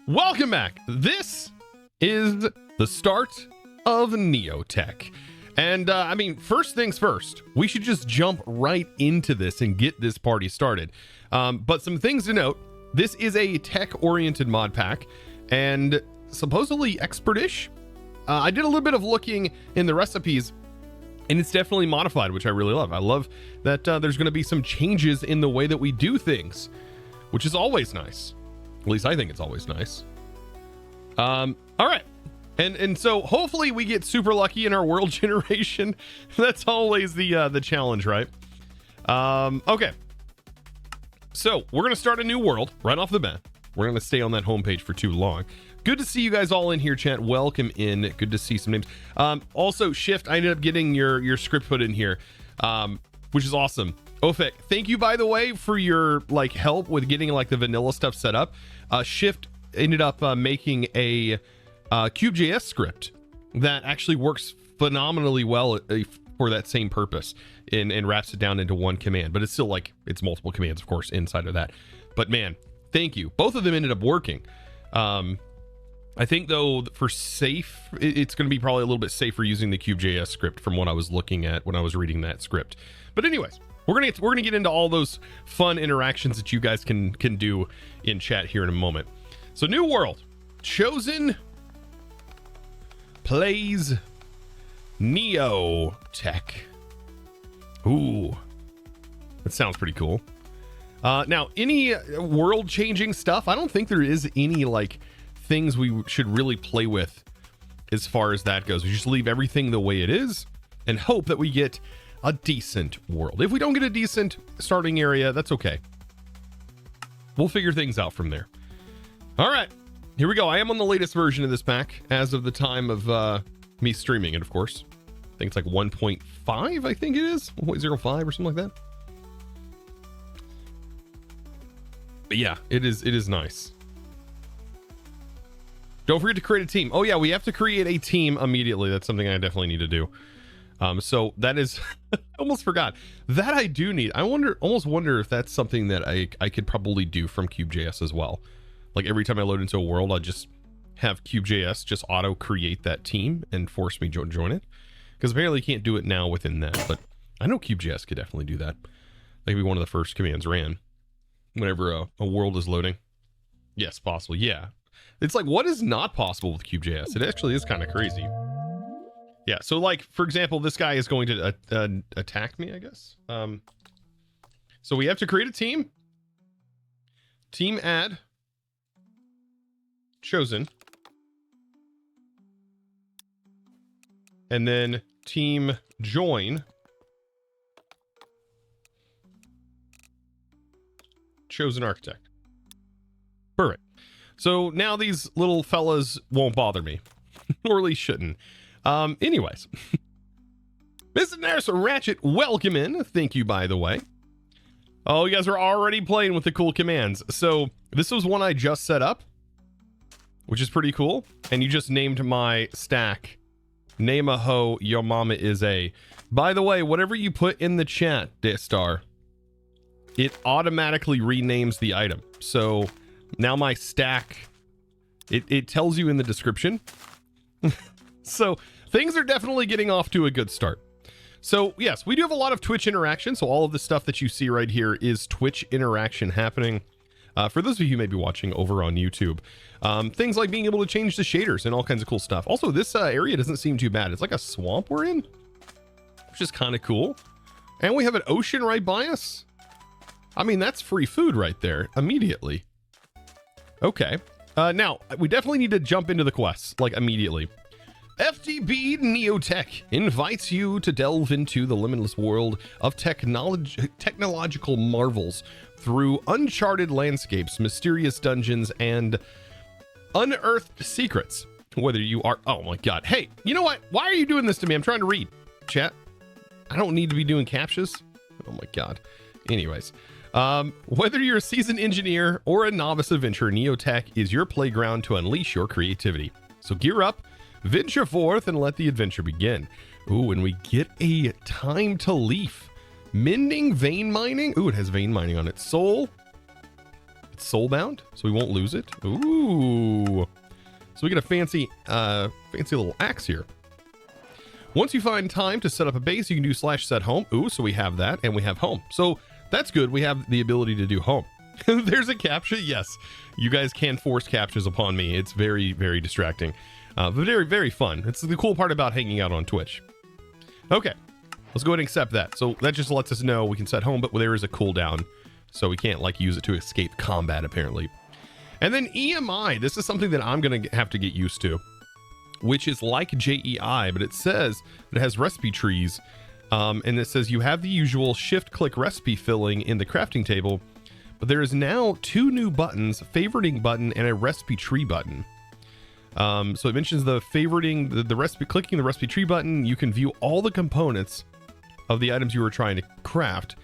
Welcome back. This is the start of Neotech. And I mean, first things first, we should just jump right into this and get this party started. But some things to note, this is a tech-oriented mod pack and supposedly expert-ish. I did a little bit of looking in the recipes and it's definitely modified, which I really love. I love that there's going to be some changes in the way that we do things, which is always nice. At least I think it's always nice. All right. And so hopefully we get super lucky in our world generation. That's always the challenge, right? Okay. So we're going to start a new world right off the bat. We're going to stay on that homepage for too long. Good to see you guys all in here, chat. Welcome in. Good to see some names. Also, Shift, I ended up getting your script put in here, which is awesome. Ofek, thank you, by the way, for your like help with getting like the vanilla stuff set up. Shift ended up making a Cube.js script that actually works phenomenally well for that same purpose and wraps it down into one command. But it's still like, it's multiple commands, of course, inside of that. But man, thank you. Both of them ended up working. I think though for safe, it's going to be probably a little bit safer using the Cube.js script from what I was looking at when I was reading that script. But anyways, we're gonna get into all those fun interactions that you guys can do in chat here in a moment. So new world, Chosen plays Neotech. Ooh, that sounds pretty cool. Now, any world-changing stuff, I don't think there is any like things we should really play with as far as that goes. We just leave everything the way it is and hope that we get a decent world. If we don't get a decent starting area, that's okay. We'll figure things out from there. All right, here we go. I am on the latest version of this pack as of the time of me streaming it, of course. I think it's like 1.5, I think it is. 1.05 or something like that. But yeah, it is nice. Don't forget to create a team. Oh yeah, we have to create a team immediately. That's something I definitely need to do. So that is, I almost forgot. That I do need. I almost wonder if that's something that I could probably do from Cube.js as well. Like every time I load into a world, I'll just have Cube.js just auto create that team and force me to join it. Because apparently you can't do it now within that, but I know Cube.js could definitely do that. That could be one of the first commands ran whenever a world is loading. Yes, possible. Yeah. It's like, what is not possible with Cube.js? It actually is kind of crazy. Yeah, so like, for example, this guy is going to attack me, I guess. So we have to create a team. Team add. Chosen. And then team join. Chosen architect. Perfect. So now these little fellas won't bother me. Or at least shouldn't. Anyways. Mr. Nurse Ratchet, welcome in. Thank you, by the way. Oh, you guys are already playing with the cool commands. So this was one I just set up, which is pretty cool. And you just named my stack. Name a hoe, your mama is a. By the way, whatever you put in the chat, Star, it automatically renames the item. So now my stack, it tells you in the description. So things are definitely getting off to a good start. So yes, we do have a lot of Twitch interaction. So all of the stuff that you see right here is Twitch interaction happening. For those of you who may be watching over on YouTube, things like being able to change the shaders and all kinds of cool stuff. Also, this area doesn't seem too bad. It's like a swamp we're in, which is kind of cool. And we have an ocean right by us. I mean, that's free food right there immediately. Okay. Now, we definitely need to jump into the quests, like immediately. FTB Neotech invites you to delve into the limitless world of technological marvels through uncharted landscapes, mysterious dungeons, and unearthed secrets. Whether you are... Oh my god. Hey, you know what? Why are you doing this to me? I'm trying to read. Chat. I don't need to be doing captchas. Oh my god. Anyways. Whether you're a seasoned engineer or a novice adventurer, Neotech is your playground to unleash your creativity. So gear up, venture forth, and let the adventure begin. Ooh, and we get a time to leaf. Mending vein mining. Ooh, it has vein mining on it. Soul. it's soulbound, so we won't lose it. Ooh. So we get a fancy little axe here. Once you find time to set up a base, you can do /set home. Ooh, so we have that, and we have home. So that's good. We have the ability to do home. There's a captcha. Yes, you guys can force captchas upon me. It's very, very distracting, but very, very fun. It's the cool part about hanging out on Twitch. Okay, let's go ahead and accept that. So that just lets us know we can set home, but there is a cooldown, so we can't like use it to escape combat apparently. And then EMI. This is something that I'm gonna have to get used to, which is like JEI, but it says that it has recipe trees, and it says you have the usual shift-click recipe filling in the crafting table. But there is now 2 new buttons, favoriting button and a recipe tree button. So it mentions the favoriting, the recipe, clicking the recipe tree button, you can view all the components of the items you were trying to craft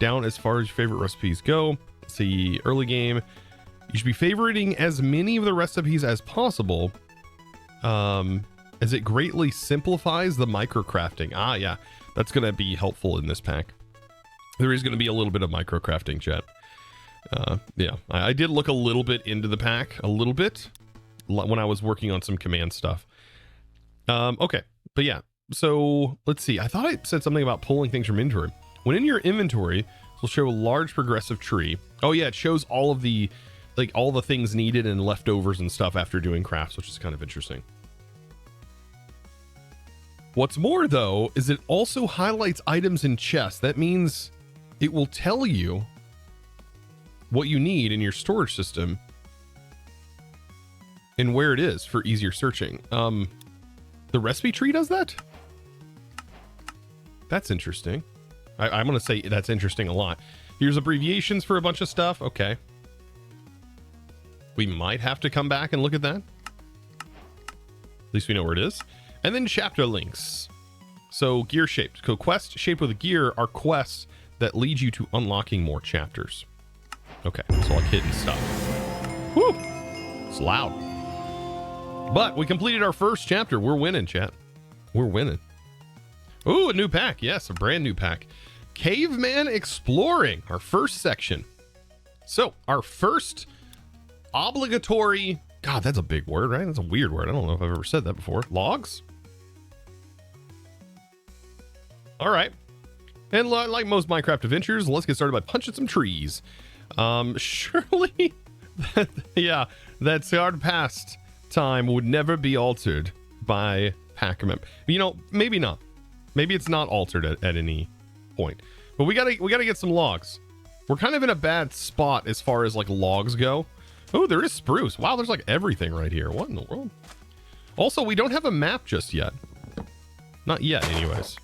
down as far as your favorite recipes go. Let's see, early game. You should be favoriting as many of the recipes as possible, as it greatly simplifies the micro crafting. Ah, yeah, that's going to be helpful in this pack. There is going to be a little bit of micro crafting, chat. Yeah, I did look a little bit into the pack, a little bit, when I was working on some command stuff. Okay, but yeah, so let's see. I thought I said something about pulling things from inventory. When in your inventory, it will show a large progressive tree. Oh yeah, it shows all of the, like all the things needed and leftovers and stuff after doing crafts, which is kind of interesting. What's more though, is it also highlights items in chests. That means it will tell you what you need in your storage system and where it is for easier searching. The recipe tree does that? That's interesting. I'm going to say that's interesting a lot. Here's abbreviations for a bunch of stuff. Okay. We might have to come back and look at that. At least we know where it is. And then chapter links. So gear shaped. So quests shaped with a gear are quests that lead you to unlocking more chapters. Okay, so like hidden stuff. Woo! It's loud. But we completed our first chapter. We're winning, chat. We're winning. Ooh, a new pack. Yes, a brand new pack. Caveman Exploring, our first section. So, our first obligatory... God, that's a big word, right? That's a weird word. I don't know if I've ever said that before. Logs? All right. And like most Minecraft adventures, let's get started by punching some trees. Surely, yeah, that hard past time would never be altered by Pac-Man. You know, maybe not. Maybe it's not altered at any point. But we gotta get some logs. We're kind of in a bad spot as far as like logs go. Oh, there is spruce. Wow, there's like everything right here. What in the world? Also, we don't have a map just yet. Not yet, anyways.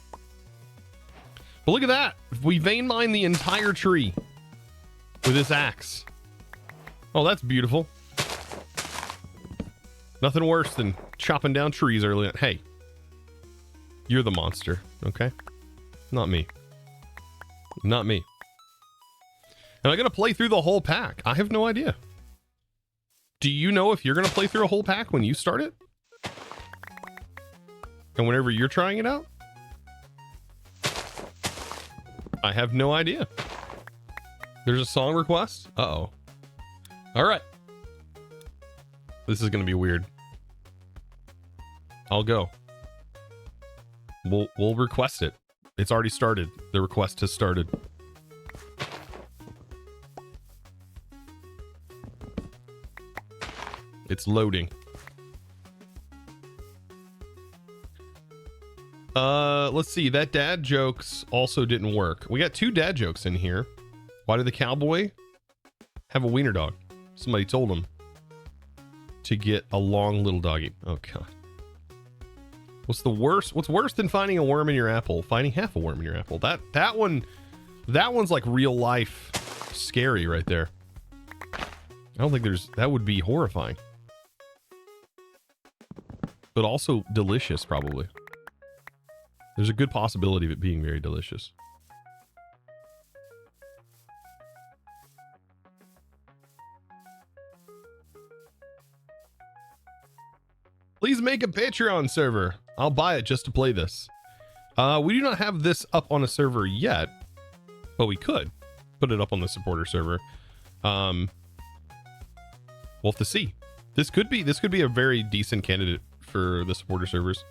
But look at that. We vein mine the entire tree with this axe. Oh, that's beautiful. Nothing worse than chopping down trees early on. Hey, you're the monster, okay? Not me. Not me. Am I going to play through the whole pack? I have no idea. Do you know if you're going to play through a whole pack when you start it? And whenever you're trying it out? I have no idea. There's a song request? Uh-oh. All right. This is going to be weird. I'll go. We'll request it. It's already started. The request has started. It's loading. Let's see. That dad jokes also didn't work. We got 2 dad jokes in here. Why did the cowboy have a wiener dog? Somebody told him to get a long little doggy. Oh god. What's the worst? What's worse than finding a worm in your apple? Finding half a worm in your apple. That one's like real life scary right there. I don't think that would be horrifying. But also delicious, probably. There's a good possibility of it being very delicious. Please make a Patreon server. I'll buy it just to play this. We do not have this up on a server yet, but we could put it up on the supporter server. We'll have to see. This could be a very decent candidate for the supporter servers.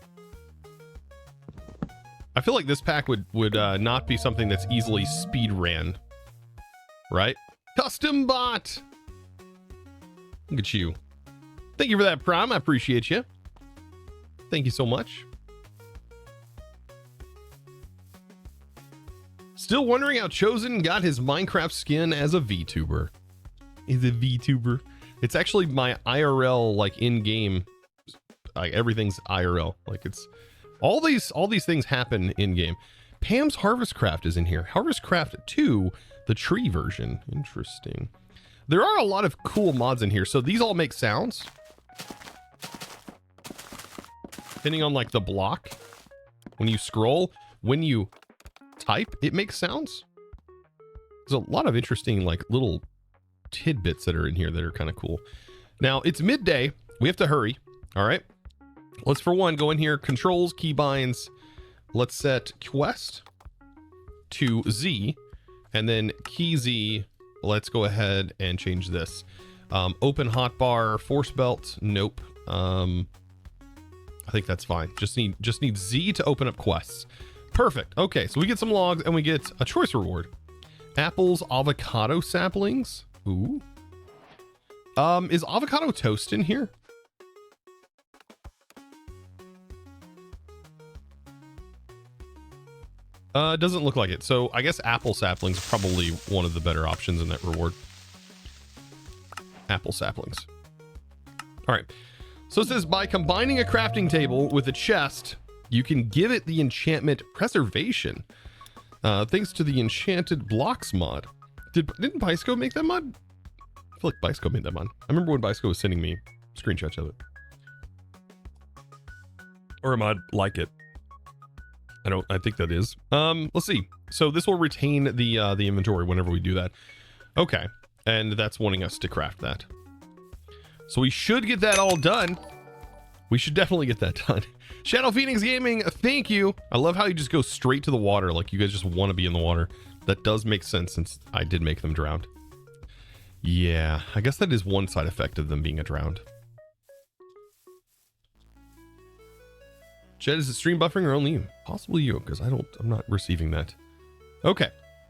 I feel like this pack would not be something that's easily speed ran, right? Custom bot. Look at you. Thank you for that, Prime. I appreciate you. Thank you so much. Still wondering how Chosen got his Minecraft skin as a VTuber. He's a VTuber. It's actually my IRL, like in-game, like everything's IRL. Like it's all these things happen in-game. Pam's Harvest Craft is in here. Harvest Craft 2, the tree version. Interesting. There are a lot of cool mods in here. So these all make sounds. Depending on like the block. When you scroll, when you type, it makes sounds. There's a lot of interesting like little tidbits that are in here that are kind of cool. Now it's midday. We have to hurry. All right. Let's for one go in here. Controls, keybinds. Let's set quest to Z, and then key Z. Let's go ahead and change this. Open hotbar, force belt. Nope. I think that's fine. Just need Z to open up quests. Perfect. Okay, so we get some logs and we get a choice reward. Apples, avocado saplings. Ooh. Is avocado toast in here? Doesn't look like it. So I guess apple saplings are probably one of the better options in that reward. Apple saplings. All right. So it says by combining a crafting table with a chest, you can give it the enchantment preservation. Thanks to the enchanted blocks mod. Didn't Biceco make that mod? I feel like Biceco made that mod. I remember when Biceco was sending me screenshots of it. Or a mod like it. I think that is. Let's see. So this will retain the inventory whenever we do that. Okay. And that's wanting us to craft that. So we should get that all done. We should definitely get that done. Shadow Phoenix Gaming, thank you. I love how you just go straight to the water. Like you guys just want to be in the water. That does make sense since I did make them drowned. Yeah, I guess that is one side effect of them being a drowned. Jed, is it stream buffering or only you? Possibly you, because I'm not receiving that. Okay,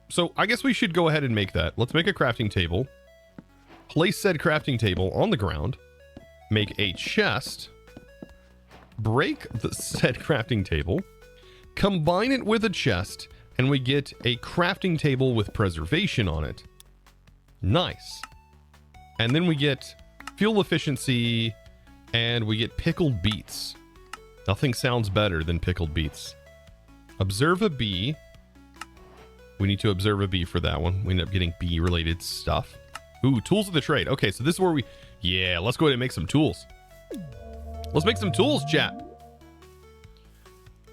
so I guess we should go ahead and make that. Let's make a crafting table. Place said crafting table on the ground. Make a chest. Break the said crafting table. Combine it with a chest, and we get a crafting table with preservation on it. Nice. And then we get fuel efficiency, and we get pickled beets. Nothing sounds better than pickled beets. Observe a bee. We need to observe a bee for that one. We end up getting bee related stuff. Ooh, tools of the trade. Okay, so this is where we... Yeah, let's go ahead and make some tools. Let's make some tools, chat.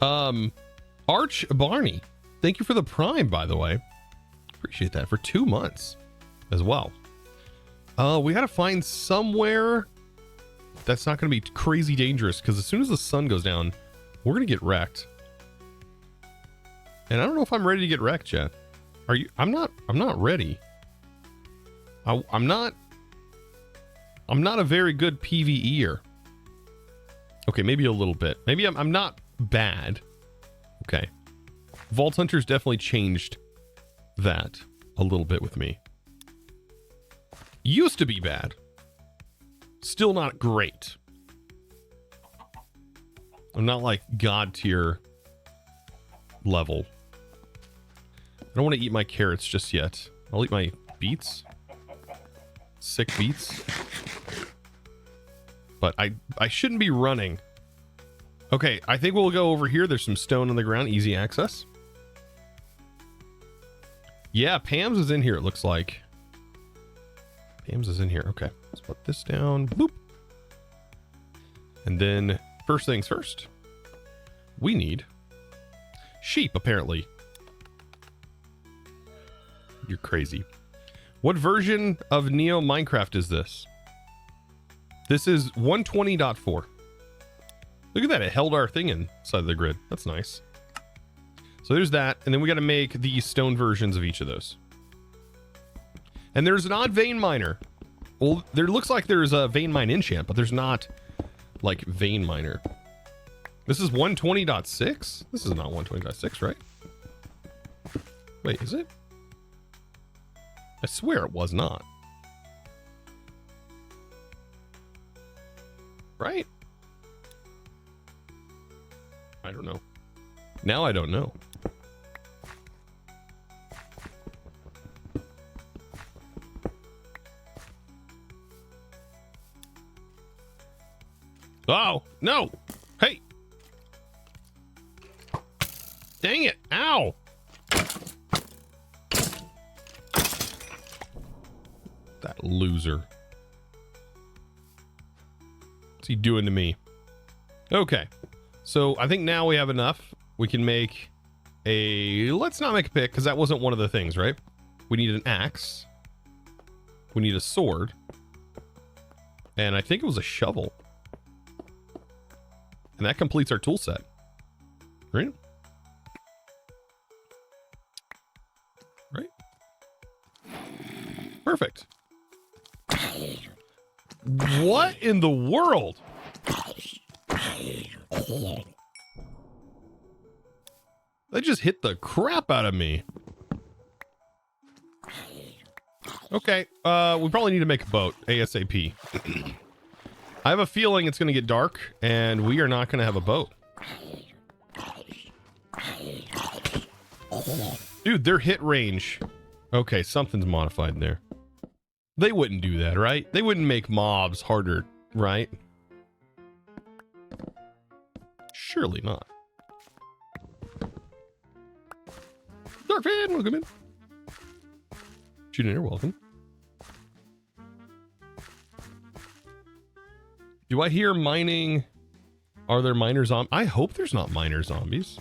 Arch Barney. Thank you for the Prime, by the way. Appreciate that. For 2 months as well. We gotta find somewhere that's not gonna be crazy dangerous, because as soon as the sun goes down, we're gonna get wrecked. And I don't know if I'm ready to get wrecked, chat. Are you? I'm not ready. I'm not a very good PvEer. Okay, maybe a little bit. Maybe I'm not bad. Okay. Vault Hunter's definitely changed that a little bit with me. Used to be bad. Still not great. I'm not like God tier level. I don't want to eat my carrots just yet. I'll eat my beets. Sick beets. But I shouldn't be running. Okay, I think we'll go over here. There's some stone on the ground. Easy access. Yeah, Pam's is in here, it looks like. Pam's is in here. Okay, let's put this down. Boop. And then, first things first. We need sheep, apparently. You're crazy. What version of Neo Minecraft is this? This is 120.4. Look at that. It held our thing inside the grid. That's nice. So there's that. And then we got to make the stone versions of each of those. And there's an odd vein miner. Well, there looks like there's a vein mine enchant, but there's not like vein miner. This is 120.6? This is not 120.6, right? Wait, is it? I swear it was not. Right? I don't know. Now I don't know. Oh, no. Hey. Dang it. Ow. That loser. What's he doing to me? Okay. So I think now we have enough. We can make a... Let's not make a pick because that wasn't one of the things, right? We need an axe. We need a sword. And I think it was a shovel. And that completes our tool set. Right? Right? Perfect. What in the world? They just hit the crap out of me. Okay, we probably need to make a boat ASAP. I have a feeling it's going to get dark, and we are not going to have a boat. Dude, their hit range. Okay, something's modified in there. They wouldn't do that, right? They wouldn't make mobs harder, right? Surely not. Darkfin, welcome in. Junior, welcome. Do I hear mining? Are there miner zombies? I hope there's not miner zombies.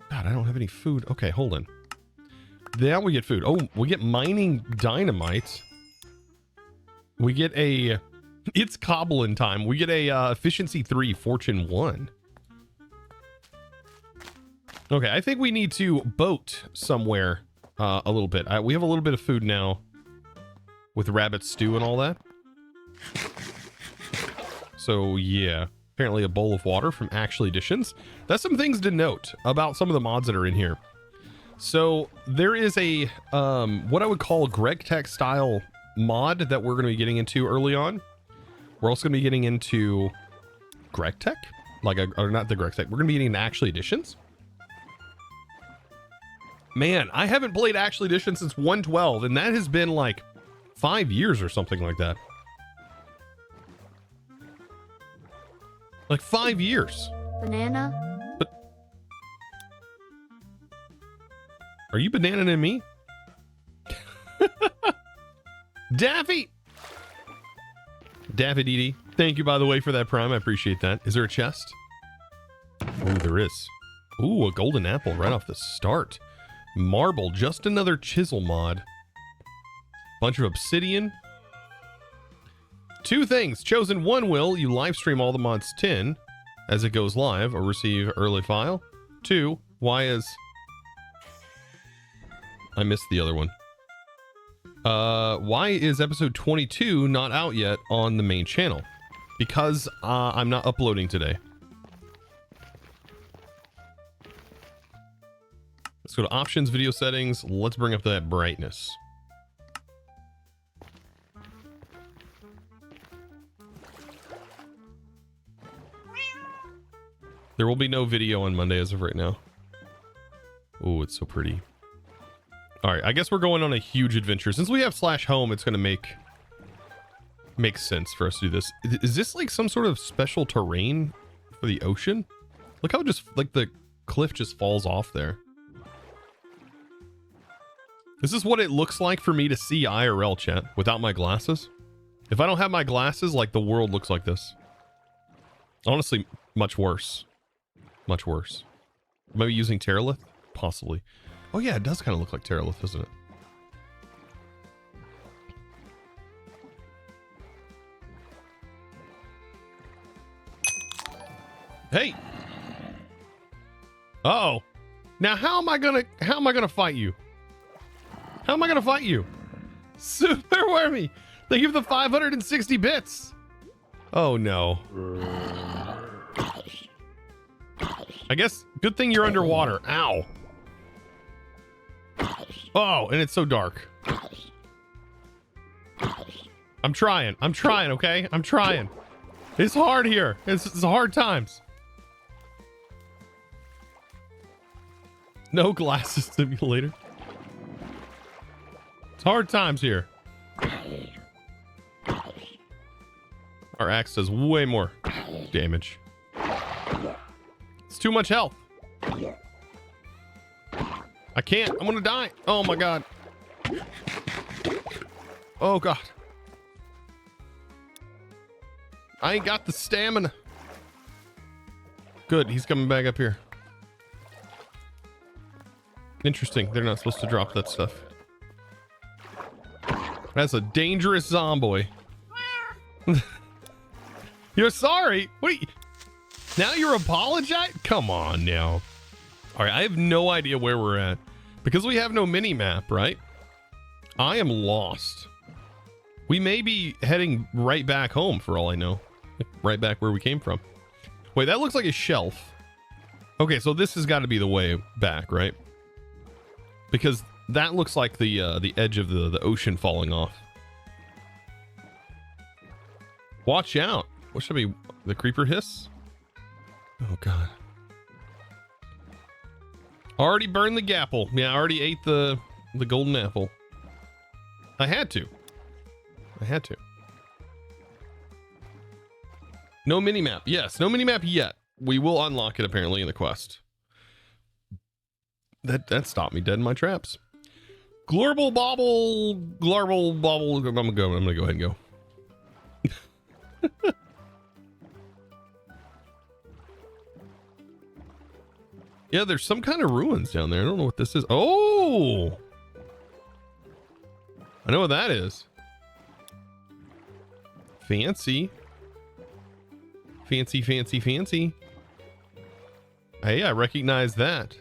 God, I don't have any food. Okay, hold on. Now we get food. Oh, we get mining dynamite. We get a... It's cobbling time. We get a efficiency 3, fortune 1. Okay, I think we need to boat somewhere a little bit. We have a little bit of food now with rabbit stew and all that. So yeah, apparently a bowl of water from Actual Editions. That's some things to note about some of the mods that are in here. So there is a what I would call Greg Tech style mod that we're going to be getting into early on. We're also going to be getting into Greg Tech, or not the Greg Tech. We're going to be getting Actual Editions. Man, I haven't played Actual Editions since 1.12, and that has been like 5 years or something like that. Like 5 years. Banana. But are you bananaing me? Daffy! Daffy Dee, thank you, by the way, for that prime. I appreciate that. Is there a chest? Oh, there is. Ooh, a golden apple right off the start. Marble, just another chisel mod. Bunch of obsidian. 2 things. Chosen 1 will you live stream all the mods 10 as it goes live or receive early file. 2, why is... I missed the other one. Why is episode 22 not out yet on the main channel? Because I'm not uploading today. Let's go to options, video settings. Let's bring up that brightness. There will be no video on Monday as of right now. Oh, it's so pretty. All right, I guess we're going on a huge adventure. Since we have /home, it's going to make sense for us to do this. Is this like some sort of special terrain for the ocean? Look how just like the cliff just falls off there. This is what it looks like for me to see IRL, chat, without my glasses. If I don't have my glasses, like the world looks like this. Honestly, much worse. Much worse. Maybe using Terralith? Possibly. Oh yeah, it does kind of look like Terralith, doesn't it? Hey! Uh-oh. Now how am I gonna fight you? How am I gonna fight you? Super Wormy, thank you for the 560 bits. Oh no. I guess good thing you're underwater. Ow. Oh, and it's so dark. I'm trying, okay? I'm trying. It's hard here. It's hard times. No glasses simulator. It's hard times here. Our axe does way more damage. It's too much health. I can't. I'm gonna die. Oh my god. Oh god. I ain't got the stamina. Good, he's coming back up here. Interesting, they're not supposed to drop that stuff. That's a dangerous zombie. You're sorry? Wait, now you're apologizing? Come on now. All right, I have no idea where we're at. Because we have no mini-map, right? I am lost. We may be heading right back home for all I know. Right back where we came from. Wait, that looks like a shelf. Okay, so this has got to be the way back, right? Because that looks like the edge of the ocean falling off. Watch out. What should be the creeper hiss? Oh god. Already burned the gapple. Yeah, I already ate the golden apple. I had to. No minimap. Yes, no minimap yet. We will unlock it apparently in the quest. That stopped me dead in my tracks. Glorble bobble. I'm gonna go ahead and go. Yeah, there's some kind of ruins down there. I don't know what this is. Oh! I know what that is. Fancy. Fancy. Hey, I recognize that.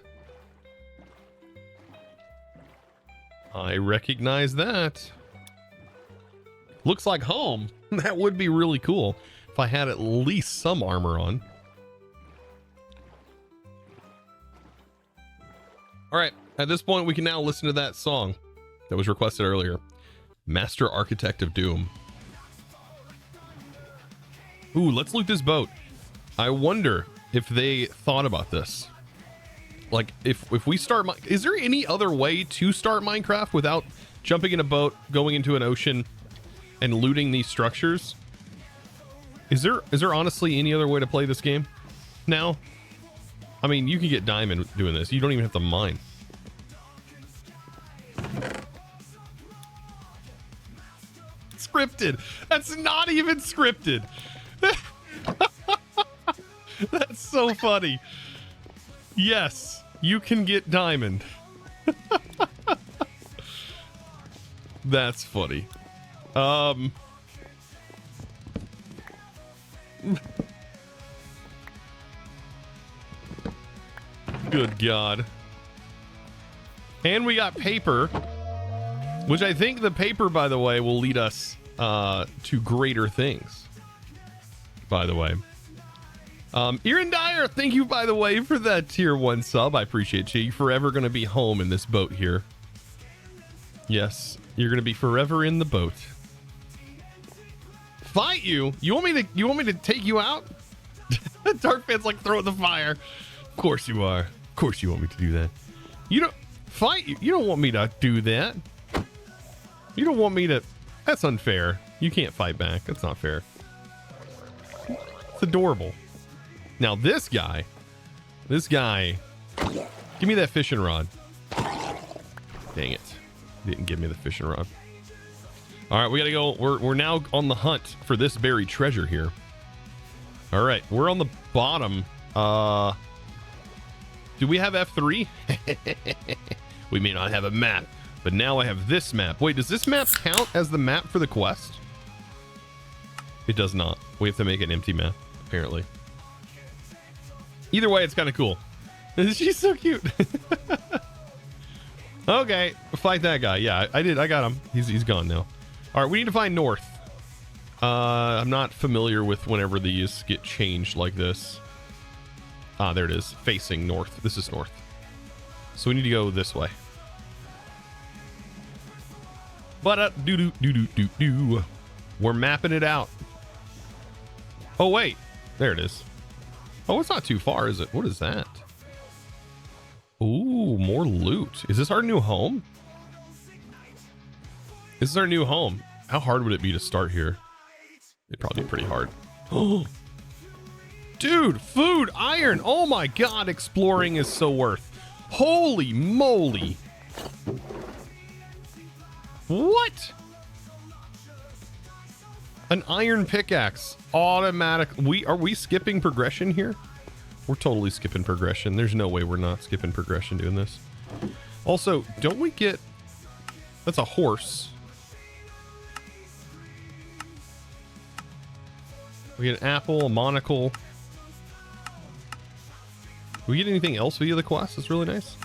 Looks like home. That would be really cool if I had at least some armor on. All right, at this point, we can now listen to that song that was requested earlier. Master Architect of Doom. Ooh, let's loot this boat. I wonder if they thought about this. Like, if we start... Is there any other way to start Minecraft without jumping in a boat, going into an ocean, and looting these structures? Is there honestly any other way to play this game now? I mean, you can get diamond doing this. You don't even have to mine. Scripted. That's not even scripted. That's so funny. Yes, you can get diamond. That's funny. Good God. And we got paper, which I think the paper, by the way, will lead us to greater things. By the way. Erin Dyer, thank you, by the way, for that tier 1 sub. I appreciate you. You're forever going to be home in this boat here. Yes, you're going to be forever in the boat. Fight you? You want me to take you out? Dark Fan's like, throw it in the fire. Of course you are. Of course you want me to do that. You don't fight you. You don't want me to do that. You don't want me to. That's unfair. You can't fight back. That's not fair. It's adorable. Now this guy, give me that fishing rod. Dang it. Didn't give me the fishing rod. All right, we gotta go. We're now on the hunt for this buried treasure here. All right, we're on the bottom. Do we have F3? We may not have a map, but now I have this map. Wait, does this map count as the map for the quest? It does not. We have to make an empty map, apparently. Either way, it's kind of cool. She's so cute. Okay, fight that guy. Yeah, I did. I got him. He's gone now. All right, we need to find north. I'm not familiar with whenever these get changed like this. Ah, there it is. Facing north. This is north. So we need to go this way. But we're mapping it out. Oh wait, there it is. Oh, it's not too far, is it? What is that? Ooh, more loot. Is this our new home? This is our new home. How hard would it be to start here? It'd probably be pretty hard. Oh, dude, food, iron. Oh my God, exploring is so worth. Holy moly. What? An iron pickaxe. Automatic. Are we skipping progression here? We're totally skipping progression. There's no way we're not skipping progression doing this. Also, don't we get... That's a horse. We get an apple, a monocle. Do we get anything else via the quest? That's really nice.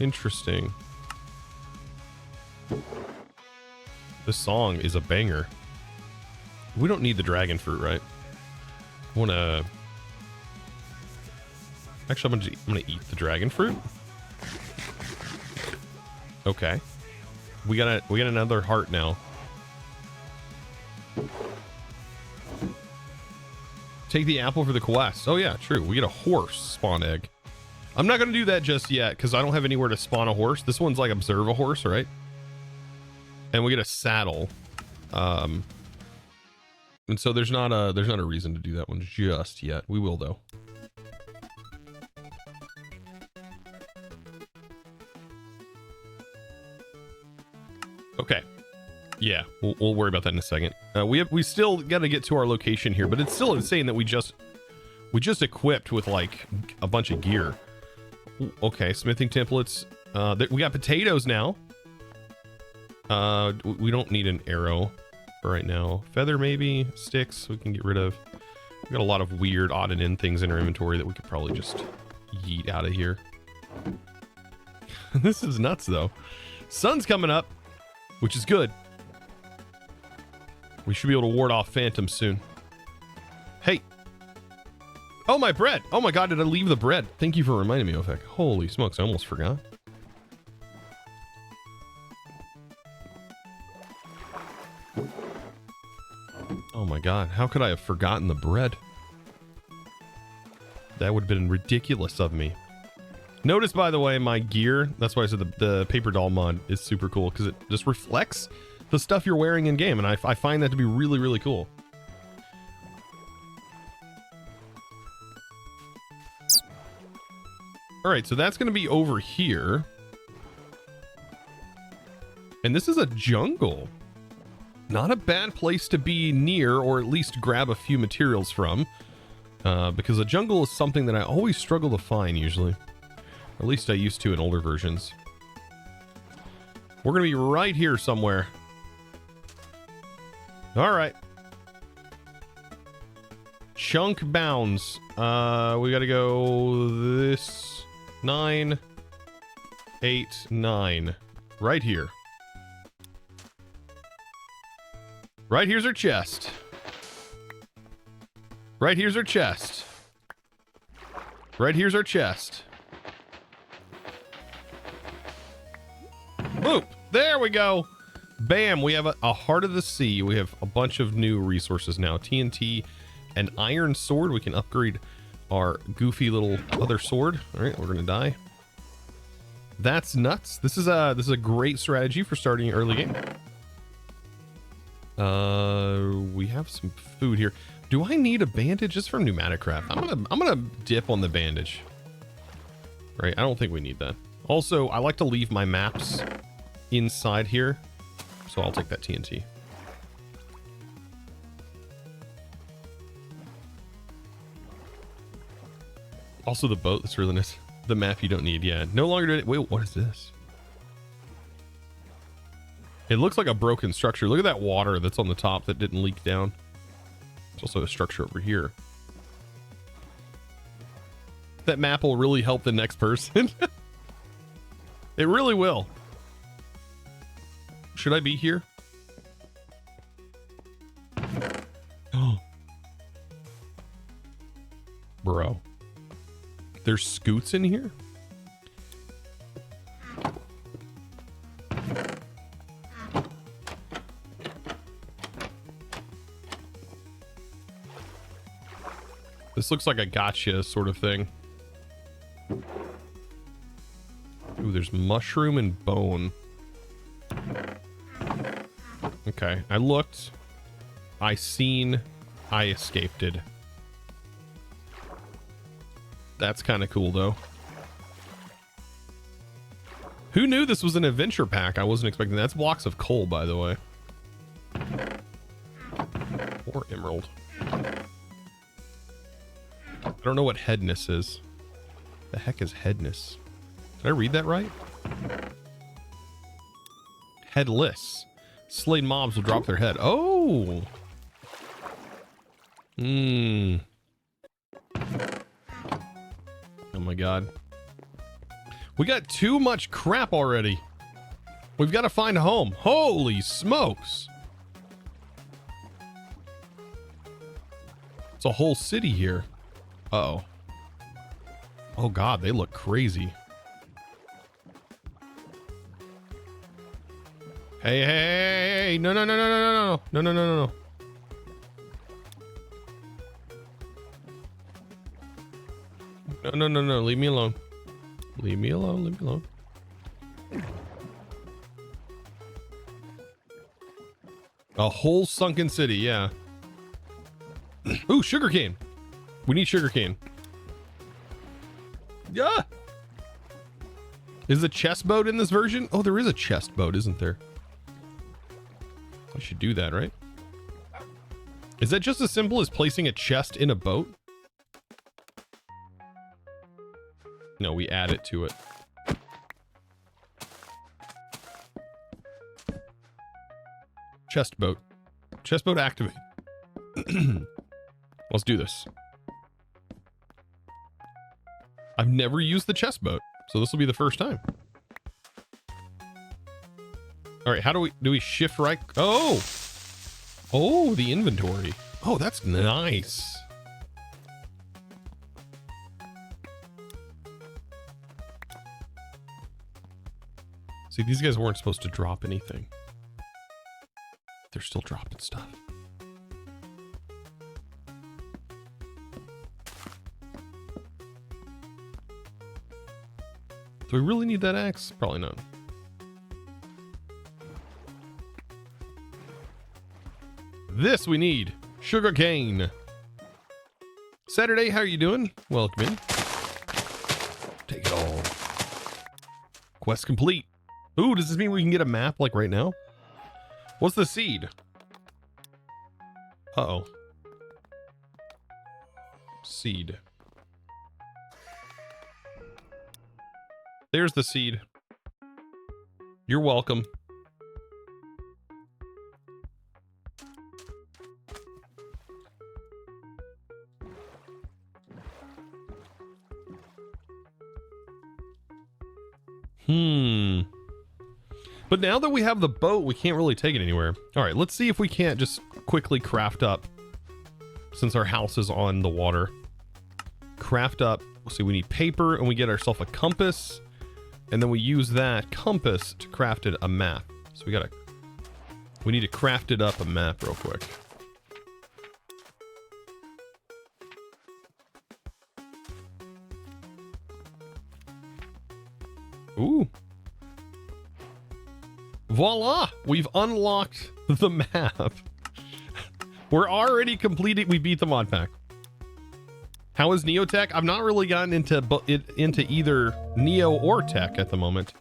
Interesting. This song is a banger. We don't need the dragon fruit, right? I want to... Actually, I'm gonna eat the dragon fruit. Okay. We got another heart now. Take the apple for the quest. Oh yeah, true. We get a horse spawn egg. I'm not gonna do that just yet because I don't have anywhere to spawn a horse. This one's like observe a horse, right? And we get a saddle. And so there's not a reason to do that one just yet. We will though. Okay. Yeah, we'll worry about that in a second. We still got to get to our location here, but it's still insane that we just equipped with like a bunch of gear. Okay, smithing templates. We got potatoes now. We don't need an arrow for right now. Feather maybe, sticks we can get rid of. We got a lot of weird odd and end things in our inventory that we could probably just yeet out of here. This is nuts though. Sun's coming up, which is good. We should be able to ward off phantoms soon. Hey. Oh, my bread. Oh my God, did I leave the bread? Thank you for reminding me, Ofek. Holy smokes, I almost forgot. Oh my God, how could I have forgotten the bread? That would have been ridiculous of me. Notice, by the way, my gear, that's why I said the paper doll mod is super cool, because it just reflects the stuff you're wearing in game, and I find that to be really, really cool. All right, so that's going to be over here. And this is a jungle. Not a bad place to be near, or at least grab a few materials from, because a jungle is something that I always struggle to find usually. Or at least I used to in older versions. We're going to be right here somewhere. All right. Chunk bounds. We got to go this 9, 8, 9. Right here. Right here's our chest. Right here's our chest. Right here's our chest. Boop. There we go. Bam, we have a heart of the sea. We have a bunch of new resources now. TNT and iron sword. We can upgrade our goofy little other sword. All right, we're gonna die. That's nuts. This is a great strategy for starting early game. We have some food here. Do I need a bandage? Just from pneumatic craft. I'm gonna dip on the bandage. Right, I don't think we need that. Also, I like to leave my maps inside here. So I'll take that TNT. Also the boat, that's really nice. The map you don't need, yeah. No longer do it. Wait, what is this? It looks like a broken structure. Look at that water that's on the top that didn't leak down. There's also a structure over here. That map will really help the next person. It really will. Should I be here? Oh. Bro. There's scoots in here? This looks like a gotcha sort of thing. Ooh, there's mushroom and bone. Okay, I looked. I seen. I escaped it. That's kind of cool, though. Who knew this was an adventure pack? I wasn't expecting that. That's blocks of coal, by the way. Or emerald. I don't know what headness is. The heck is headness? Did I read that right? Headless. Slayed mobs will drop their head. Oh! Oh my god. We got too much crap already. We've got to find a home. Holy smokes. It's a whole city here. Uh-oh. Oh god, they look crazy. Hey, hey, hey, hey, no, no, no, no, no, no, no, no, no, no, no. No, no, no, no, leave me alone. Leave me alone, leave me alone. A whole sunken city, yeah. Ooh, sugarcane. We need sugarcane. Yeah. Is a chest boat in this version? Oh, there is a chest boat, isn't there? I should do that, right? Is that just as simple as placing a chest in a boat? No, we add it to it. Chest boat. Chest boat activate. Let's do this. I've never used the chest boat, so this will be the first time. All right, how do we shift right? Oh, oh, the inventory. Oh, that's nice. See, these guys weren't supposed to drop anything. They're still dropping stuff. Do we really need that axe? Probably not. This we need. Sugarcane. Saturday, how are you doing? Welcome in. Take it all. Quest complete. Ooh, does this mean we can get a map like right now? What's the seed? Uh-oh. Seed. There's the seed. You're welcome. But now that we have the boat, we can't really take it anywhere. All right, let's see if we can't just quickly craft up, since our house is on the water. Craft up. Let's see, we need paper, and we get ourselves a compass, and then we use that compass to craft it a map. So we need to craft it up a map real quick. Ooh. Voila! We've unlocked the map. We're already completed. We beat the mod pack. How is Neotech? I've not really gotten into either Neo or Tech at the moment.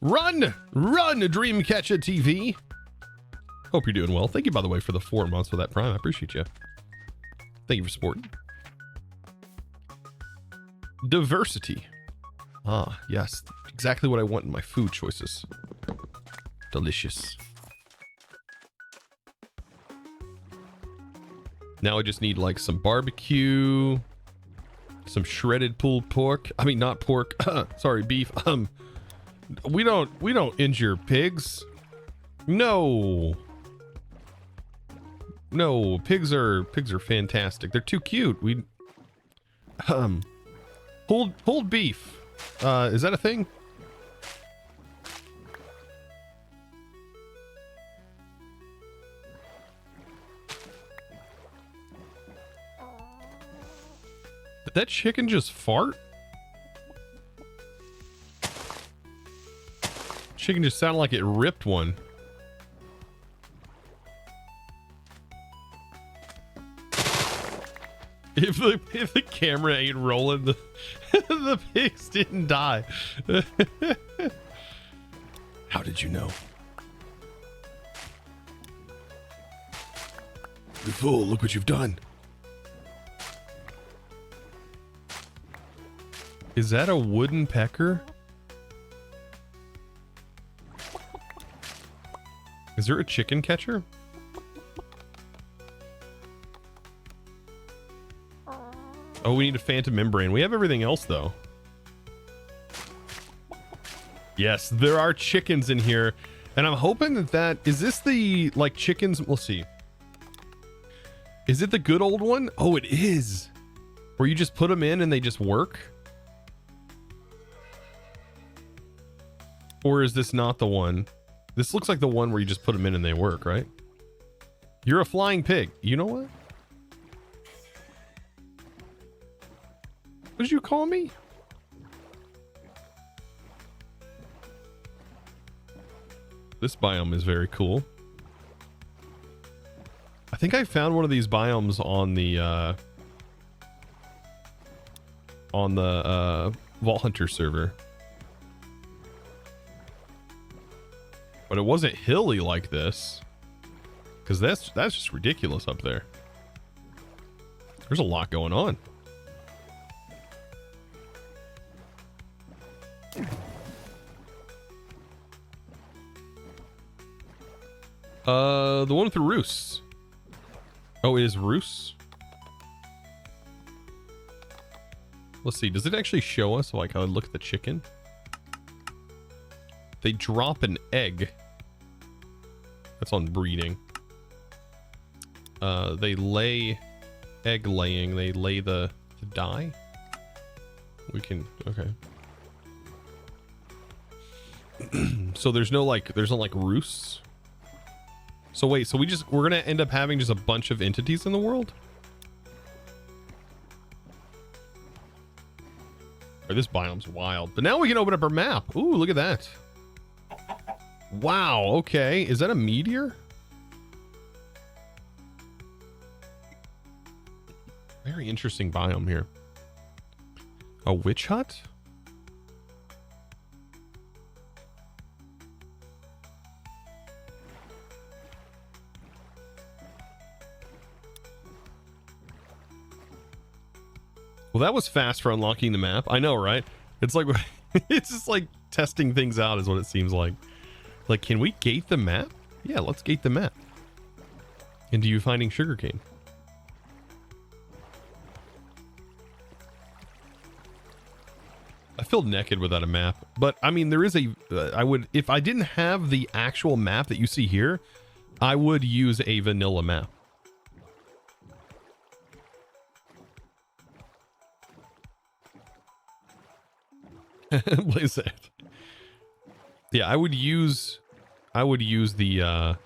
Run! Run, Dreamcatcher TV! Hope you're doing well. Thank you, by the way, for the 4 months with that Prime. I appreciate you. Thank you for supporting. Diversity. Ah, yes. Exactly what I want in my food choices. Delicious. Now I just need like some barbecue, some shredded pulled pork. I mean, not pork. Sorry, beef. We don't injure pigs. No. No, pigs are fantastic. They're too cute. We pulled beef. Is that a thing? Did that chicken just fart? Chicken just sounded like it ripped one. If the camera ain't rolling, the pigs didn't die. How did you know? You fool, look what you've done. Is that a wooden pecker? Is there a chicken catcher? Oh, we need a phantom membrane. We have everything else, though. Yes, there are chickens in here. And I'm hoping that... Is this the, like, chickens... We'll see. Is it the good old one? Oh, it is. Where you just put them in and they just work? Or is this not the one? This looks like the one where you just put them in and they work, right? You're a flying pig. You know what? What did you call me? This biome is very cool. I think I found one of these biomes on the Vault Hunter server. But it wasn't hilly like this. Because that's just ridiculous up there. There's a lot going on. The one with the roosts. Oh, it is roosts? Let's see. Does it actually show us? Like, I look at the chicken. They drop an egg. That's on breeding. They lay egg laying. They lay the die. We can, okay. So there's no like roosts. So wait, so we're gonna end up having just a bunch of entities in the world? Or this biome's wild. But now we can open up our map. Ooh, look at that. Wow, okay. Is that a meteor? Very interesting biome here. A witch hut? Well, that was fast for unlocking the map. I know, right? It's like, it's just like testing things out is what it seems like. Like, can we gate the map? Yeah, let's gate the map. Into you finding sugarcane. I feel naked without a map. But, I mean, there is a... I would... If I didn't have the actual map that you see here, I would use a vanilla map. What is that? Yeah, I would use the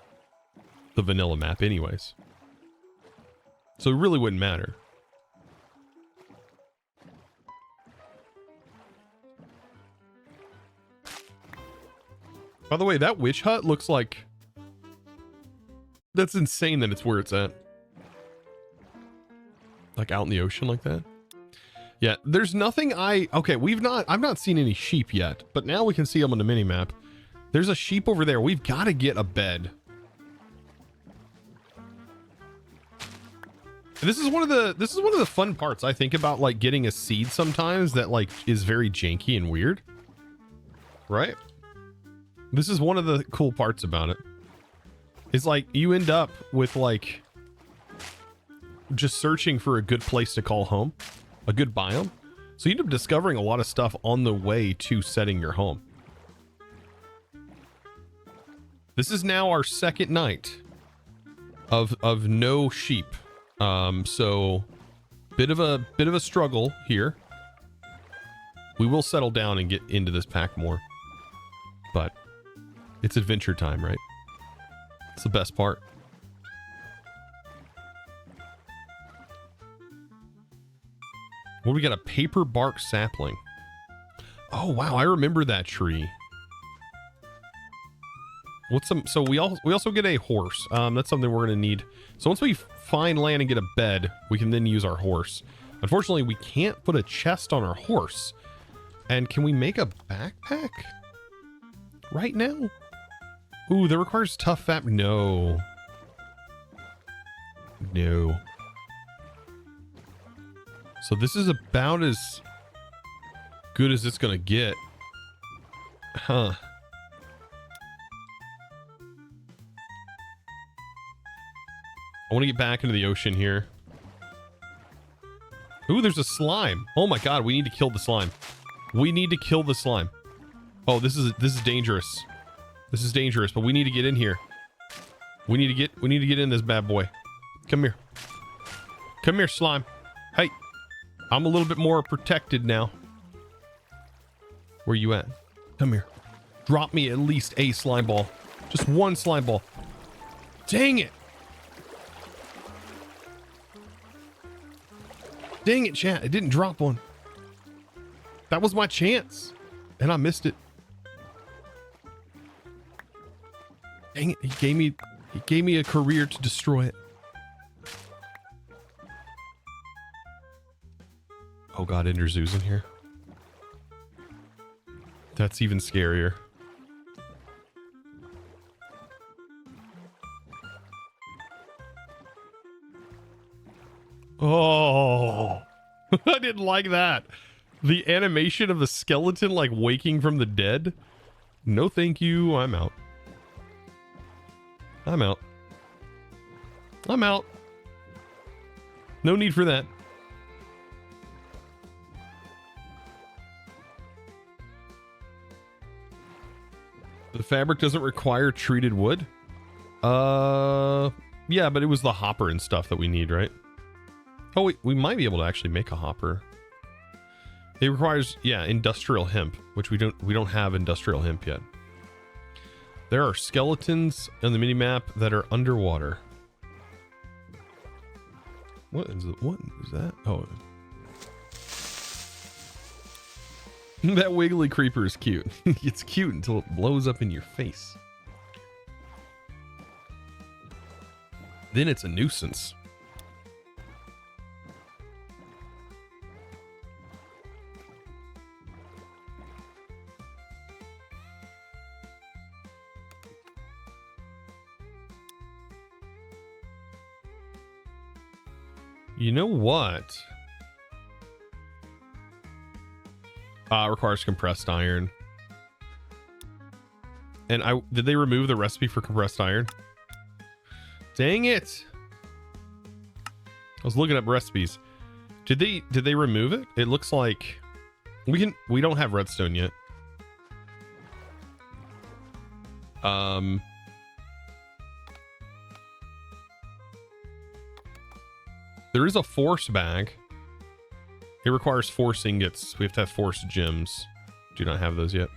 vanilla map anyways. So it really wouldn't matter. By the way, that witch hut looks like... That's insane that it's where it's at. Like out in the ocean like that. Yeah, there's nothing okay, I've not seen any sheep yet, but now we can see them on the mini map. There's a sheep over there. We've got to get a bed. And this is one of the fun parts I think about, like getting a seed sometimes that like is very janky and weird. Right? This is one of the cool parts about it. It's like you end up with like just searching for a good place to call home. A good biome. So you end up discovering a lot of stuff on the way to setting your home. This is now our second night of no sheep. So bit of a struggle here. We will settle down and get into this pack more. But it's adventure time, right? It's the best part. What do we got? A paper bark sapling. Oh wow, I remember that tree. What's some? So we also get a horse. That's something we're gonna need. So once we find land and get a bed, we can then use our horse. Unfortunately, we can't put a chest on our horse. And can we make a backpack right now? Ooh, that requires tough fat. No. No. So this is about as good as it's gonna get. Huh. I want to get back into the ocean here. Ooh, there's a slime. Oh my god, we need to kill the slime. We need to kill the slime. Oh, this is dangerous. This is dangerous, but we need to get in here. We need to get in this bad boy. Come here. Come here, slime. Hey. I'm a little bit more protected now. Where you at? Come here. Drop me at least a slime ball. Just one slime ball. Dang it. Dang it, chat. It didn't drop one. That was my chance. And I missed it. Dang it. He gave me a career to destroy it. Oh god, Ender Zoo's in here. That's even scarier. Oh, I didn't like that. The animation of the skeleton like waking from the dead. No thank you, I'm out. I'm out. I'm out. No need for that. The fabric doesn't require treated wood? Yeah, but it was the hopper and stuff that we need, right? Oh, wait, we might be able to actually make a hopper. It requires, yeah, industrial hemp, which we don't have industrial hemp yet. There are skeletons on the minimap that are underwater. What is that? Oh. That wiggly creeper is cute. It's cute until it blows up in your face. Then it's a nuisance. You know what? Requires compressed iron. And did they remove the recipe for compressed iron? Dang it. I was looking up recipes. Did they remove it? It looks like we don't have redstone yet. There is a force bag. It requires force ingots. We have to have force gems. Do not have those yet.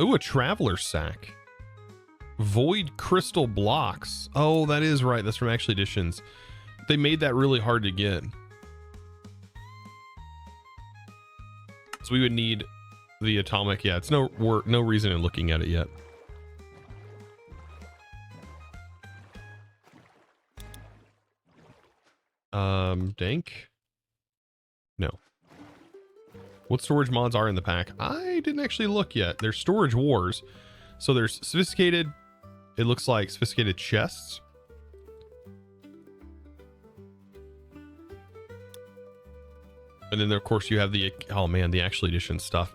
Ooh, a traveler sack. Void crystal blocks. Oh, that is right. That's from Actual Editions. They made that really hard to get. So we would need the atomic. Yeah, it's no reason in looking at it yet. Dank? No. What storage mods are in the pack? I didn't actually look yet. There's storage wars. So there's sophisticated, it looks like sophisticated chests. And then of course you have the, oh man, the Actual Edition stuff.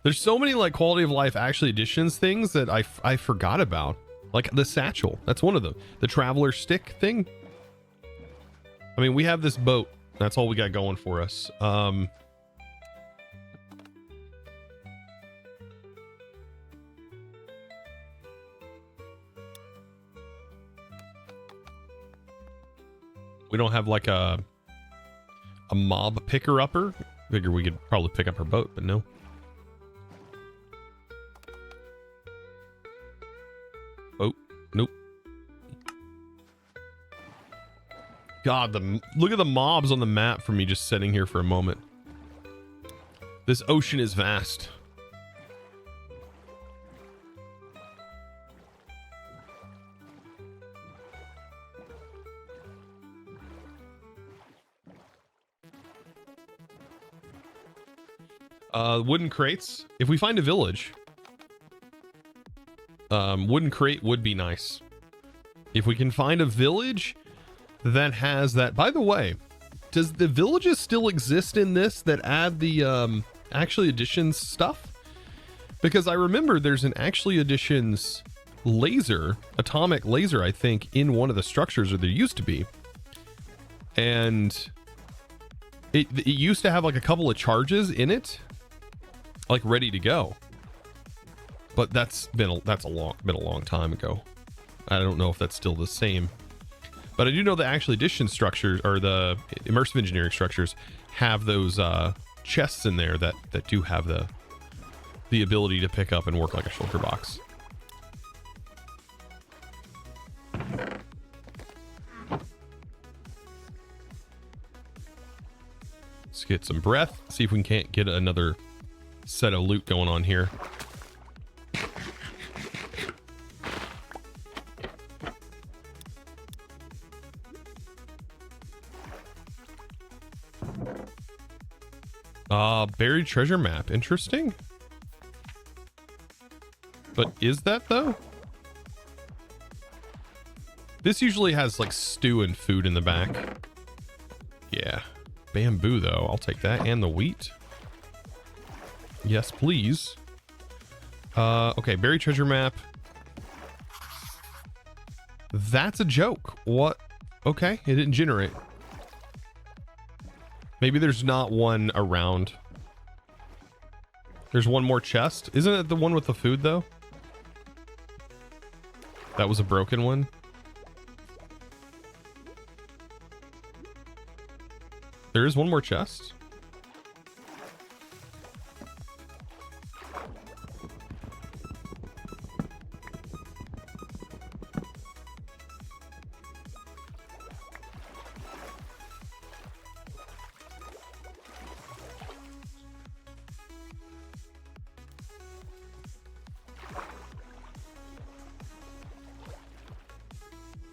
There's so many like quality of life Actual Editions things that I forgot about. Like the satchel, that's one of them. The traveler stick thing. I mean, we have this boat. That's all we got going for us. We don't have like a mob picker upper. Figure we could probably pick up her boat, but no. Oh, nope. God, look at the mobs on the map for me just sitting here for a moment. This ocean is vast. Wooden crates. If we find a village, wooden crate would be nice. If we can find a village that has that. By the way, does the villages still exist in this that add the actually additions stuff? Because I remember there's an actually additions laser, atomic laser, I think, in one of the structures, or there used to be. And it used to have like a couple of charges in it, like ready to go. But that's been a long time ago. I don't know if that's still the same. But I do know the actual addition structures, or the immersive engineering structures, have those chests in there that do have the ability to pick up and work like a shulker box. Let's get some breath. See if we can't get another set of loot going on here. Buried treasure map. Interesting. But is that though? This usually has like stew and food in the back. Yeah. Bamboo though. I'll take that. And the wheat. Yes, please. Okay. Buried treasure map. That's a joke. What? Okay. It didn't generate. Maybe there's not one around. There's one more chest. Isn't it the one with the food though? That was a broken one. There is one more chest.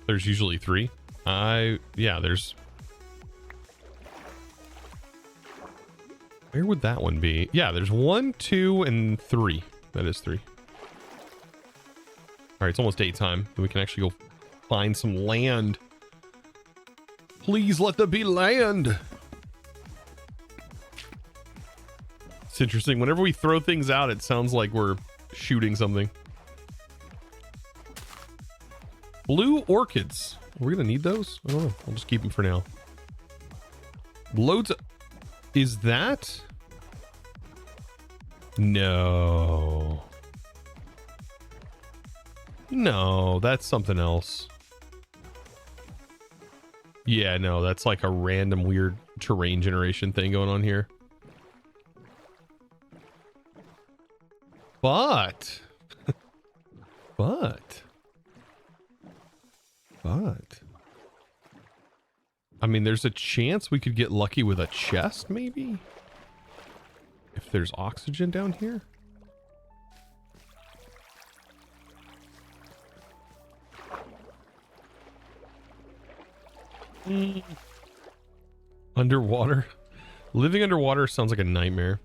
There's usually 3. Yeah, there's... Where would that one be? Yeah, there's 1, 2, and 3. That is 3. All right, it's almost daytime. We can actually go find some land. Please let there be land. It's interesting. Whenever we throw things out, it sounds like we're shooting something. Blue orchids. Are we gonna need those? I don't know. I'll just keep them for now. Loads of... Is that... No. No, that's something else. Yeah, no, that's like a random weird terrain generation thing going on here. But... But... I mean, there's a chance we could get lucky with a chest, maybe? If there's oxygen down here? Underwater? Living underwater sounds like a nightmare.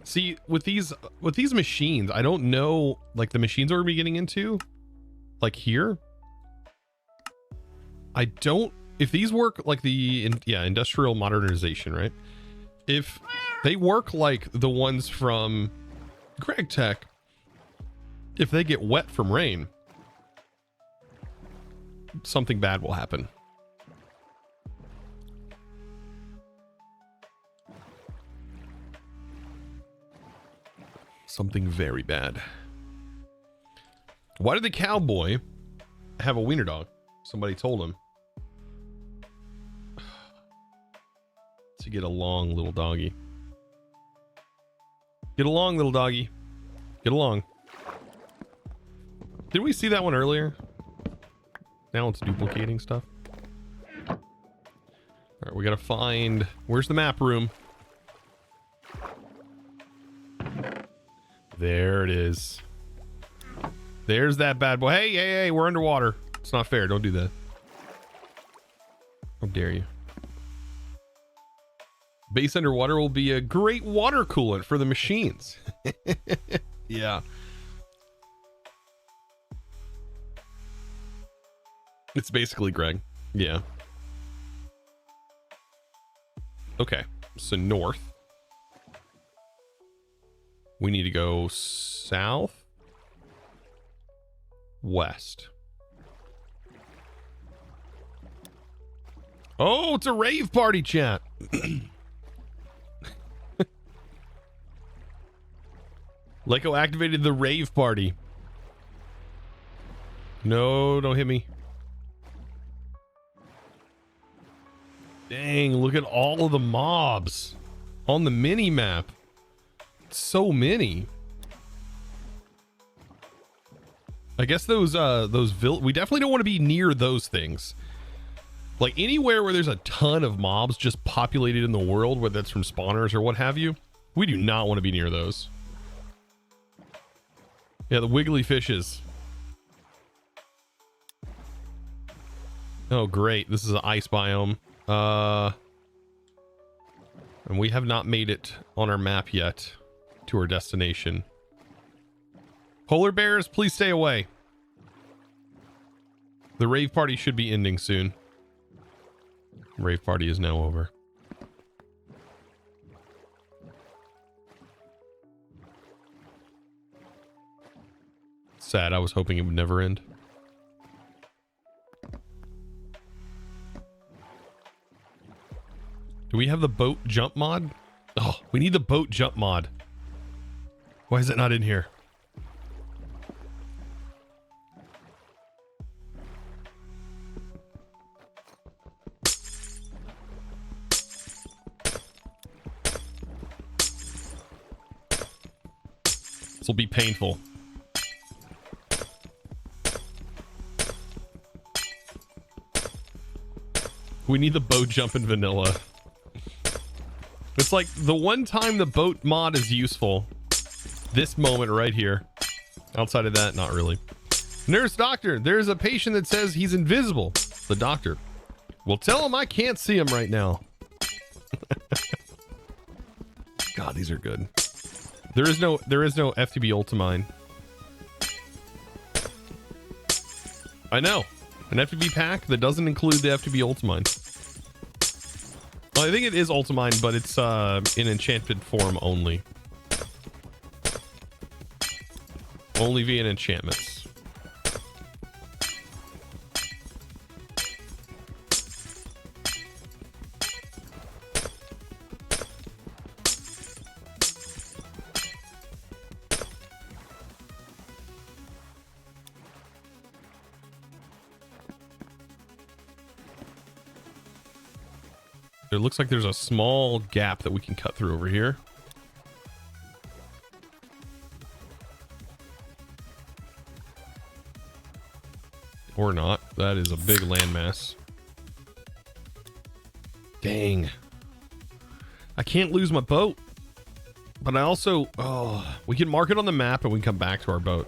See, with these machines, I don't know, like the machines we're gonna be getting into, like here. I don't, if these work like industrial modernization, right? If they work like the ones from Greg Tech, if they get wet from rain, something bad will happen. Something very bad. Why did the cowboy have a wiener dog? Somebody told him. to get along, little doggy. Get along, little doggy. Get along. Did we see that one earlier? Now it's duplicating stuff. All right, we gotta find... Where's the map room? There it is. There's that bad boy. Hey, hey, hey, we're underwater. It's not fair. Don't do that. How dare you? Base underwater will be a great water coolant for the machines. Yeah. It's basically Greg. Yeah. Okay. So north. We need to go south. West. Oh, it's a rave party, chat. Leko activated the rave party. No, don't hit me. Dang, look at all of the mobs on the mini map. So many. I guess those we definitely don't want to be near those things. Like anywhere where there's a ton of mobs just populated in the world, whether that's from spawners or what have you, we do not want to be near those. Yeah, the wiggly fishes. Oh, great. This is an ice biome. And we have not made it on our map yet to our destination. Polar bears, please stay away. The rave party should be ending soon. Rave party is now over. Sad, I was hoping it would never end. Do we have the boat jump mod? Oh, we need the boat jump mod. Why is it not in here? This will be painful. We need the boat jump in vanilla. It's like the one time the boat mod is useful. This moment right here. Outside of that, not really. Nurse doctor, there's a patient that says he's invisible. The doctor. Well, tell him I can't see him right now. God, these are good. There is no FTB Ultimine. I know. An FTB pack that doesn't include the FTB Ultimine. Well, I think it is Ultimine, but it's in enchanted form only. Only via enchantments. It looks like there's a small gap that we can cut through over here. Or not. That is a big landmass. Dang. I can't lose my boat. But I also... Oh, we can mark it on the map and we can come back to our boat.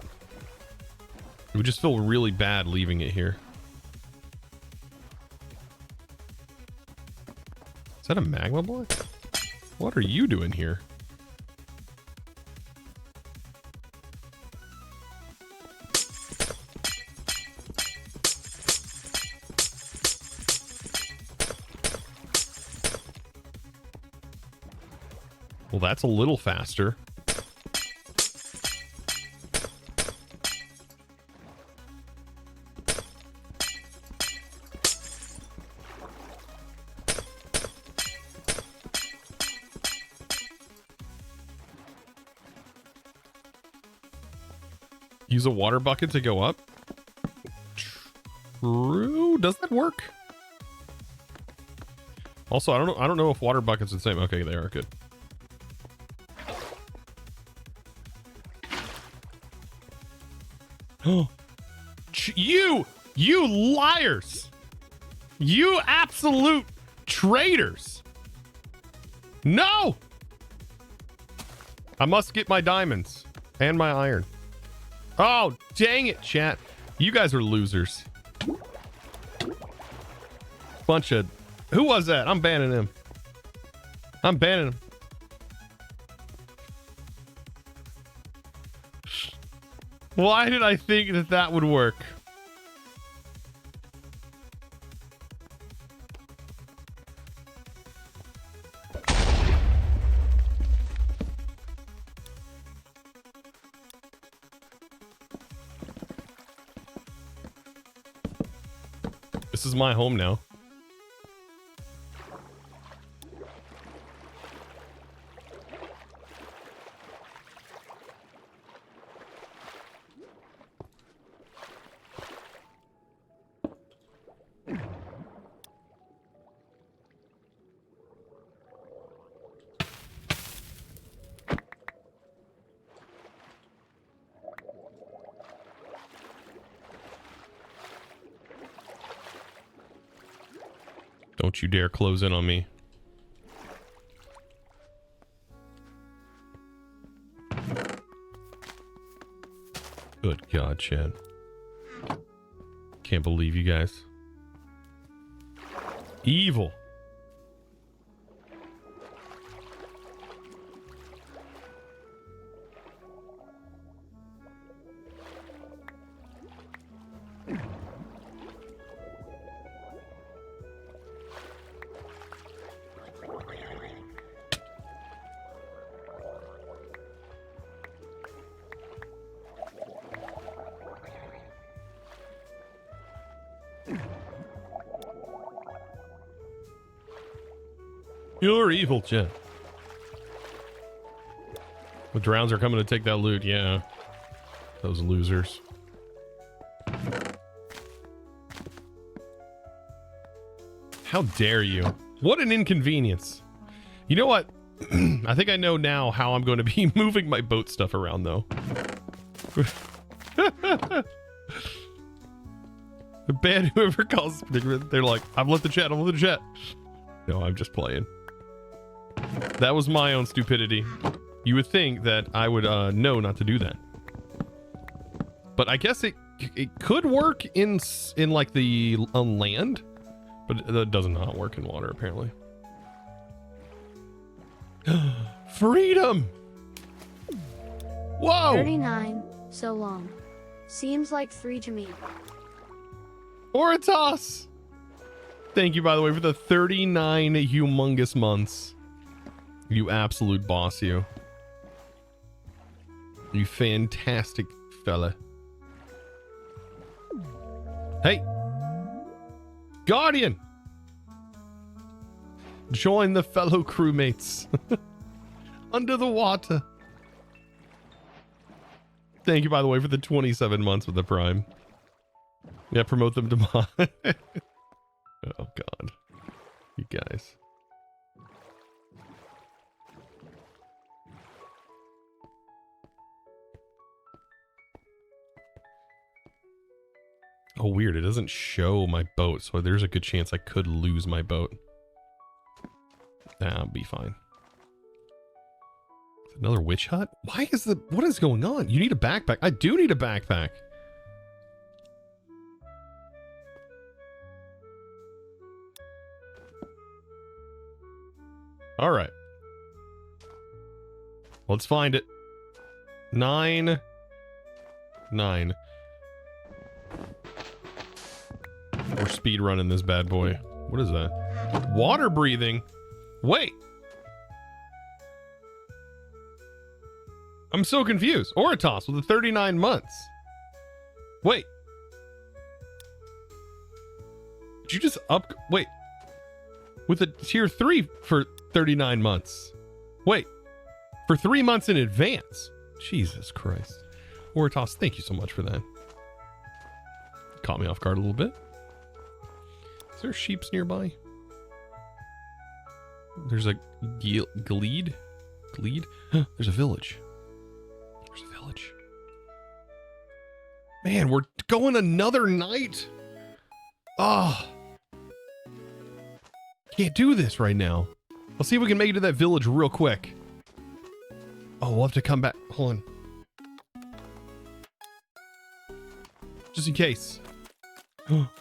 It would just feel really bad leaving it here. Is that a magma block? What are you doing here? Well, that's a little faster. Use a water bucket to go up? True. Does that work? Also, I don't know if water buckets are the same. Okay, they are good. Oh, you liars! You absolute traitors! No! I must get my diamonds and my iron. Oh, dang it, chat. You guys are losers. Bunch of... Who was that? I'm banning him. I'm banning him. Why did I think that that would work? This is my home now. Don't you dare close in on me. Good God, Chad. Can't believe you guys. Evil. You're evil, Jen. The drowns are coming to take that loot, yeah. Those losers. How dare you? What an inconvenience. You know what? I think I know now how I'm going to be moving my boat stuff around, though. The bad whoever calls predicament, they're like, I've left the chat, I've left the chat. No, I'm just playing. That was my own stupidity. You would think that I would know not to do that. But I guess it could work in like the on land, but it does not work in water apparently. Freedom! Whoa! 39, so long. Seems like 3 to me. Oritas! Thank you, by the way, for the 39 humongous months. You absolute boss, you. You fantastic fella. Hey! Guardian! Join the fellow crewmates. Under the water. Thank you, by the way, for the 27 months with the Prime. Yeah, promote them to mod. Oh, God. You guys. Oh, weird. It doesn't show my boat, so there's a good chance I could lose my boat. Nah, I'll be fine. Another witch hut? Why is the... What is going on? You need a backpack. I do need a backpack. All right. Let's find it. 9. We're speed running this bad boy. What is that? Water breathing? Wait. I'm so confused. Oritas with the 39 months. Wait. Did you just up... Wait. With a tier 3 for 39 months. Wait. For 3 months in advance. Jesus Christ. Oritas, thank you so much for that. Caught me off guard a little bit. Is there sheeps nearby? There's a glede. Glede? There's a village. There's a village. Man, we're going another night. Oh. Can't do this right now. Let's see if we can make it to that village real quick. Oh, we'll have to come back. Hold on. Just in case.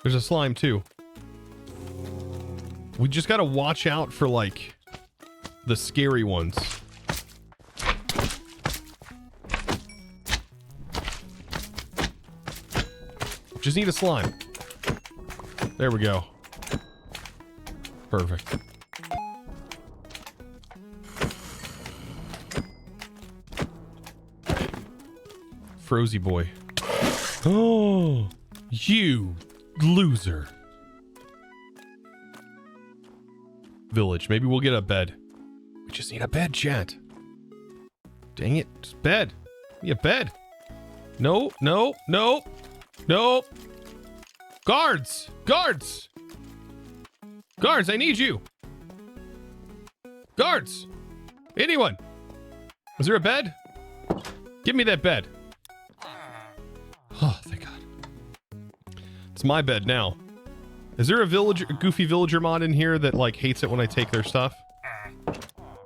There's a slime too. We just gotta watch out for like the scary ones. Just need a slime. There we go. Perfect. Frozy boy. Oh, you loser. Village. Maybe we'll get a bed. We just need a bed, chat. Dang it. Just bed. Yeah, bed. No, no, no, no. Guards. Guards. Guards, I need you. Guards. Anyone. Is there a bed? Give me that bed. Oh, thank God. It's my bed now. Is there a goofy villager mod in here that like hates it when I take their stuff?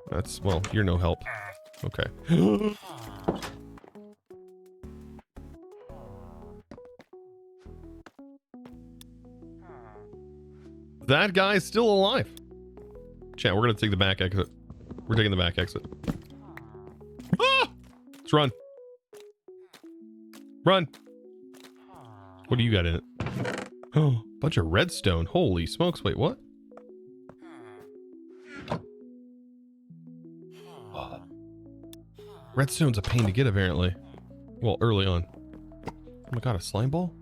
That's, well, you're no help. Okay. That guy's still alive. Chat, we're gonna take the back exit. We're taking the back exit. Ah! Let's run. Run. What do you got in it? Oh, bunch of redstone. Holy smokes. Wait, what? Oh. Redstone's a pain to get, apparently. Well, early on. Oh my God, a slime ball?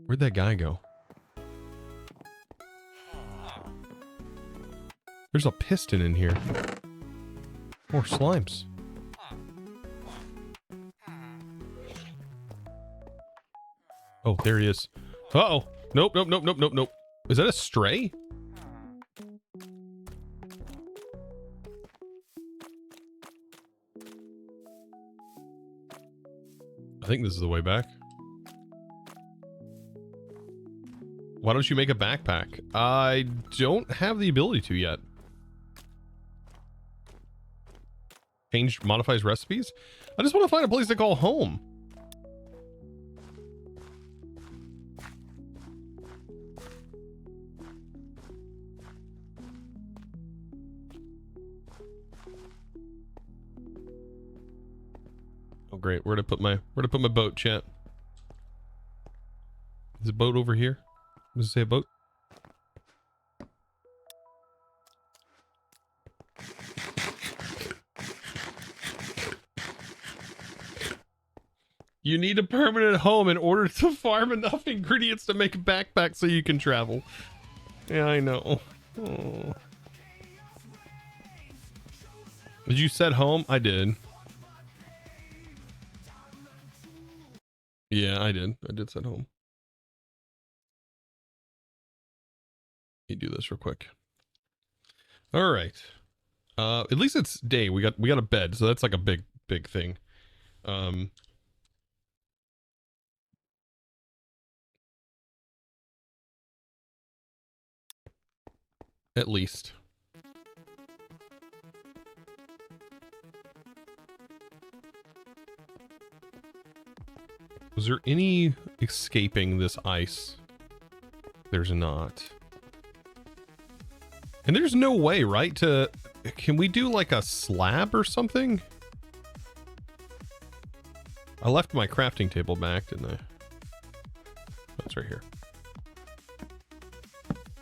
Where'd that guy go? There's a piston in here. More slimes. Oh, there he is. Uh-oh. Nope, nope, nope, nope, nope, nope. Is that a stray? I think this is the way back. Why don't you make a backpack? I don't have the ability to yet. Change modifies recipes? I just want to find a place to call home. Oh great, where to put my boat, chat? Is the boat over here? Does it say a boat? You need a permanent home in order to farm enough ingredients to make a backpack so you can travel. Yeah, I know. Oh. Did you set home? I did. Yeah, I did. I did set home. Let me do this real quick. All right. At least it's day. We got a bed, so that's like a big thing. At least. Was there any escaping this ice? There's not. And there's no way, right? Can we do like a slab or something? I left my crafting table back, didn't I? That's right here.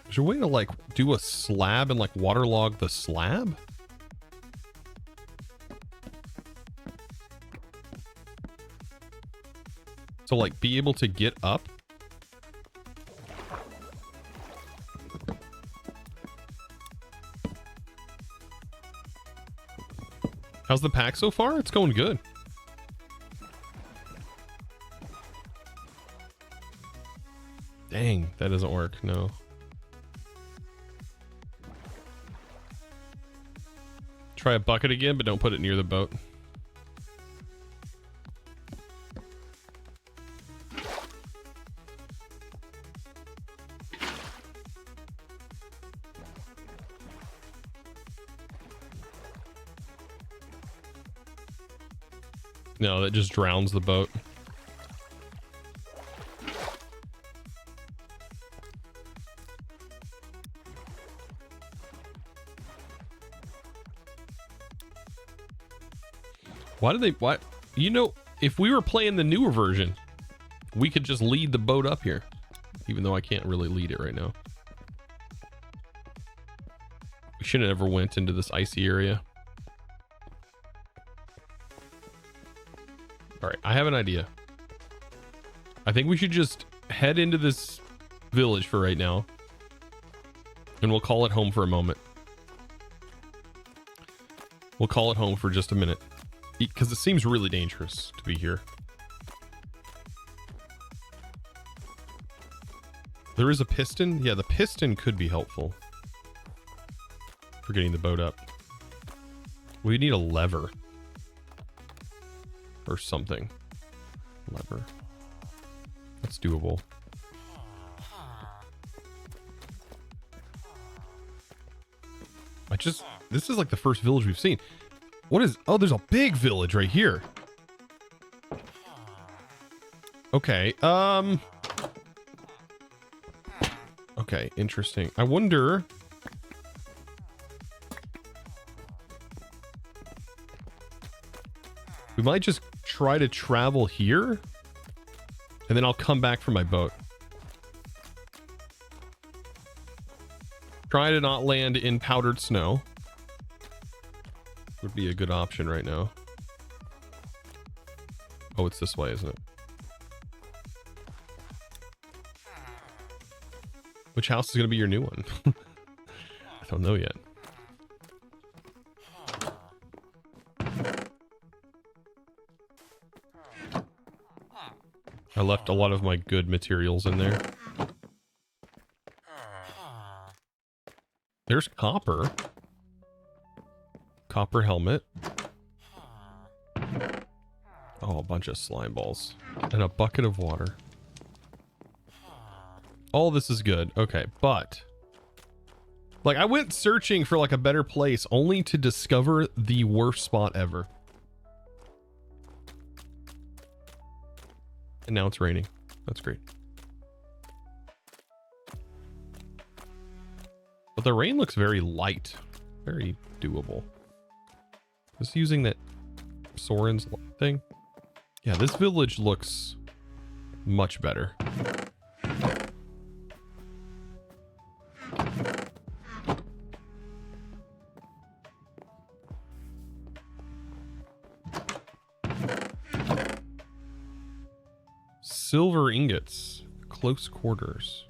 Is there a way to like do a slab and like waterlog the slab? So like be able to get up? How's the pack so far? It's going good. Dang, that doesn't work. No. Try a bucket again, but don't put it near the boat. No, that just drowns the boat. Why do they, why? You know, if we were playing the newer version, we could just lead the boat up here. Even though I can't really lead it right now. We shouldn't have ever went into this icy area. All right, I have an idea. I think we should just head into this village for right now. And we'll call it home for a moment. We'll call it home for just a minute. Because it seems really dangerous to be here. There is a piston? Yeah, the piston could be helpful. For getting the boat up. We need a lever. Or something. Lever. That's doable. This is like the first village we've seen. What is, oh, there's a big village right here. Okay, okay, interesting. I wonder. We might just try to travel here. And then I'll come back for my boat. Try to not land in powdered snow. Would be a good option right now. Oh, it's this way, isn't it? Which house is going to be your new one? I don't know yet. I left a lot of my good materials in there. There's copper. Copper helmet. Oh, a bunch of slime balls. And a bucket of water. All this is good. Okay, but... like, I went searching for, like, a better place only to discover the worst spot ever. And now it's raining. That's great. But the rain looks very light. Very doable. Just using that Soren's thing. Yeah, this village looks much better. Silver ingots. Close quarters.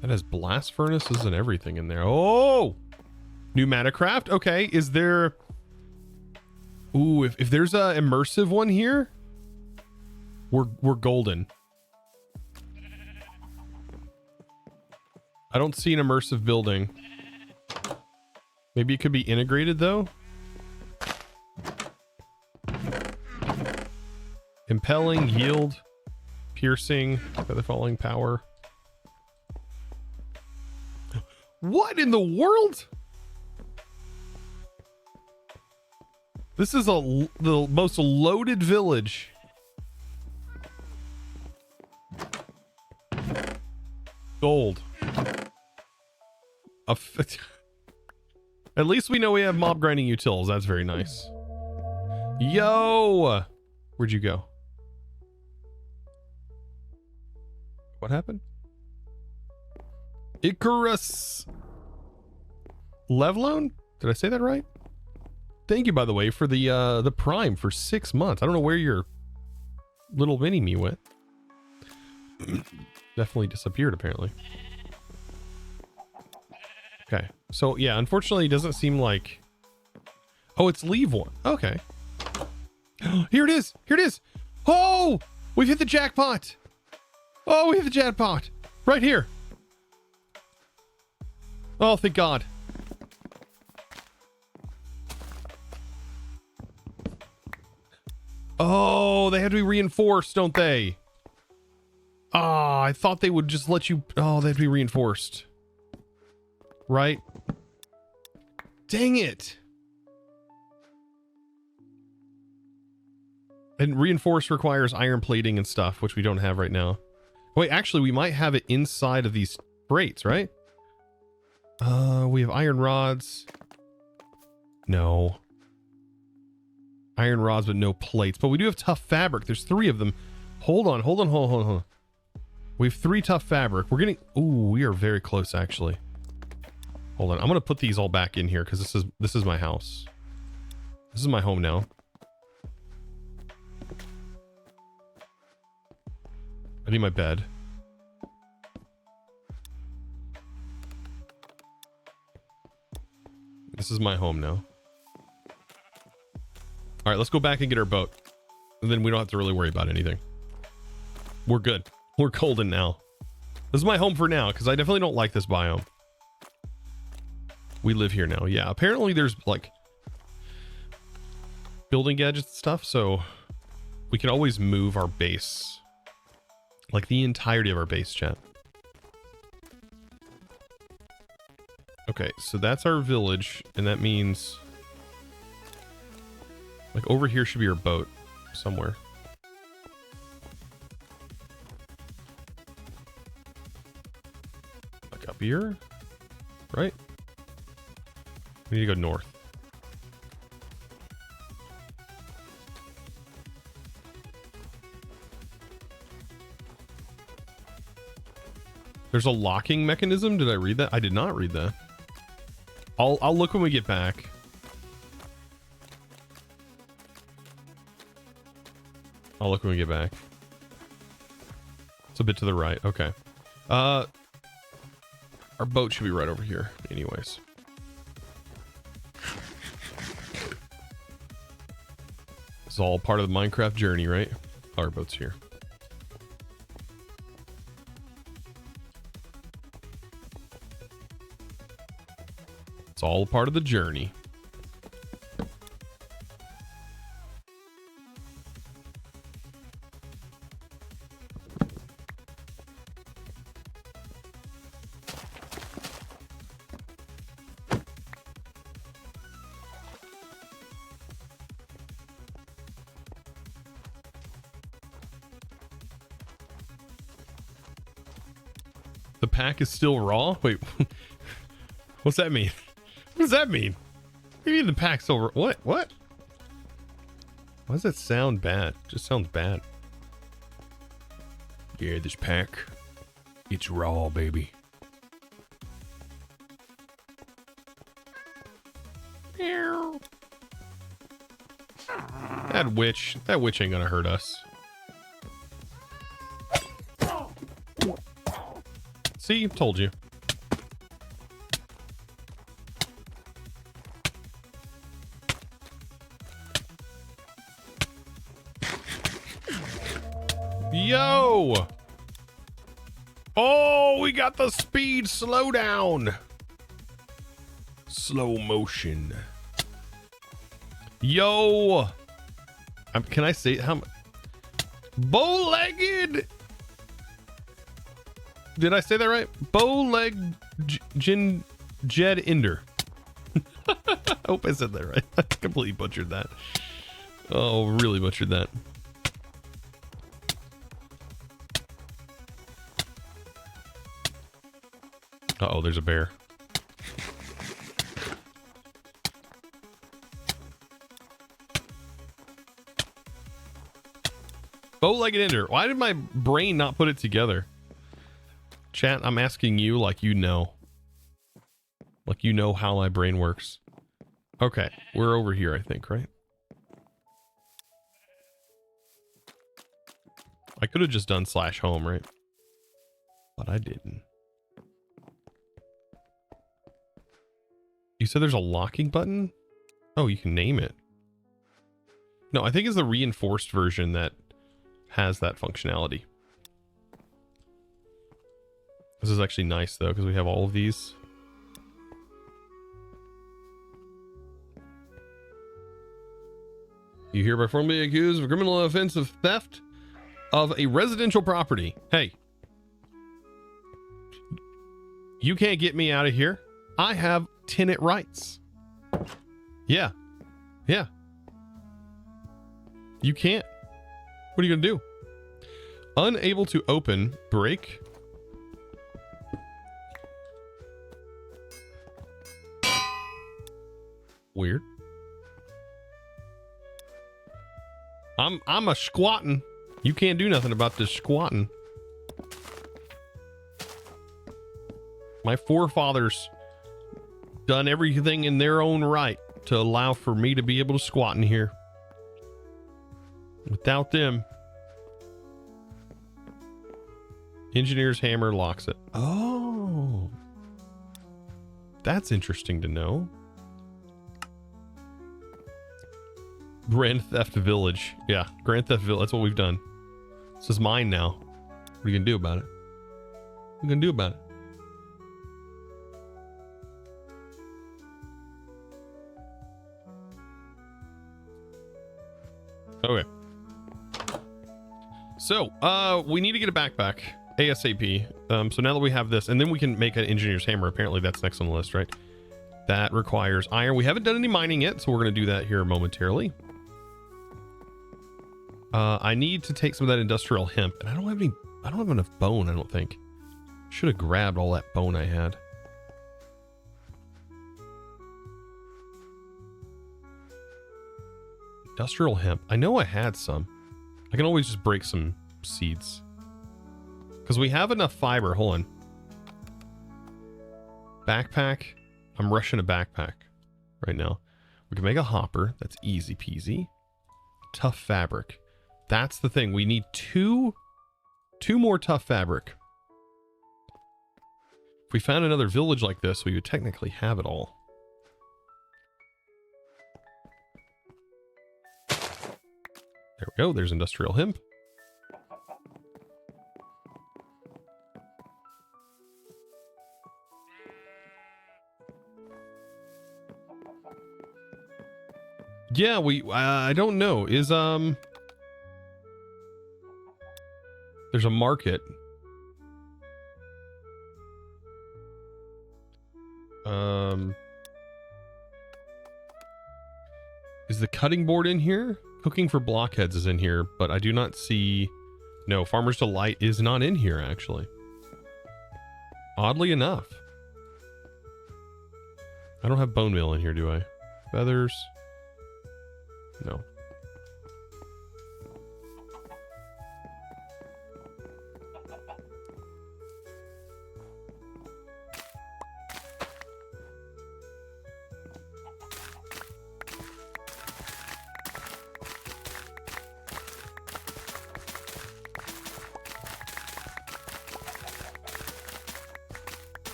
That has blast furnaces and everything in there. Oh! Pneumatic craft? Okay, is there... ooh, if there's a immersive one here, we're golden. I don't see an immersive building. Maybe it could be integrated though. Impelling, yield, piercing, feather falling, power. What in the world? This is the most loaded village. Gold. At least we know we have mob grinding utils. That's very nice. Yo! Where'd you go? What happened? Icarus Levlone? Did I say that right? Thank you, by the way, for the Prime for 6 months. I don't know where your little mini me went. Definitely disappeared, apparently. Okay, so yeah, unfortunately, it doesn't seem like... oh, it's leave one. Okay. Here it is! Here it is! Oh! We've hit the jackpot! Oh, we hit the jackpot! Right here! Oh, thank God. Oh, they have to be reinforced, don't they? Ah, I thought they would just let you... Oh, they have to be reinforced. Right? Dang it. And reinforced requires iron plating and stuff, which we don't have right now. Wait, actually, we might have it inside of these crates, right? We have iron rods. No. Iron rods, but no plates. But we do have tough fabric. There's 3 of them. Hold on. We have 3 tough fabric. We're getting... Ooh, we are very close, actually. Hold on. I'm going to put these all back in here because this is my house. This is my home now. I need my bed. This is my home now. All right, let's go back and get our boat. And then we don't have to really worry about anything. We're good. We're golden now. This is my home for now, because I definitely don't like this biome. We live here now. Yeah, apparently there's like building gadgets and stuff, so we can always move our base. Like the entirety of our base, chat. Okay, so that's our village, and that means like over here should be our boat somewhere. Like up here, right? We need to go north. There's a locking mechanism. Did I read that? I did not read that. I'll look when we get back. I'll look when we get back. It's a bit to the right. Okay. Our boat should be right over here anyways. It's all part of the Minecraft journey, right? Our boat's here. It's all part of the journey. The pack is still raw? Wait, what's that mean? What does that mean? What do you mean the pack's still raw? What? What? Why does that sound bad? It just sounds bad. Yeah, this pack, it's raw, baby. That witch ain't gonna hurt us. See, told you. Yo! Oh, we got the speed slowdown. Slow motion. Yo! Can I say how? Bow-legged. Did I say that right? Bow-legged Jed Ender. I hope I said that right. I completely butchered that. Oh, really butchered that. Uh-oh, there's a bear. Bow-legged Ender. Why did my brain not put it together? Chat, I'm asking you like you know. Like you know how my brain works. Okay, we're over here, I think, right? I could have just done /home, right? But I didn't. You said there's a locking button? Oh, you can name it. No, I think it's the reinforced version that has that functionality. This is actually nice though, because we have all of these. You hereby formally accused of a criminal offense of theft of a residential property. Hey, you can't get me out of here. I have tenant rights. Yeah. Yeah. You can't. What are you going to do? Unable to open, break. Weird. I'm a squatting. You can't do nothing about this squatting. My forefathers done everything in their own right to allow for me to be able to squat in here. Without them, engineer's hammer locks it. Oh, that's interesting to know. Grand Theft Village. Yeah, Grand Theft Village. That's what we've done. This is mine now. What are you gonna do about it? What are you gonna do about it? Okay. So, we need to get a backpack ASAP. So now that we have this, and then we can make an engineer's hammer. Apparently that's next on the list, right? That requires iron. We haven't done any mining yet, so we're going to do that here momentarily. I need to take some of that industrial hemp, and I don't have enough bone, I don't think. Should have grabbed all that bone I had. Industrial hemp. I know I had some. I can always just break some seeds. Because we have enough fiber. Hold on. Backpack. I'm rushing a backpack right now. We can make a hopper. That's easy peasy. Tough fabric. That's the thing. We need two more tough fabric. If we found another village like this, we would technically have it all. There we go. There's industrial hemp. Yeah, I don't know. Is, there's a market. Is the cutting board in here? Cooking for blockheads is in here, but I do not see... No, Farmer's Delight is not in here, actually. Oddly enough. I don't have bone meal in here, do I? Feathers... No.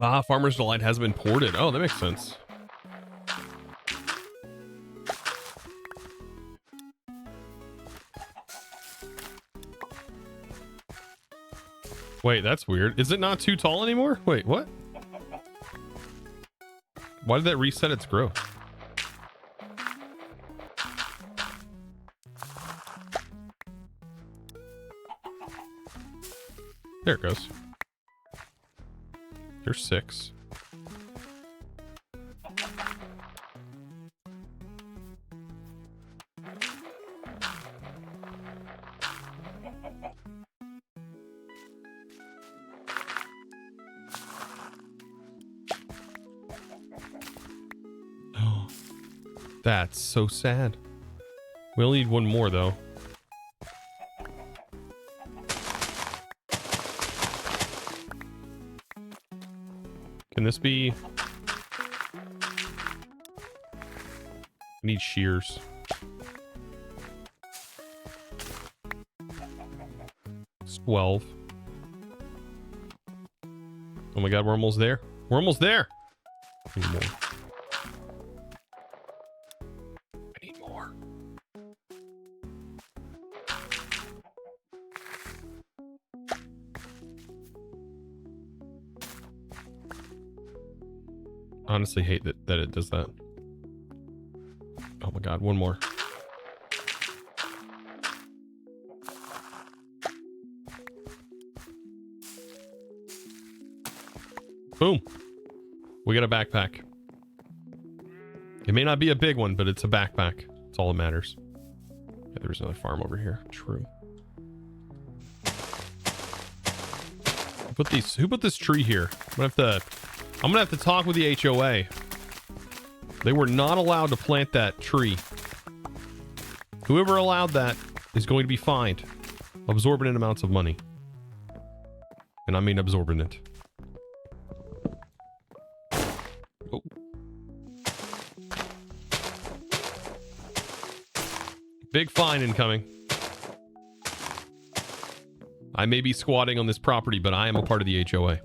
Ah, Farmer's Delight has been ported. Oh, that makes sense. Wait, that's weird. Is it not too tall anymore? Wait, what? Why did that reset its growth? There it goes. There's 6. Oh, that's so sad. We'll need one more though. Can this be... I need shears. It's 12. Oh my god, we're almost there. We're almost there! I need more. I need more. honestly hate that it does that. Oh my god, one more. Boom. We got a backpack. It may not be a big one, but it's a backpack. That's all that matters. Yeah, there's another farm over here. True. Who put this tree here? I'm gonna have to talk with the HOA. They were not allowed to plant that tree. Whoever allowed that is going to be fined absorbent amounts of money. And I mean absorbent. Oh. Big fine incoming. I may be squatting on this property, but I am a part of the HOA.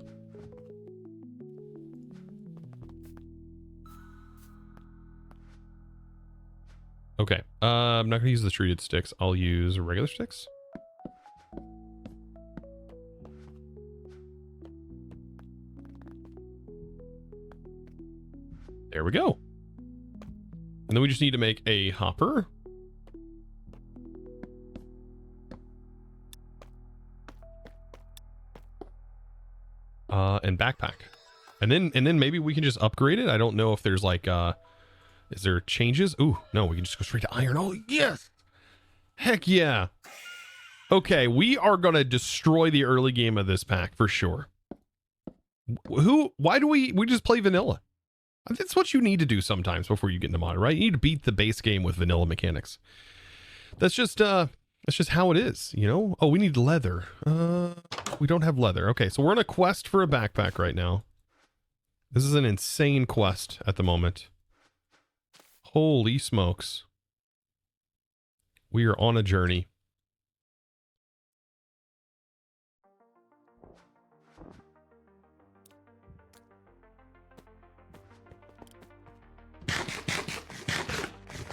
Okay, I'm not gonna use the treated sticks. I'll use regular sticks. There we go. And then we just need to make a hopper. And backpack. And then maybe we can just upgrade it. I don't know if there's like is there changes? Ooh, no, we can just go straight to iron. Oh, yes. Heck yeah. Okay, we are going to destroy the early game of this pack for sure. Why do we just play vanilla? That's what you need to do sometimes before you get into mod, right? You need to beat the base game with vanilla mechanics. That's just how it is, you know? Oh, we need leather. We don't have leather. Okay, so we're on a quest for a backpack right now. This is an insane quest at the moment. Holy smokes. We are on a journey.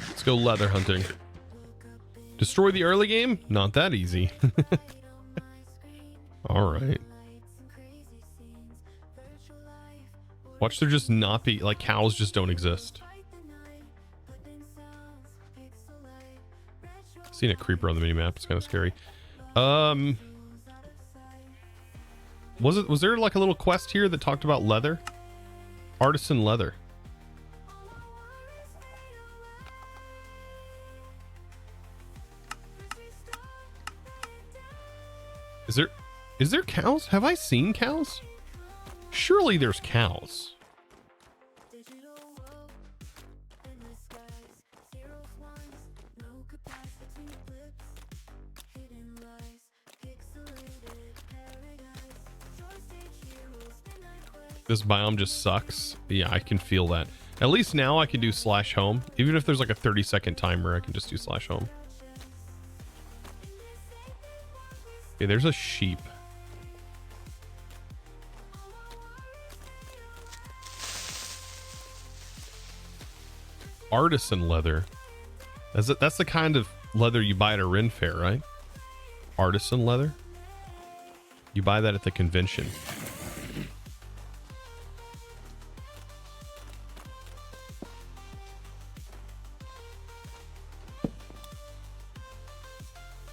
Let's go leather hunting. Destroy the early game? Not that easy. All right. Watch there just not be, like, cows just don't exist. Seen a creeper on the minimap. It's kind of scary. Was there like a little quest here that talked about leather? Artisan leather. Is there cows? Have I seen cows? Surely there's cows. This biome just sucks. Yeah, I can feel that. At least now I can do /home. Even if there's like a 30-second timer, I can just do /home. Okay, there's a sheep. Artisan leather. That's the kind of leather you buy at a Ren fair, right? Artisan leather. You buy that at the convention.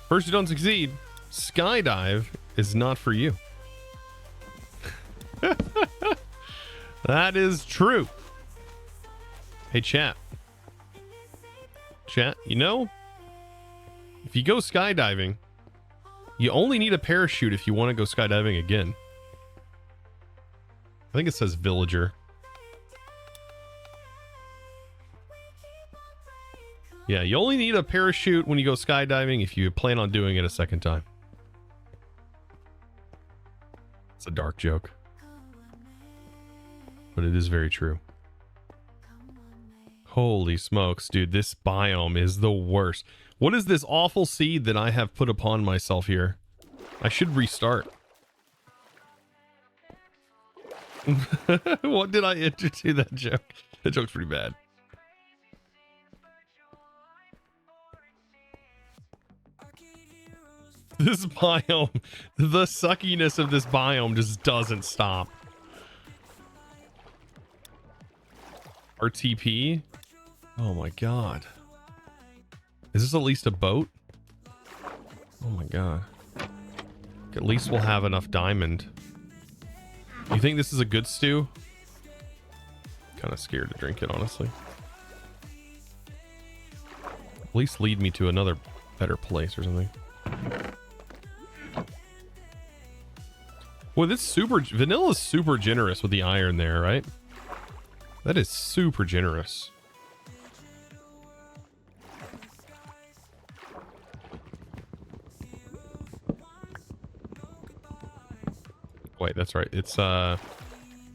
First you don't succeed. Skydive is not for you. That is true. Hey, chat. Chat, you know, if you go skydiving, you only need a parachute if you want to go skydiving again. I think it says villager. Yeah, you only need a parachute when you go skydiving if you plan on doing it a second time. It's a dark joke, but it is very true. Holy smokes, dude, this biome is the worst. What is this awful seed that I have put upon myself here? I should restart. What did I enter to that joke? That joke's pretty bad. This biome, the suckiness of this biome just doesn't stop. RTP. Oh my god. Is this at least a boat? Oh my god. At least we'll have enough diamond. You think this is a good stew? Kind of scared to drink it, honestly. At least lead me to another better place or something. Well, this vanilla is super generous with the iron there, right? That is super generous. Wait, that's right. It's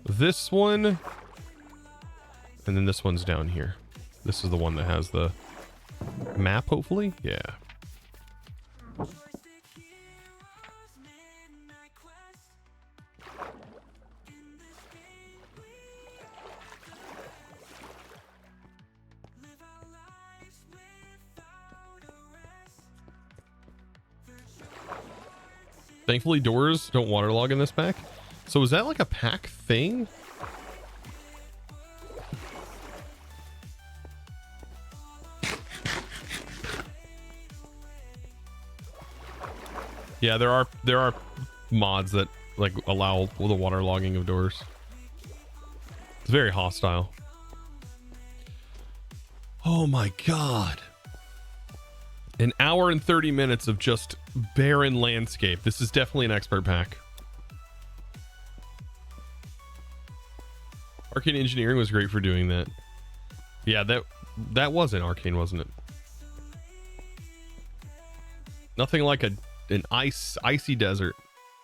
this one, and then this one's down here. This is the one that has the map, hopefully. Yeah. Thankfully, doors don't waterlog in this pack. So is that like a pack thing? Yeah, there are mods that like allow the waterlogging of doors. It's very hostile. Oh my god. An hour and 30 minutes of just barren landscape. This is definitely an expert pack. Arcane Engineering was great for doing that. Yeah, that wasn't Arcane, wasn't it? Nothing like an icy desert.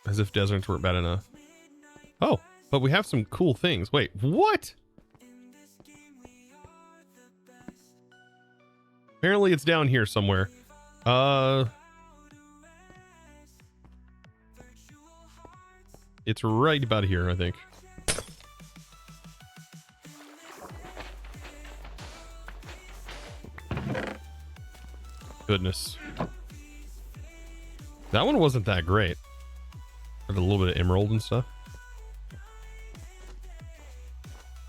As if deserts weren't bad enough. Oh, but we have some cool things. Wait, what? Apparently it's down here somewhere. It's right about here, I think. Goodness. That one wasn't that great. Had a little bit of emerald and stuff.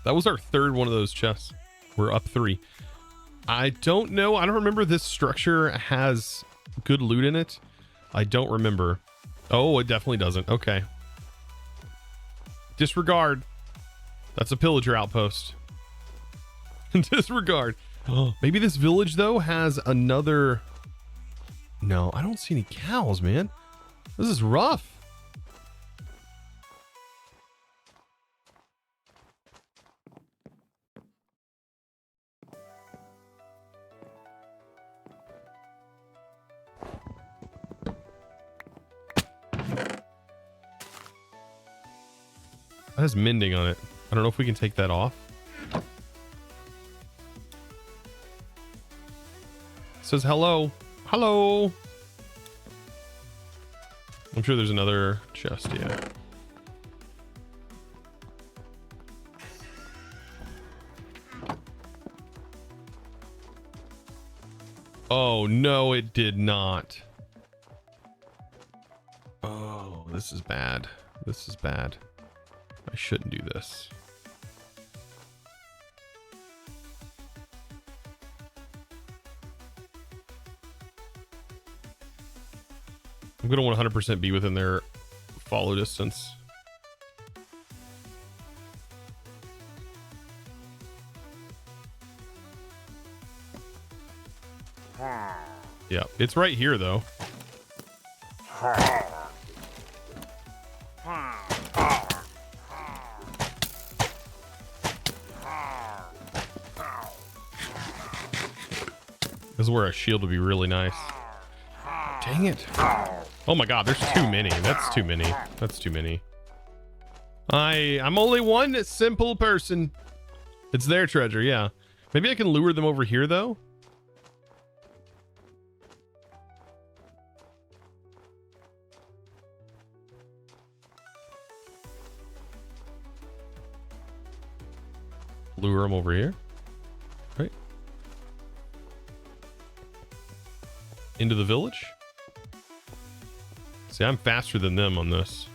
That was our third one of those chests. We're up 3. I don't know. I don't remember this structure has good loot in it. I don't remember. Oh, it definitely doesn't. Okay. Disregard. That's a pillager outpost. Disregard. Oh, maybe this village, though, has another... No, I don't see any cows, man. This is rough. That has mending on it. I don't know if we can take that off. It says hello. Hello. I'm sure there's another chest, yeah. Oh, no, it did not. Oh, this is bad. This is bad. I shouldn't do this. I'm going to 100% be within their follow distance. Yeah, it's right here, though. This is where a shield would be really nice. Dang it. Oh my god, there's too many. That's too many. That's too many. I'm only one simple person. It's their treasure, yeah. Maybe I can lure them over here, though. Lure them over here. Right. Into the village. See, I'm faster than them on this.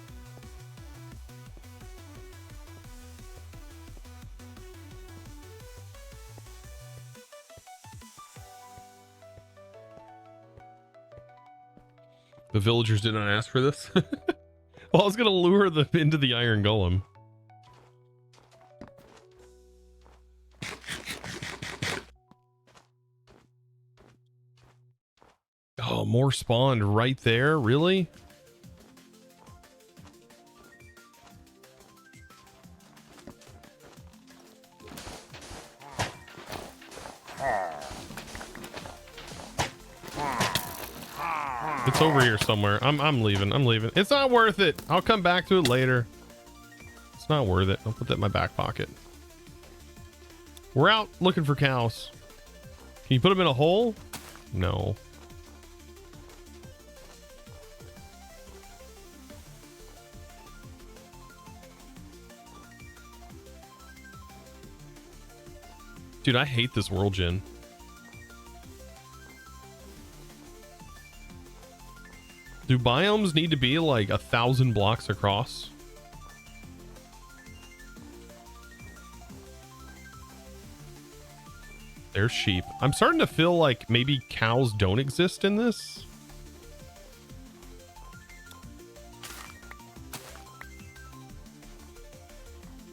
The villagers did not ask for this. Well, I was gonna lure them into the iron golem. Oh, more spawned right there? Really? It's over here somewhere. I'm leaving. I'm leaving. It's not worth it. I'll come back to it later. It's not worth it. I'll put that in my back pocket. We're out looking for cows. Can you put them in a hole? No. Dude, I hate this world gen. Do biomes need to be like 1,000 blocks across? There's sheep. I'm starting to feel like maybe cows don't exist in this.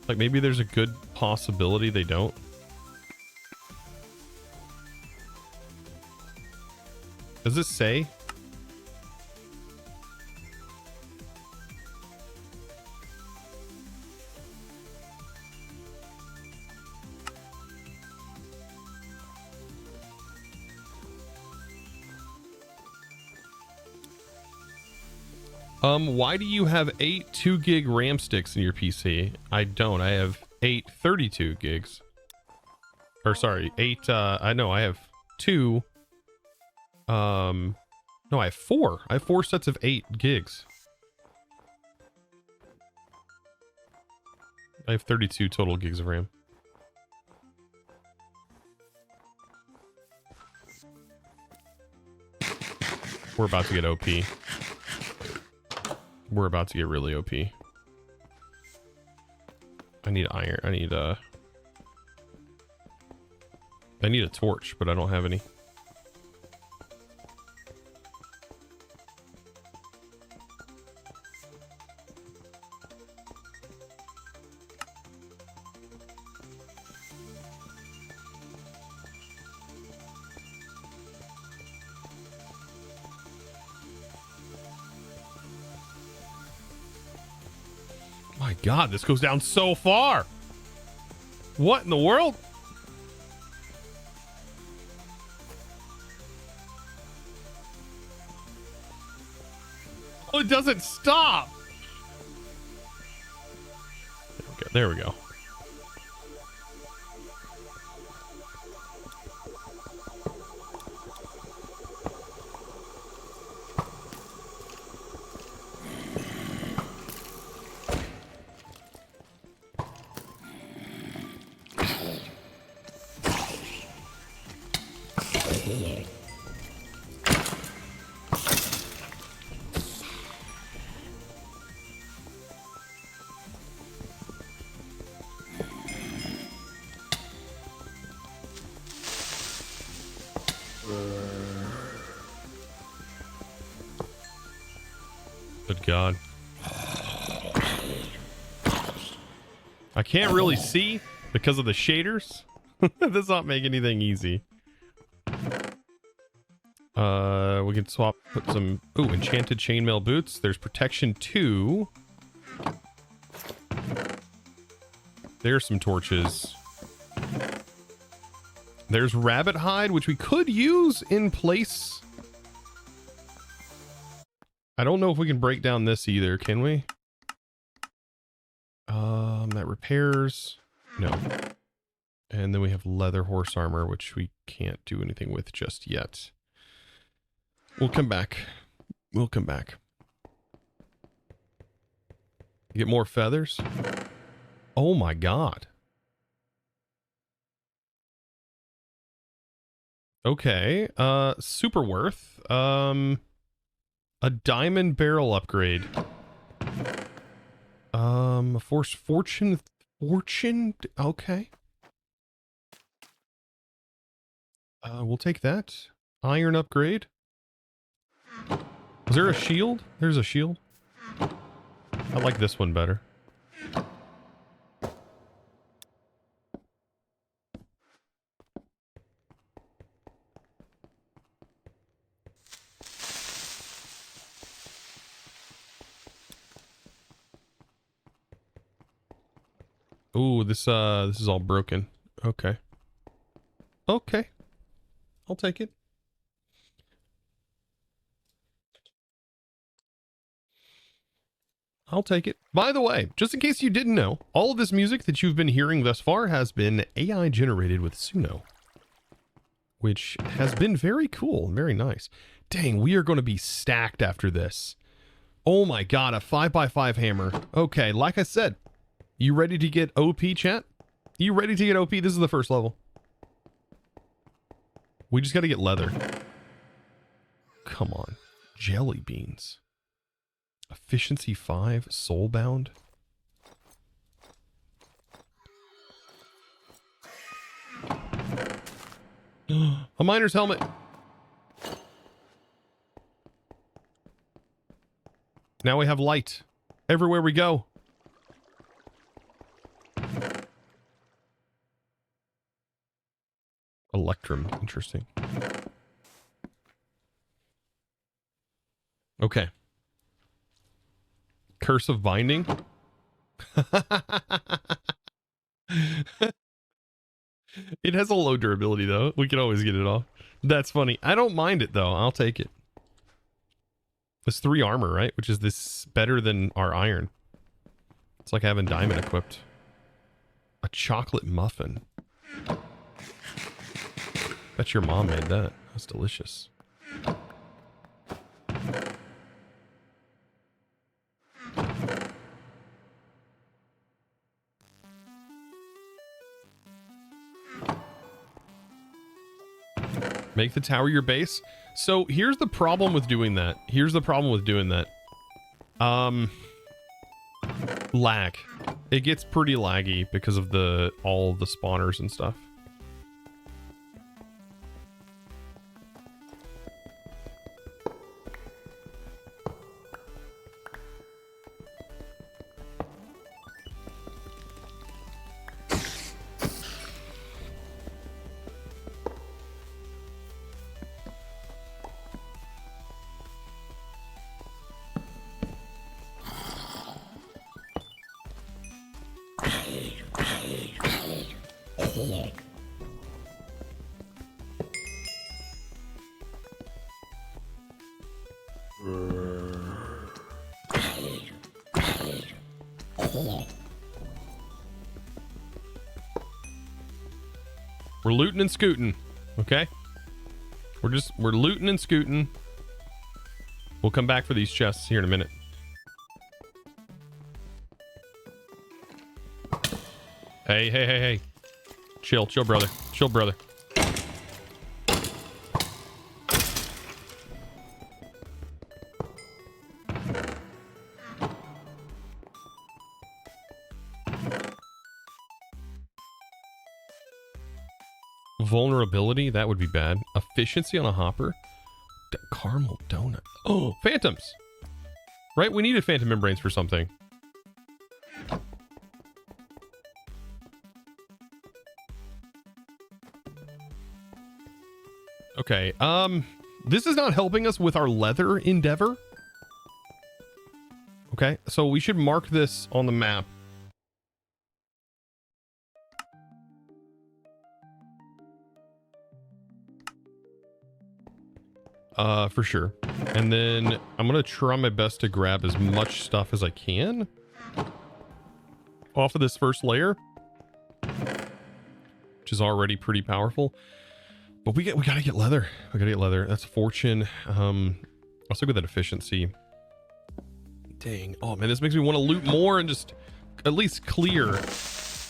Like maybe there's a good possibility they don't. Does it say? Why do you have 8 2 gig RAM sticks in your PC? I don't. I have 8 32 gigs. Or sorry, 8 I know I have 2. No, I have 4. I have 4 sets of 8 gigs. I have 32 total gigs of RAM. We're about to get OP. We're about to get really OP. I need iron. I need a torch, but I don't have any. My God, this goes down so far. What in the world? Oh, it doesn't stop. Okay, there we go. Good God. I can't really see because of the shaders. Does not make anything easy. We can swap, put some, ooh, enchanted chainmail boots. There's protection 2. There's some torches. There's rabbit hide, which we could use in place. I don't know if we can break down this either, can we? That repairs. No. And then we have leather horse armor, which we can't do anything with just yet. We'll come back. We'll come back. Get more feathers. Oh my God. Okay. Super worth. A diamond barrel upgrade. A force fortune. Okay. We'll take that. Iron upgrade. Is there a shield? There's a shield. I like this one better. Ooh, this is all broken. Okay. Okay. I'll take it. I'll take it. By the way, just in case you didn't know, all of this music that you've been hearing thus far has been AI generated with Suno, which has been very cool and very nice. Dang, we are going to be stacked after this. Oh my god, a 5x5 hammer. Okay, like I said, you ready to get OP, chat? You ready to get OP? This is the first level. We just got to get leather. Come on. Jelly beans. Efficiency 5, soulbound. A miner's helmet. Now we have light everywhere we go. Electrum, interesting. Okay. Curse of binding. It has a low durability though. We can always get it off. That's funny. I don't mind it though. I'll take it. It's 3 armor, right? Which is this better than our iron. It's like having diamond equipped. A chocolate muffin. Bet your mom made that. That's delicious. Make the tower your base. So here's the problem with doing that. Lag. It gets pretty laggy because of all the spawners and stuff. We're looting and scooting, okay? We're looting and scooting. We'll come back for these chests here in a minute. Hey. Chill, brother. Chill, brother. Vulnerability, that would be bad. Efficiency on a hopper. Caramel donut. Oh, phantoms. Right? We needed phantom membranes for something. Okay, this is not helping us with our leather endeavor. Okay, so we should mark this on the map. For sure. And then I'm gonna try my best to grab as much stuff as I can off of this first layer, which is already pretty powerful. But we gotta get leather. We gotta get leather. That's fortune. I'll stick with that efficiency. Dang. Oh man, this makes me want to loot more and just at least clear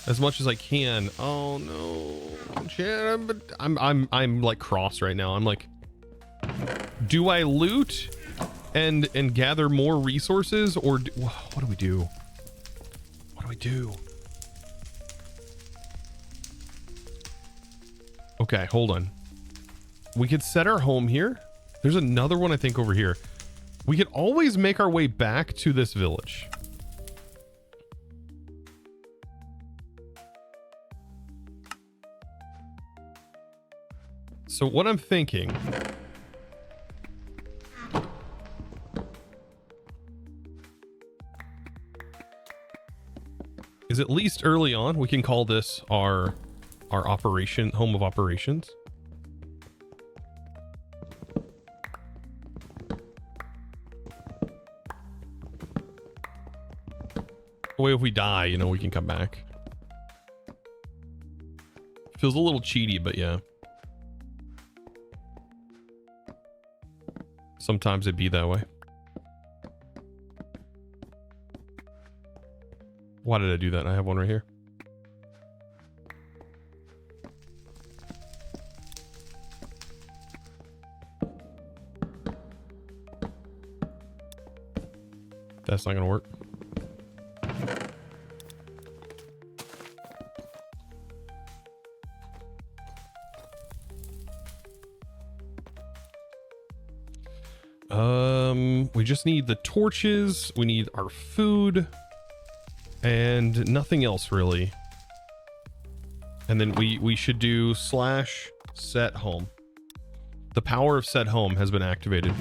as much as I can. Oh no, Chad, I'm like cross right now. I'm like, do I loot and gather more resources, or what do we do? What do we do? Okay, hold on. We could set our home here. There's another one I think over here. We could always make our way back to this village. So what I'm thinking is, at least early on, we can call this our operation, home of operations. The way if we die, you know, we can come back. Feels a little cheaty, but yeah. Sometimes it'd be that way. Why did I do that? I have one right here. That's not gonna work. We just need the torches, we need our food, and nothing else really. And then we should do / set home. The power of set home has been activated.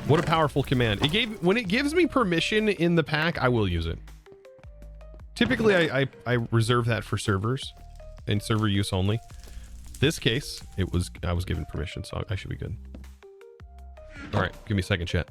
What a powerful command. When it gives me permission in the pack, I will use it. Typically I reserve that for servers and server use only. This case, I was given permission, so I should be good. All right, give me a second, chat.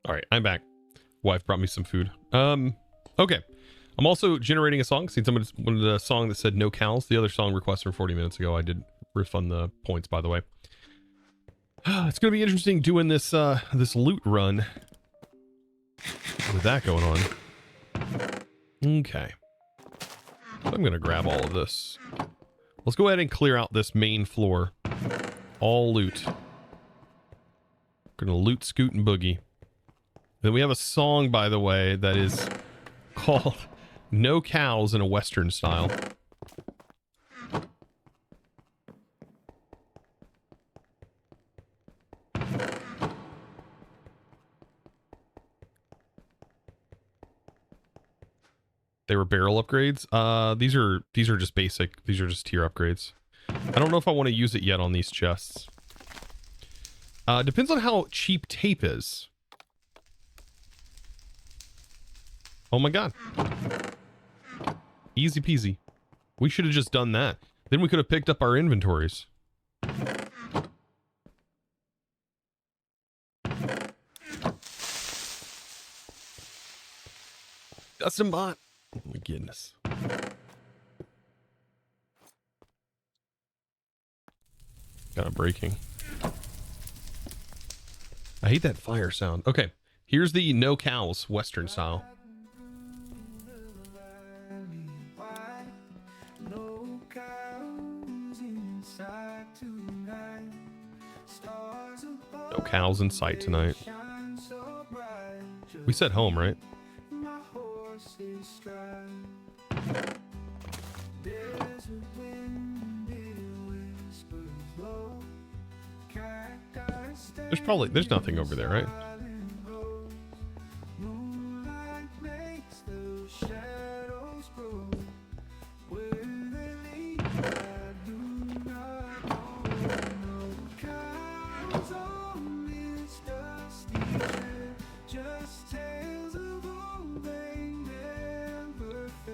All right, I'm back. Wife brought me some food. Okay. I'm also generating a song. Seen someone wanted a song that said no cows. The other song request from 40 minutes ago. I did refund the points, by the way. It's gonna be interesting doing this this loot run with that going on. Okay. So I'm gonna grab all of this. Let's go ahead and clear out this main floor. All loot. Gonna loot, scoot, and boogie. Then we have a song, by the way, that is called No Cows in a Western Style. They were barrel upgrades. These are just basic. These are just tier upgrades. I don't know if I want to use it yet on these chests. Depends on how cheap tape is. Oh my god. Easy peasy. We should have just done that. Then we could have picked up our inventories. Custom bot. Oh my goodness. Got a breaking. I hate that fire sound. Okay, here's the no cows Western style. No cows in sight tonight. We said home, right? There's nothing over there, right?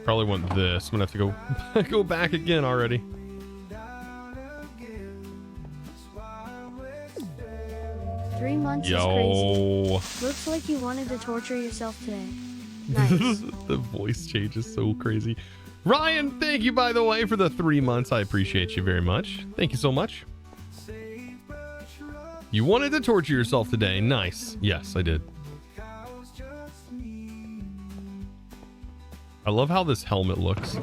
Probably want this. I'm gonna have to go go back again already. 3 months is Yo. crazy. Looks like you wanted to torture yourself today. Nice. The voice change is so crazy. Ryan, thank you, by the way, for the 3 months. I appreciate you very much. Thank you so much. You wanted to torture yourself today. Nice. Yes, I did. I love how this helmet looks.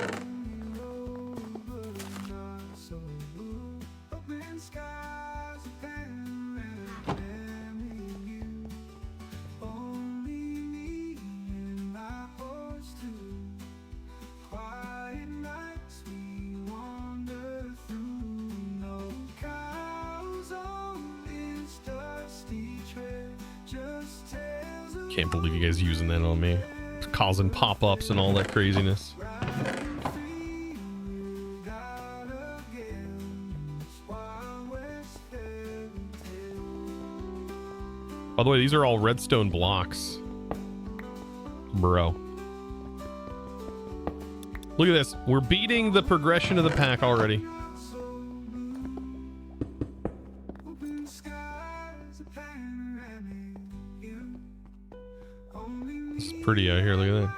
Can't believe you guys using that on me. It's causing pop-ups and all that craziness. By the way, these are all redstone blocks. Bro. Look at this. We're beating the progression of the pack already. It's pretty out here. Look at that.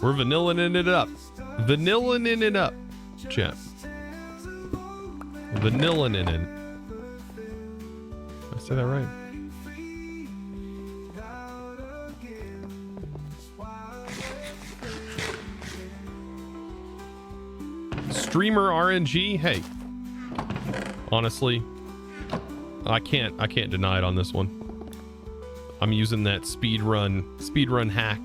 We're vanillaing it up. Vanillaing it up, chat. Vanillaing it. Did I say that right? Streamer RNG. Hey, honestly, I can't deny it on this one. I'm using that speedrun hack.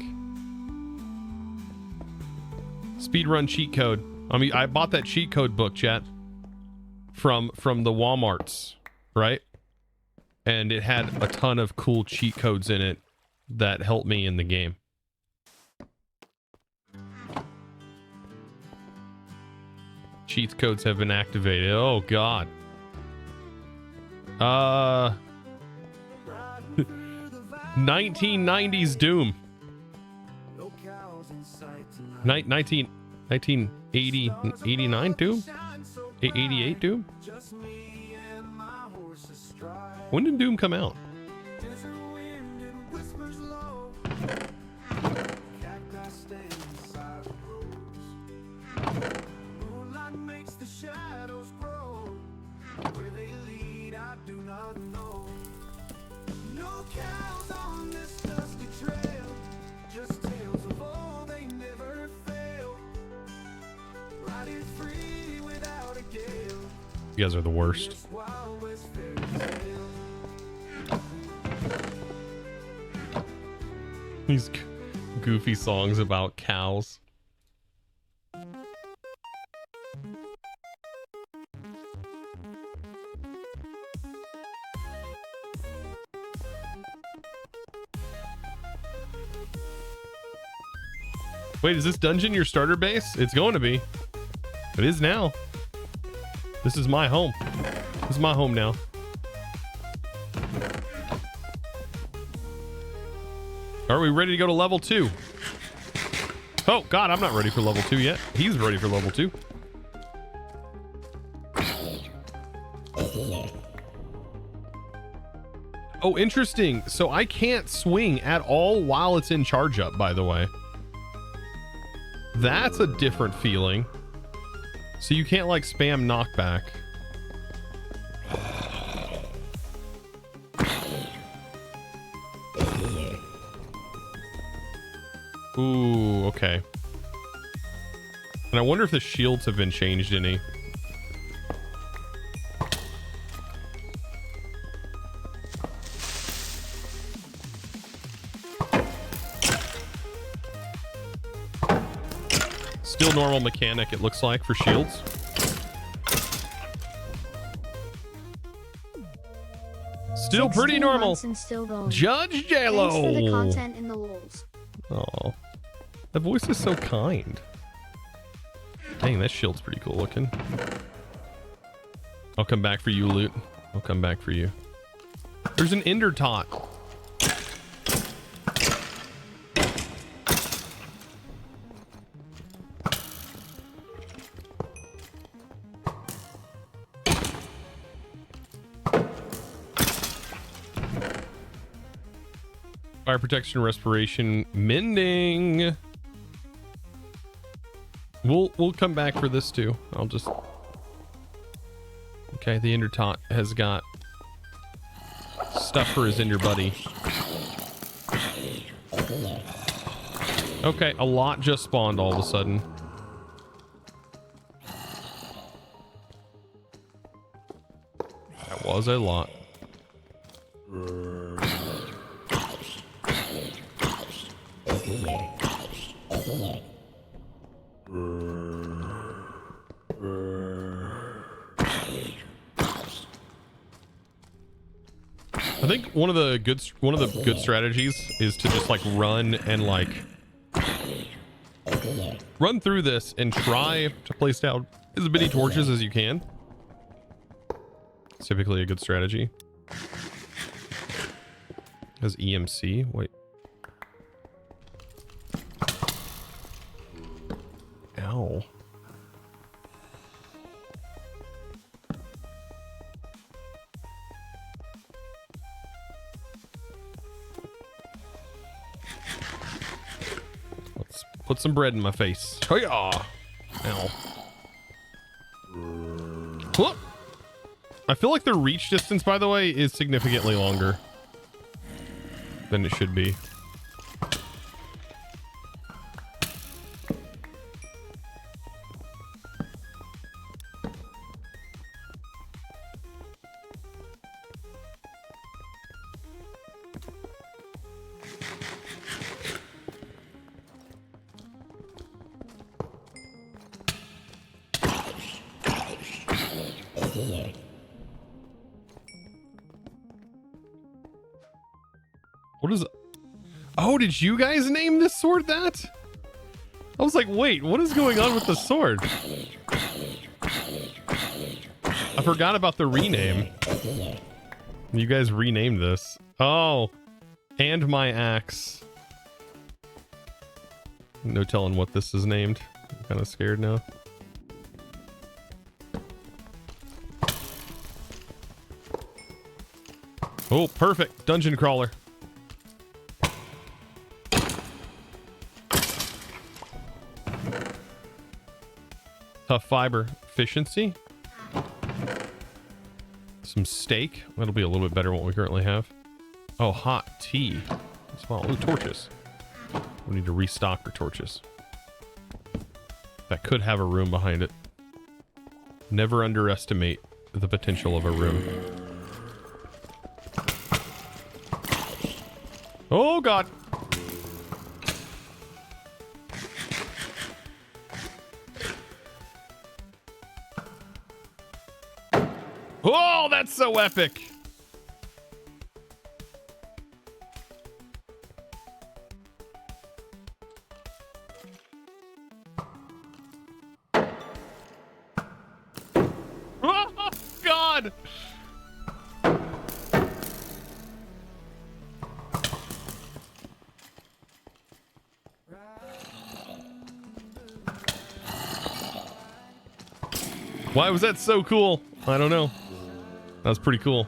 Speedrun cheat code. I mean, I bought that cheat code book, chat, from the Walmarts, right? And it had a ton of cool cheat codes in it that helped me in the game. Cheat codes have been activated. Oh god. 1990s Doom. 1980, 89 Doom? 88 Doom? When did Doom come out? You guys are the worst. These goofy songs about cows. Wait, is this dungeon your starter base? It's going to be. It is now. This is my home. This is my home now. Are we ready to go to level 2? Oh, God, I'm not ready for level 2 yet. He's ready for level 2. Oh, interesting. So I can't swing at all while it's in charge up, by the way. That's a different feeling. So you can't like spam knockback. Ooh, okay. And I wonder if the shields have been changed any. Still normal mechanic, it looks like, for shields. Still pretty normal. Still Judge JLo. Thanks for the content in the lols. Oh, that voice is so kind. Dang, that shield's pretty cool looking. I'll come back for you, Loot. I'll come back for you. There's an ender tot. Fire protection, respiration, mending. We'll come back for this too. I'll just. Okay, the ender tot has got stuff for his ender buddy. Okay, a lot just spawned all of a sudden. That was a lot. I think one of the good strategies is to just like run and like run through this and try to place down as many torches as you can. It's typically a good strategy. As EMC, wait. Ow. Let's put some bread in my face. Oh yeah. Ow. Whoop. I feel like the reach distance, by the way, is significantly longer than it should be. What is it? Oh, did you guys name this sword that? I was like, wait, what is going on with the sword? I forgot about the rename. You guys renamed this. Oh, and my axe. No telling what this is named. I'm kind of scared now. Oh, perfect. Dungeon crawler. Tough fiber efficiency. Some steak. That'll be a little bit better than what we currently have. Oh, hot tea as well. Ooh, torches. We need to restock our torches. That could have a room behind it. Never underestimate the potential of a room. Oh, God. Oh, that's so epic. Oh, God. Why was that so cool? I don't know. That was pretty cool.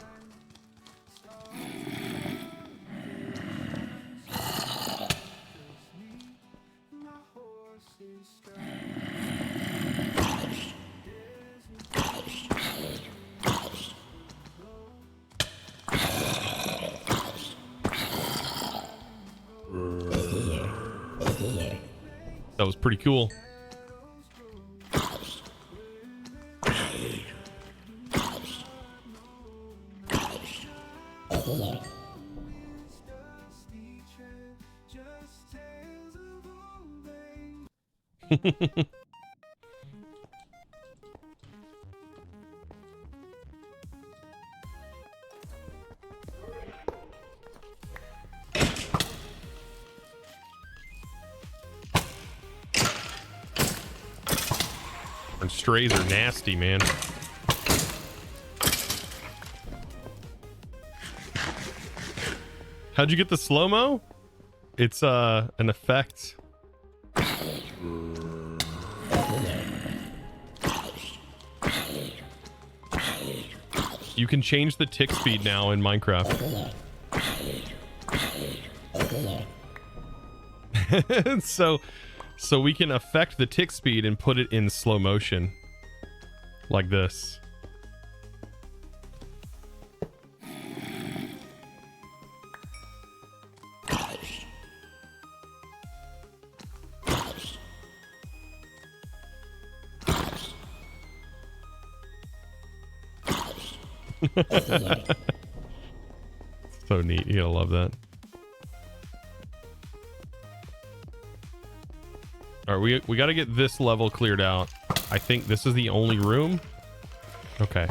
That was pretty cool. And strays are nasty, man. How'd you get the slow-mo? It's an effect. You can change the tick speed now in Minecraft. So we can affect the tick speed and put it in slow motion. Like this. So neat. You're gonna love that. All right, we got to get this level cleared out. I think this is the only room. Okay.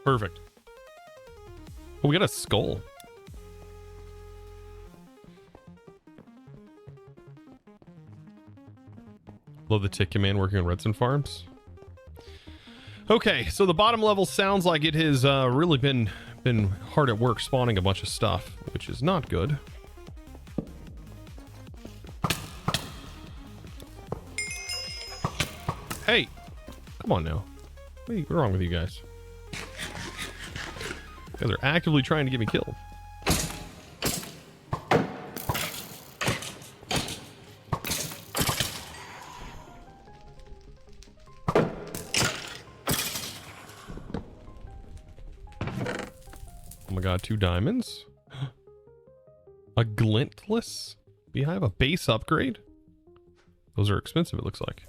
Perfect. Oh, we got a skull. Love the tick command working on redstone farms. Okay, so the bottom level sounds like it has really been hard at work spawning a bunch of stuff, which is not good. Hey, come on now. What's wrong with you guys? You guys are actively trying to get me killed. Oh my god, 2 diamonds. A glintless beehive, a base upgrade. Those are expensive, it looks like.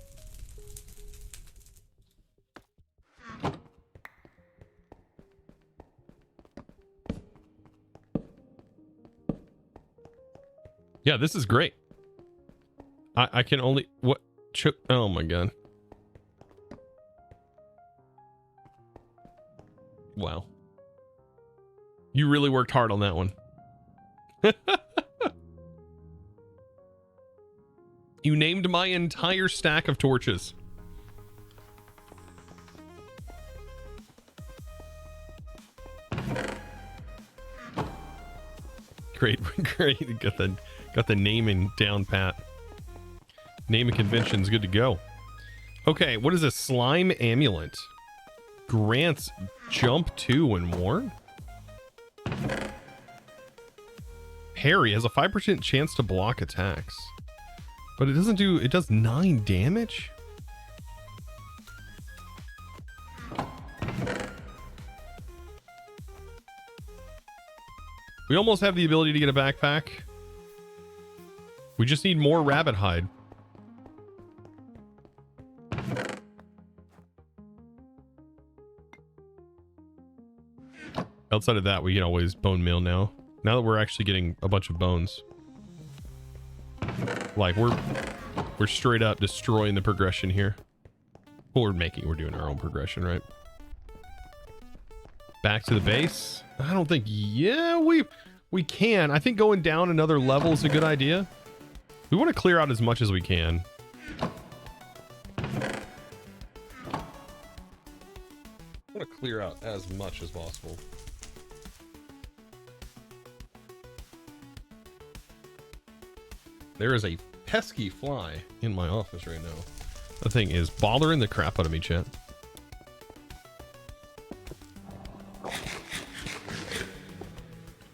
Yeah, this is great. I can only... What? Oh my god. Wow. You really worked hard on that one. You named my entire stack of torches. Great, great. Got the naming down pat. Naming convention's good to go. Okay, what is a slime amulet? Grants jump 2 when worn. Harry has a 5% chance to block attacks. But it doesn't do... It does 9 damage? We almost have the ability to get a backpack. We just need more rabbit hide. Outside of that, we can always bone meal now. Now that we're actually getting a bunch of bones. Like, we're straight up destroying the progression here. Well, we're doing our own progression, right? Back to the base. I don't think... Yeah, we can. I think going down another level is a good idea. We want to clear out as much as we can. I want to clear out as much as possible. There is a pesky fly in my office right now. That thing is bothering the crap out of me, chat.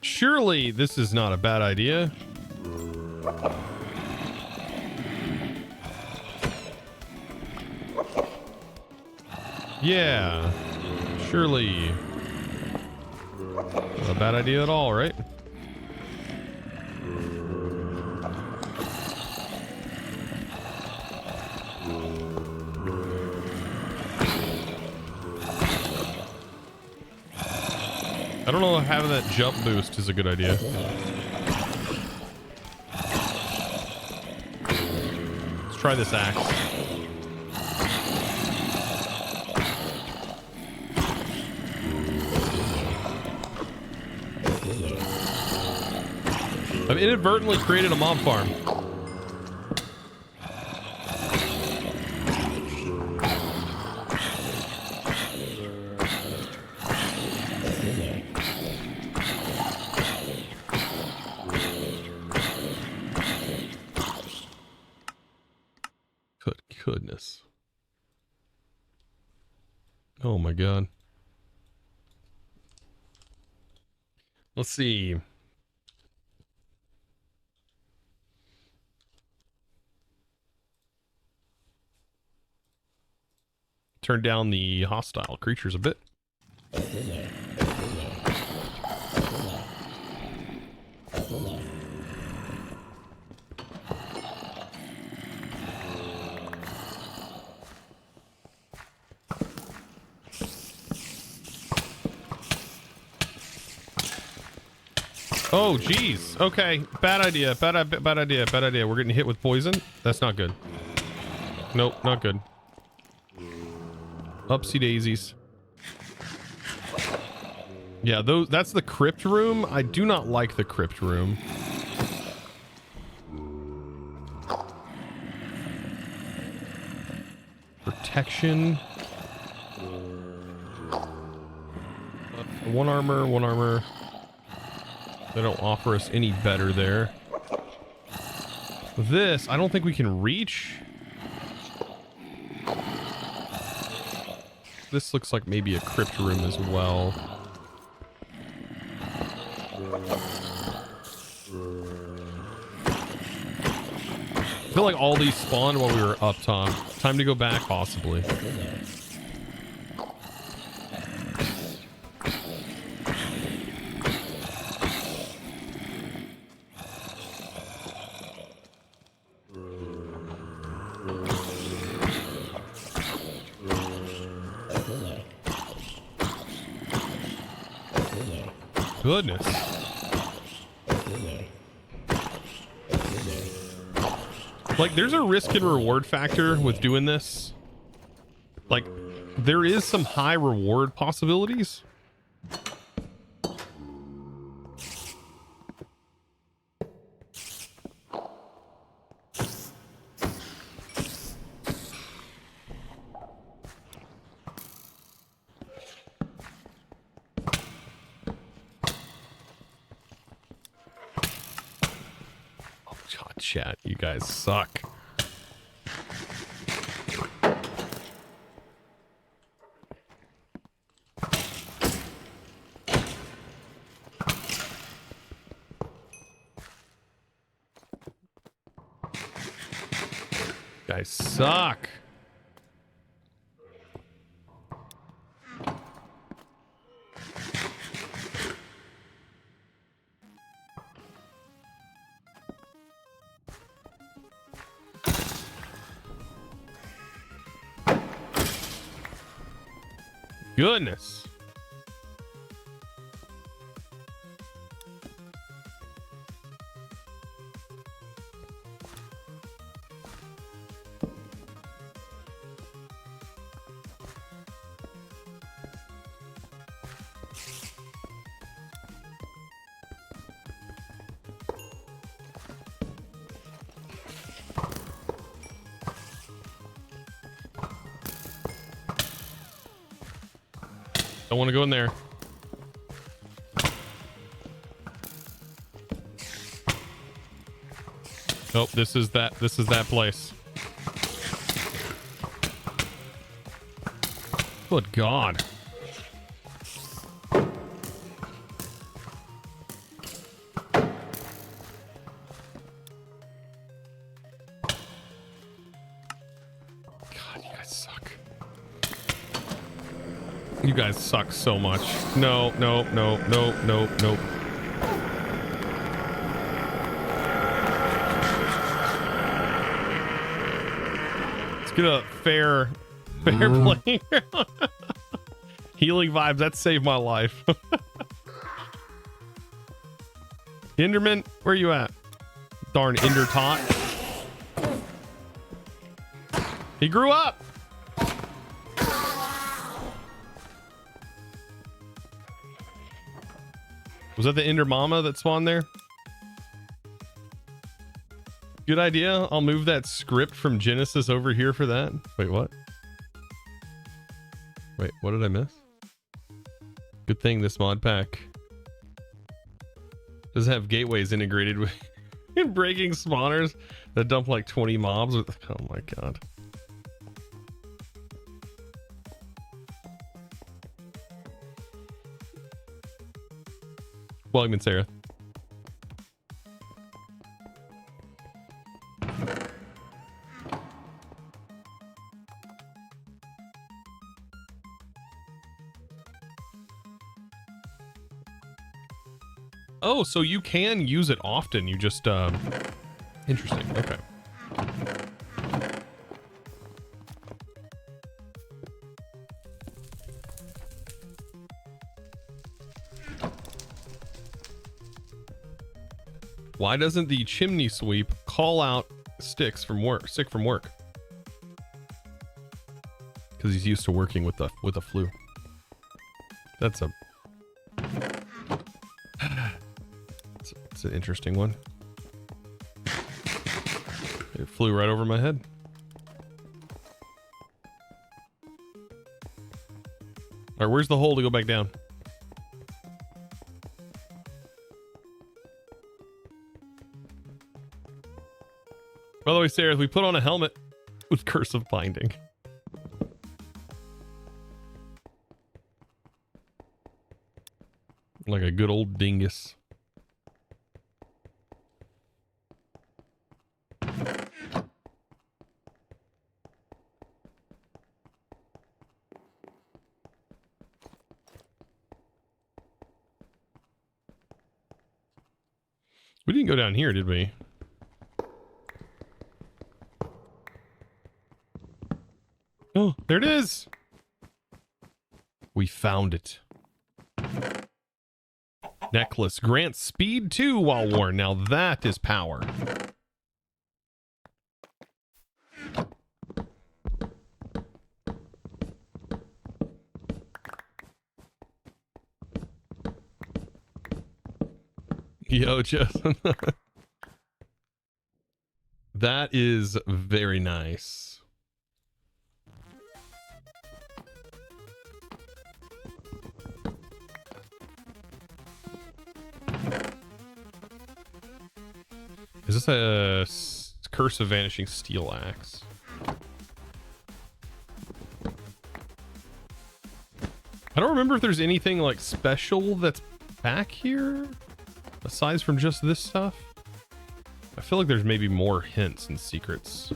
Surely this is not a bad idea. Yeah, surely not a bad idea at all, right? I don't know if having that jump boost is a good idea. Let's try this axe. I've inadvertently created a mob farm. Good goodness. Oh my god. Let's see. Turn down the hostile creatures a bit. Oh, geez. Okay. Bad idea. Bad idea. Bad idea. We're getting hit with poison. That's not good. Nope, not good. Upsy daisies. Yeah, that's the crypt room. I do not like the crypt room. Protection. One armor, one armor. They don't offer us any better there. This, I don't think we can reach. This looks like maybe a crypt room as well. I feel like all these spawned while we were up top. Time to go back, possibly. Goodness. Like, there's a risk and reward factor with doing this. Like, there is some high reward possibilities. Chat, you guys suck. Guys suck. Goodness. Don't want to go in there. Nope, this is that place. Good God. You guys suck so much. No. Let's get a fair playing. Healing vibes, that saved my life. Enderman, where you at? Darn Ender tot. He grew up. Was that the Ender Mama that spawned there? Good idea. I'll move that script from Genesis over here for that. Wait, what? Wait, what did I miss? Good thing this mod pack doesn't have gateways integrated with breaking spawners that dump like 20 mobs with. Oh my god. Welcome, Sarah. Oh, so you can use it often. You just, interesting. Okay. Why doesn't the chimney sweep call out sick from work? Because he's used to working with the flu. That's a it's an interesting one. It flew right over my head. All right, where's the hole to go back down? By the way, Sarah, we put on a helmet with cursive binding. Like a good old dingus. We didn't go down here, did we? Oh, there it is. We found it. Necklace grants speed 2 while worn. Now that is power. Yo, Justin. That is very nice. Is this a Curse of Vanishing Steel Axe? I don't remember if there's anything like special that's back here aside from just this stuff. I feel like there's maybe more hints and secrets.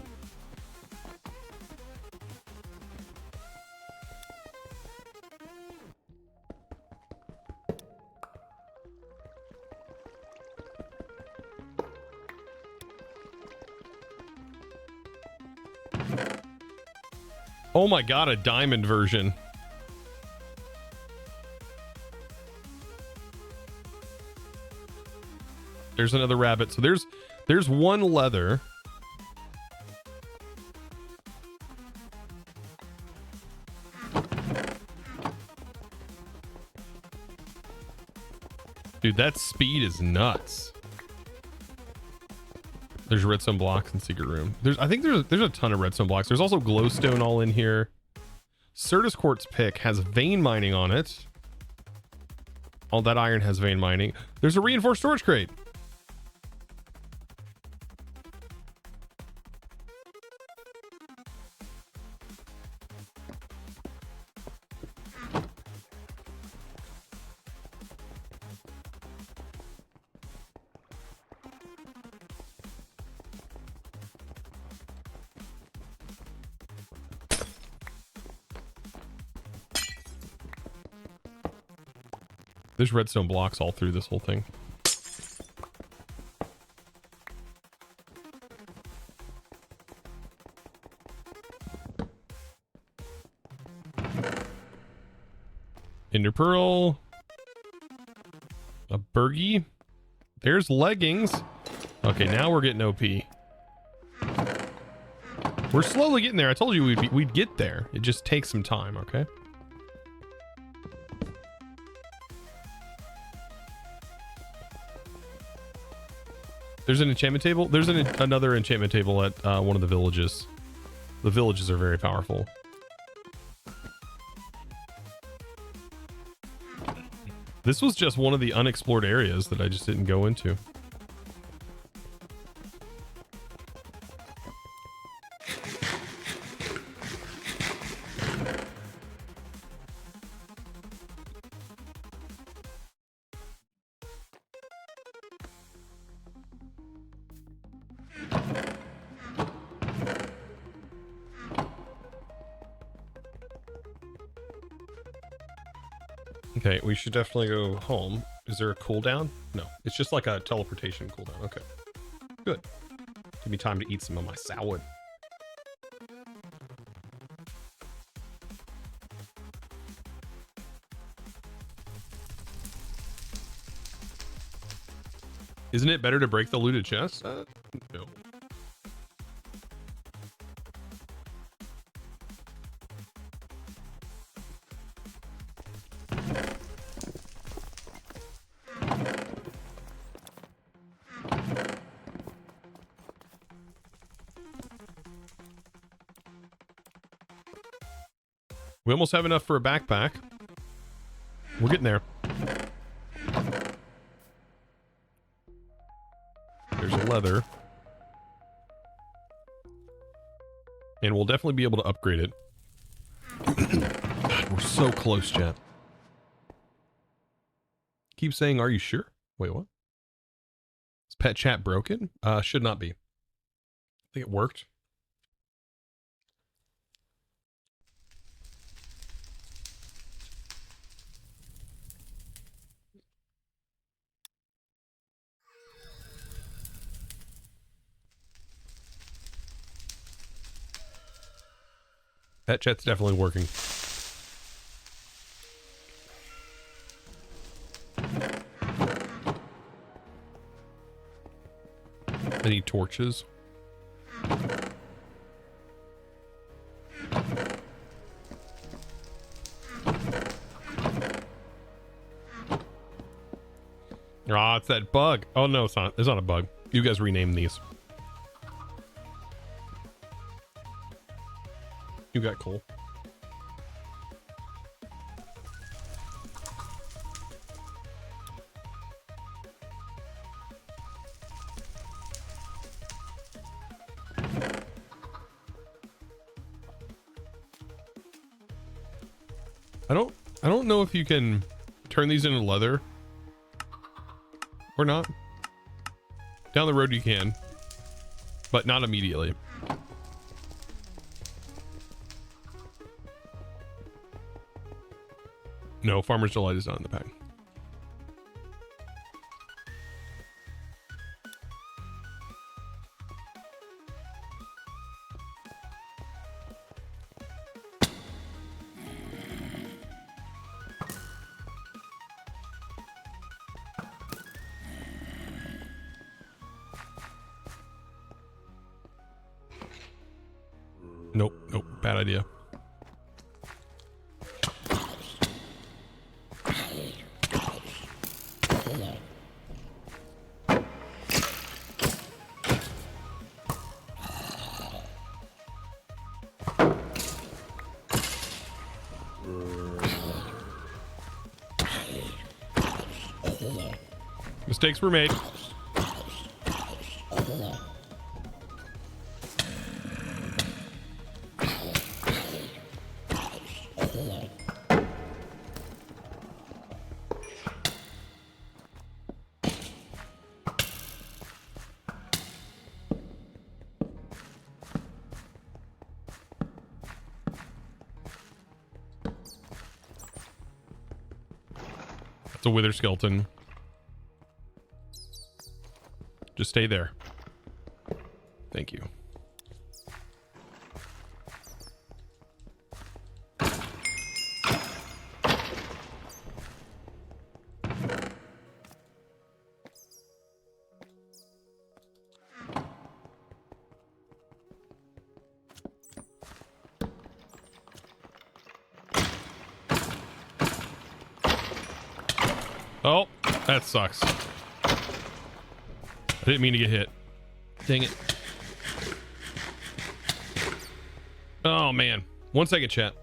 Oh my god, a diamond version. There's another rabbit. So there's one leather. Dude, that speed is nuts. There's redstone blocks in secret room. I think there's a ton of redstone blocks. There's also glowstone all in here. Certus quartz pick has vein mining on it. All that iron has vein mining. There's a reinforced storage crate. There's redstone blocks all through this whole thing. Ender pearl. A burgie. There's leggings. Okay, now we're getting OP. We're slowly getting there. I told you we'd get there. It just takes some time, okay? There's an enchantment table. There's another enchantment table at one of the villages. The villages are very powerful. This was just one of the unexplored areas that I just didn't go into. Okay, we should definitely go home. Is there a cooldown? No, it's just like a teleportation cooldown. Okay, good. Give me time to eat some of my salad. Isn't it better to break the looted chest? No. We almost have enough for a backpack. We're getting there. There's a leather. And we'll definitely be able to upgrade it. God, we're so close, chat. Keep saying, are you sure? Wait, what? Is pet chat broken? Should not be. I think it worked. Pet chat's definitely working. I need torches. Ah, it's that bug. Oh no, it's not. It's not a bug. You guys rename these. You got coal. I don't know if you can turn these into leather or not. Down the road you can, but not immediately. No, Farmer's Delight is not in the pack. Nope, nope, bad idea. Mistakes were made. It's a wither skeleton. Just stay there. Thank you. Oh, that sucks. I didn't mean to get hit. Dang it. Oh, man. 1 second, chat.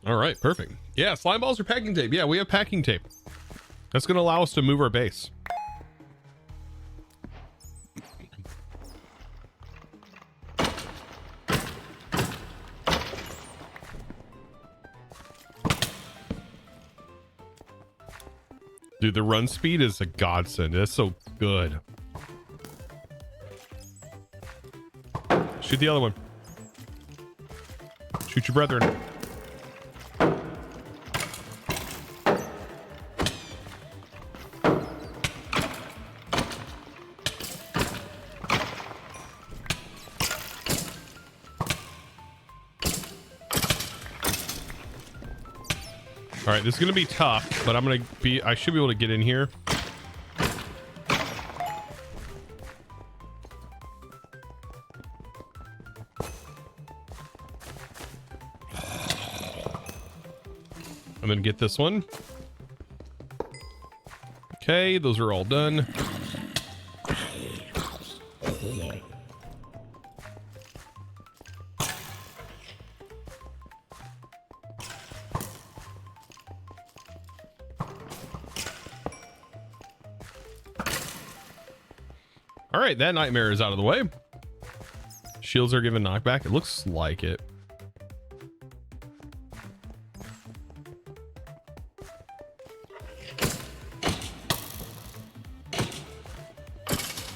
All right, perfect. Yeah, slime balls or packing tape. Yeah, we have packing tape. That's going to allow us to move our base. Dude, the run speed is a godsend. That's so good. Shoot the other one. Shoot your brethren. All right, this is going to be tough, but I should be able to get in here. I'm going to get this one. Okay, those are all done. All right, that nightmare is out of the way. Shields are given knockback. It looks like it.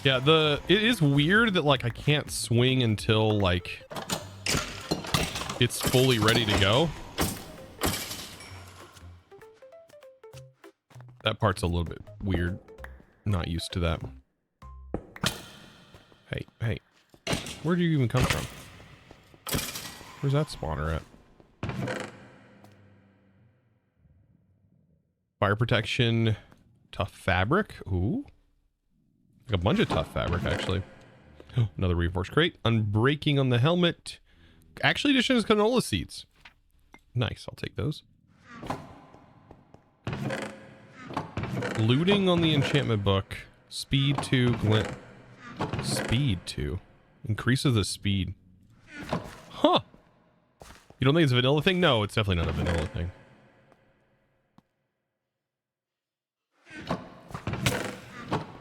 Yeah, it is weird that like I can't swing until like it's fully ready to go. That part's a little bit weird. Not used to that. Hey, where do you even come from? Where's that spawner at? Fire protection, tough fabric. Ooh, like a bunch of tough fabric actually. Oh, another reinforced crate. Unbreaking on the helmet. Actually, addition is canola seeds. Nice, I'll take those. Looting on the enchantment book. Speed 2, glint. Speed 2 increases the speed. Huh. You don't think it's a vanilla thing? No, it's definitely not a vanilla thing.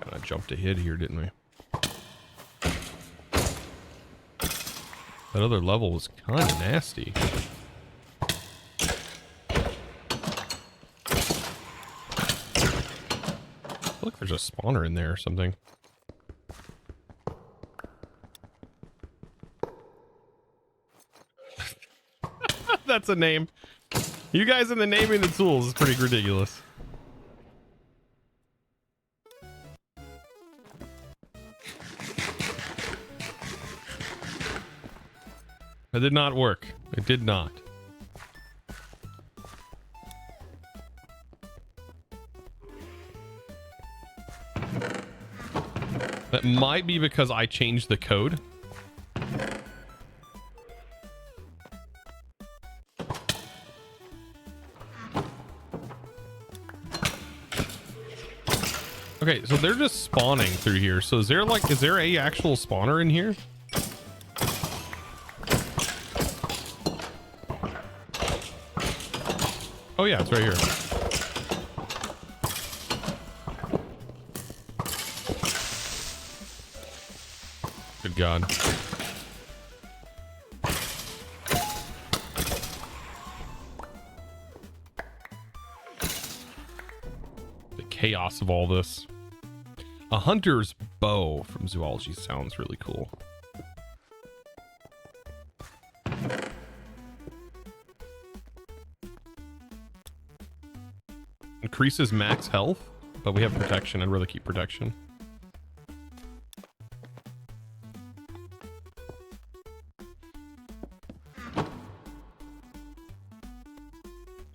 Kinda jumped ahead here, didn't we? That other level was kind of nasty. Look, there's a spawner in there or something. That's a name. You guys in the naming the tools is pretty ridiculous. That did not work. It did not. That might be because I changed the code. Okay, so they're just spawning through here. So is there a actual spawner in here? Oh yeah, it's right here. Good God. The chaos of all this. A hunter's bow from zoology sounds really cool. Increases max health, but we have protection. I'd rather keep protection.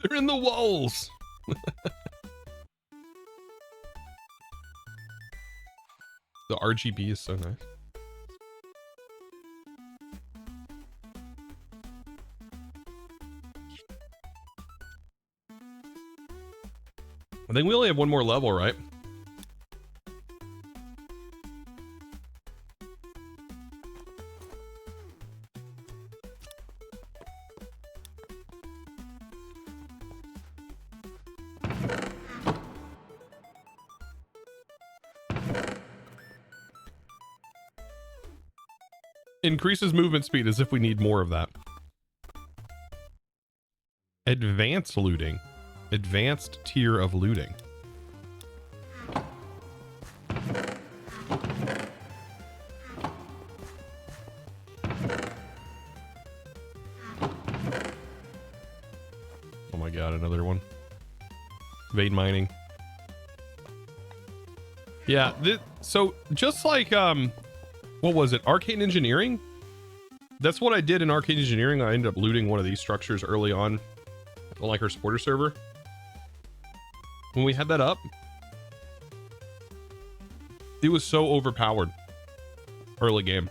They're in the walls. The RGB is so nice. I think we only have one more level, right? Increases movement speed as if we need more of that. Advanced looting. Advanced tier of looting. Oh my god, another one. Vein mining. Yeah, so just like what was it? Arcane engineering? That's what I did in arcane engineering. I ended up looting one of these structures early on like our supporter server. When we had that up, it was so overpowered early game.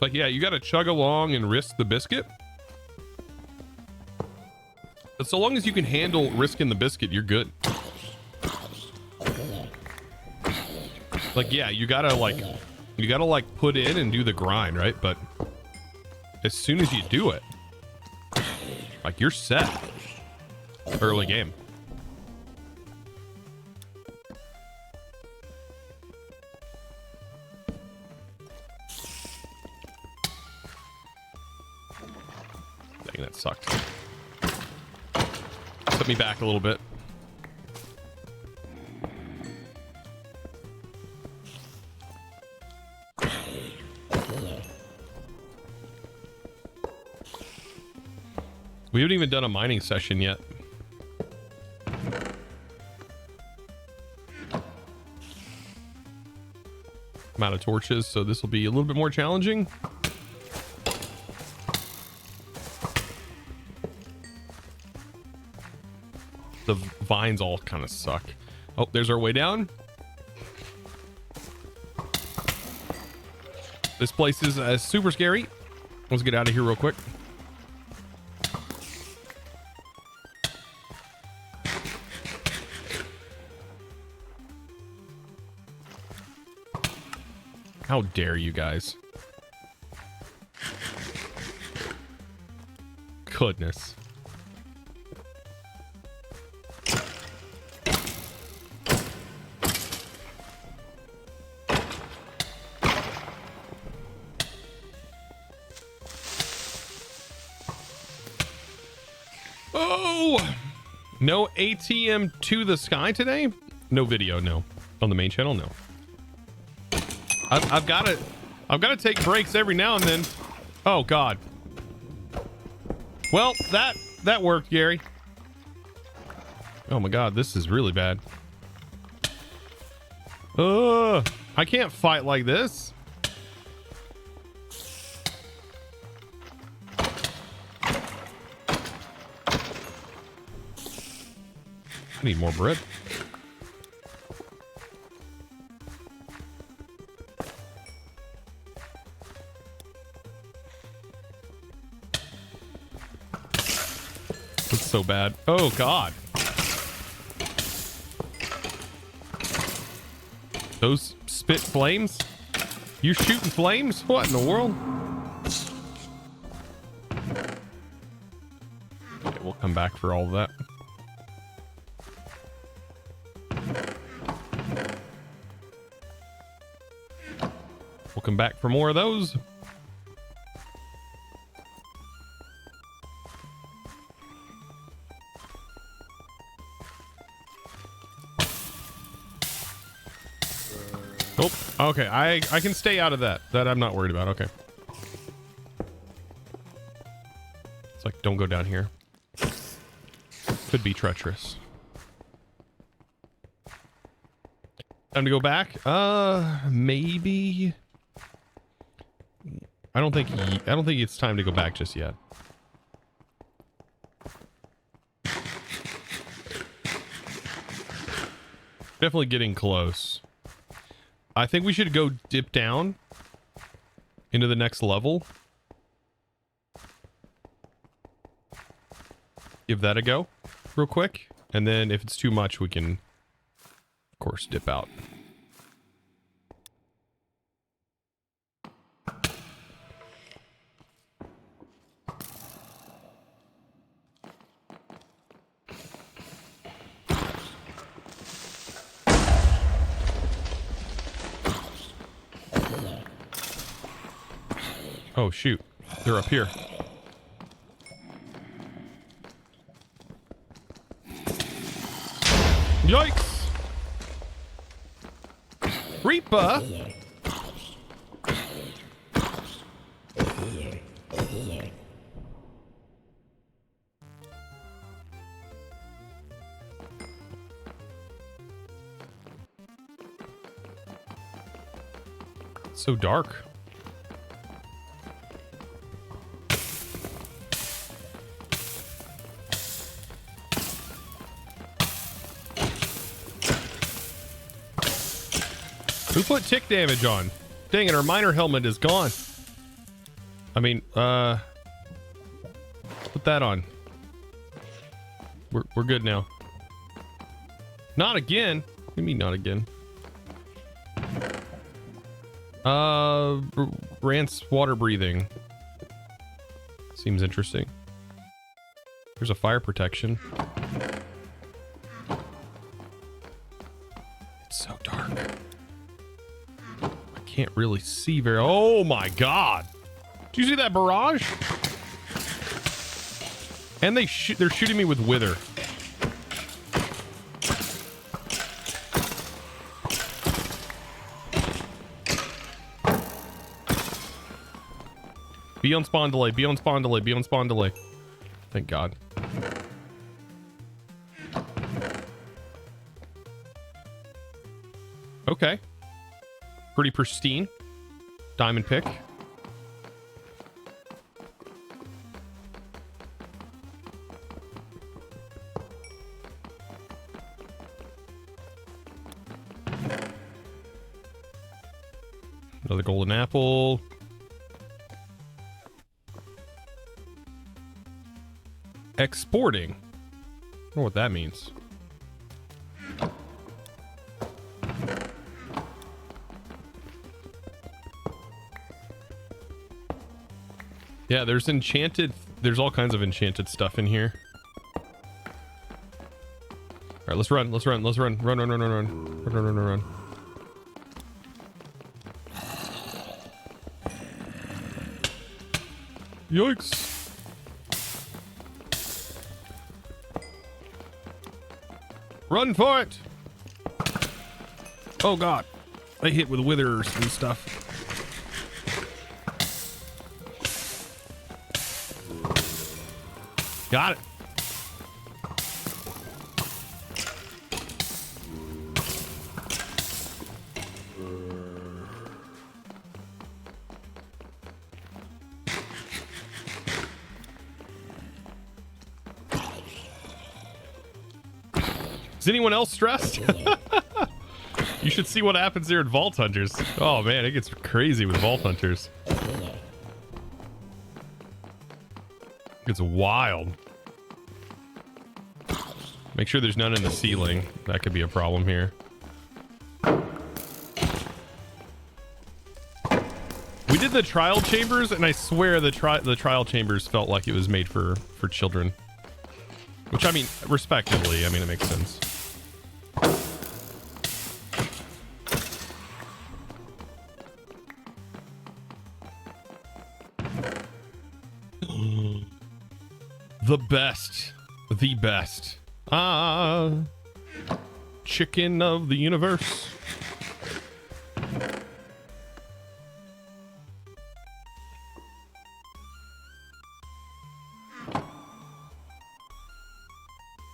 Like, yeah, you got to chug along and risk the biscuit. But so long as you can handle risking the biscuit, you're good. Like, yeah, you gotta like put in and do the grind, right? But as soon as you do it, like, you're set early game. Dang, that sucked. Set me back a little bit. We haven't even done a mining session yet. I'm out of torches, so this will be a little bit more challenging. The vines all kind of suck. Oh, there's our way down. This place is super scary. Let's get out of here real quick. How dare you guys? Goodness. Oh! No ATM to the sky today? No video, no. On the main channel, no. I've got to take breaks every now and then. Oh god. Well, that worked, Gary. Oh my god, this is really bad. I can't fight like this. I need more bread. So bad. Oh god. Those spit flames? You shooting flames? What in the world? Okay, we'll come back for all of that. We'll come back for more of those. Nope. Okay, I can stay out of that. That I'm not worried about. Okay. It's like, don't go down here. Could be treacherous. Time to go back? Maybe. I don't think it's time to go back just yet. Definitely getting close. I think we should go dip down into the next level. Give that a go real quick. And then if it's too much, we can, of course, dip out. Oh, shoot. They're up here. Yikes! Reaper! It's so dark. Who put tick damage on? Dang it, our miner helmet is gone. I mean, put that on. We're good now. Not again. What do you mean not again? Rance water breathing. Seems interesting. There's a fire protection. It's so dark. Can't really see very. Oh my god, do you see that barrage? And they're shooting me with wither. Be on spawn delay, be on spawn delay, be on spawn delay. Thank god. Okay, pretty pristine. Diamond pick. Another golden apple. Exporting. I don't know what that means. Yeah, there's all kinds of enchanted stuff in here. All right, let's run. Run. Yikes. Run for it. Oh god. I hit with withers and stuff. Got it. Is anyone else stressed? You should see what happens here at Vault Hunters. Oh man, it gets crazy with Vault Hunters. It's wild. Make sure there's none in the ceiling. That could be a problem here. We did the trial chambers, and I swear the trial chambers felt like it was made for children. Which, I mean, respectively, I mean, it makes sense. The best. The best. Chicken of the universe.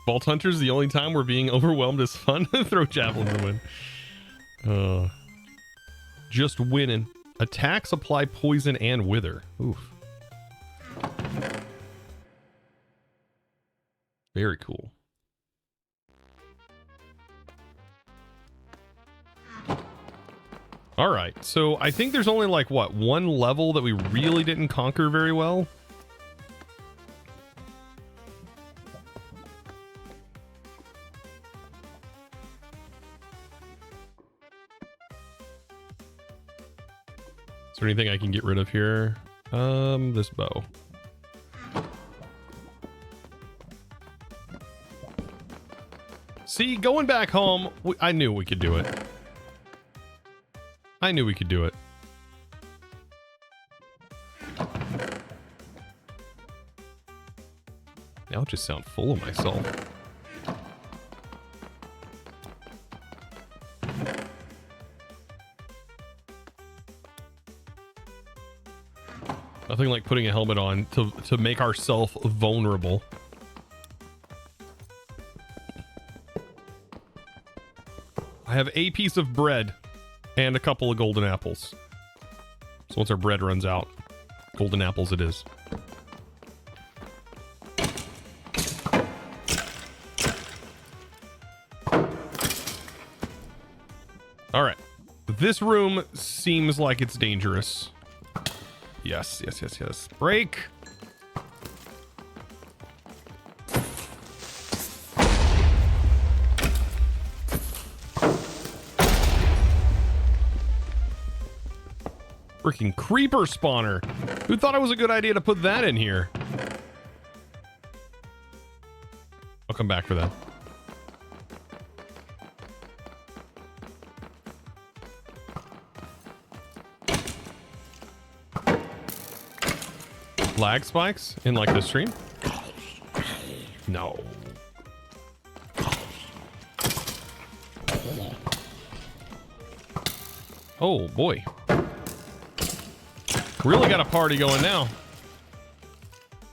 Vault Hunter's the only time where being overwhelmed is fun. Throw javelin in the wind. Just winning. Attacks apply poison and wither. Oof. Very cool. All right, so I think there's only like, what, one level that we really didn't conquer very well? Is there anything I can get rid of here? This bow. See, going back home, I knew we could do it. I knew we could do it. Now I just sound full of myself. Nothing like putting a helmet on to make ourselves vulnerable. I have a piece of bread and a couple of golden apples. So once our bread runs out, golden apples it is. All right. This room seems like it's dangerous. Yes, yes, yes, yes. Break. Freaking creeper spawner. Who thought it was a good idea to put that in here? I'll come back for that. Lag spikes in like the stream? No. Oh boy. Really got a party going now.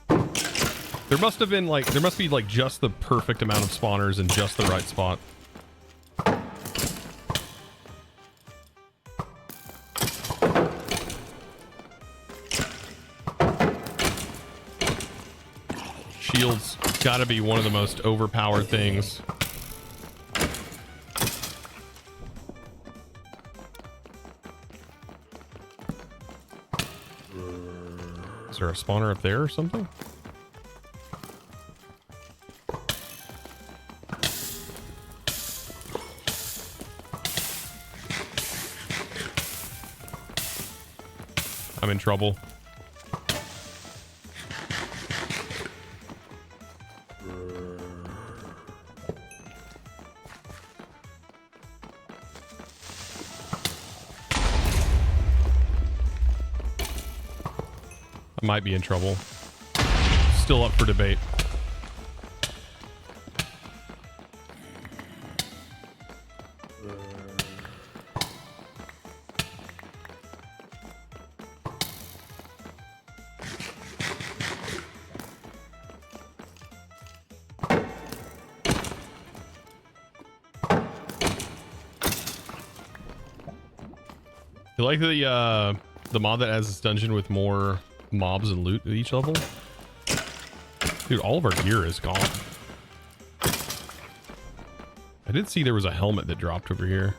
There must have been like, there must be like just the perfect amount of spawners in just the right spot. Shields gotta be one of the most overpowered things. Is there a spawner up there or something? I'm in trouble. I might be in trouble. Still up for debate. You like the mod that has this dungeon with more mobs and loot at each level? Dude, all of our gear is gone. I did see there was a helmet that dropped over here.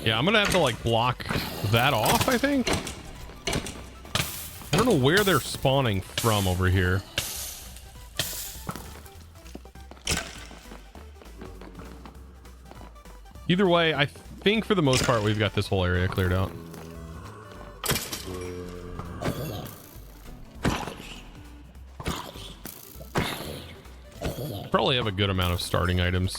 Yeah, I'm gonna have to like block that off, I think. I don't know where they're spawning from over here. Either way, I think for the most part we've got this whole area cleared out. Probably have a good amount of starting items.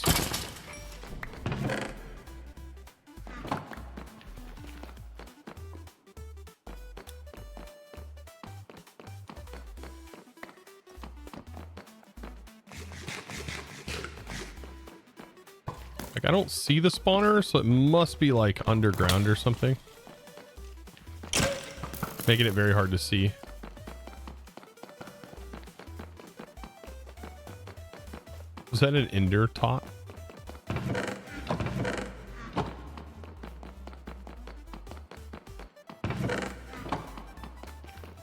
I don't see the spawner, so it must be like underground or something. Making it very hard to see. Was that an ender tot?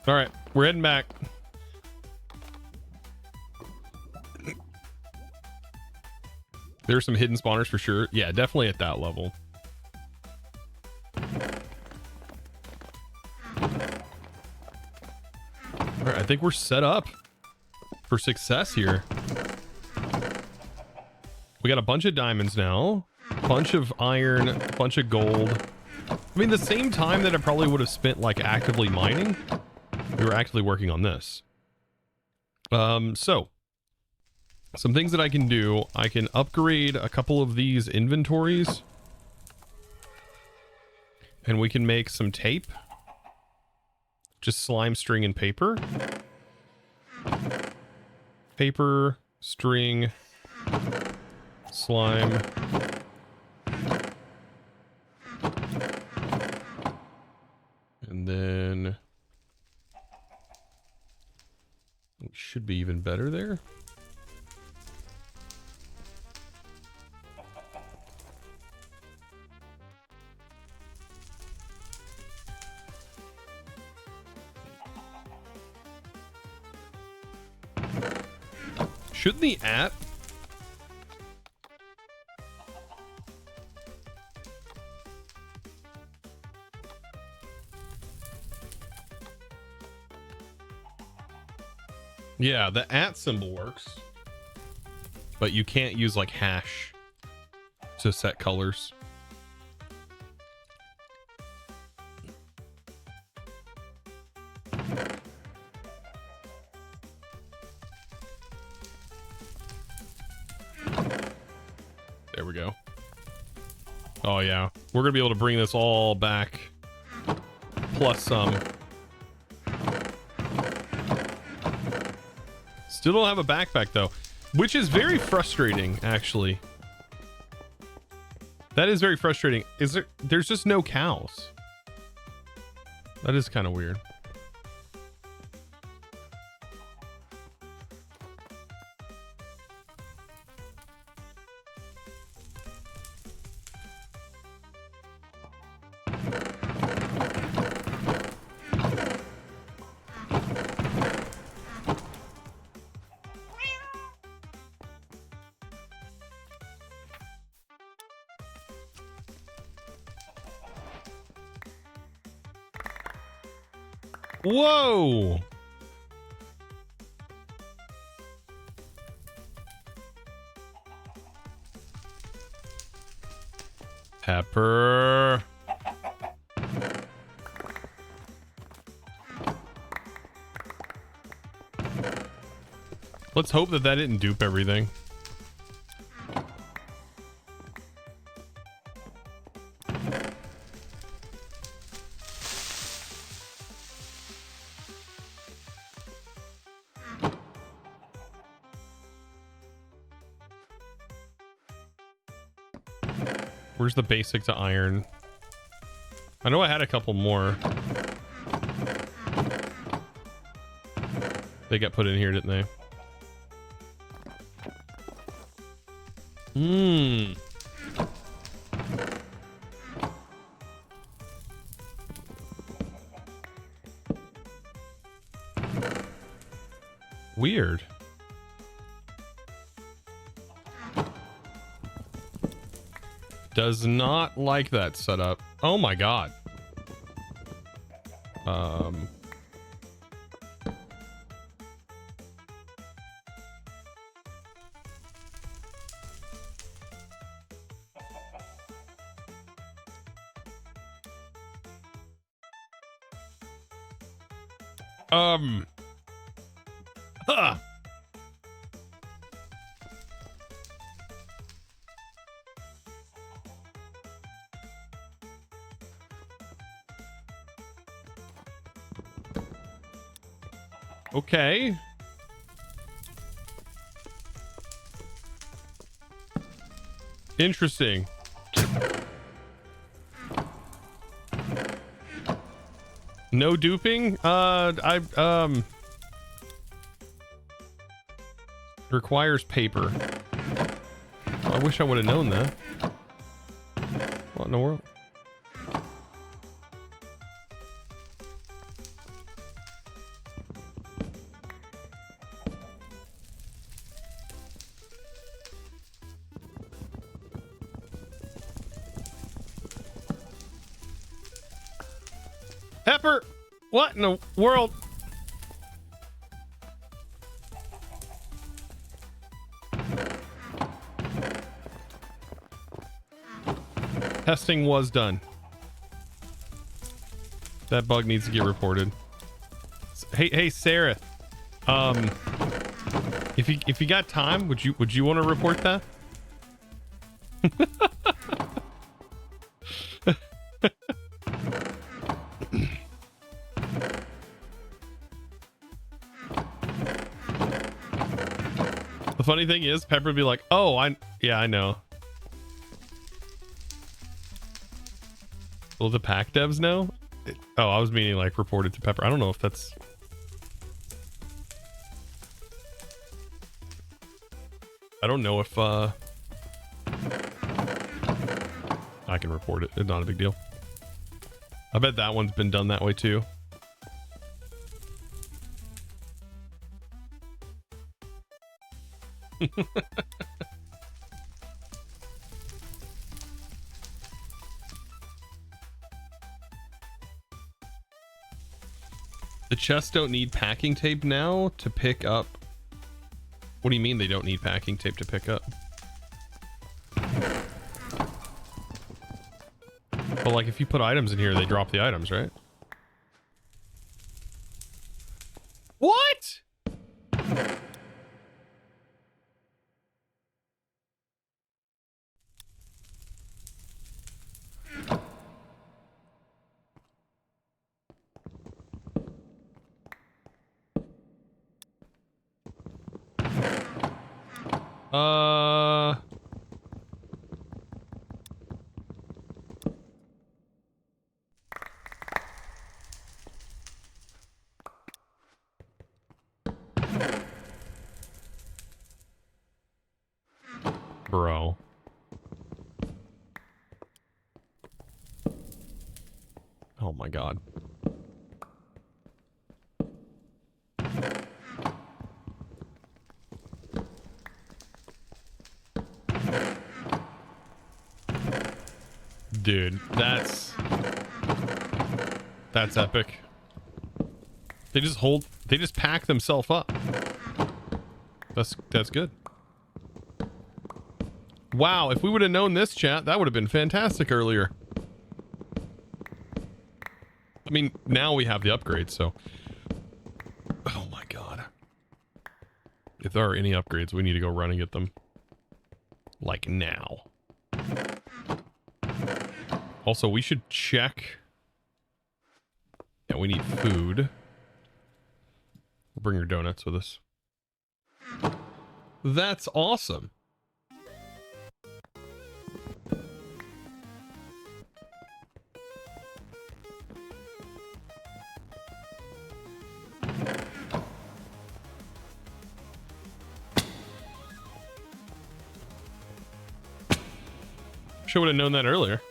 All right, we're heading back. There's some hidden spawners for sure. Yeah, definitely at that level. All right, I think we're set up for success here. We got a bunch of diamonds now, bunch of iron, a bunch of gold. I mean, the same time that I probably would have spent like actively mining, we were actively working on this. So some things that I can do, I can upgrade a couple of these inventories and we can make some tape. Just slime, string, and paper. Paper, string, slime. And then we should be even better there. Shouldn't the app yeah, the @ symbol works, but you can't use like hash to set colors. There we go. Oh yeah, we're gonna be able to bring this all back plus some. Still don't have a backpack though, which is very frustrating actually. That is very frustrating. There's just no cows. That is kind of weird. Whoa! Pepper. Let's hope that didn't dupe everything. Where's the basic to iron? I know I had a couple more. They got put in here, didn't they? Weird. Does not like that setup. Oh my god. Huh. Okay. Interesting. No duping? Requires paper. I wish I would have known that. What in the world? Pepper! What in the world? Testing was done. That bug needs to get reported. Hey Sarah. If you got time, would you want to report that? The funny thing is, Pepper would be like, "Oh, I know." Will the pack devs know? Oh, I was meaning like reported to Pepper. I don't know if that's... I don't know if I can report it. It's not a big deal. I bet that one's been done that way too. The chests don't need packing tape now to pick up. What do you mean they don't need packing tape to pick up? Well, like if you put items in here, they drop the items, right? What? Bro. Oh my god. Dude, that's epic. They just pack themselves up. That's good. Wow, if we would have known this, chat, that would have been fantastic earlier. I mean, now we have the upgrades, so... Oh my god. If there are any upgrades, we need to go run and get them. Like now. Also, we should check... Yeah, we need food. We'll bring your donuts with us. That's awesome. Sure would have known that earlier.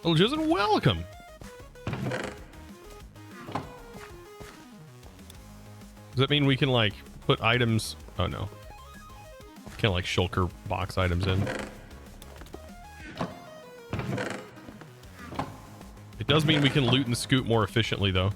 Well, Chosen, welcome. Does that mean we can like put items? Oh no, can't like shulker box items in. It does mean we can loot and scoot more efficiently though.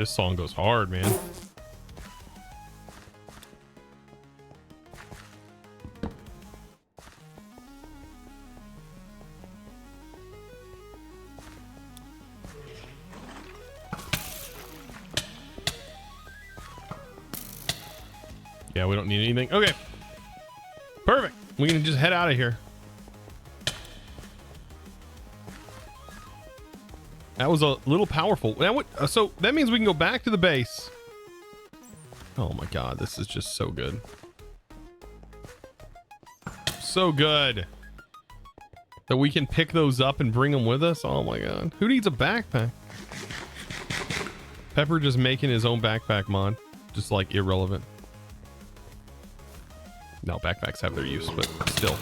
This song goes hard, man. Yeah, we don't need anything. Okay. Perfect. We can just head out of here. That was a little powerful. So that means we can go back to the base. Oh my god, this is just so good. So good. That we can pick those up and bring them with us. Oh my god. Who needs a backpack? Pepper just making his own backpack mod. Just like irrelevant. No, backpacks have their use, but still.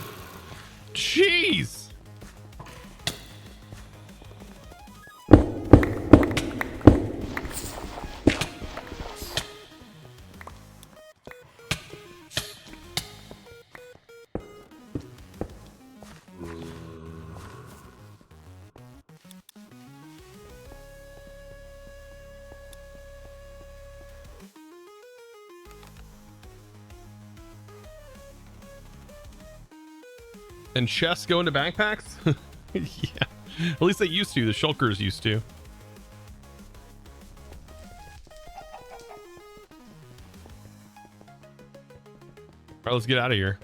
Jeez! And chests go into backpacks? Yeah. At least they used to. The shulkers used to. Alright, let's get out of here.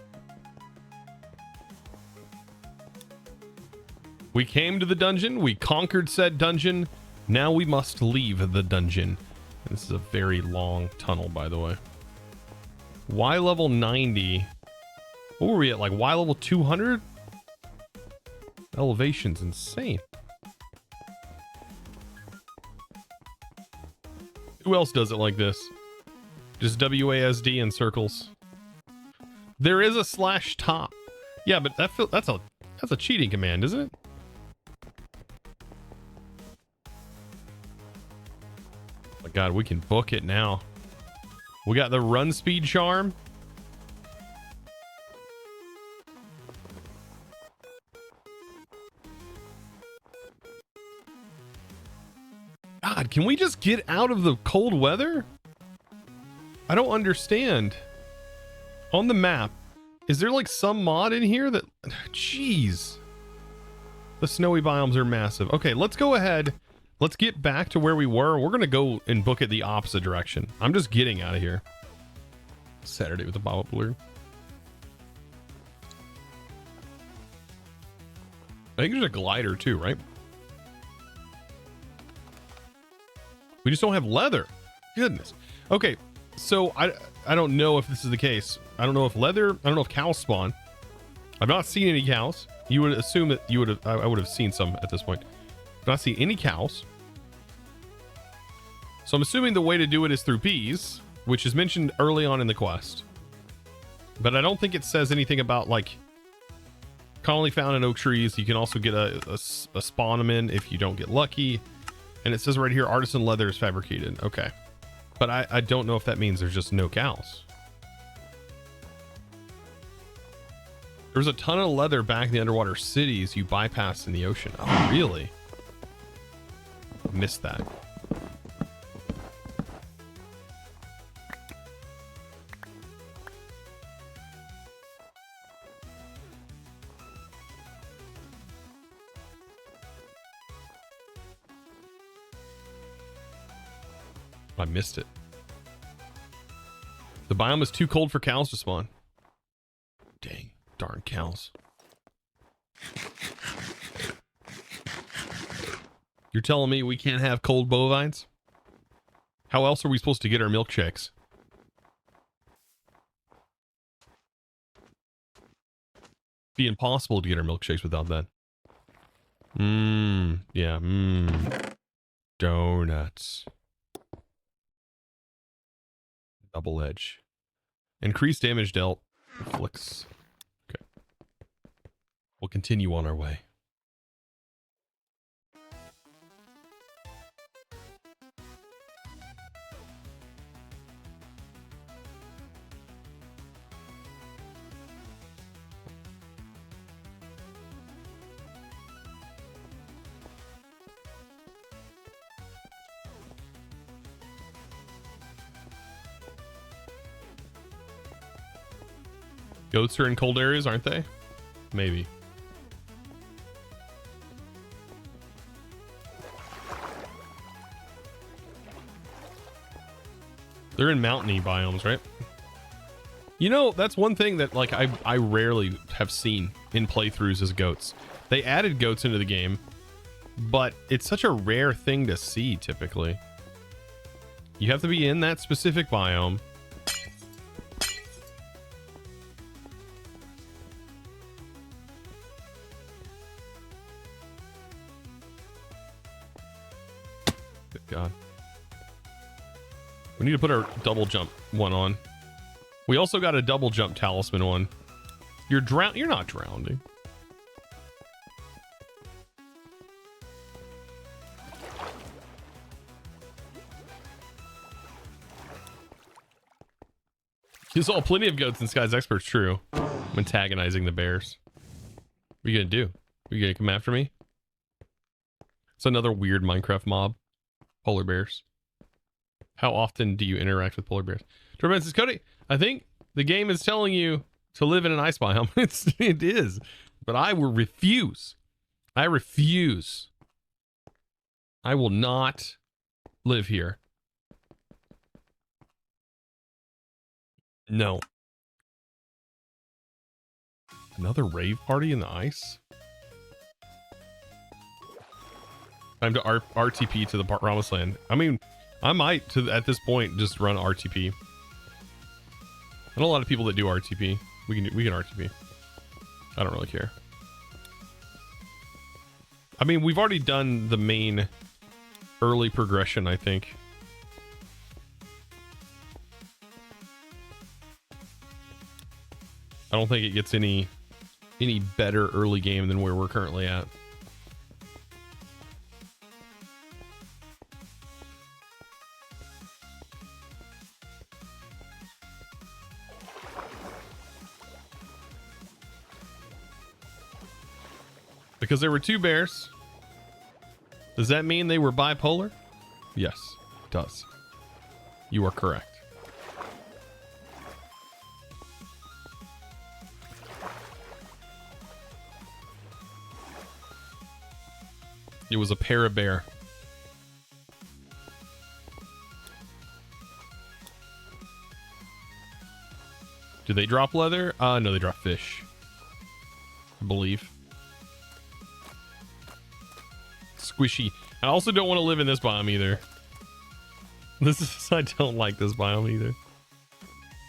We came to the dungeon. We conquered said dungeon. Now we must leave the dungeon. This is a very long tunnel, by the way. Y level 90. What were we at? Like Y level 200? Elevation's insane. Who else does it like this? Just WASD in circles. There is a /top. Yeah, but that's a cheating command, isn't it? Oh my god, we can book it now. We got the run speed charm. God, can we just get out of the cold weather? I don't understand. On the map, is there like some mod in here that... Jeez. The snowy biomes are massive. Okay, let's go ahead. Let's get back to where we were. We're going to go and book it the opposite direction. I'm just getting out of here. Saturday with the pop-up blur. I think there's a glider too, right? We just don't have leather. Goodness. Okay, so I don't know if this is the case. I don't know if leather, I don't know if cows spawn. I've not seen any cows. You would assume that you would have, I would have seen some at this point. I've not seen any cows. So I'm assuming the way to do it is through bees, which is mentioned early on in the quest. But I don't think it says anything about like commonly found in oak trees. You can also get a spawn them in if you don't get lucky. And it says right here, artisan leather is fabricated. Okay. But I don't know if that means there's just no cows. There's a ton of leather back in the underwater cities you bypass in the ocean. Oh, really? Missed that. I missed it. The biome is too cold for cows to spawn. Dang, darn cows. You're telling me we can't have cold bovines? How else are we supposed to get our milkshakes? Be impossible to get our milkshakes without that. Yeah, donuts. Double edge. Increased damage dealt. Flicks. Okay. We'll continue on our way. Goats are in cold areas, aren't they? Maybe. They're in mountainy biomes, right? You know, that's one thing that like I rarely have seen in playthroughs as goats. They added goats into the game, but it's such a rare thing to see typically. You have to be in that specific biome. Good God. We need to put our double jump one on. We also got a double jump talisman one. You're not drowning. You saw plenty of goats in Sky's Experts, true. I'm antagonizing the bears. What are you gonna do? Are you gonna come after me? It's another weird Minecraft mob. Polar bears. How often do you interact with polar bears? Turbine says, Cody, I think the game is telling you to live in an ice biome. It is. But I will refuse. I refuse. I will not live here. No. Another rave party in the ice? Time to RTP to the promised land. I mean, I might, at this point, just run RTP. I know a lot of people that do RTP. We can RTP. I don't really care. I mean, we've already done the main early progression, I think. I don't think it gets any better early game than where we're currently at. Because there were two bears. Does that mean they were bipolar? Yes, it does. You are correct. It was a para bear. Do they drop leather? No, they drop fish, I believe. Squishy. I also don't want to live in this biome either. I don't like this biome either.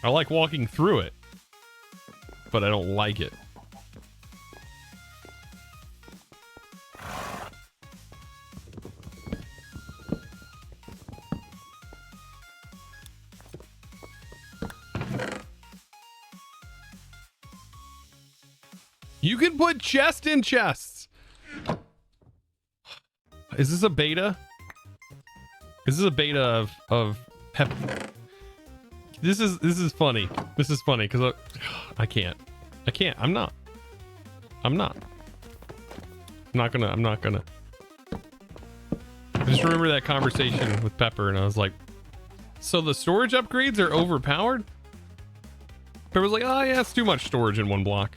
I like walking through it, but I don't like it. You can put chest in chests. Is this a beta? Is this a beta of pep? This is funny. This is funny because I can't. I'm not gonna. I just remember that conversation with Pepper and I was like, so the storage upgrades are overpowered? Pepper was like, oh yeah, it's too much storage in one block.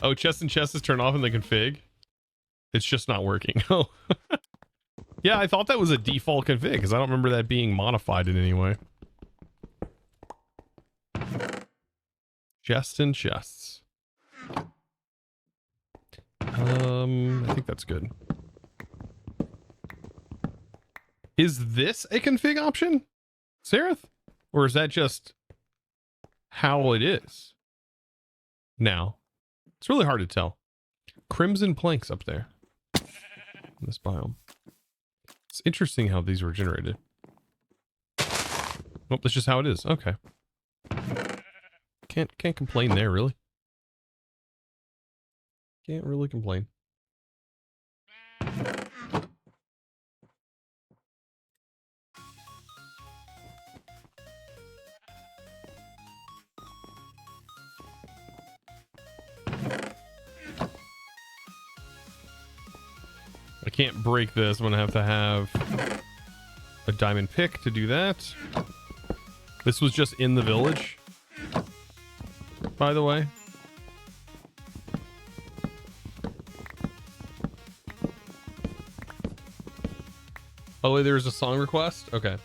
Oh, chest and chest is turned off in the config. It's just not working. Oh, yeah, I thought that was a default config because I don't remember that being modified in any way. Chest and chests. I think that's good. Is this a config option, Seraph? Or is that just how it is now? It's really hard to tell. Crimson planks up there in this biome. It's interesting how these were generated. Oh, that's just how it is. Okay. Can't complain there, really. Can't really complain. can't break this. I'm gonna have a diamond pick to do that. This was just in the village, by the way. Oh, wait, there's a song request? Okay.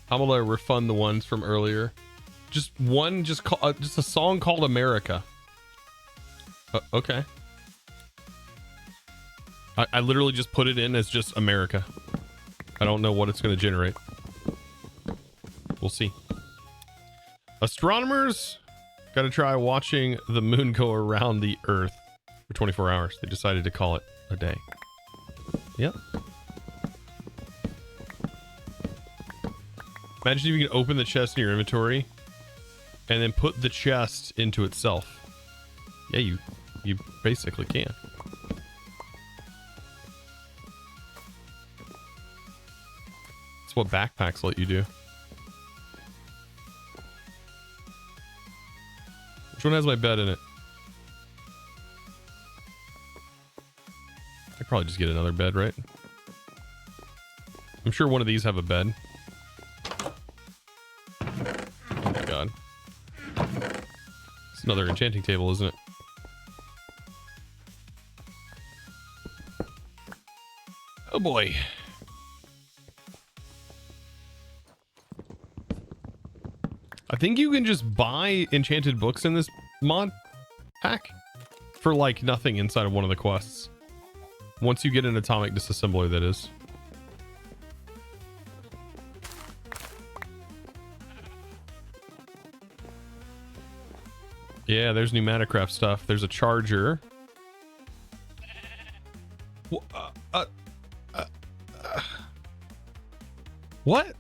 I'm gonna refund the ones from earlier. Just one, just a song called America. Okay. I literally just put it in as just America. I don't know what it's going to generate. We'll see. Astronomers got to try watching the moon go around the Earth for 24 hours. They decided to call it a day. Yep. Imagine if you can open the chest in your inventory and then put the chest into itself. Yeah, you basically can. That's what backpacks let you do. Which one has my bed in it? I could probably just get another bed, right? I'm sure one of these have a bed. Oh my god. It's another enchanting table, isn't it? Oh boy. I think you can just buy enchanted books in this mod pack for like nothing inside of one of the quests. Once you get an atomic disassembler, that is. Yeah, there's pneumaticraft stuff. There's a charger. What?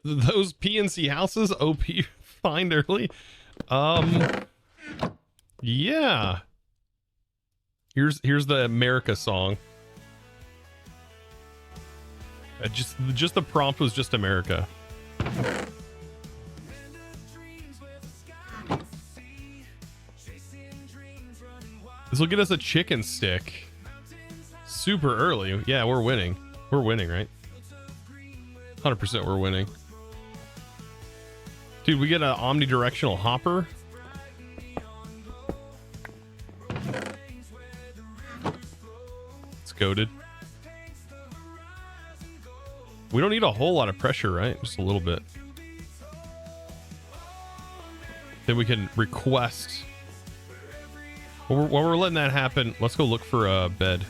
Those PNC houses OP find early. Yeah. Here's the America song. Just the prompt was just America. This will get us a chicken stick. Super early. Yeah, we're winning. We're winning, right? 100% we're winning. Dude, we get an omnidirectional hopper. It's goated. We don't need a whole lot of pressure, right? Just a little bit. Then we can request. While we're letting that happen, let's go look for a bed.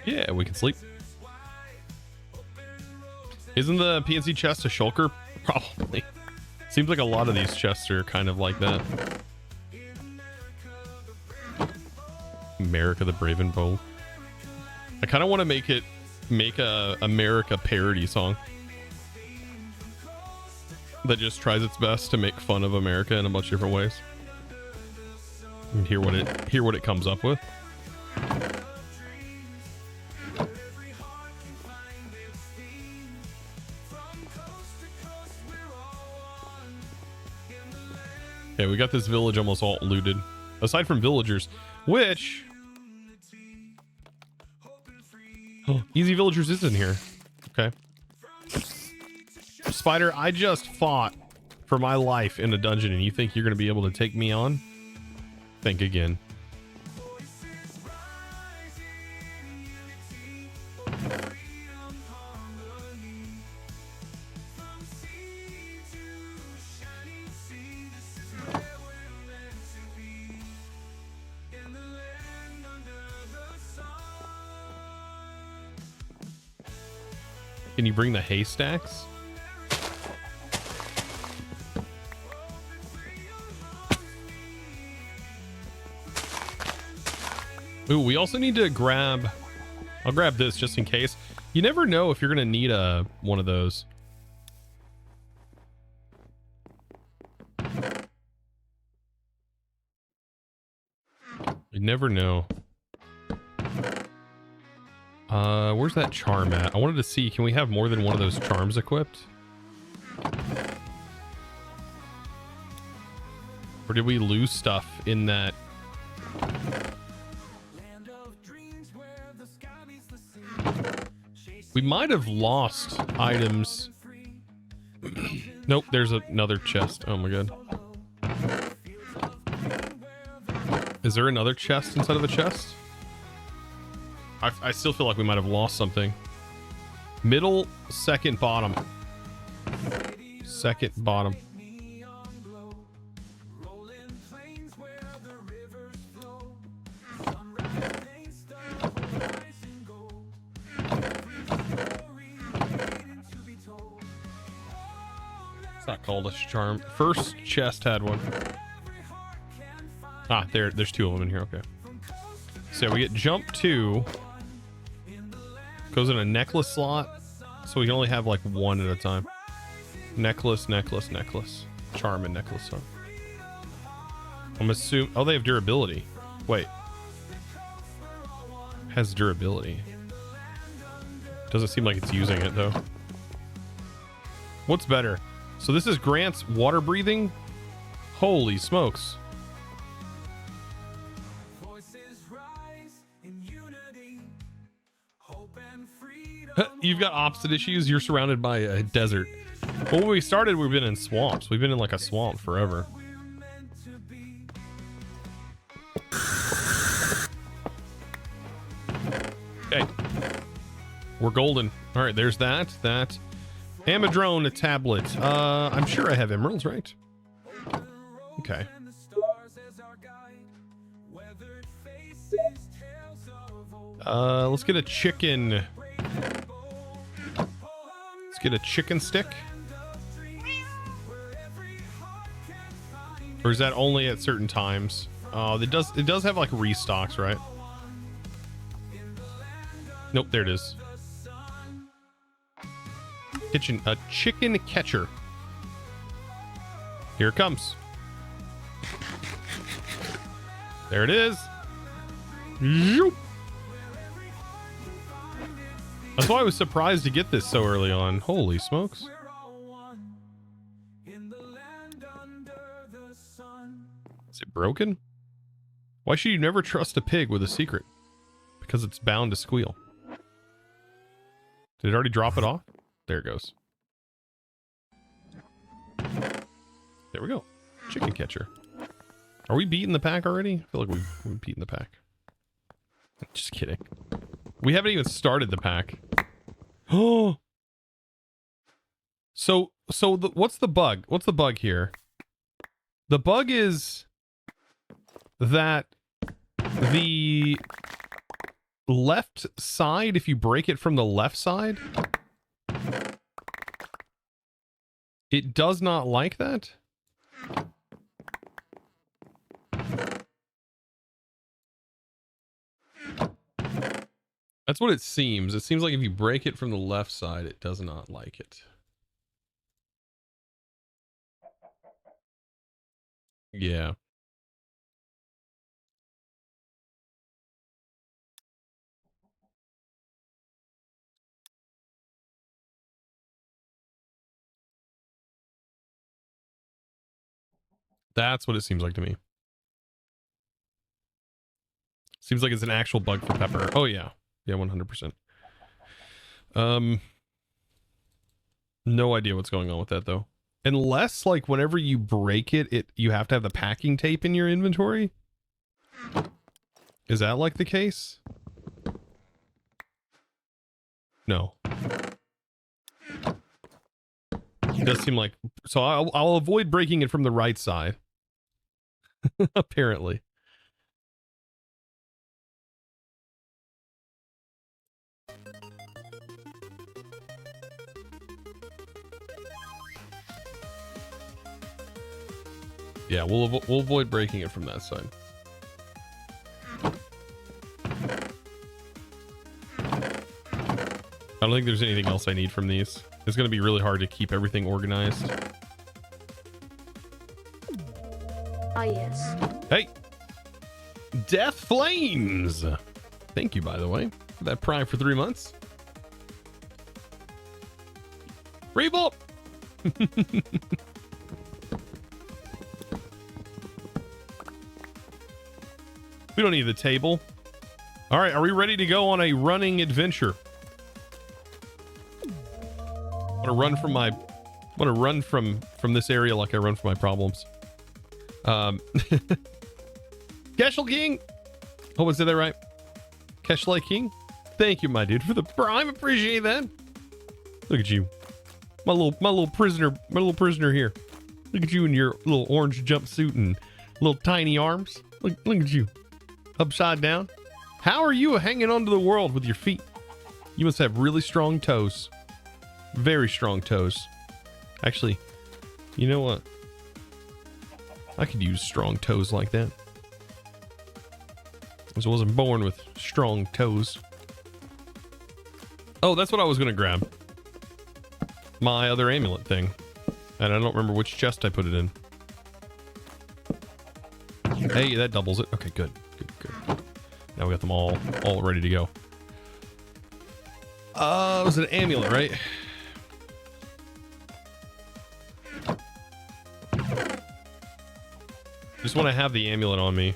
Yeah, we can sleep. Isn't the PNC chest a shulker? Probably. Seems like a lot of these chests are kind of like that. America the Brave and Bold. I kind of want to make a America parody song that just tries its best to make fun of America in a bunch of different ways. And hear what it comes up with. Okay, we got this village almost all looted. Aside from villagers, which... Oh, Easy Villagers is in here. Okay. Spider, I just fought for my life in a dungeon and you think you're going to be able to take me on? Think again. Can you bring the haystacks? Ooh, we also need to grab... I'll grab this just in case. You never know if you're going to need one of those. You never know. Where's that charm at? I wanted to see, can we have more than one of those charms equipped? Or did we lose stuff in that? We might have lost items. Nope, there's another chest. Oh my god. Is there another chest inside of the chest? I still feel like we might have lost something. Middle, second, bottom. Second, bottom. It's not called a charm. First chest had one. Ah, there's two of them in here. Okay. So we get jump 2. Goes in a necklace slot. So we can only have like one at a time. Necklace, necklace, necklace. Charm and necklace. Huh? I'm assuming... Oh, they have durability. Wait. Has durability. Doesn't seem like it's using it though. What's better? So this is Grant's water breathing. Holy smokes. You've got opposite issues. You're surrounded by a desert. Well, when we started, we've been in swamps. We've been in like a swamp forever. Okay. We're golden. All right, there's that. Amadrone, a tablet. I'm sure I have emeralds, right? Okay. Let's get a chicken. Let's get a chicken stick. Or is that only at certain times? Oh, it does have like restocks, right? Nope, there it is. A chicken catcher. Here it comes. There it is. Zoop. That's why I was surprised to get this so early on. Holy smokes. Is it broken? Why should you never trust a pig with a secret? Because it's bound to squeal. Did it already drop it off? There it goes. There we go. Chicken catcher. Are we beating the pack already? I feel like we've beaten the pack. Just kidding. We haven't even started the pack. Oh. So what's the bug? What's the bug here? The bug is that the left side, if you break it from the left side, it does not like that. That's what it seems. It seems like if you break it from the left side, it does not like it. Yeah. That's what it seems like to me. Seems like it's an actual bug for Pepper. Oh yeah. Yeah, 100%. No idea what's going on with that though. Unless like whenever you break it, you have to have the packing tape in your inventory. Is that like the case? No. It does seem like, so I'll avoid breaking it from the right side. Apparently. Yeah, we'll avoid breaking it from that side. I don't think there's anything else I need from these. It's going to be really hard to keep everything organized. Ah, yes. Hey! Death Flames! Thank you, by the way, for that Prime for 3 months. Revolt! We don't need the table. All right, are we ready to go on a running adventure? I want to run from this area like I run from my problems. Cashel King. Hope I said that right. Cashley King. Thank you, my dude, for the prime. Appreciate that. Look at you, my little prisoner here. Look at you in your little orange jumpsuit and little tiny arms. Look at you, upside down. How are you hanging onto the world with your feet? You must have really strong toes. Very strong toes. Actually, you know what? I could use strong toes like that. I wasn't born with strong toes. Oh, that's what I was going to grab. My other amulet thing. And I don't remember which chest I put it in. Hey, that doubles it. Okay, good. Good. Now we got them all ready to go. It was an amulet, right? Just want to have the amulet on me.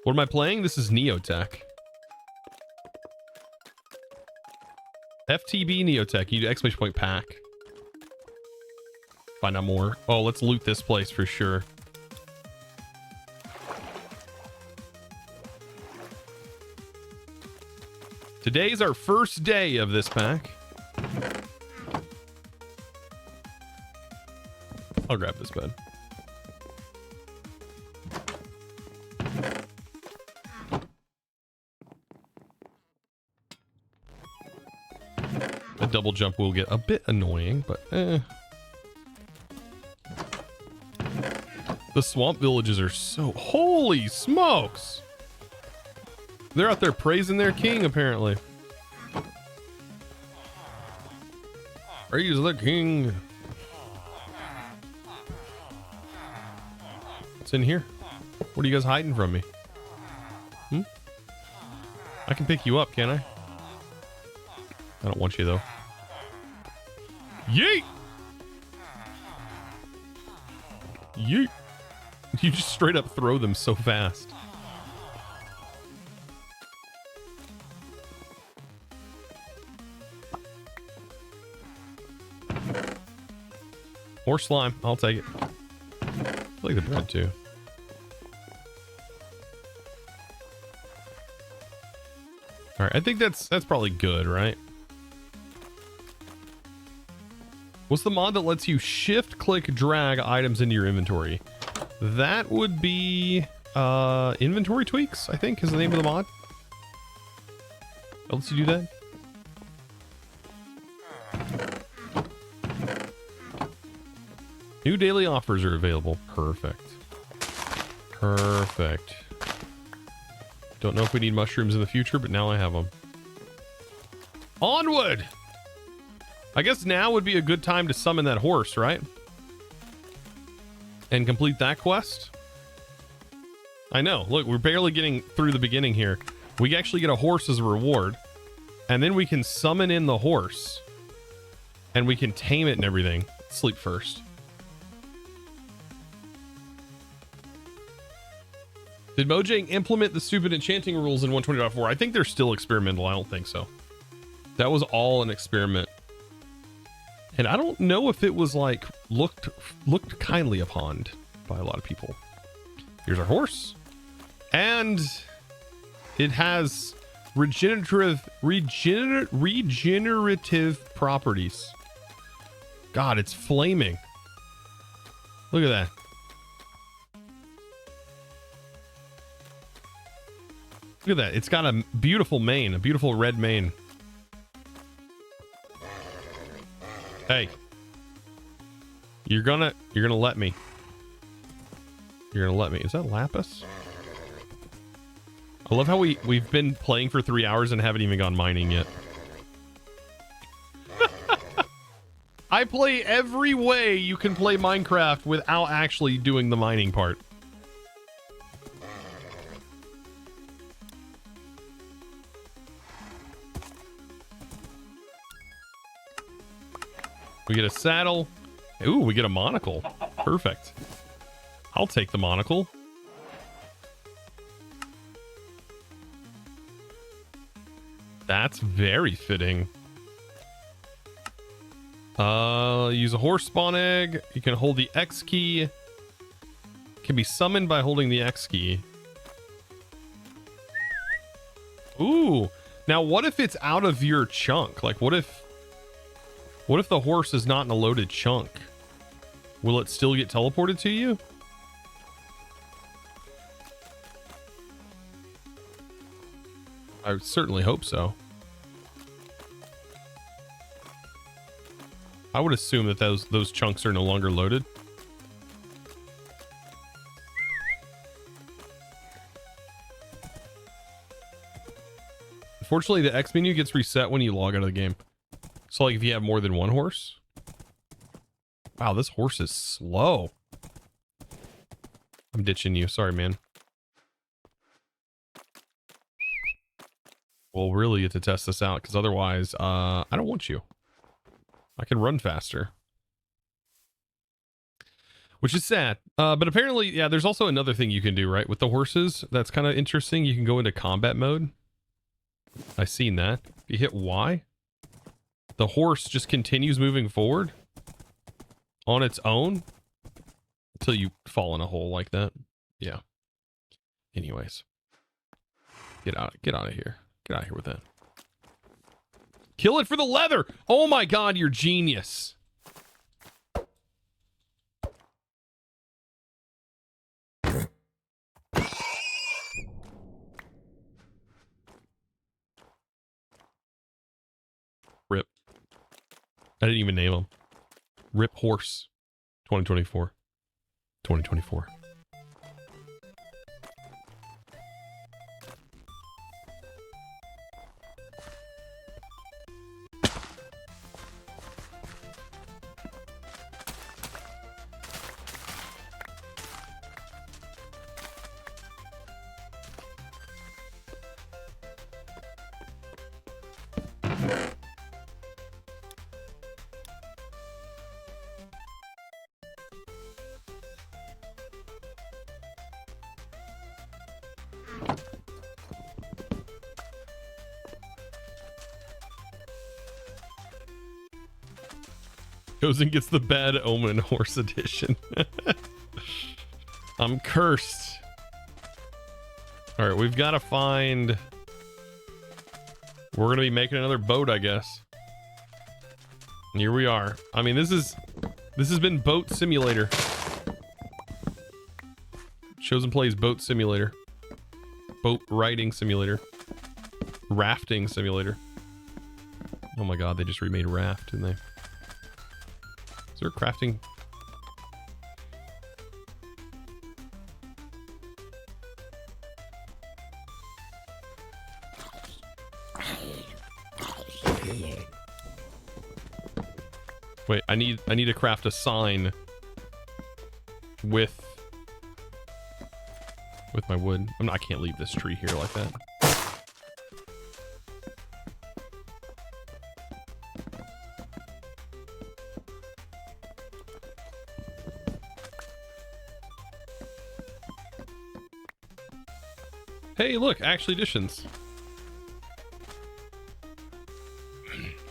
What am I playing? This is Neotech. FTB Neotech. You do exclamation point pack. Find out more. Oh, let's loot this place for sure. Today's our first day of this pack. I'll grab this bed. A double jump will get a bit annoying, but eh. The swamp villages are so... Holy smokes! They're out there praising their king, apparently. Praise the king. What's in here? What are you guys hiding from me? I can pick you up, can't I? I don't want you, though. Yeet! Yeet! You just straight up throw them so fast. More slime. I'll take it. I like the bread, too. Alright, I think that's probably good, right? What's the mod that lets you shift, click, drag items into your inventory? That would be inventory tweaks, I think, is the name of the mod. That lets you do that. New daily offers are available. Perfect. Perfect. Don't know if we need mushrooms in the future, but now I have them. Onward! I guess now would be a good time to summon that horse, right? And complete that quest. I know. Look, we're barely getting through the beginning here. We actually get a horse as a reward. And then we can summon in the horse. And we can tame it and everything. Sleep first. Did Mojang implement the stupid enchanting rules in 120.4? I think they're still experimental. I don't think so. That was all an experiment. And I don't know if it was like looked kindly upon by a lot of people. Here's our horse. And it has regenerative properties. God, it's flaming. Look at that. Look at that. It's got a beautiful mane, a beautiful red mane. Hey. You're gonna let me. You're gonna let me. Is that lapis? I love how we've been playing for 3 hours and haven't even gone mining yet. I play every way you can play Minecraft without actually doing the mining part. We get a saddle. Ooh, we get a monocle. Perfect. I'll take the monocle. That's very fitting. Use a horse spawn egg. You can hold the X key. Can be summoned by holding the X key. Ooh. Now what if it's out of your chunk? Like what if the horse is not in a loaded chunk? Will it still get teleported to you? I certainly hope so. I would assume that those chunks are no longer loaded. Unfortunately, the X menu gets reset when you log out of the game. So like if you have more than one horse. Wow, this horse is slow. I'm ditching you. Sorry, man. We'll really get to test this out because otherwise, I don't want you. I can run faster. Which is sad. But apparently, yeah, there's also another thing you can do, right? With the horses. That's kind of interesting. You can go into combat mode. I've seen that. If you hit Y, the horse just continues moving forward on its own until you fall in a hole like that. Yeah. Anyways. Get out of here. Get out of here with that. Kill it for the leather. Oh my god, you're genius. Rip. I didn't even name him. Rip Horse. 2024. 2024. Chosen gets the bad omen horse edition. I'm cursed. All right, we've got to find... We're going to be making another boat, I guess. And here we are. I mean, this has been Boat Simulator. Chosen plays Boat Simulator. Boat riding simulator. Rafting simulator. Oh my god, they just remade Raft, didn't they? Is there crafting? Wait, I need to craft a sign with my wood. I can't leave this tree here like that. Hey, look, actually additions.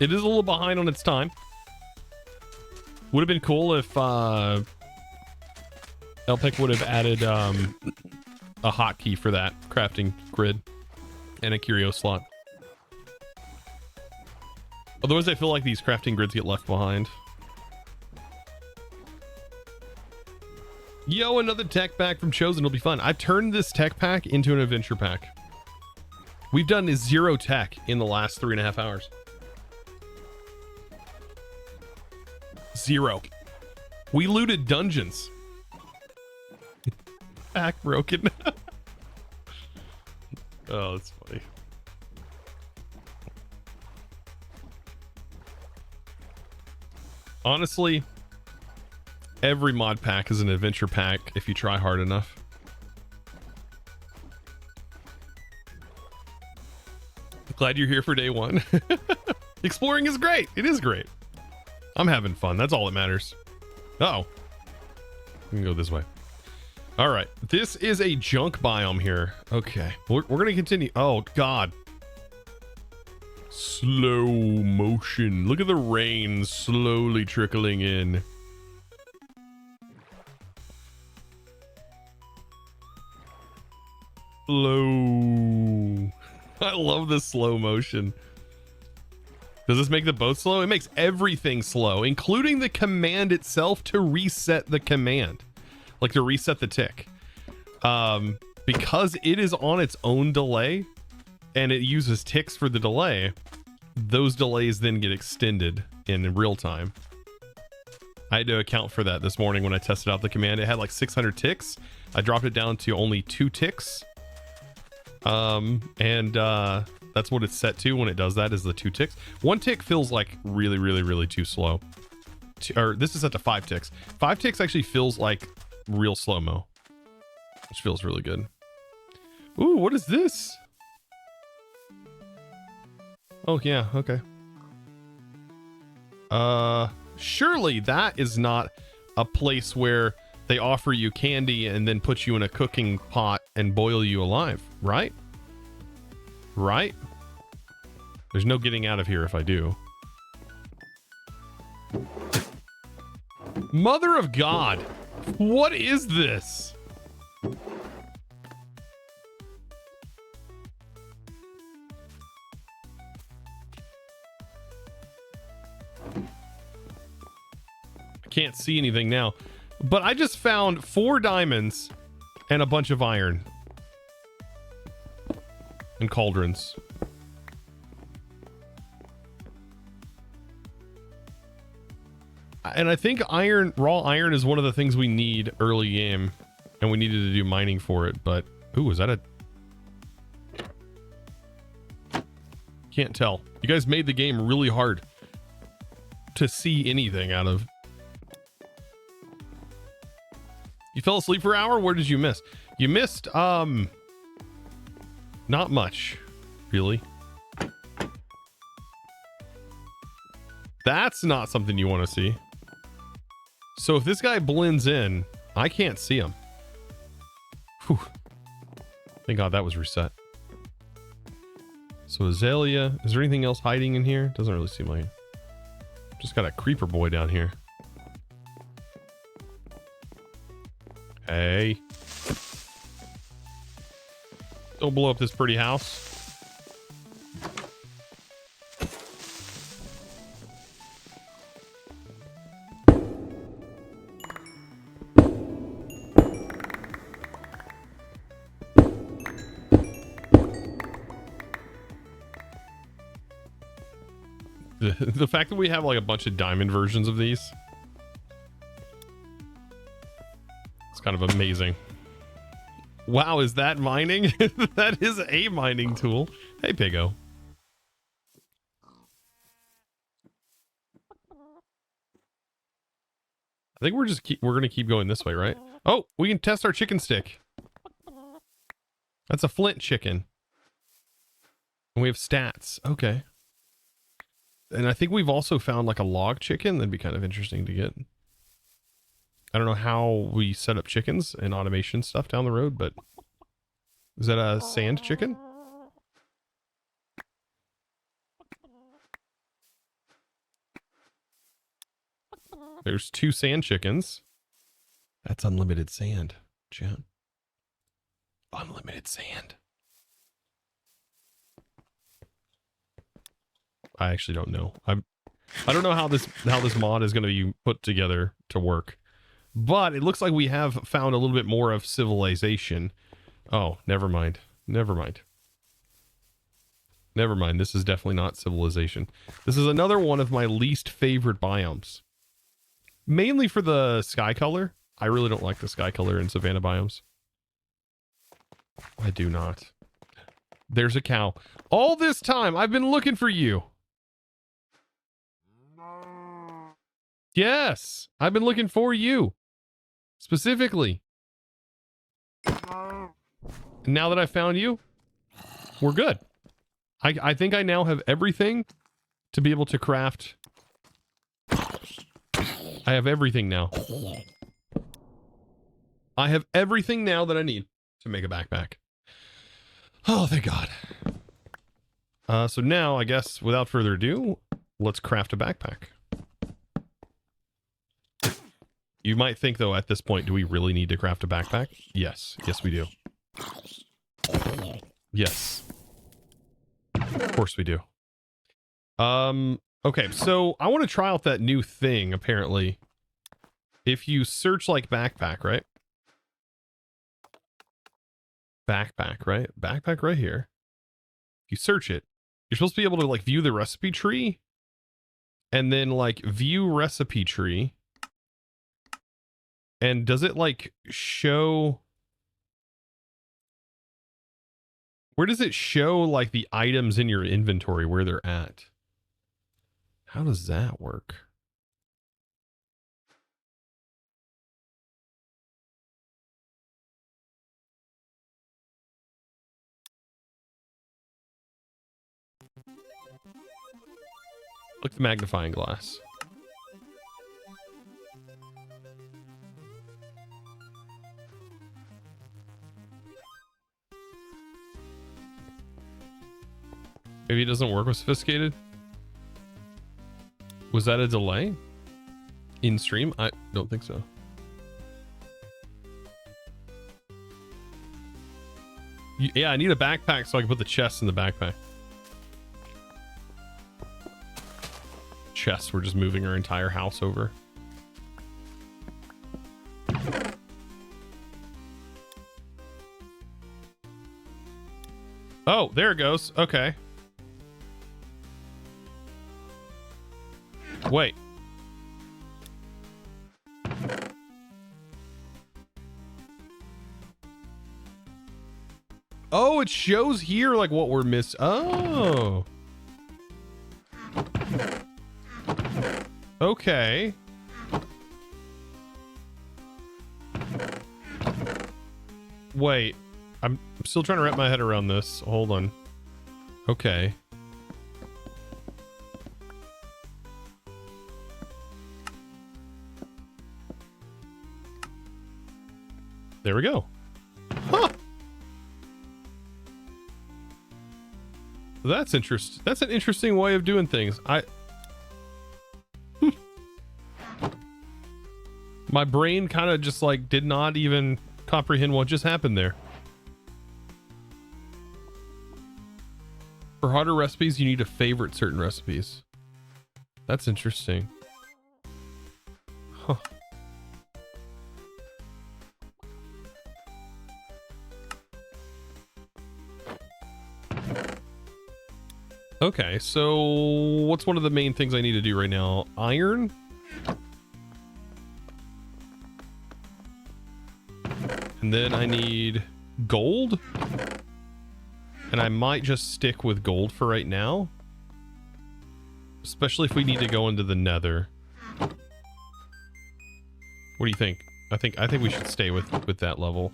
It is a little behind on its time. Would have been cool if LPEC would have added a hotkey for that crafting grid and a curio slot. Otherwise, I feel like these crafting grids get left behind. Yo, another tech pack from Chosen. It'll be fun. I've turned this tech pack into an adventure pack. We've done 0 tech in the last 3.5 hours. 0. We looted dungeons. Back broken. Oh, that's funny. Honestly, every mod pack is an adventure pack if you try hard enough. Glad you're here for day 1. Exploring is great. It is great. I'm having fun. That's all that matters. Uh-oh. We can go this way. All right. This is a junk biome here. Okay. We're going to continue. Oh, God. Slow motion. Look at the rain slowly trickling in. Slow. I love this slow motion. Does this make the boat slow? It makes everything slow, including the command itself to reset the command. Like to reset the tick. Because it is on its own delay and it uses ticks for the delay, those delays then get extended in real time. I had to account for that this morning when I tested out the command. It had like 600 ticks. I dropped it down to only 2 ticks. That's what it's set to when it does that, is the 2 ticks. 1 tick feels like really, really, really too slow. This is set to 5 ticks. 5 ticks actually feels like real slow-mo, which feels really good. Ooh, what is this? Oh, yeah, okay. Surely that is not a place where they offer you candy and then put you in a cooking pot and boil you alive, right? Right? There's no getting out of here if I do. Mother of God. What is this? I can't see anything now, but I just found 4 diamonds and a bunch of iron and cauldrons. And I think iron, raw iron, is one of the things we need early game, and we needed to do mining for it. But ooh, is that a? Can't tell. You guys made the game really hard to see anything out of. You fell asleep for an hour? Where did you miss? You missed not much, really. That's not something you want to see. So if this guy blends in, I can't see him. Whew. Thank God that was reset. So Azalea, is there anything else hiding in here? Doesn't really seem like it. Just got a creeper boy down here. Hey. Don't blow up this pretty house. The fact that we have like a bunch of diamond versions of these, it's kind of amazing. Wow, is that mining? That is a mining tool. Hey, Piggo. I think we're gonna keep going this way, right? Oh, we can test our chicken stick. That's a flint chicken. And we have stats. Okay. And I think we've also found like a log chicken. That'd be kind of interesting to get. I don't know how we set up chickens and automation stuff down the road, but is that a sand chicken? There's 2 sand chickens. That's unlimited sand, chat. Unlimited sand. I actually don't know. I don't know how this mod is going to be put together to work, but it looks like we have found a little bit more of civilization. Oh, never mind. Never mind. Never mind. This is definitely not civilization. This is another one of my least favorite biomes. Mainly for the sky color. I really don't like the sky color in savanna biomes. I do not. There's a cow. All this time, I've been looking for you. Yes, I've been looking for you. Specifically. And now that I found you, we're good. I think I now have everything to be able to craft. I have everything now. I have everything now that I need to make a backpack. Oh, thank God. So now, I guess, without further ado, let's craft a backpack. You might think, though, at this point, do we really need to craft a backpack? Yes. Yes, we do. Yes. Of course we do. Okay, so I want to try out that new thing, apparently. If you search, like, backpack, right? Backpack, right? Backpack right here. If you search it, you're supposed to be able to, like, view the recipe tree. And then, like, view recipe tree. And does it, like, show... Where does it show, like, the items in your inventory, where they're at? How does that work? Look at the magnifying glass. Maybe it doesn't work with sophisticated. Was that a delay in stream? I don't think so. Yeah, I need a backpack so I can put the chest in the backpack. Chests, we're just moving our entire house over. Oh, there it goes. Okay. Wait. Oh, it shows here like what we're missing. Oh. Okay. Wait. I'm still trying to wrap my head around this. Hold on. Okay. There we go. Huh. That's interesting. That's an interesting way of doing things. My brain kind of just like did not even comprehend what just happened there. For harder recipes, you need to favorite certain recipes. That's interesting. Huh. Okay, so what's one of the main things I need to do right now? Iron? And then I need gold. And I might just stick with gold for right now. Especially if we need to go into the nether. What do you think? I think we should stay with that level.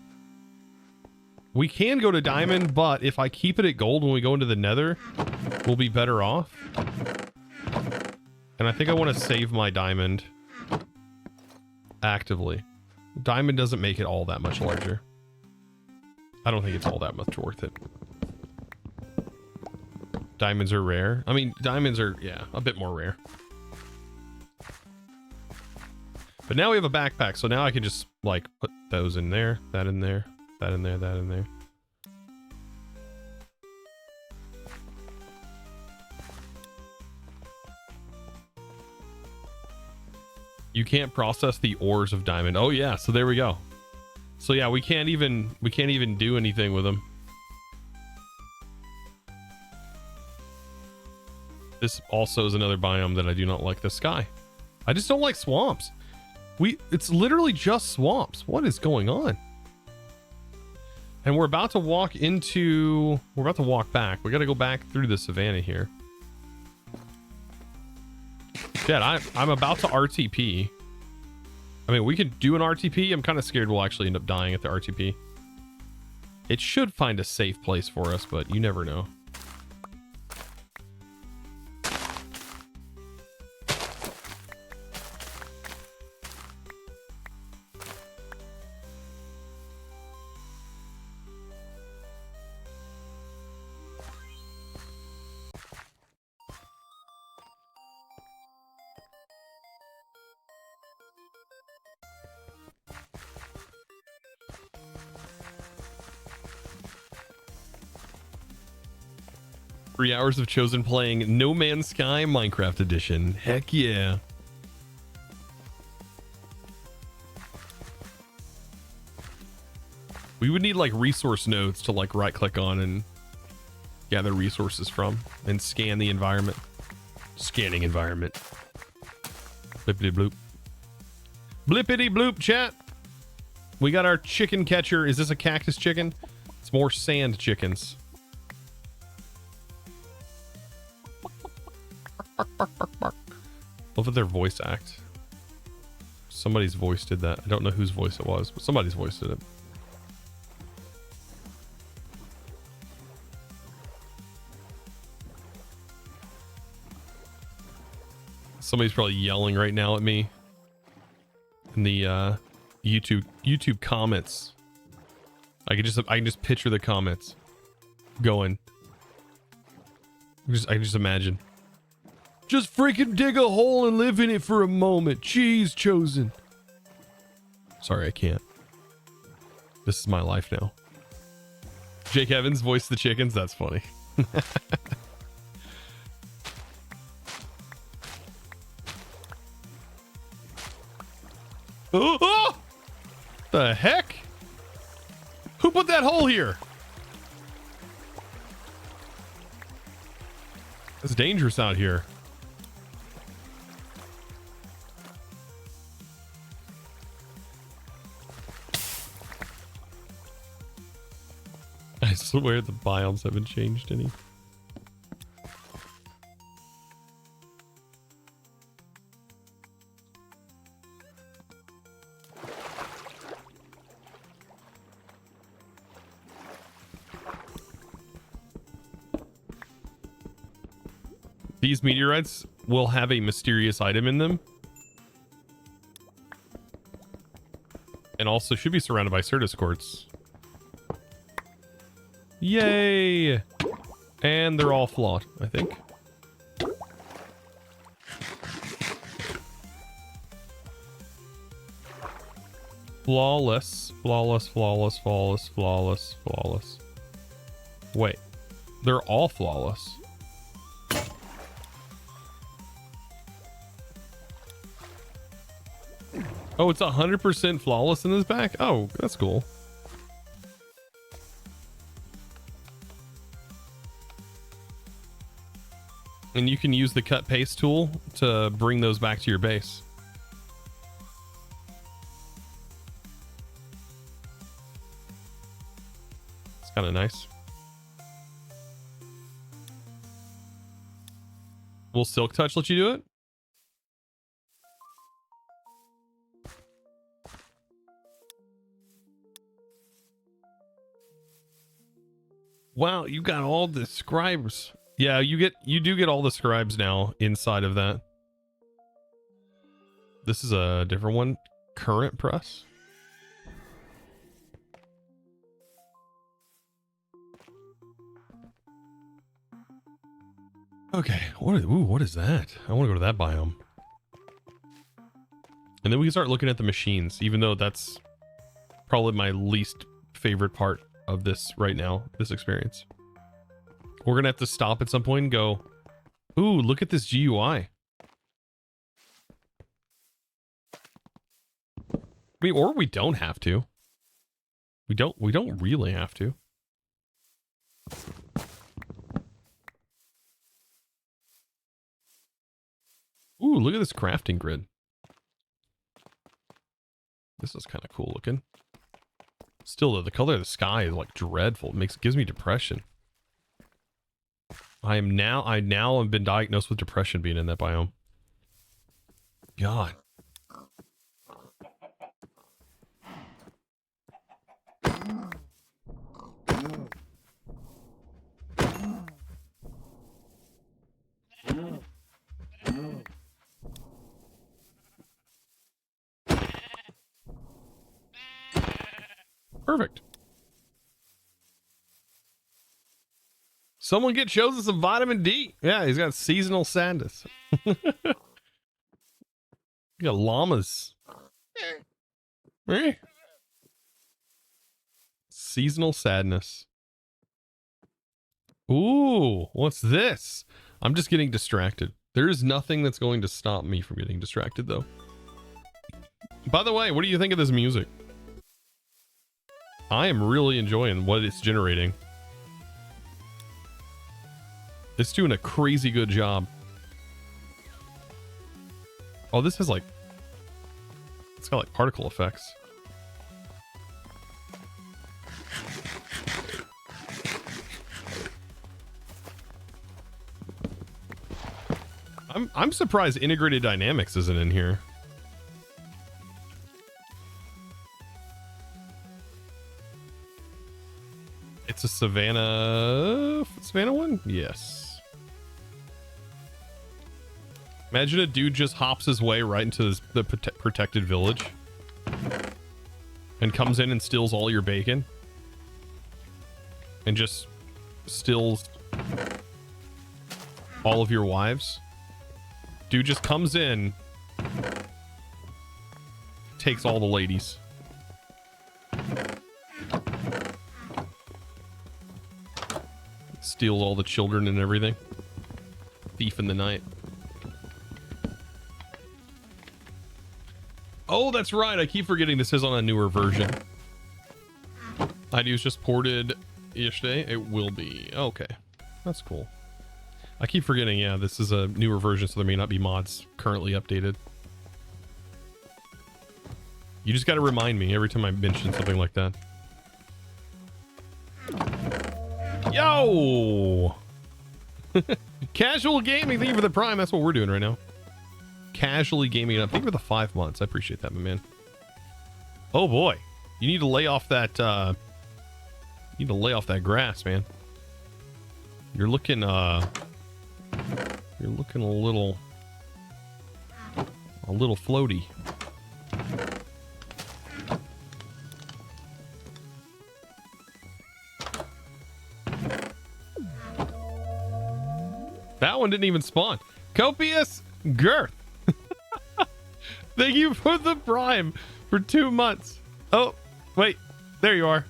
We can go to diamond, but if I keep it at gold when we go into the nether, we'll be better off. And I think I want to save my diamond actively. Diamond doesn't make it all that much larger. I don't think it's all that much worth it. Diamonds are rare. I mean, diamonds are, yeah, a bit more rare. But now we have a backpack, so now I can just, like, put those in there, that in there, that in there, that in there. You can't process the ores of diamond. Oh yeah, so there we go. So yeah, we can't even do anything with them. This also is another biome that I do not like, the sky. I just don't like swamps. It's literally just swamps. What is going on? And we're about to walk back. We got to go back through the savannah here. Chad, I'm about to RTP. I mean, we could do an RTP. I'm kind of scared we'll actually end up dying at the RTP. It should find a safe place for us, but you never know. Hours of Chosen playing No Man's Sky Minecraft Edition. Heck yeah. We would need like resource nodes to like right click on and gather resources from and scan the environment. Scanning environment. Blippity bloop. Blippity bloop, chat. We got our chicken catcher. Is this a cactus chicken? It's more sand chickens. Love their voice act. Somebody's voice did that. I don't know whose voice it was, but somebody's voice did it. Somebody's probably yelling right now at me in the YouTube comments. I can just picture the comments going. I can just imagine. Just freaking dig a hole and live in it for a moment. Jeez, Chosen. Sorry, I can't. This is my life now. Jake Evans voiced the chickens. That's funny. Oh! The heck? Who put that hole here? It's dangerous out here. I swear the biomes haven't changed any. These meteorites will have a mysterious item in them. And also should be surrounded by Certus quartz. Yay! And they're all flawed, I think. Flawless, flawless, flawless, flawless, flawless, flawless. Wait, they're all flawless. Oh, it's 100% flawless in this back? Oh, that's cool. And you can use the cut paste tool to bring those back to your base. It's kind of nice. Will Silk Touch let you do it? Wow, you got all the scribes. Yeah, you do get all the scribes now inside of that. This is a different one. Current press. Okay, what is that? I want to go to that biome. And then we can start looking at the machines, even though that's probably my least favorite part of this right now, this experience. We're gonna have to stop at some point and go, ooh, look at this GUI. I mean, or we don't have to. We don't really have to. Ooh, look at this crafting grid. This is kind of cool looking. Still, though, the color of the sky is like dreadful. It gives me depression. I now have been diagnosed with depression being in that biome. God. Perfect. Someone get Chosen some vitamin D. Yeah, he's got seasonal sadness. You got llamas. Seasonal sadness. Ooh, what's this? I'm just getting distracted. There is nothing that's going to stop me from getting distracted, though. By the way, what do you think of this music? I am really enjoying what it's generating. It's doing a crazy good job. Oh, this has like... It's got like particle effects. I'm surprised integrated dynamics isn't in here. It's a Savannah one? Yes. Imagine a dude just hops his way right into the protected village and comes in and steals all your bacon and just steals all of your wives. Dude just comes in, takes all the ladies. Steals all the children and everything. Thief in the night. Oh, that's right. I keep forgetting this is on a newer version. ID's just ported yesterday. It will be. Okay. That's cool. I keep forgetting, yeah, this is a newer version, so there may not be mods currently updated. You just got to remind me every time I mention something like that. Yo! Casual gaming, thank you for the prime. That's what we're doing right now. Casually gaming up. Thank you for the 5 months. I appreciate that, my man. Oh boy. You need to lay off that, you need to lay off that grass, man. You're looking a little floaty. That one didn't even spawn. Copious Girth. Thank you for the prime for 2 months. Oh, wait. There you are.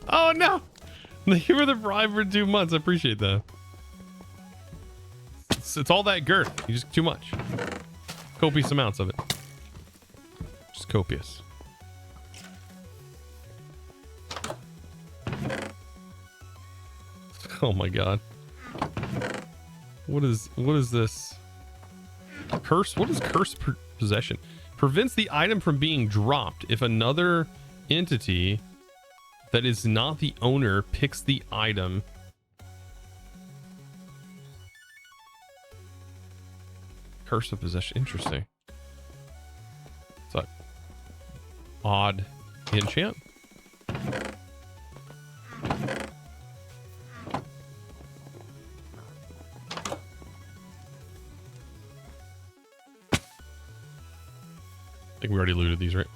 Oh, no. Thank you for the prime for 2 months. I appreciate that. It's all that girth. You just too much. Copious amounts of it. Just copious. Oh my god. What is this? Curse? What is curse possession? Prevents the item from being dropped if another entity that is not the owner picks the item. Curse of possession. Interesting. It's an odd enchant. I think we already looted these, right?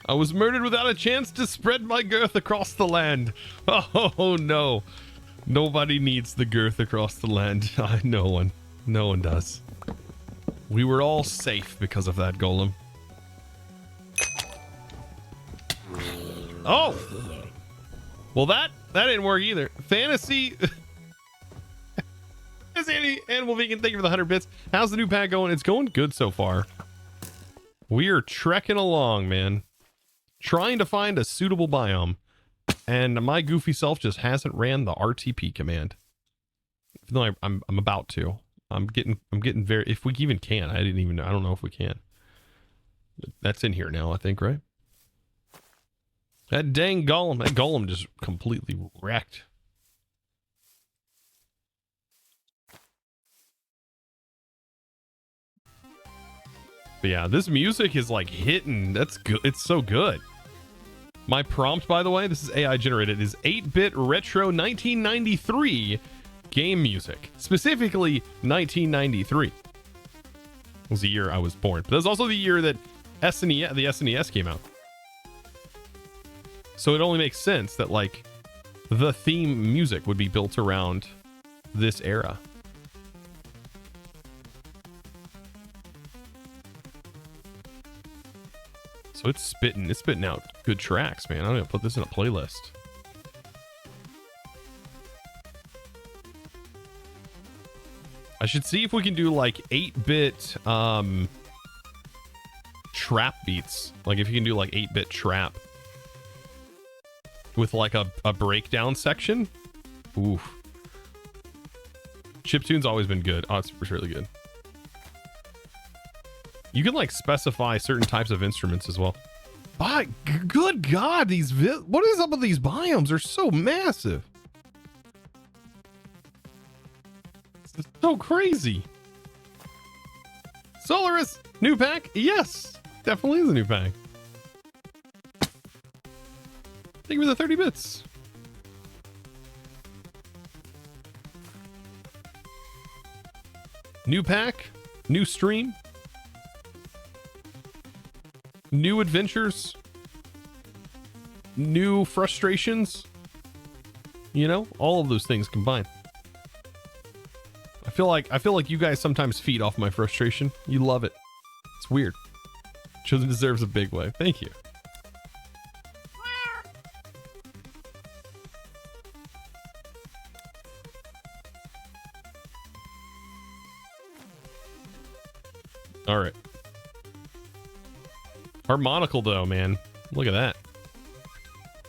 I was murdered without a chance to spread my girth across the land. Oh no. Nobody needs the girth across the land. No one. No one does. We were all safe because of that golem. Oh! Well, that didn't work either. Fantasy. Andy, Animal Vegan, thank you for the 100 bits. How's the new pack going? It's going good so far. We are trekking along, man. Trying to find a suitable biome. and my goofy self just hasn't ran the RTP command. Even though I'm about to. I'm getting very, if we even can. I don't know if we can. That's in here now, I think, right? That dang golem, that golem just completely wrecked. But yeah, this music is like hitting. That's good. It's so good. My prompt, by the way, this is AI generated, is 8-bit retro 1993 game music. Specifically 1993 was the year I was born. But that's also the year that the SNES came out. So it only makes sense that like the theme music would be built around this era. So it's spitting out good tracks, man. I'm gonna put this in a playlist. I should see if we can do like 8-bit trap beats. Like if you can do like 8-bit trap with like a breakdown section. Oof. Chiptune's always been good. Oh, it's really good. You can like specify certain types of instruments as well. But good God, what is up with these biomes? They're so massive. It's so crazy. Solaris, new pack? Yes, definitely is a new pack. Thank you for the 30 bits. New pack, new stream, new adventures, new frustrations. You know, all of those things combined. I feel like you guys sometimes feed off my frustration. You love it. It's weird. Chosen deserves a big wave. Thank you. All right. Our monocle though, man. Look at that.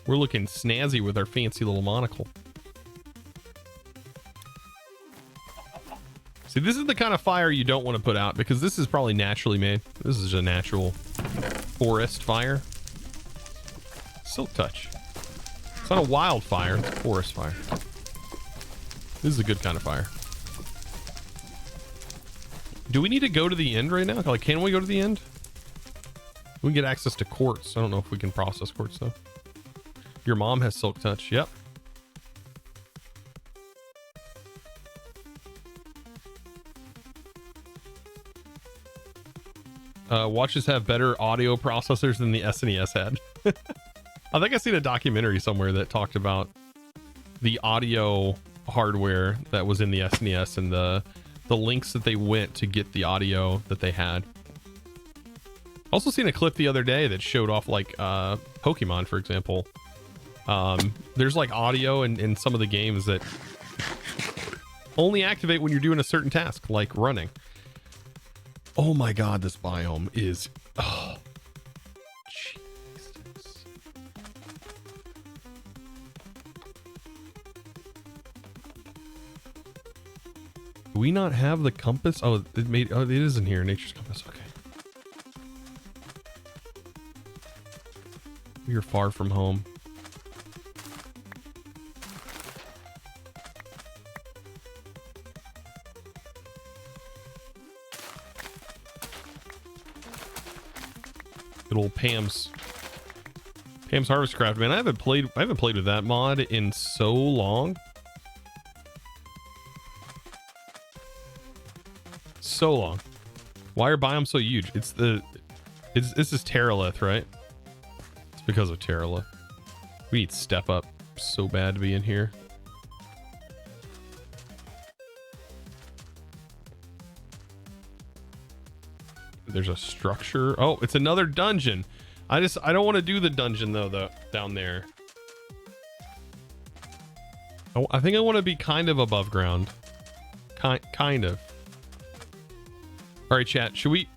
We're looking snazzy with our fancy little monocle. See, this is the kind of fire you don't want to put out because this is probably naturally made. This is a natural forest fire. Silk touch. It's not a wildfire, it's a forest fire. This is a good kind of fire. Do we need to go to the end right now? Like, can we go to the end? We can get access to quartz. I don't know if we can process quartz though. Your mom has silk touch. Yep. Watches have better audio processors than the SNES had. I think I seen a documentary somewhere that talked about the audio hardware that was in the SNES and the links that they went to get the audio that they had. Also seen a clip the other day that showed off like Pokemon, for example. There's like audio in some of the games that only activate when you're doing a certain task, like running. Oh my God, this biome is, oh, Jesus. Do we not have the compass? Oh, it is in here, nature's compass. Okay. We are far from home. Good old Pam's Harvest Craft, man. I haven't played with that mod in so long. So long. Why are biomes so huge? This is Terralith, right? It's because of Terralith. We need Step Up so bad to be in here. There's a structure. Oh, it's another dungeon. I don't want to do the dungeon though, down there. Oh, I think I want to be kind of above ground. Kind of. All right, chat. Should we?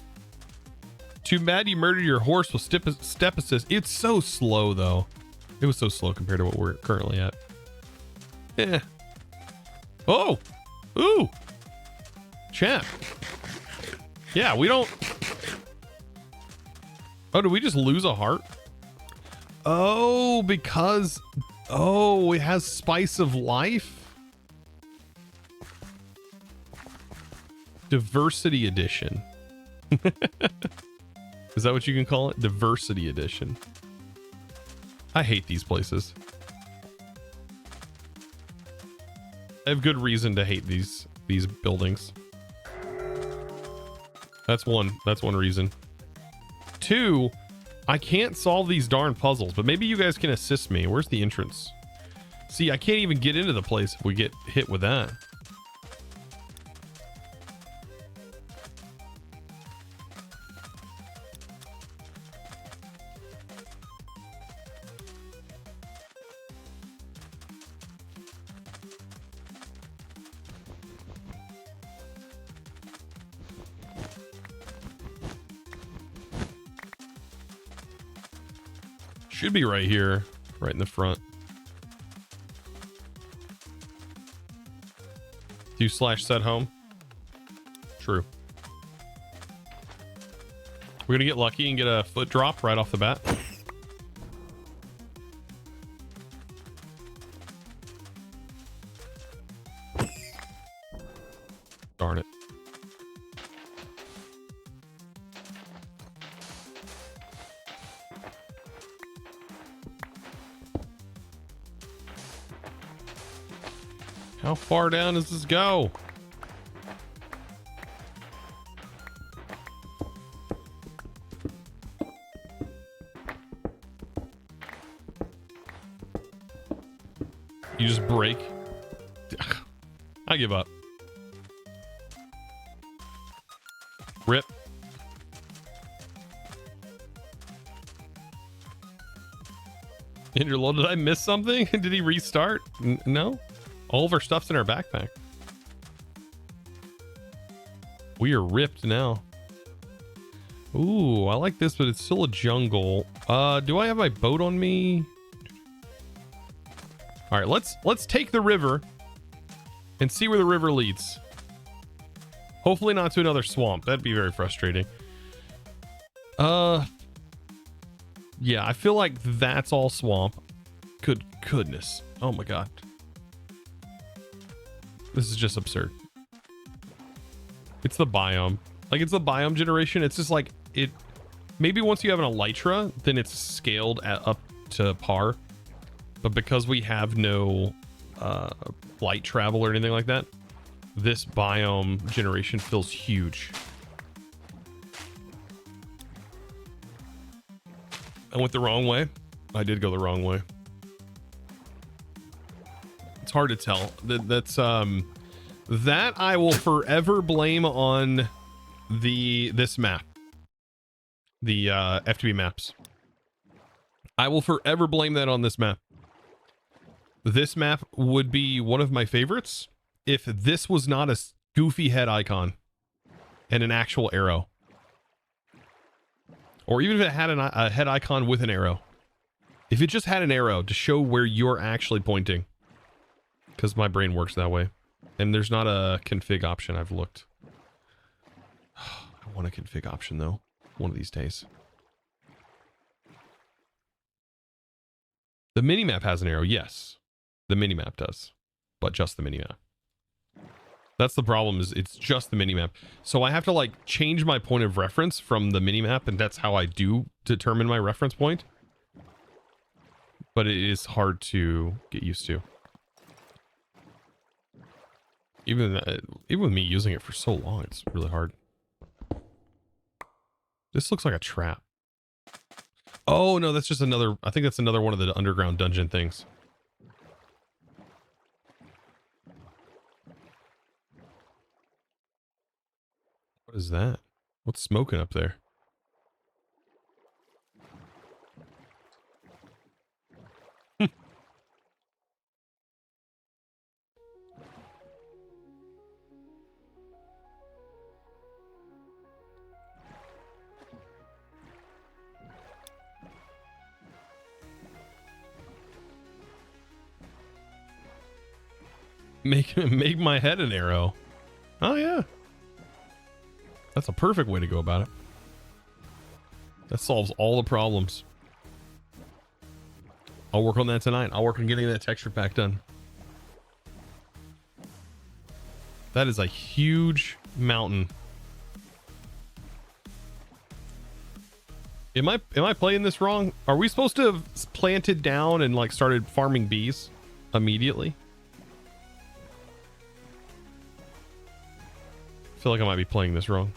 Too bad you murdered your horse with step assist. It's so slow though. It was so slow compared to what we're currently at. Yeah. Oh! Ooh! Chat. Yeah, we don't... Oh, did we just lose a heart? Oh, because... Oh, it has Spice of Life? Diversity Edition. Is that what you can call it? Diversity Edition. I hate these places. I have good reason to hate these buildings. That's one reason. Two, I can't solve these darn puzzles, but maybe you guys can assist me. Where's the entrance? See, I can't even get into the place if we get hit with that. Should be right here, right in the front. 2/set home. True. We're gonna get lucky and get a foot drop right off the bat. Darn it. How far down does this go? You just break. I give up. Rip. Interload, did I miss something? Did he restart? No? All of our stuff's in our backpack. We are ripped now. Ooh, I like this, but it's still a jungle. Do I have my boat on me? All right, let's take the river and see where the river leads. Hopefully not to another swamp. That'd be very frustrating. Yeah, I feel like that's all swamp. Good goodness. Oh my god. This is just absurd. It's the biome. Like, it's the biome generation. It's just like it. Maybe once you have an elytra, then it's scaled up to par. But because we have no light travel or anything like that, this biome generation feels huge. I went the wrong way. I did go the wrong way. It's hard to tell. That I will forever blame on this map, the FTB maps. I will forever blame that on this map. This map would be one of my favorites if this was not a goofy head icon and an actual arrow, or even if it had a head icon with an arrow. If it just had an arrow to show where you're actually pointing. Because my brain works that way. And there's not a config option. I've looked. I want a config option, though. One of these days. The minimap has an arrow. Yes. The minimap does. But just the minimap. That's the problem, is it's just the minimap. So I have to, like, change my point of reference from the minimap, and that's how I do determine my reference point. But it is hard to get used to. Even with me using it for so long, it's really hard. This looks like a trap. Oh, no, that's just another... I think that's another one of the underground dungeon things. What is that? What's smoking up there? Make my head an arrow. Oh yeah. That's a perfect way to go about it. That solves all the problems. I'll work on that tonight. I'll work on getting that texture pack done. That is a huge mountain. Am I playing this wrong? Are we supposed to have planted down and like started farming bees immediately? I feel like I might be playing this wrong.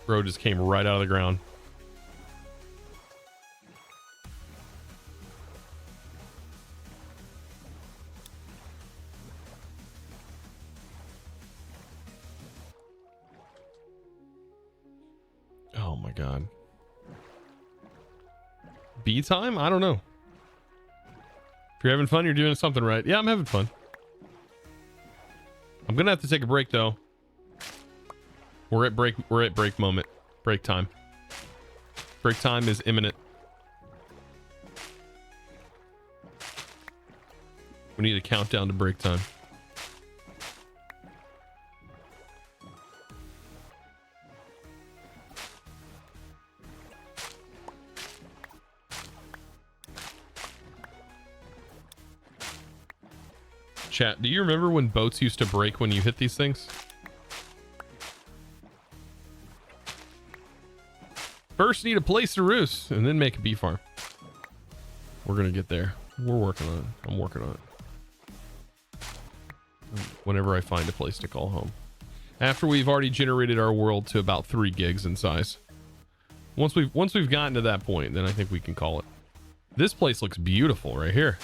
Road just came right out of the ground. Oh my god. Bee time? I don't know. If you're having fun, you're doing something right. Yeah, I'm having fun. I'm gonna have to take a break though. We're at break moment. Break time. Break time is imminent. We need a countdown to break time. Chat, do you remember when boats used to break when you hit these things? First need a place to roost and then make a bee farm. We're gonna get there. We're working on it. I'm working on it. Whenever I find a place to call home. After we've already generated our world to about 3 gigs in size. Once we've gotten to that point, then I think we can call it. This place looks beautiful right here.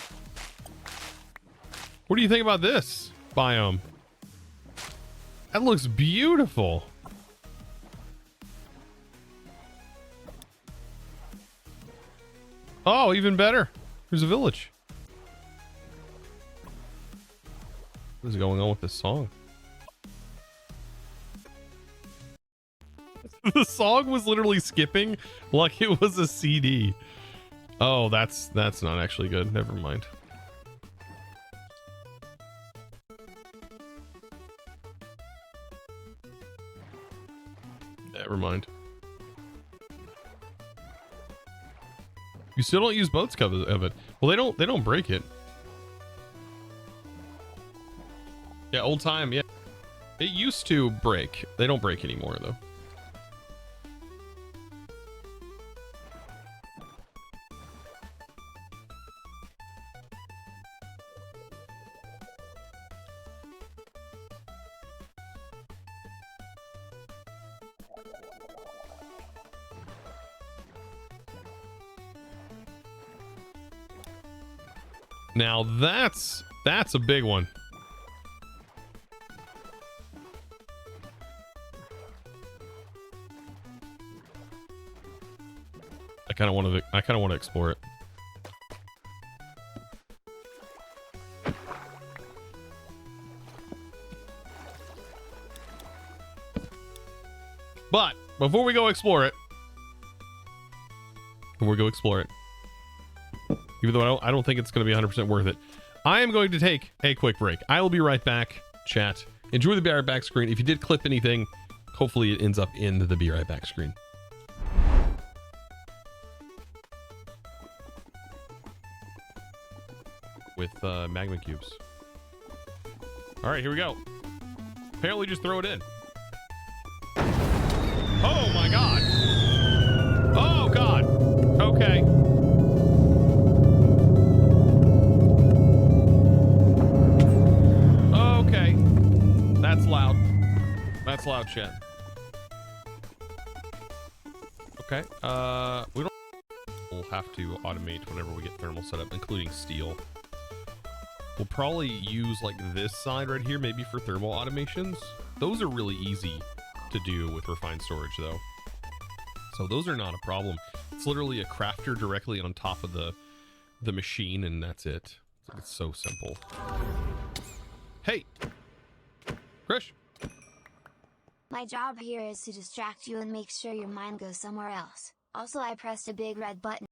What do you think about this biome? That looks beautiful. Oh, even better. There's a village. What is going on with this song? The song was literally skipping like it was a CD. Oh, that's not actually good. Never mind. Never mind. You still don't use boats because of it. Well, they don't break it. Yeah, old time, yeah. It used to break. They don't break anymore though. Now that's a big one. I kind of want to explore it. But before we go explore it, even though I don't think it's going to be 100% worth it, I am going to take a quick break. I will be right back, chat. Enjoy the Be Right Back screen. If you did clip anything, hopefully it ends up in the Be Right Back screen. With magma cubes. All right, here we go. Apparently just throw it in. Oh my god. Oh god. Okay. Okay. That's loud. That's loud, chat. Okay. We'll have to automate whenever we get thermal set up, including steel. We'll probably use like this side right here, maybe for thermal automations. Those are really easy to do with refined storage though. So those are not a problem. It's literally a crafter directly on top of the machine and that's it. It's so simple. Hey, Krish. My job here is to distract you and make sure your mind goes somewhere else. Also, I pressed a big red button.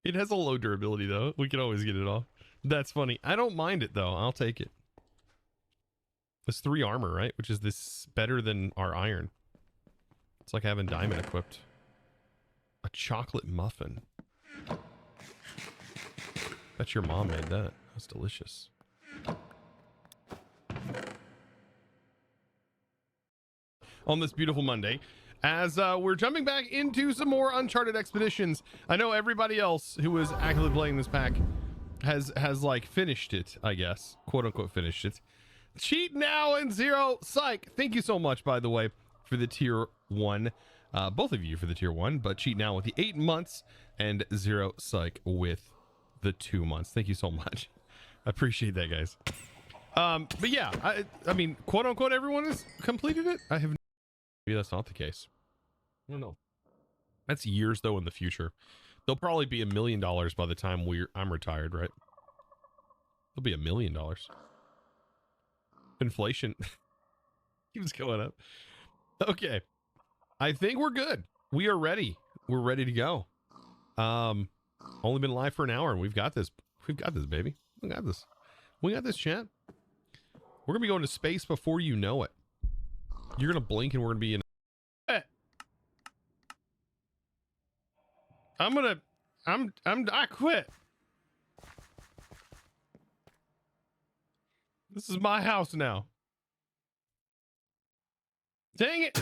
It has a low durability though. We can always get it off. That's funny. I don't mind it though. I'll take it. It's 3 armor, right? Which is this better than our iron. It's like having diamond equipped. A chocolate muffin. Bet your mom made that. That's delicious. On this beautiful Monday, as we're jumping back into some more Uncharted Expeditions. I know everybody else who was actively playing this pack has like finished it, I guess. Quote unquote finished it. Cheat Now and Zero Psych. Thank you so much, by the way, for the tier 1. Both of you for the tier 1, but Cheat Now with the 8 months and Zero Psych with the 2 months. Thank you so much. I appreciate that, guys. But yeah, I mean, quote unquote, everyone has completed it. I have maybe that's not the case. I don't know. That's years though in the future. There'll probably be $1 million by the time I'm retired, right? There'll be $1 million. Inflation keeps going up. Okay. I think we're good. We are ready. We're ready to go. Only been live for an hour and we've got this. We've got this, baby. We got this. We got this, chat. We're gonna be going to space before you know it. You're gonna blink and we're gonna be in. I quit. This is my house now. Dang it.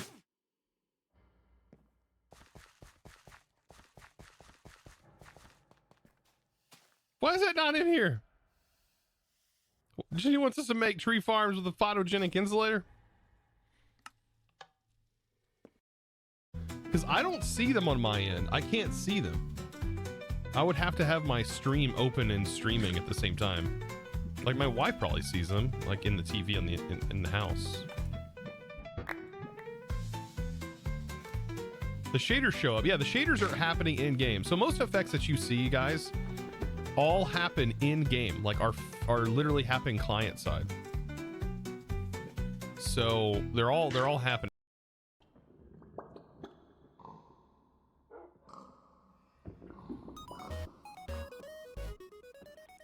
Why is that not in here? She wants us to make tree farms with a photogenic insulator. Because I don't see them on my end. I can't see them. I would have to have my stream open and streaming at the same time. Like my wife probably sees them, like in the TV on in the house. The shaders show up. Yeah, the shaders are happening in game. So most effects that you see, guys, all happen in game. Like are literally happening client side. So they're all happening.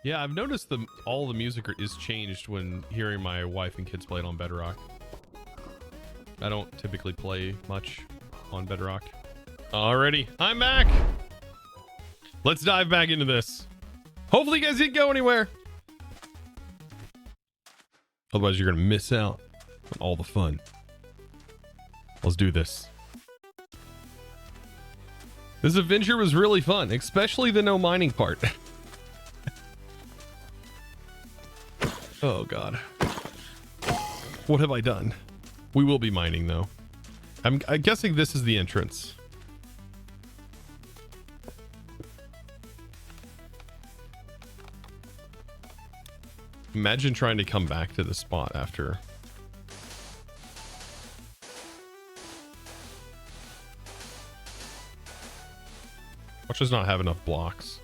Yeah, I've noticed all the music is changed when hearing my wife and kids play it on Bedrock. I don't typically play much on Bedrock. Alrighty, I'm back. Let's dive back into this. Hopefully you guys didn't go anywhere. Otherwise you're gonna miss out on all the fun. Let's do this. This adventure was really fun, especially the no mining part. Oh god. What have I done? We will be mining though. I'm guessing this is the entrance. Imagine trying to come back to the spot after. Watch us not have enough blocks.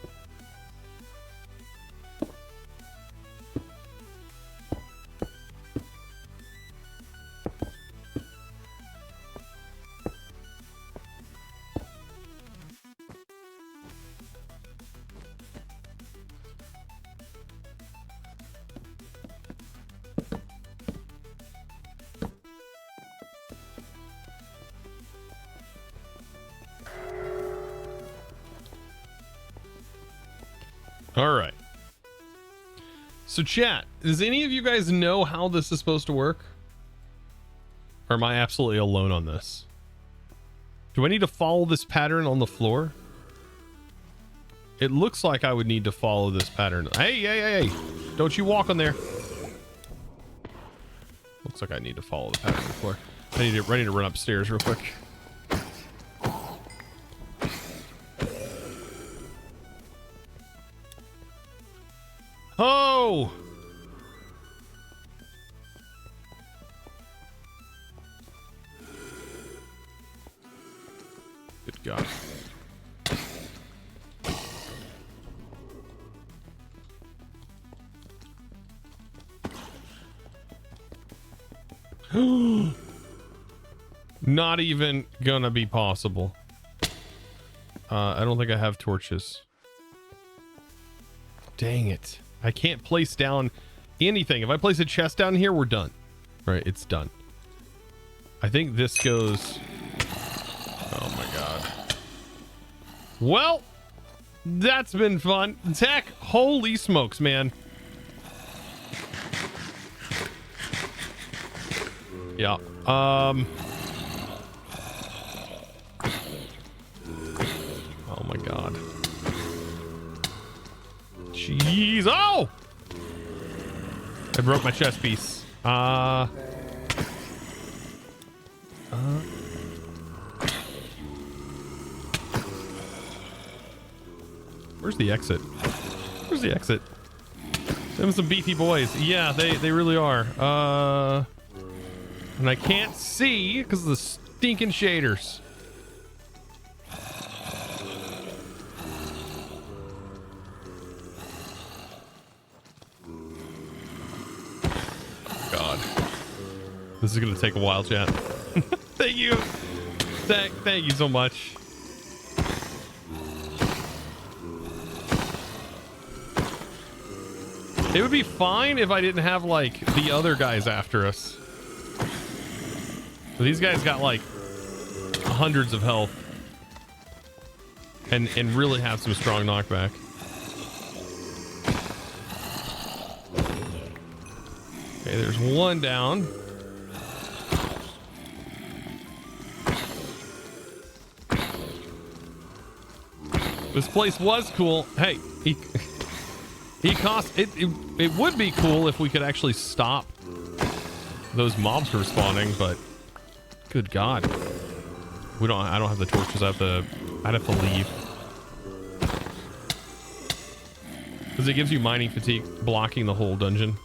All right. So chat, does any of you guys know how this is supposed to work? Or am I absolutely alone on this? Do I need to follow this pattern on the floor? It looks like I would need to follow this pattern. Hey. Don't you walk on there. Looks like I need to follow the pattern on the floor. I need to run upstairs real quick. Oh! Good God. Not even gonna be possible. I don't think I have torches. Dang it. I can't place down anything. If I place a chest down here, we're done. Right, it's done. I think this goes... Oh my god. Well, that's been fun. Tech, holy smokes, man. Yeah. Oh my god. Jeez. Oh! I broke my chest piece. Where's the exit? Where's the exit? Them some beefy boys. Yeah, they really are. And I can't see because of the stinking shaders. God. This is gonna take a while, chat. Thank you. Thank you so much. It would be fine if I didn't have like the other guys after us. But these guys got like hundreds of health and really have some strong knockback. Okay, there's one down. This place was cool. Hey, he cost it. It would be cool if we could actually stop those mobs from spawning, but good God, we don't. I don't have the torches. I'd have to leave because it gives you mining fatigue, blocking the whole dungeon.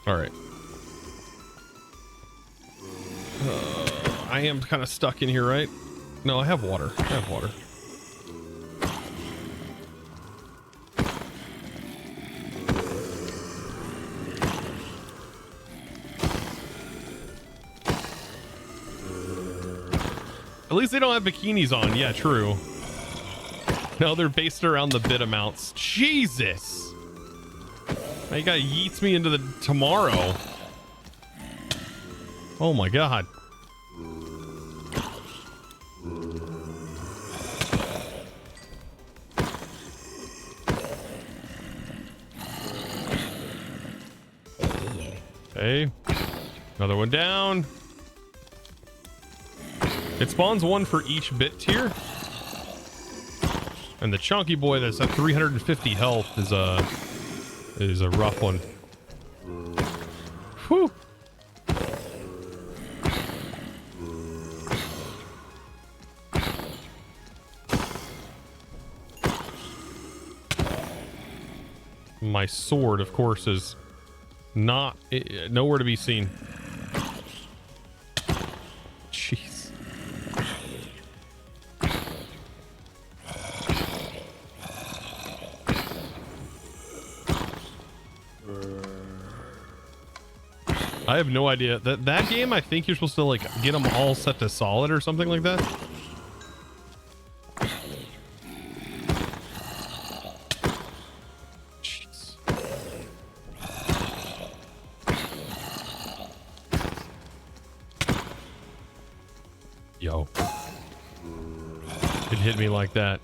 All right. I am kind of stuck in here, right? No, I have water. I have water. At least they don't have bikinis on. Yeah, true. No, they're based around the bit amounts. Jesus! Now you gotta yeets me into the tomorrow. Oh my god. Okay. Another one down. It spawns one for each bit tier. And the chunky boy that's at 350 health is a rough one. Whew. My sword, of course, is not nowhere to be seen. Jeez. I have no idea. That game, I think you're supposed to like get them all set to solid or something like that. Jeez. Yo. It hit me like that.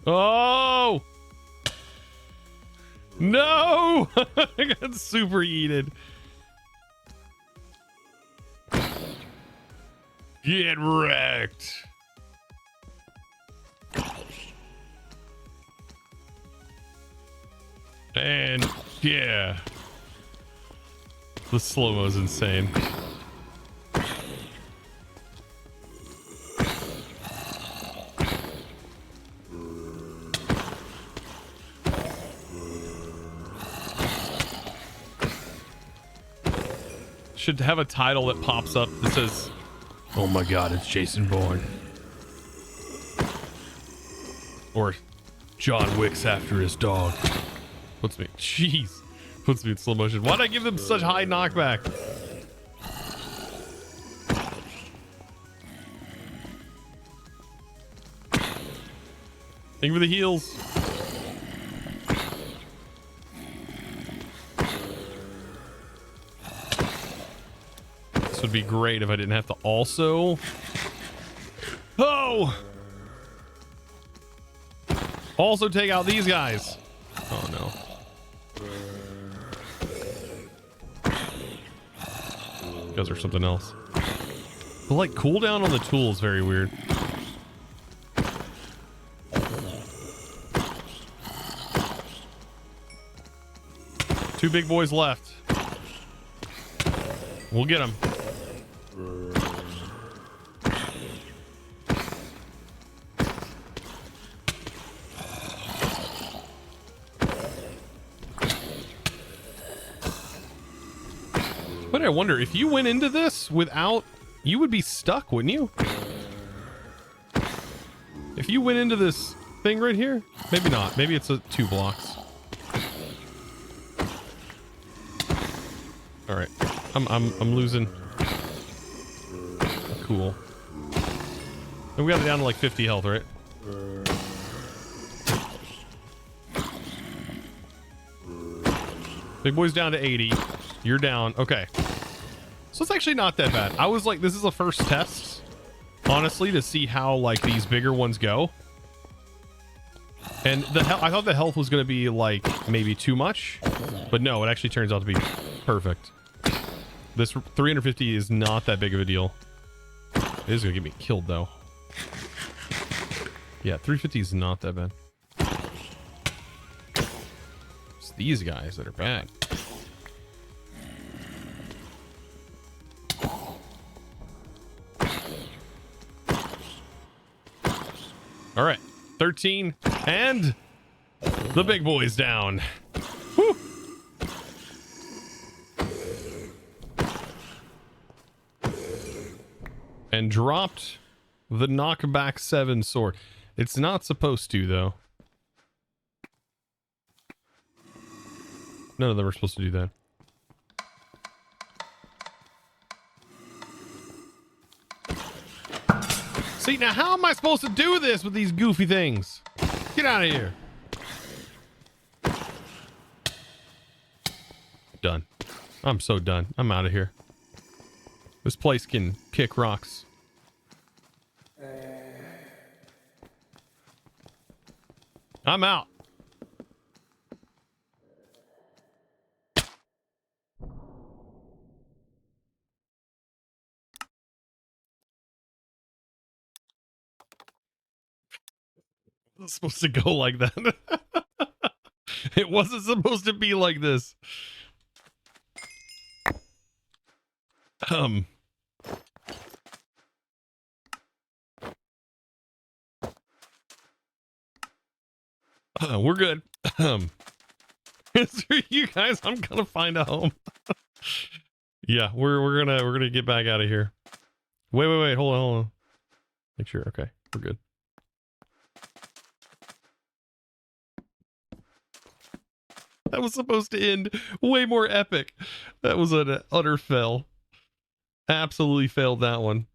Oh no! I got super yeeted. Get wrecked. And yeah, the slow-mo's insane. Should have a title that pops up that says Oh my god, it's Jason Bourne. Or John Wick's after his dog. Puts me in slow motion. Why'd I give them such high knockback? Thank you for the heals. This would be great if I didn't have to also... Oh! Also take out these guys. Oh no. You guys are something else. The like cooldown on the tool is very weird. Two big boys left. We'll get them. But I wonder if you went into this without, you would be stuck, wouldn't you? If you went into this thing right here, maybe not. Maybe it's a 2 blocks. All right, I'm losing. Cool. And we got it down to like 50 health, right? Big boy's down to 80. You're down. Okay. So it's actually not that bad. I was like, this is a first test, honestly, to see how like these bigger ones go. And I thought the health was going to be like maybe too much, but no, it actually turns out to be perfect. This 350 is not that big of a deal. It is going to get me killed though. Yeah, 350 is not that bad. It's these guys that are bad. All right, 13, and the big boy's down. Woo. And dropped the knockback 7 sword. It's not supposed to, though. None of them are supposed to do that. See, now how am I supposed to do this with these goofy things? Get out of here. Done. I'm so done. I'm out of here. This place can kick rocks. I'm out. It's supposed to go like that. It wasn't supposed to be like this. We're good. For you guys, I'm gonna find a home. Yeah, we're gonna get back out of here. Wait, hold on. Make sure. Okay, we're good. That was supposed to end way more epic. That was an utter fail. Absolutely failed that one.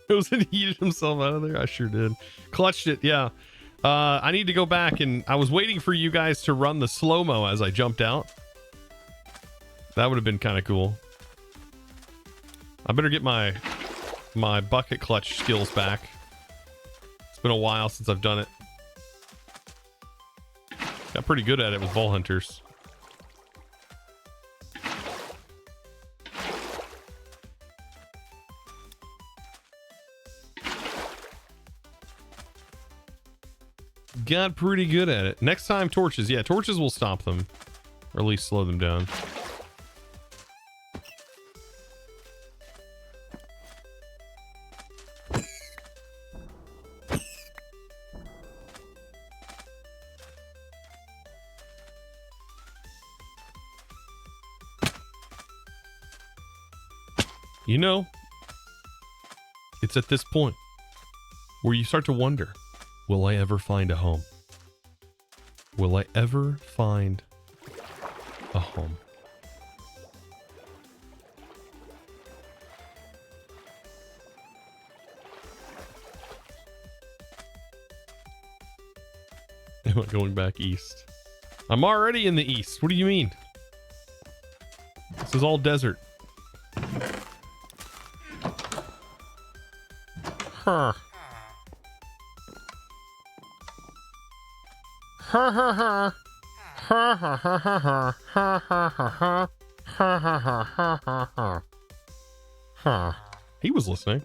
Chosen heated himself out of there. I sure did. Clutched it. Yeah. I need to go back, and I was waiting for you guys to run the slow-mo as I jumped out. That would have been kind of cool. I better get my bucket clutch skills back. It's been a while since I've done it. Got pretty good at it with ball hunters. Got pretty good at it. Next time, torches. Yeah, torches will stop them, or at least slow them down. You know, it's at this point where you start to wonder, will I ever find a home? Will I ever find a home? Am I going back east? I'm already in the east. What do you mean? This is all desert. Huh. Ha ha ha. Ha ha ha ha ha. Ha ha ha ha. Ha ha ha ha ha ha. Huh. He was listening.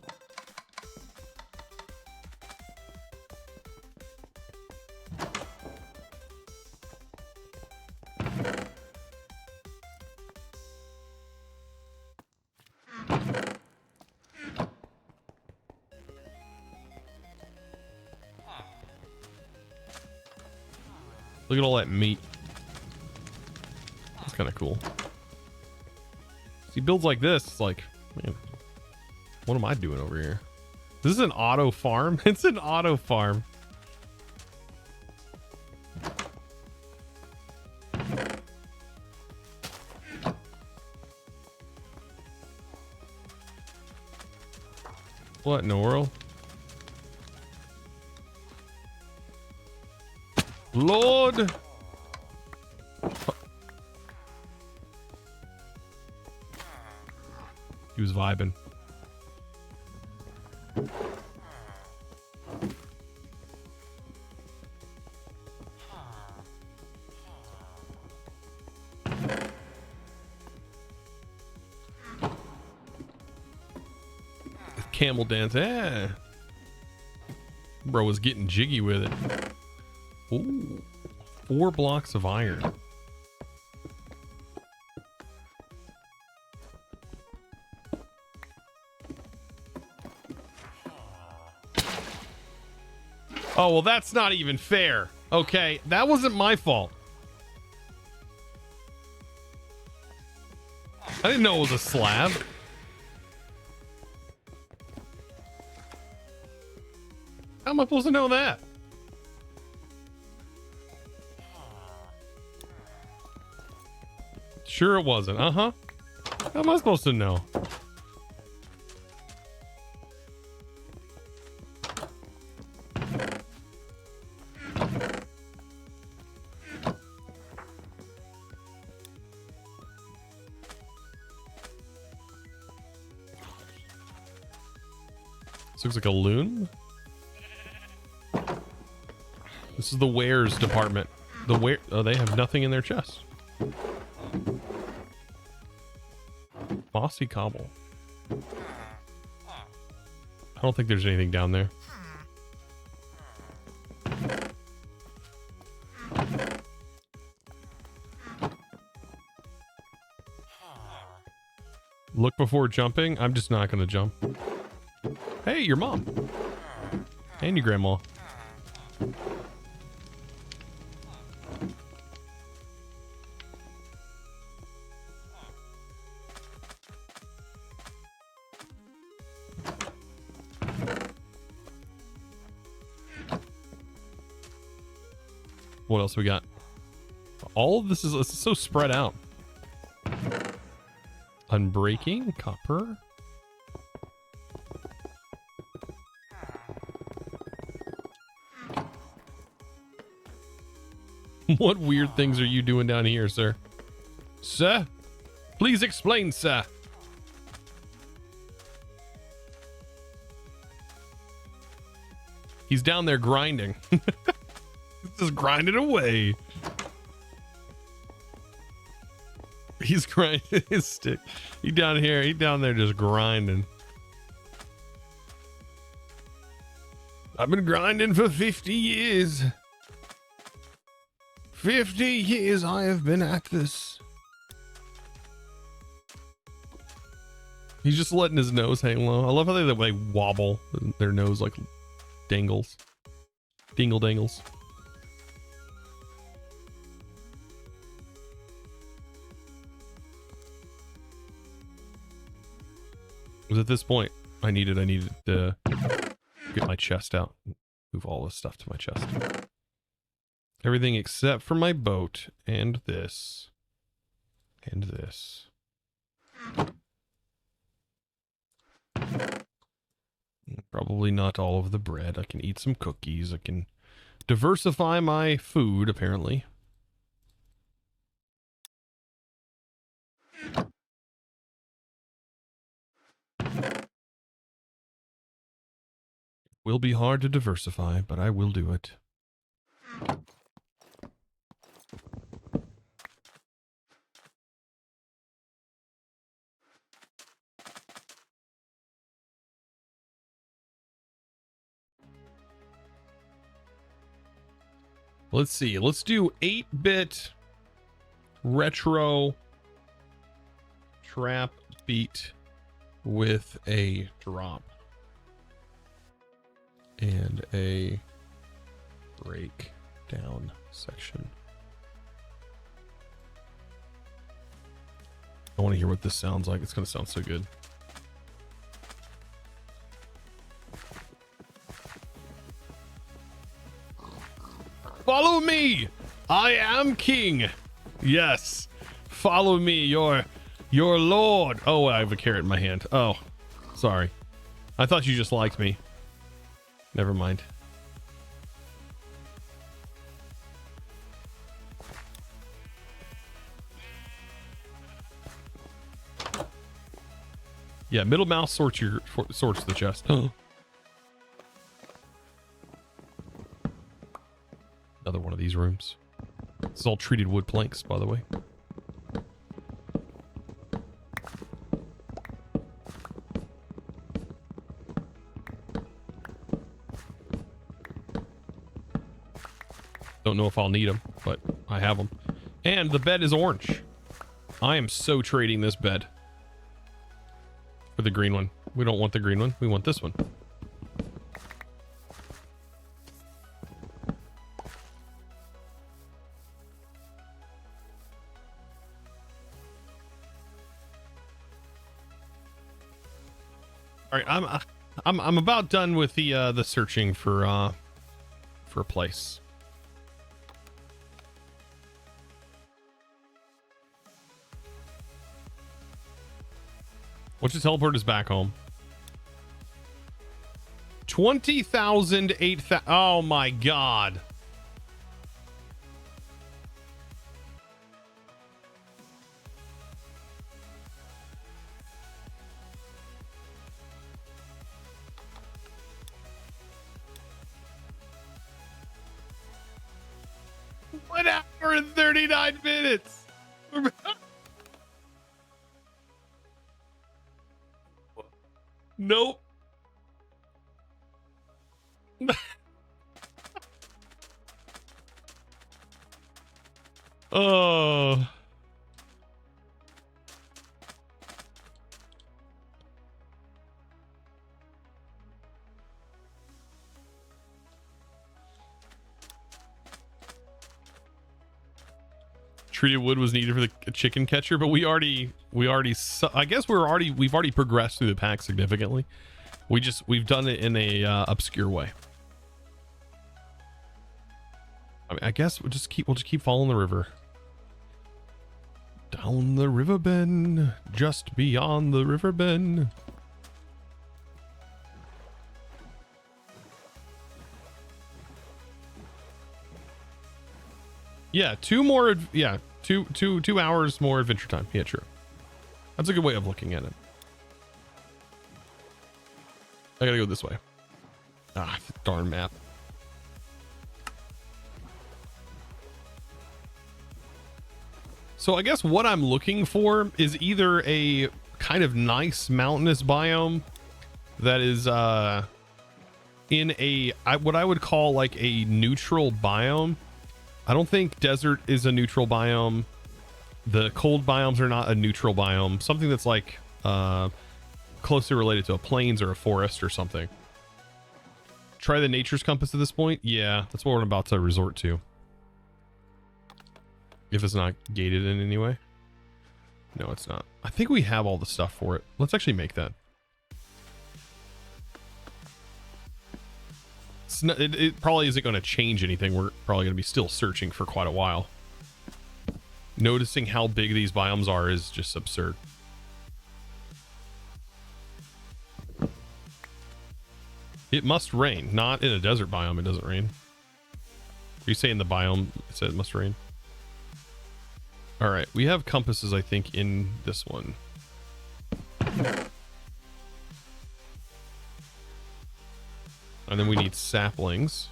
Look at all that meat. That's kind of cool. See, builds like this, it's like, man, what am I doing over here? This is an auto farm. It's an auto farm. What in the world? Lord. He was vibing. Camel dance. Yeah. Bro was getting jiggy with it. Ooh, 4 blocks of iron. Oh, well, that's not even fair. Okay, that wasn't my fault. I didn't know it was a slab. How am I supposed to know that? Sure it wasn't. Uh-huh. How am I supposed to know? This looks like a loon. This is the wares department. The ware. Oh, they have nothing in their chest. Mossy cobble. I don't think there's anything down there. Look before jumping. I'm just not going to jump. Hey, your mom. And your grandma. What else we got? All of this is so spread out. Unbreaking, copper. What weird things are you doing down here, sir? Sir? Please explain, sir. He's down there grinding. He's just grinding away. He's grinding his stick. He down here. He down there just grinding. I've been grinding for 50 years. 50 years I have been at this. He's just letting his nose hang low. I love how they like wobble. Their nose like dangles. Dingle dangles. was at this point I needed to get my chest out, move all this stuff to my chest. Everything except for my boat and this and this. Probably not all of the bread. I can eat some cookies. I can diversify my food, apparently. Will be hard to diversify, but I will do it. Let's see. Let's do 8-bit retro trap beat with a drop and a breakdown section. I want to hear what this sounds like. It's going to sound so good. Follow me. I am king. Yes. Follow me, your lord. Oh, I have a carrot in my hand. Oh, sorry. I thought you just liked me. Never mind. Yeah, middle mouse sorts the chest. Another one of these rooms. It's all treated wood planks, by the way. Don't know if I'll need them, but I have them. And the bed is orange. I am so trading this bed for the green one. We don't want the green one. We want this one. All right, I'm about done with the searching for a place. What's your teleport us back home? 20,000, 8,000. Oh my god. One hour and 39 minutes. Nope. Oh. Treated wood was needed for the chicken catcher, but we've already progressed through the pack significantly. We've done it in a obscure way. I mean, I guess we'll just keep following the river. Down the river bend, just beyond the river bend. Yeah, two hours more adventure time. Yeah, true. That's a good way of looking at it. I gotta go this way. Ah, darn map. So I guess what I'm looking for is either a kind of nice mountainous biome that is in what I would call like a neutral biome. I don't think desert is a neutral biome. The cold biomes are not a neutral biome. Something that's like closely related to a plains or a forest or something. Try the nature's compass at this point. Yeah, that's what we're about to resort to. If it's not gated in any way. No, it's not. I think we have all the stuff for it. Let's actually make that. it probably isn't going to change anything. We're probably going to be still searching for quite a while. Noticing how big these biomes are is just absurd. It must rain. Not in a desert biome, it doesn't rain. Are you saying the biome it said it must rain? All right, we have compasses, I think, in this one. And then we need saplings.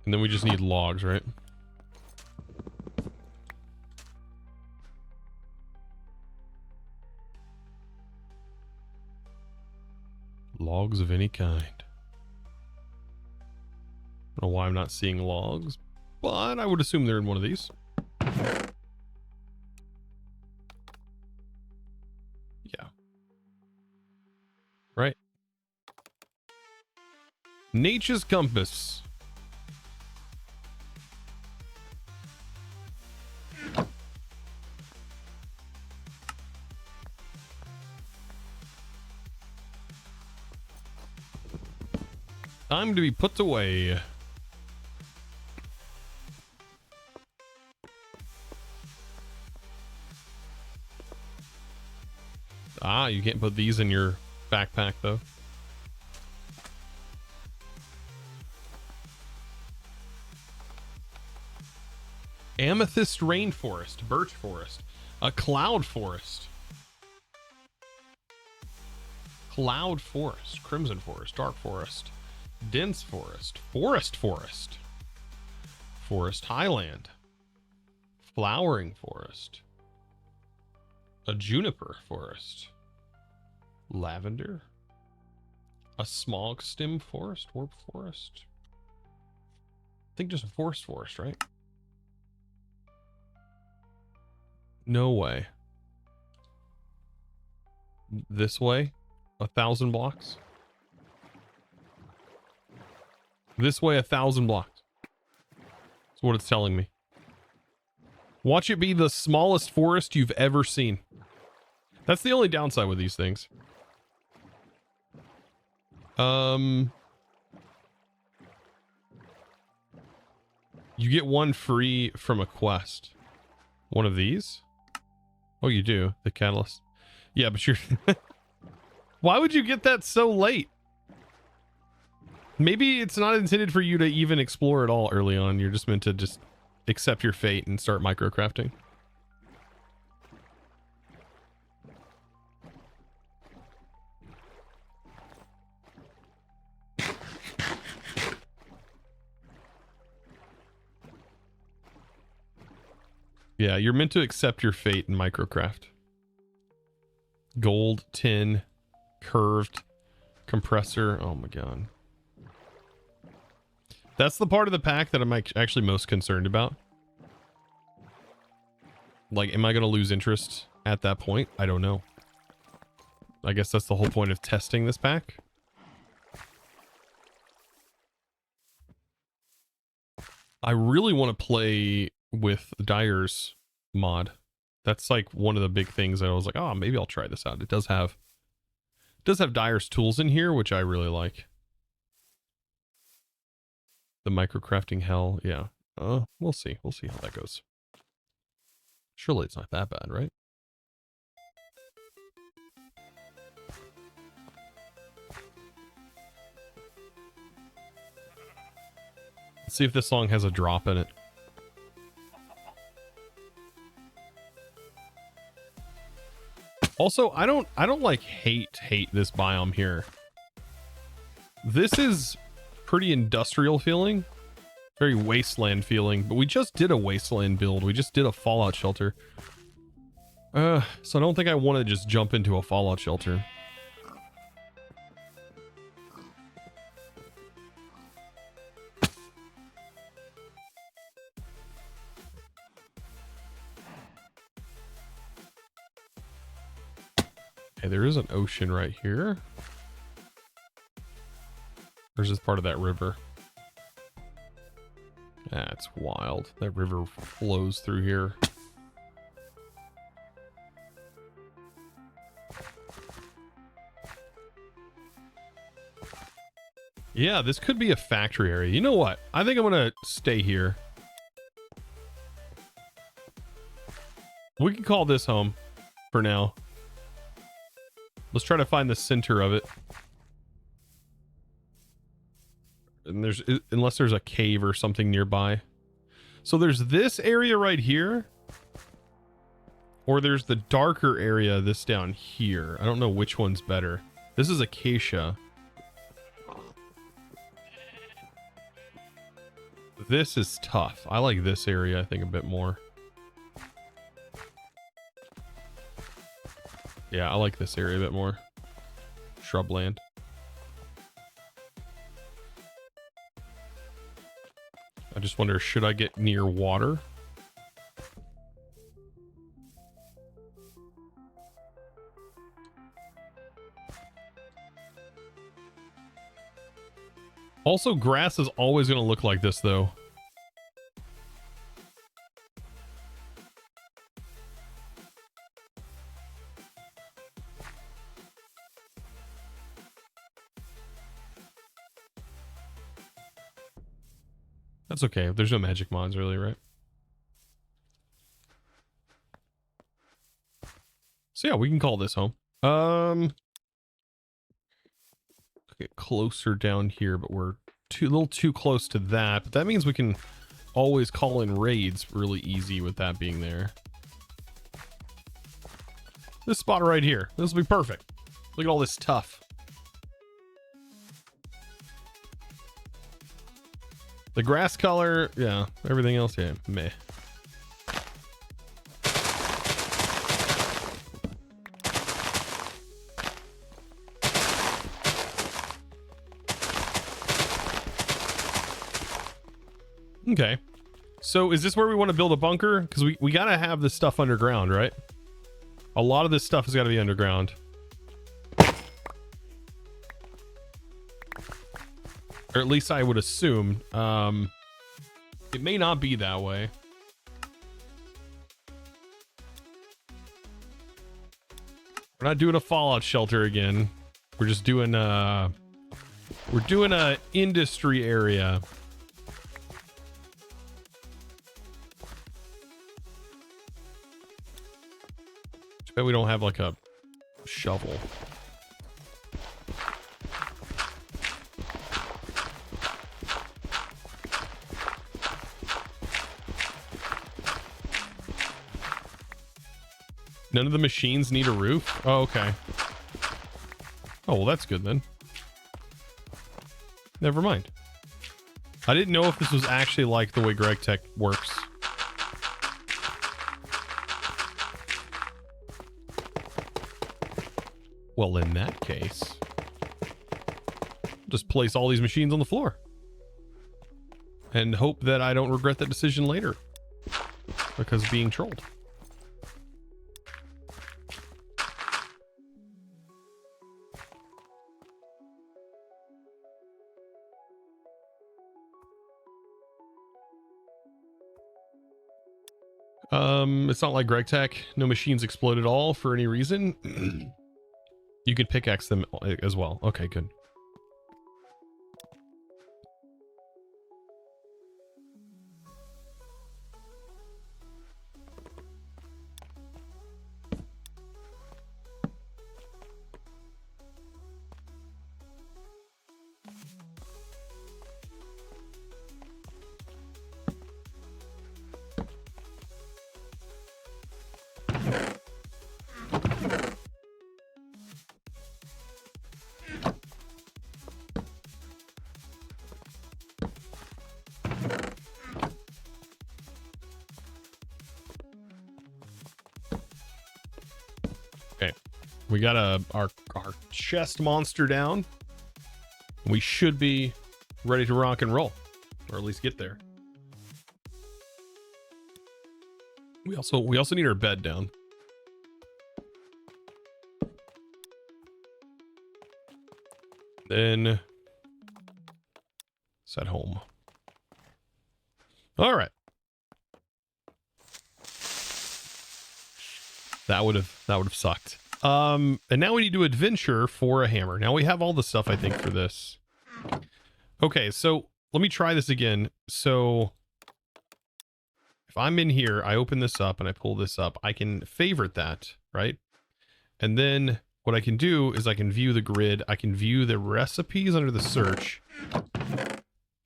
And then we just need logs, right? Logs of any kind. I don't know why I'm not seeing logs, but I would assume they're in one of these. Yeah. Right. Nature's compass. Time to be put away. Ah, you can't put these in your backpack though. Amethyst rainforest, birch forest, a cloud forest. Cloud forest, crimson forest, dark forest, dense forest, forest, forest highland, flowering forest, a juniper forest, lavender, a smog stem forest, warp forest. I think just a forest, right? No way. This way? 1,000 blocks? This way 1,000 blocks. That's what it's telling me. Watch it be the smallest forest you've ever seen. That's the only downside with these things. You get one free from a quest. One of these? Oh, you do. The catalyst. Yeah, but you're... Why would you get that so late? Maybe it's not intended for you to even explore at all early on. You're just meant to just accept your fate and start microcrafting. Yeah, you're meant to accept your fate in microcraft. Gold, tin, curved, compressor. Oh my god. That's the part of the pack that I'm actually most concerned about. Like, am I going to lose interest at that point? I don't know. I guess that's the whole point of testing this pack. I really want to play with Dyer's mod. That's like one of the big things that I was like, oh, maybe I'll try this out. It does have Dyer's tools in here, which I really like. The microcrafting hell, yeah. We'll see. We'll see how that goes. Surely it's not that bad, right? Let's see if this song has a drop in it. Also, I don't like hate this biome here. This is pretty industrial feeling, very wasteland feeling, but we just did a wasteland build. We just did a fallout shelter. So I don't think I want to just jump into a fallout shelter. Okay, there is an ocean right here. Or is this part of that river? That's wild. That river flows through here. Yeah, this could be a factory area. You know what? I think I'm gonna stay here. We can call this home for now. Let's try to find the center of it. And unless there's a cave or something nearby. So there's this area right here. Or there's the darker area, this down here. I don't know which one's better. This is acacia. This is tough. I like this area, I think, a bit more. Yeah, I like this area a bit more. Shrubland. I just wonder, should I get near water? Also, grass is always going to look like this, though. That's okay. There's no magic mods, really, right? So yeah, we can call this home. Get closer down here, but we're a little too close to that. But that means we can always call in raids really easy with that being there. This spot right here. This will be perfect. Look at all this stuff. The grass color, yeah. Everything else, yeah, meh. Okay. So is this where we want to build a bunker? Because we got to have this stuff underground, right? A lot of this stuff has got to be underground. Or at least I would assume. It may not be that way. We're not doing a fallout shelter again. We're just doing a industry area. Too bad we don't have like a shovel. None of the machines need a roof? Oh, okay. Oh, well, that's good then. Never mind. I didn't know if this was actually like the way GregTech works. Well, in that case, just place all these machines on the floor and hope that I don't regret that decision later because being trolled. It's not like GregTech. No machines explode at all for any reason. You can pickaxe them as well. Okay, good. We got our chest monster down. We should be ready to rock and roll, or at least get there. We also need our bed down. Then Set home. All right. That would have sucked. And now we need to adventure for a hammer. Now we have all the stuff, I think, for this. Okay, so let me try this again. So if I'm in here, I open this up and I pull this up, I can favorite that, right? And then what I can do is I can view the grid. I can view the recipes under the search.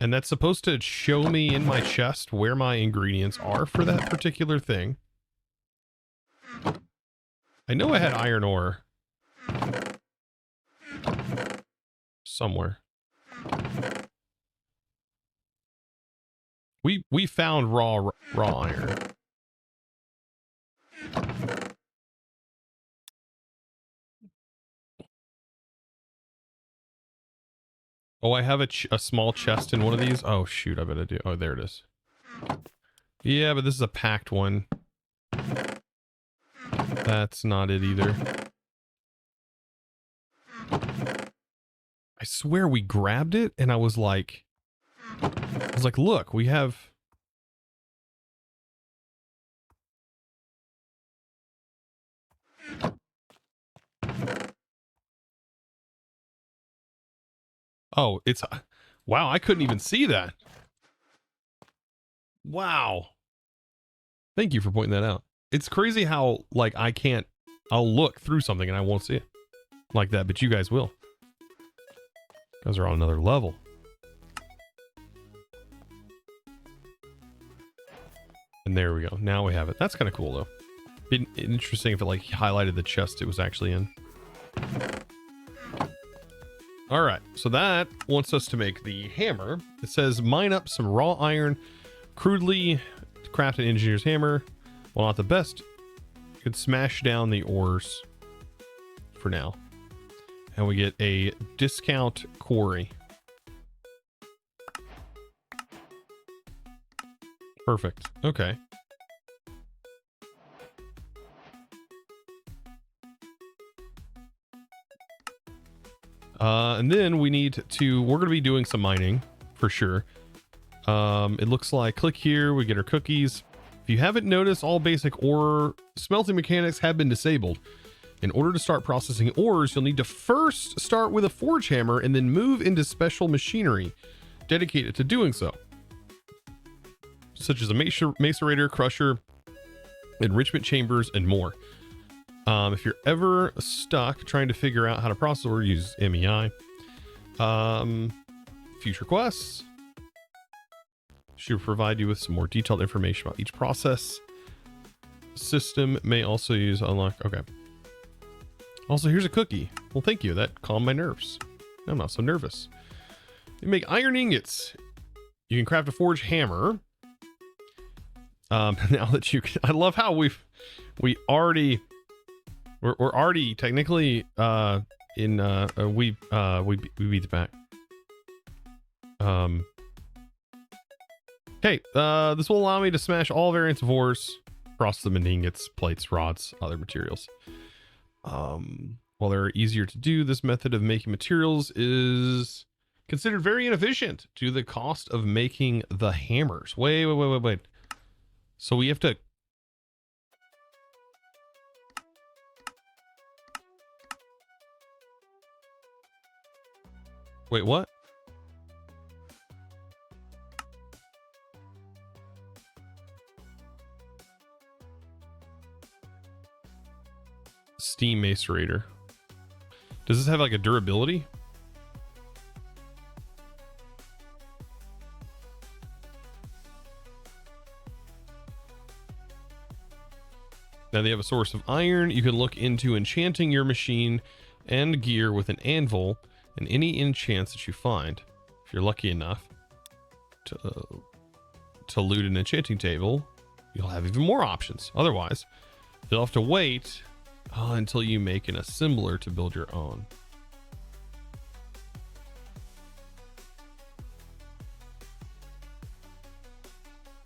And that's supposed to show me in my chest where my ingredients are for that particular thing. I know I had iron ore somewhere. We found raw iron. Oh, I have a small chest in one of these. Oh shoot, I bet I do. Oh, there it is. Yeah, but this is a packed one. That's not it either. I swear we grabbed it and I was like, look, we have. Oh, it's, wow, I couldn't even see that. Wow. Thank you for pointing that out. It's crazy how, like, I'll look through something and I won't see it like that, but you guys will. You guys are on another level. And there we go. Now we have it. That's kind of cool, though. Been interesting if it, like, highlighted the chest it was actually in. All right. So that wants us to make the hammer. It says, mine up some raw iron, crudely crafted engineer's hammer. Well, not the best. You could smash down the ores for now. And we get a discount quarry. Perfect. Okay. And then we need to, we're going to be doing some mining for sure. It looks like, click here, we get our cookies. If you haven't noticed, all basic ore smelting mechanics have been disabled. In order to start processing ores, you'll need to first start with a forge hammer and then move into special machinery dedicated to doing so, such as a macerator, crusher, enrichment chambers, and more. If you're ever stuck trying to figure out how to process ore, use MEI. Future quests should provide you with some more detailed information about each process. System may also use unlock. Okay. Also, here's a cookie. Well, thank you. That calmed my nerves. I'm not so nervous. You make iron ingots. You can craft a forge hammer. Now that you can, I love how we're already technically we beat the pack. Okay, this will allow me to smash all variants of ores, process them into ingots, plates, rods, other materials. While they're easier to do, this method of making materials is considered very inefficient due to the cost of making the hammers. Wait. So we have to... Wait, what? Steam macerator. Does this have like a durability? Now they have a source of iron. You can look into enchanting your machine and gear with an anvil and any enchants that you find. If you're lucky enough to loot an enchanting table, you'll have even more options. Otherwise, you'll have to wait until you make an assembler to build your own.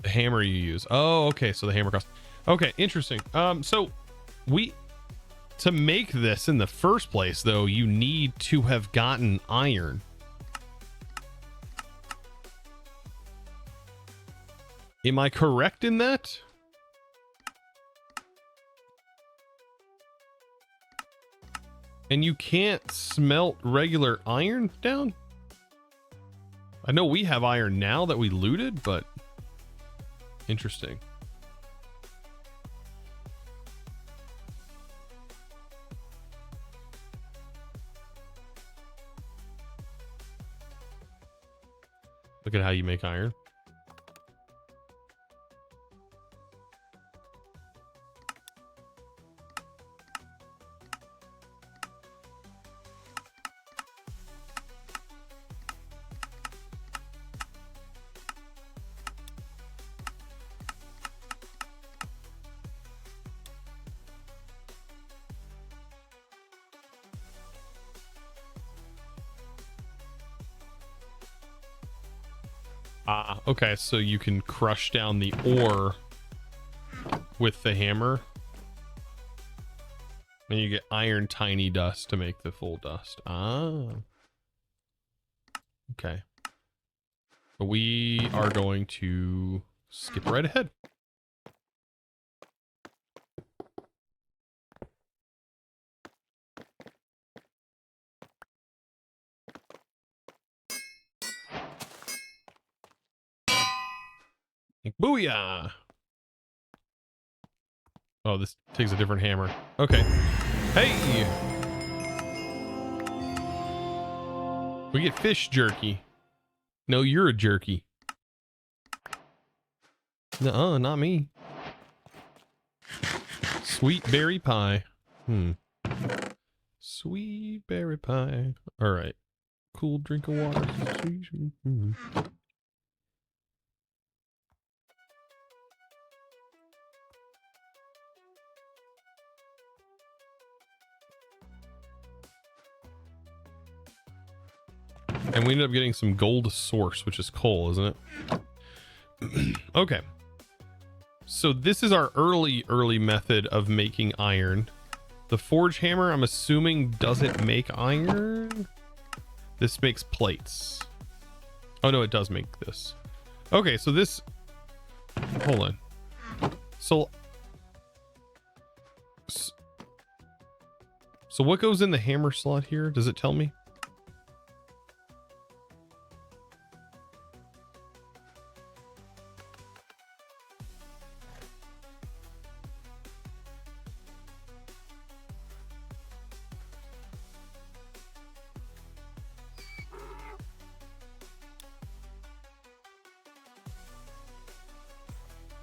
The hammer you use. Oh, okay. So the hammer costs. Okay, interesting. So to make this in the first place, though, you need to have gotten iron. Am I correct in that? And you can't smelt regular iron down? I know we have iron now that we looted, but interesting. Look at how you make iron. Ah, okay, so you can crush down the ore with the hammer. And you get iron tiny dust to make the full dust. Ah. Okay. But we are going to skip right ahead. Booyah! Oh, this takes a different hammer. Okay. Hey! We get fish jerky. No, you're a jerky. Nuh-uh, not me. Sweet berry pie. Sweet berry pie. All right. Cool drink of water. And we ended up getting some gold source, which is coal, isn't it? Okay. So this is our early method of making iron. The forge hammer, I'm assuming, doesn't make iron. This makes plates. Oh no, it does make this. Okay, so this, hold on. So what goes in the hammer slot here? Does it tell me?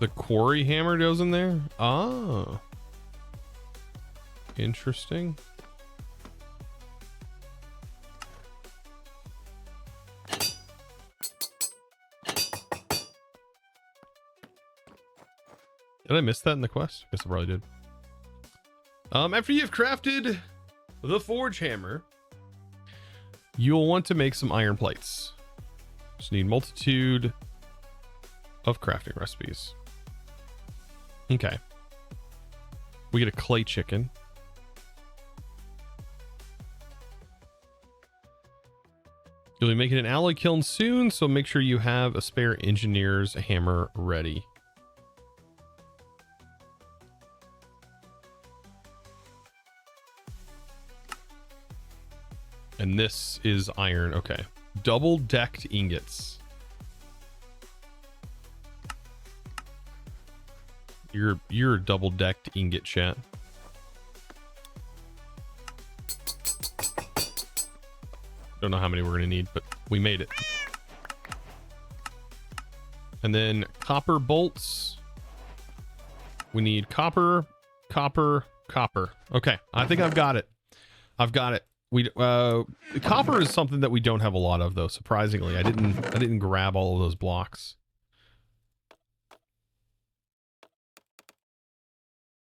The quarry hammer goes in there? Ah. Interesting. Did I miss that in the quest? Guess I probably did. After you've crafted the forge hammer, you'll want to make some iron plates. Just need multitude of crafting recipes. Okay. We get a clay chicken. You'll be making an alloy kiln soon, so make sure you have a spare engineer's hammer ready. And this is iron. Okay. Double decked ingots. You're a double decked ingot, chat. Don't know how many we're gonna need, but we made it. And then copper bolts. We need copper, copper, copper. Okay, I think I've got it. I've got it. Copper is something that we don't have a lot of, though. Surprisingly, I didn't grab all of those blocks.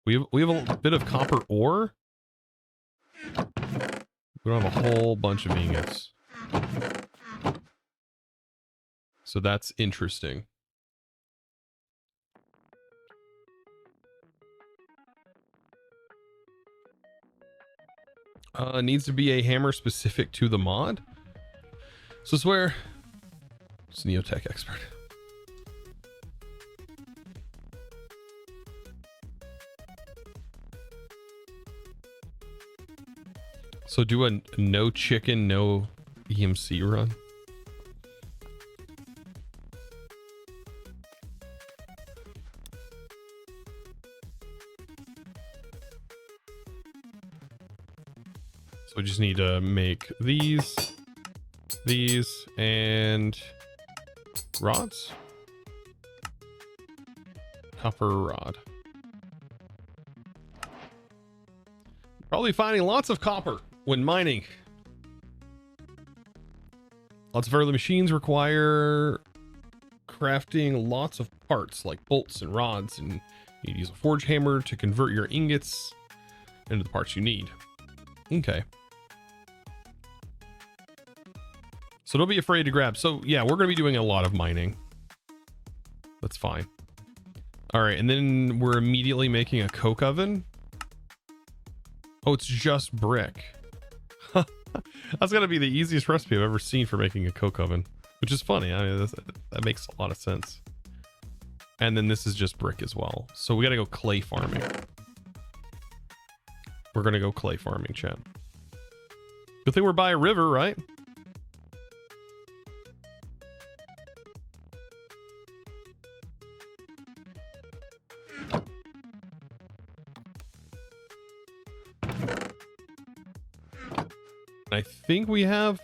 We have a bit of copper ore. We don't have a whole bunch of ingots. So that's interesting. Needs to be a hammer specific to the mod. So swear. It's Neotech expert. So do a no chicken, no EMC run. So we just need to make these, and rods. Copper rod. Probably finding lots of copper when mining. Lots of early machines require crafting lots of parts like bolts and rods, and you use a forge hammer to convert your ingots into the parts you need. Okay. So don't be afraid to grab. So yeah, we're going to be doing a lot of mining. That's fine. All right. And then we're immediately making a coke oven. Oh, it's just brick. That's going to be the easiest recipe I've ever seen for making a coke oven, which is funny. I mean, that makes a lot of sense. And then this is just brick as well. So we got to go clay farming. We're going to go clay farming, chat. Good thing we're by a river, right? I think we have.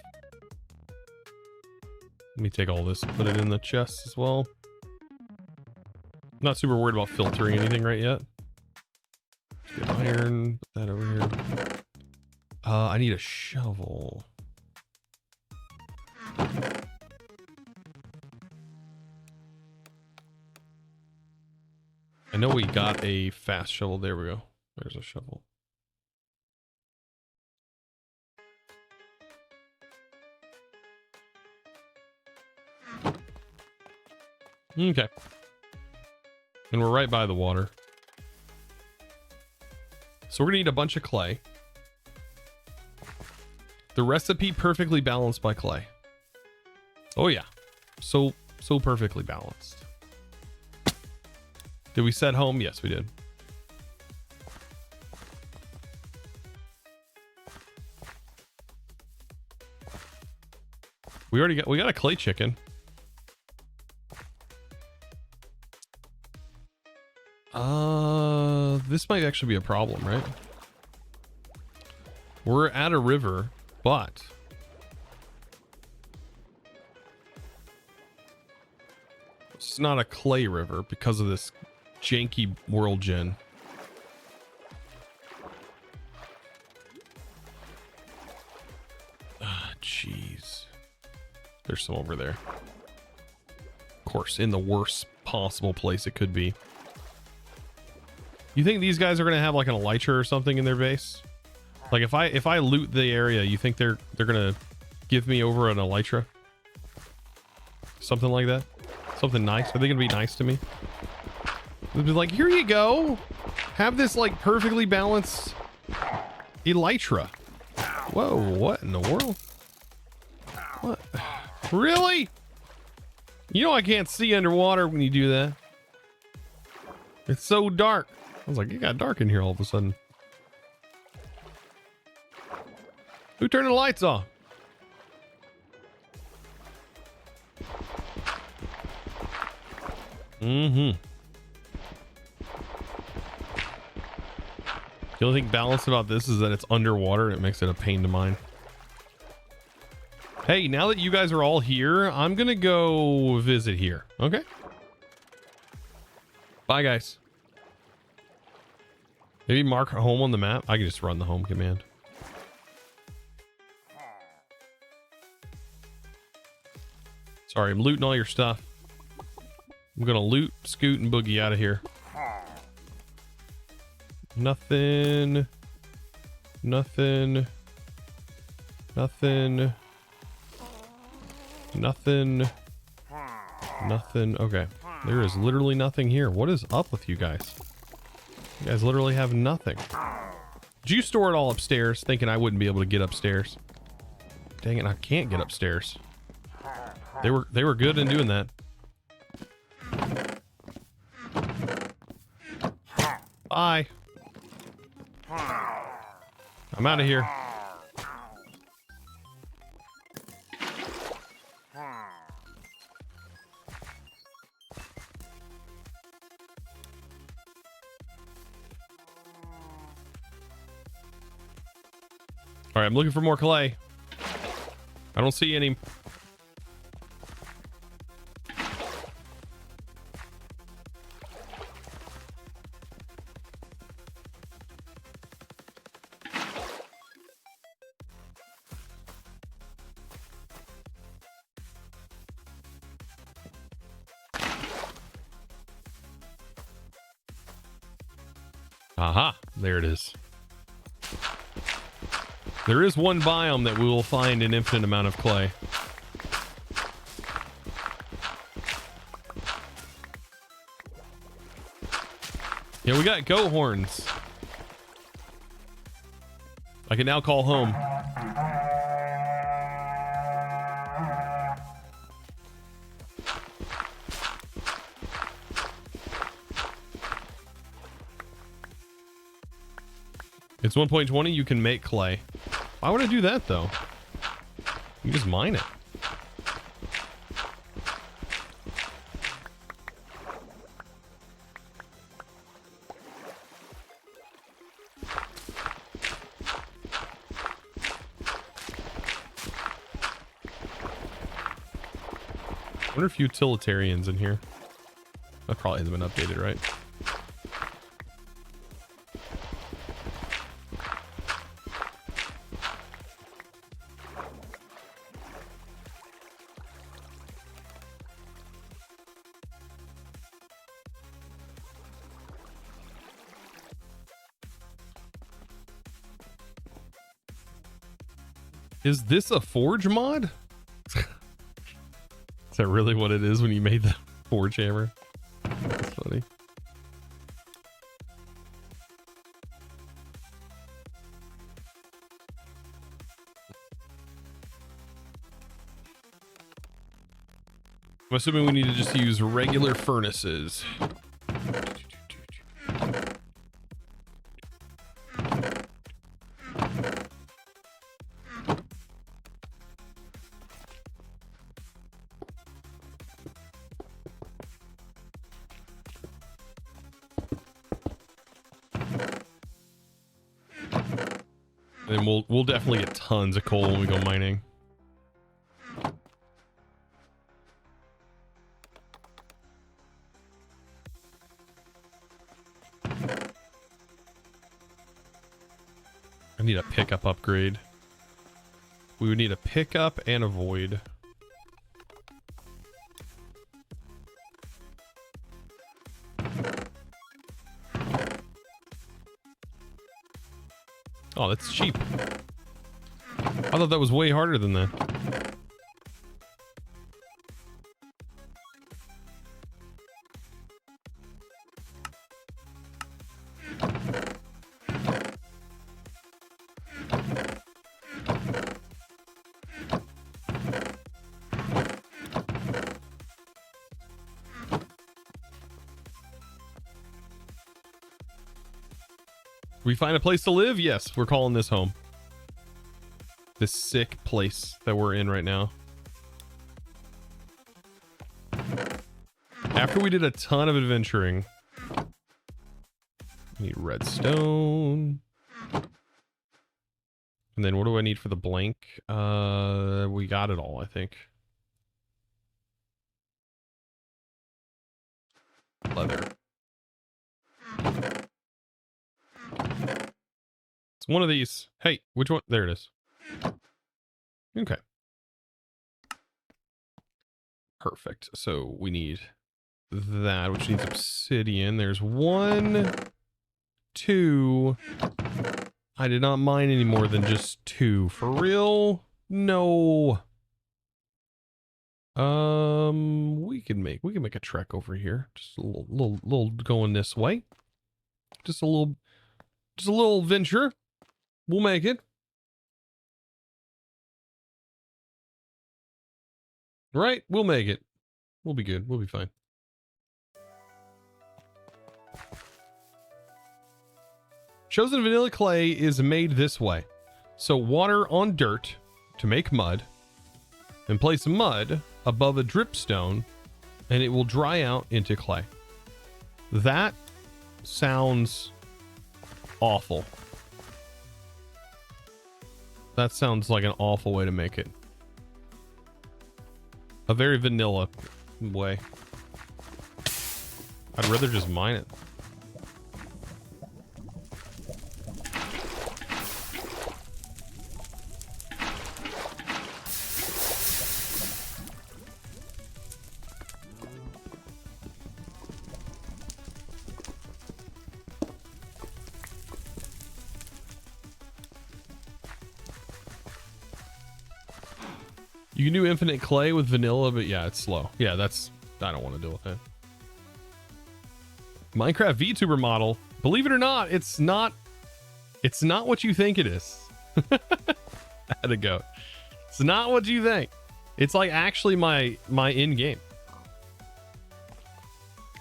Let me take all this and put it in the chest as well. Not super worried about filtering anything right yet. Get iron, put that over here. I need a shovel. I know we got a fast shovel. There we go. There's a shovel. Okay. And we're right by the water. So we're gonna need a bunch of clay. The recipe perfectly balanced by clay. Oh yeah. So perfectly balanced. Did we set home? Yes, we did. We got a clay chicken. This might actually be a problem, right? We're at a river, but it's not a clay river because of this janky world gen. Ah, jeez. There's some over there. Of course, in the worst possible place it could be. You think these guys are gonna have like an elytra or something in their base? Like if I loot the area, you think they're gonna give me over an elytra? Something like that? Something nice? Are they gonna be nice to me? They'll be like, here you go. Have this like perfectly balanced elytra. Whoa, what in the world? What? Really? You know I can't see underwater when you do that. It's so dark. I was like, it got dark in here all of a sudden. Who turned the lights off? Mm-hmm. The only thing balanced about this is that it's underwater and it makes it a pain to mine. Hey, now that you guys are all here, I'm gonna go visit here. Okay? Bye, guys. Maybe mark home on the map. I can just run the home command. Sorry, I'm looting all your stuff. I'm gonna loot, scoot, and boogie out of here. Nothing. Nothing. Nothing. Nothing. Nothing. Okay. There is literally nothing here. What is up with you guys? You guys literally have nothing. Did you store it all upstairs, thinking I wouldn't be able to get upstairs? Dang it, I can't get upstairs. They were good in doing that. Bye. I'm out of here. All right, I'm looking for more clay. I don't see any. Aha, there it is. There is one biome that we will find an infinite amount of clay. Yeah, we got goat horns. I can now call home. It's 1.20. You can make clay. Why would I do that though? You just mine it. I wonder if utilitarian's in here. That probably hasn't been updated, right? Is this a forge mod? Is that really what it is when you made the forge hammer? That's funny. I'm assuming we need to just use regular furnaces. And we'll definitely get tons of coal when we go mining. I need a pickup upgrade. We would need a pickup and a void. Oh, that's cheap. I thought that was way harder than that. We find a place to live? Yes, we're calling this home. This sick place that we're in right now. After we did a ton of adventuring. We need redstone. And then what do I need for the blank? We got it all, I think. Leather. It's one of these. Hey, which one? There it is. Okay. Perfect. So we need that, which needs obsidian. There's 1, 2. I did not mine any more than just 2. For real? No. We can make a trek over here. Just a little going this way. Just a little venture. We'll make it. Right? We'll make it. We'll be good. We'll be fine. Chosen vanilla clay is made this way. So water on dirt to make mud, and place mud above a dripstone, and it will dry out into clay. That sounds awful. That sounds like an awful way to make it. A very vanilla way. I'd rather just mine it. You can do infinite clay with vanilla, but yeah, it's slow. Yeah, I don't want to deal with that. Minecraft VTuber model. Believe it or not, it's not what you think it is. I had to go. It's not what you think. It's like actually my in game.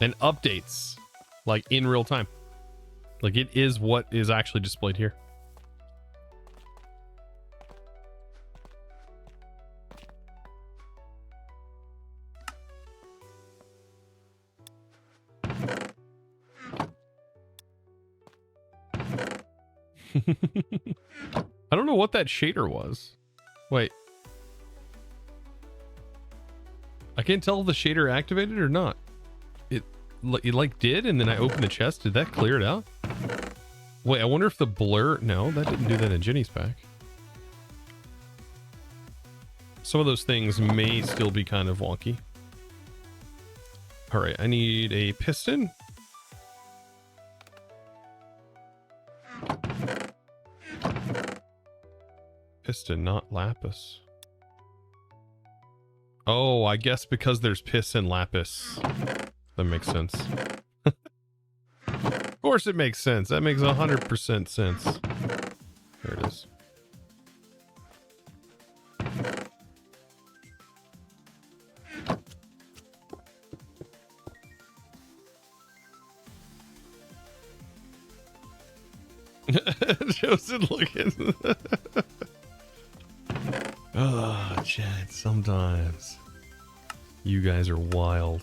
And updates like in real time. Like it is what is actually displayed here. I don't know what that shader was. Wait. I can't tell if the shader activated or not. It like did, and then I opened the chest. Did that clear it out? Wait, I wonder if the blur... No, that didn't do that in Jenny's pack. Some of those things may still be kind of wonky. All right, I need a piston. Piston, not lapis. Oh, I guess because there's piss and lapis. That makes sense. Of course it makes sense. That makes 100% sense. There it is. Chosen looking. Oh, Chad, sometimes you guys are wild.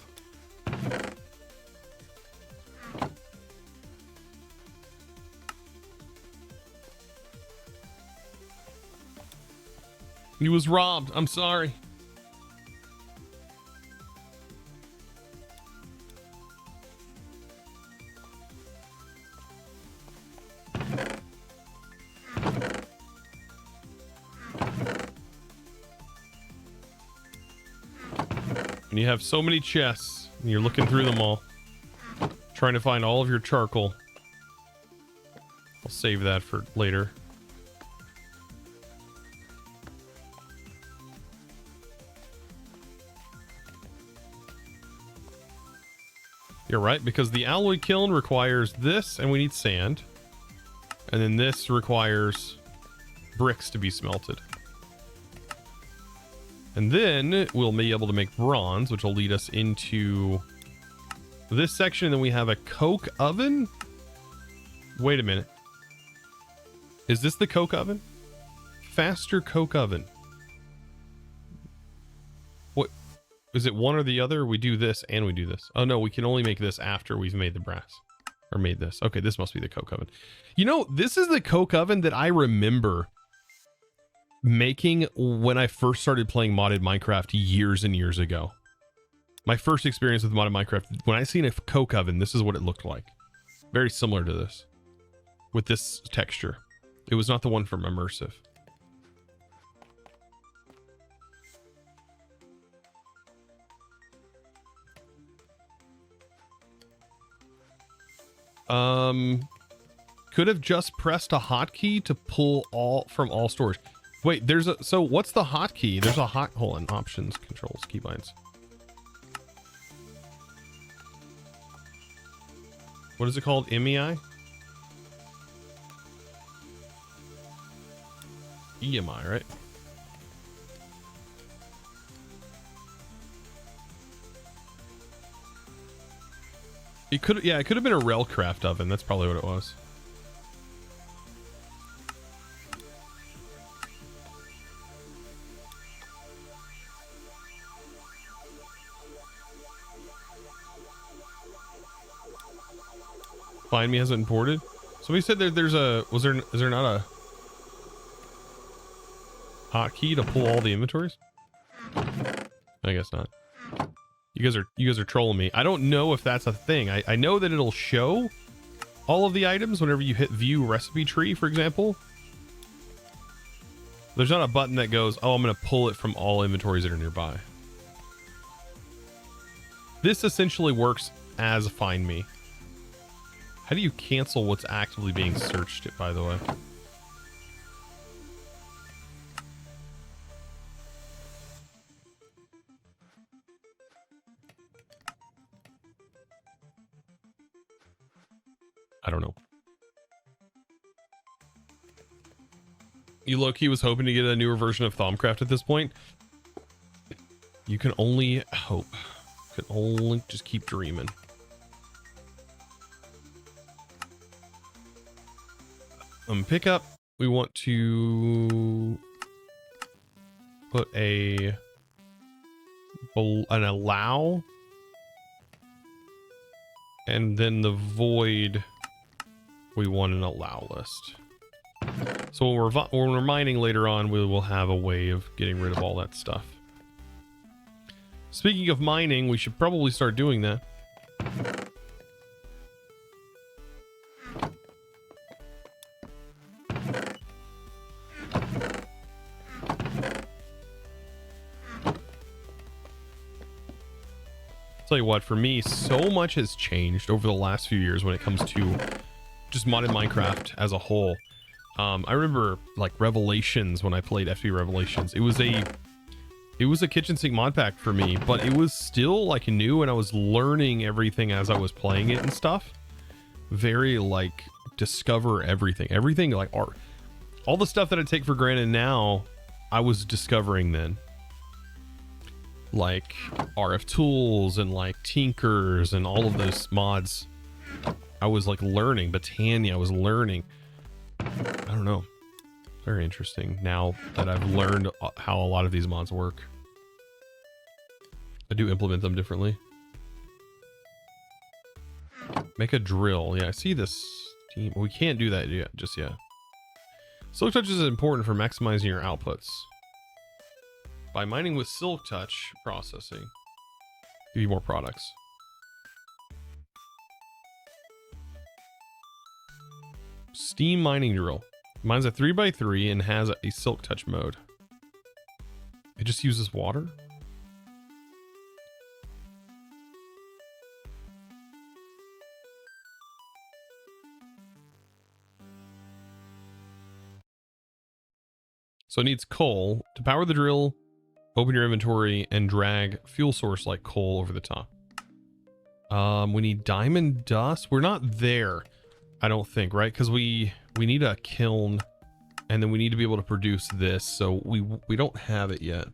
He was robbed. I'm sorry. And you have so many chests, and you're looking through them all, trying to find all of your charcoal. I'll save that for later. You're right, because the alloy kiln requires this, and we need sand. And then this requires bricks to be smelted. And then we'll be able to make bronze, which will lead us into this section. And then we have a coke oven. Wait a minute. Is this the coke oven? Faster coke oven. What? Is it one or the other? We do this and we do this. Oh no, we can only make this after we've made the brass. Or made this. Okay, this must be the coke oven. You know, this is the coke oven that I remember making when I first started playing modded Minecraft years and years ago. My first experience with modded Minecraft, when I seen a coke oven, this is what it looked like. Very similar to this, with this texture. It was not the one from Immersive. Could have just pressed a hotkey to pull all from all storage. Wait, there's a, so what's the hotkey? There's a hold on, options, controls, keybinds. What is it called? MEI? EMI, right? It could, yeah, it could have been a Railcraft oven. That's probably what it was. Find Me hasn't imported. Somebody said there's a, is there not a, hotkey to pull all the inventories? I guess not. You guys are trolling me. I don't know if that's a thing. I know that it'll show all of the items whenever you hit view recipe tree, for example. There's not a button that goes, oh, I'm going to pull it from all inventories that are nearby. This essentially works as Find Me. How do you cancel what's actively being searched, by the way? I don't know. You low-key was hoping to get a newer version of Thaumcraft at this point. You can only hope. You can only just keep dreaming. Pickup. We want to put an allow, and then the void. We want an allow list. So when we're mining later on, we will have a way of getting rid of all that stuff. Speaking of mining, we should probably start doing that. Tell you what, for me, so much has changed over the last few years when it comes to just modded Minecraft as a whole. I remember like Revelations, when I played FTB Revelations. It was a kitchen sink mod pack for me, but it was still like new, and I was learning everything as I was playing it and stuff. Very like discover everything like art. All the stuff that I take for granted now, I was discovering then. Like RF tools and like Tinkers and all of those mods. I was like learning. Botania, I was learning. I don't know. Very interesting now that I've learned how a lot of these mods work. I do implement them differently. Make a drill. Yeah, I see this team. We can't do that yet, just yet. Silk Touch is important for maximizing your outputs. By mining with Silk Touch processing, give you more products. Steam mining drill. Mine's a 3x3 and has a Silk Touch mode. It just uses water. So it needs coal to power the drill. Open your inventory and drag fuel source like coal over the top. We need diamond dust. We're not there, I don't think, right? Because we need a kiln, and then we need to be able to produce this. So we don't have it yet.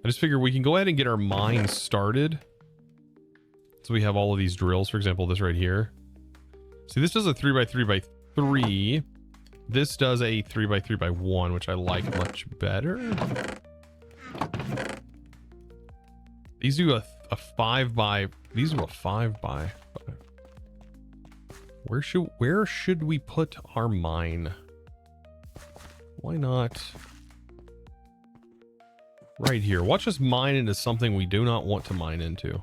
I just figure we can go ahead and get our mine started. So we have all of these drills. For example, this right here. See, this does a 3x3x3. This does a 3x3x1, which I like much better. These do a 5x. These do a 5x. Where should we put our mine? Why not right here? Watch us mine into something we do not want to mine into.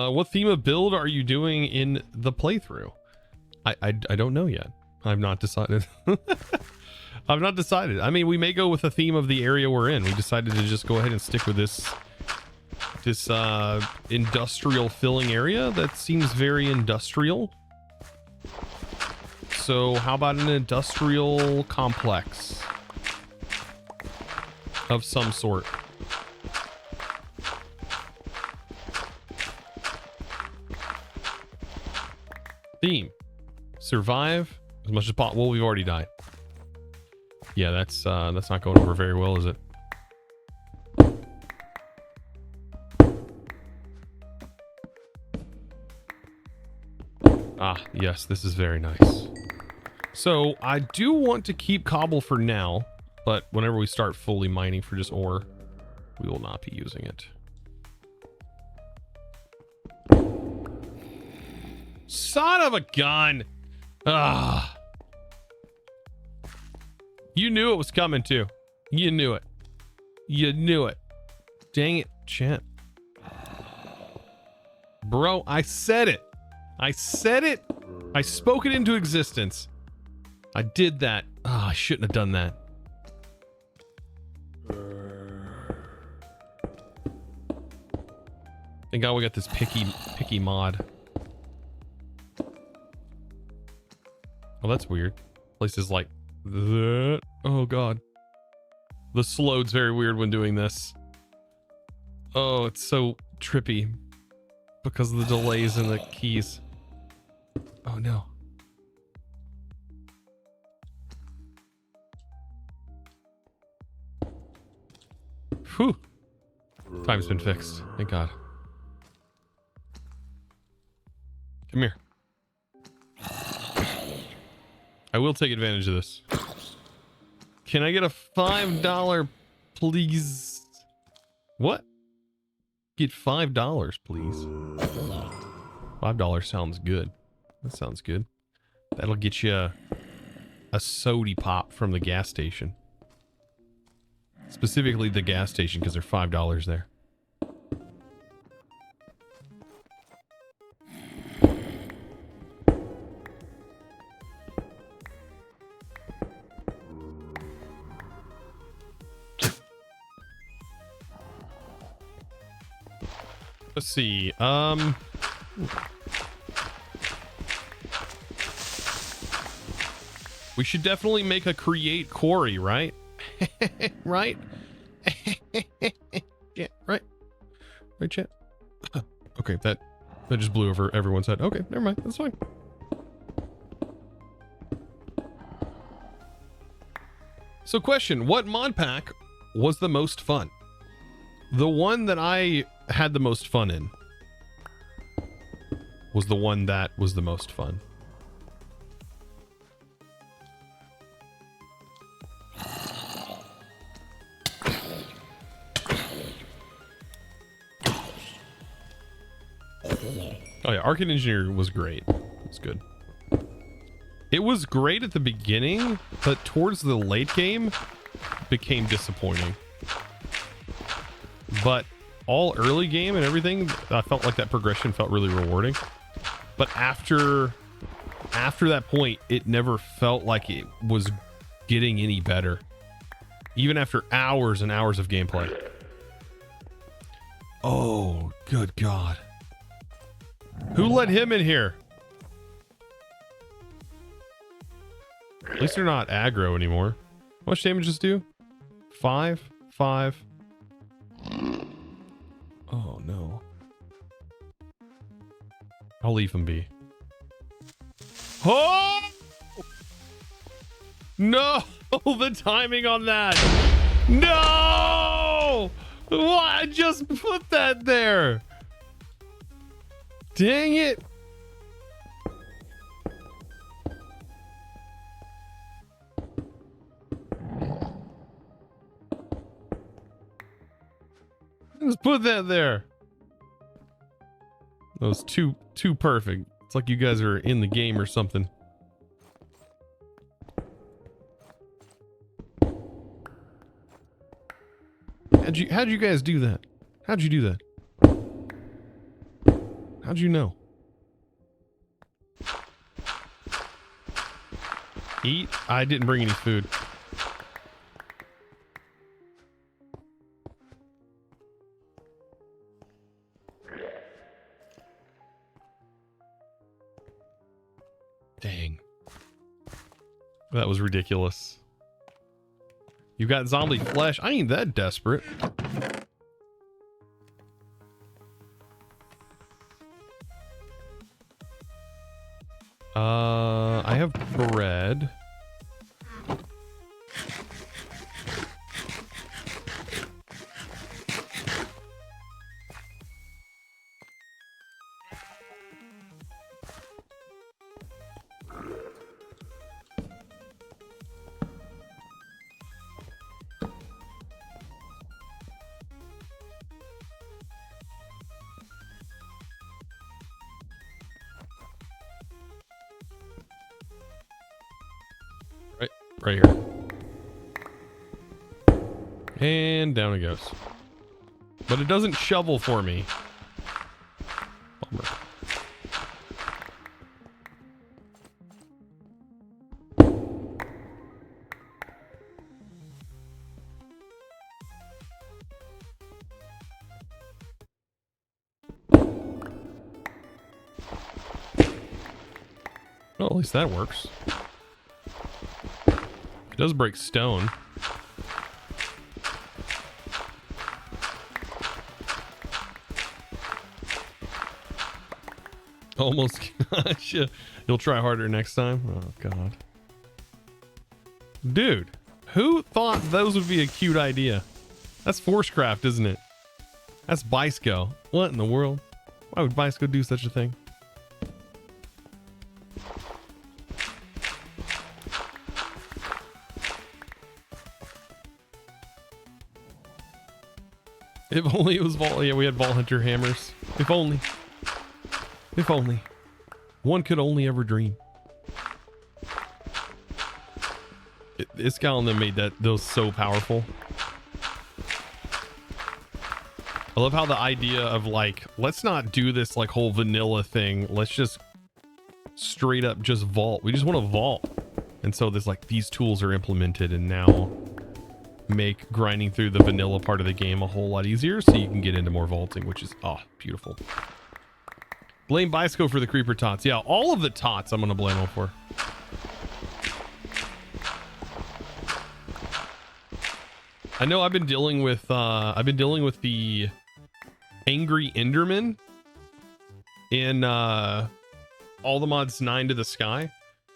What theme of build are you doing in the playthrough? I don't know yet. I've not decided. I've not decided. I mean, we may go with the theme of the area we're in. We decided to just go ahead and stick with this industrial filling area. That seems very industrial. So how about an industrial complex of some sort? Theme. Survive as much as possible. Well, we've already died. Yeah, that's not going over very well, is it? Ah, yes, this is very nice. So I do want to keep cobble for now, but whenever we start fully mining for just ore, we will not be using it. Son of a gun! Ah. You knew it was coming too. You knew it. You knew it. Dang it, chat. Bro, I said it. I said it. I spoke it into existence. I did that. Ah, I shouldn't have done that. Thank God we got this picky mod. Oh, that's weird. Places like that. Oh God. The slow's very weird when doing this. Oh, it's so trippy because of the delays in the keys. Oh no. Whew. Time's been fixed. Thank God. Come here. I will take advantage of this. Can I get a $5, please? What? Get $5, please. $5 sounds good. That sounds good. That'll get you a sody pop from the gas station. Specifically the gas station, because they're $5 there. Let's see. We should definitely make a create quarry, right? Right? Yeah, right. Right, chat. Okay, that just blew over everyone's head. Okay, never mind. That's fine. So question, what mod pack was the most fun? The one that I had the most fun in was the one that was the most fun. Oh yeah, Arcade Engineer was great. It was good. It was great at the beginning, but towards the late game, it became disappointing. But all early game and everything, I felt like that progression felt really rewarding. But after that point, it never felt like it was getting any better. Even after hours and hours of gameplay. Oh, good God. Who let him in here? At least they're not aggro anymore. How much damage does this do? 5? 5. Oh no. I'll leave him be. Oh! No! The timing on that! No! Why? Just put that there! Dang it! Just put that there. That was too perfect. It's like you guys are in the game or something. How'd you guys do that? How'd you do that? How'd you know? Eat? I didn't bring any food. Dang. That was ridiculous. You got zombie flesh. I ain't that desperate. I have bread. Right here. And down it goes. But it doesn't shovel for me. Bummer. Well, at least that works. It does break stone. Almost. You'll try harder next time. Oh, God. Dude, who thought those would be a cute idea? That's Forcecraft, isn't it? That's Bisco. What in the world? Why would Bisco do such a thing? If only it was Vault. Yeah, we had Vault Hunter hammers. If only. If only. One could only ever dream. This guy on them made those so powerful. I love how the idea of like, let's not do this like whole vanilla thing. Let's just straight up just vault. We just want to vault. And so there's like these tools are implemented and now make grinding through the vanilla part of the game a whole lot easier so you can get into more vaulting, which is beautiful. Blame Bisco for the creeper tots. Yeah, all of the tots I'm gonna blame him for. I know I've been dealing with the angry enderman in all the mods 9 to the sky.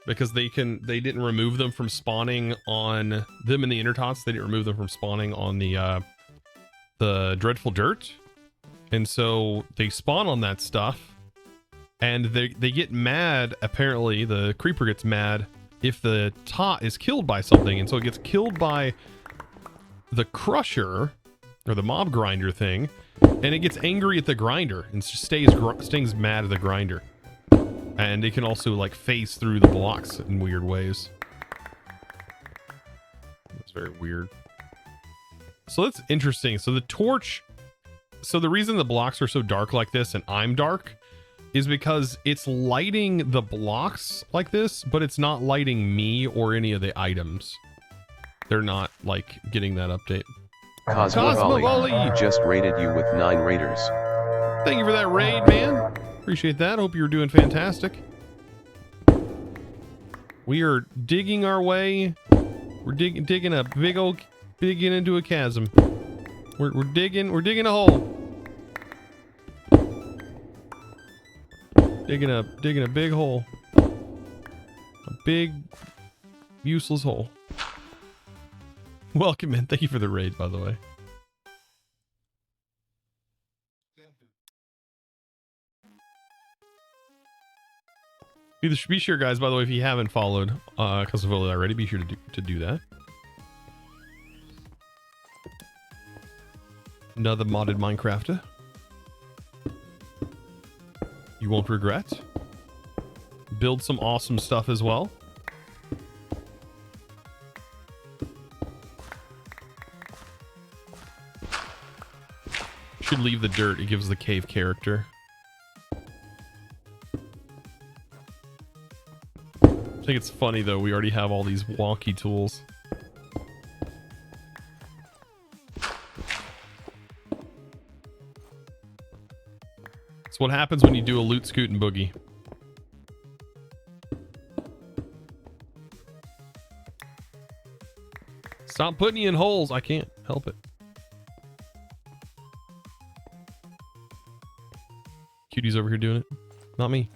Because they didn't remove them from spawning on them in the Intertots. They didn't remove them from spawning on the Dreadful Dirt. And so they spawn on that stuff. And they get mad, apparently, the creeper gets mad if the tot is killed by something. And so it gets killed by the crusher, or the mob grinder thing. And it gets angry at the grinder and just stays mad at the grinder. And it can also like phase through the blocks in weird ways. That's very weird. So that's interesting. So the torch, so the reason the blocks are so dark like this and I'm dark is because it's lighting the blocks like this, but it's not lighting me or any of the items. They're not like getting that update. Cosmogolly just raided you with 9 raiders. Thank you for that raid, man. Appreciate that. Hope you're doing fantastic. We are digging our way. We're digging into a chasm. We're digging a hole. Digging a big hole. A big useless hole. Welcome in. Thank you for the raid, by the way. Be sure, guys, by the way, if you haven't followed ChosenLIVE already, be sure to do that. Another modded Minecrafter. You won't regret. Build some awesome stuff as well. Should leave the dirt. It gives the cave character. I think it's funny though, we already have all these wonky tools. It's what happens when you do a loot, scoot, and boogie. Stop putting you in holes. I can't help it. Cutie's over here doing it. Not me.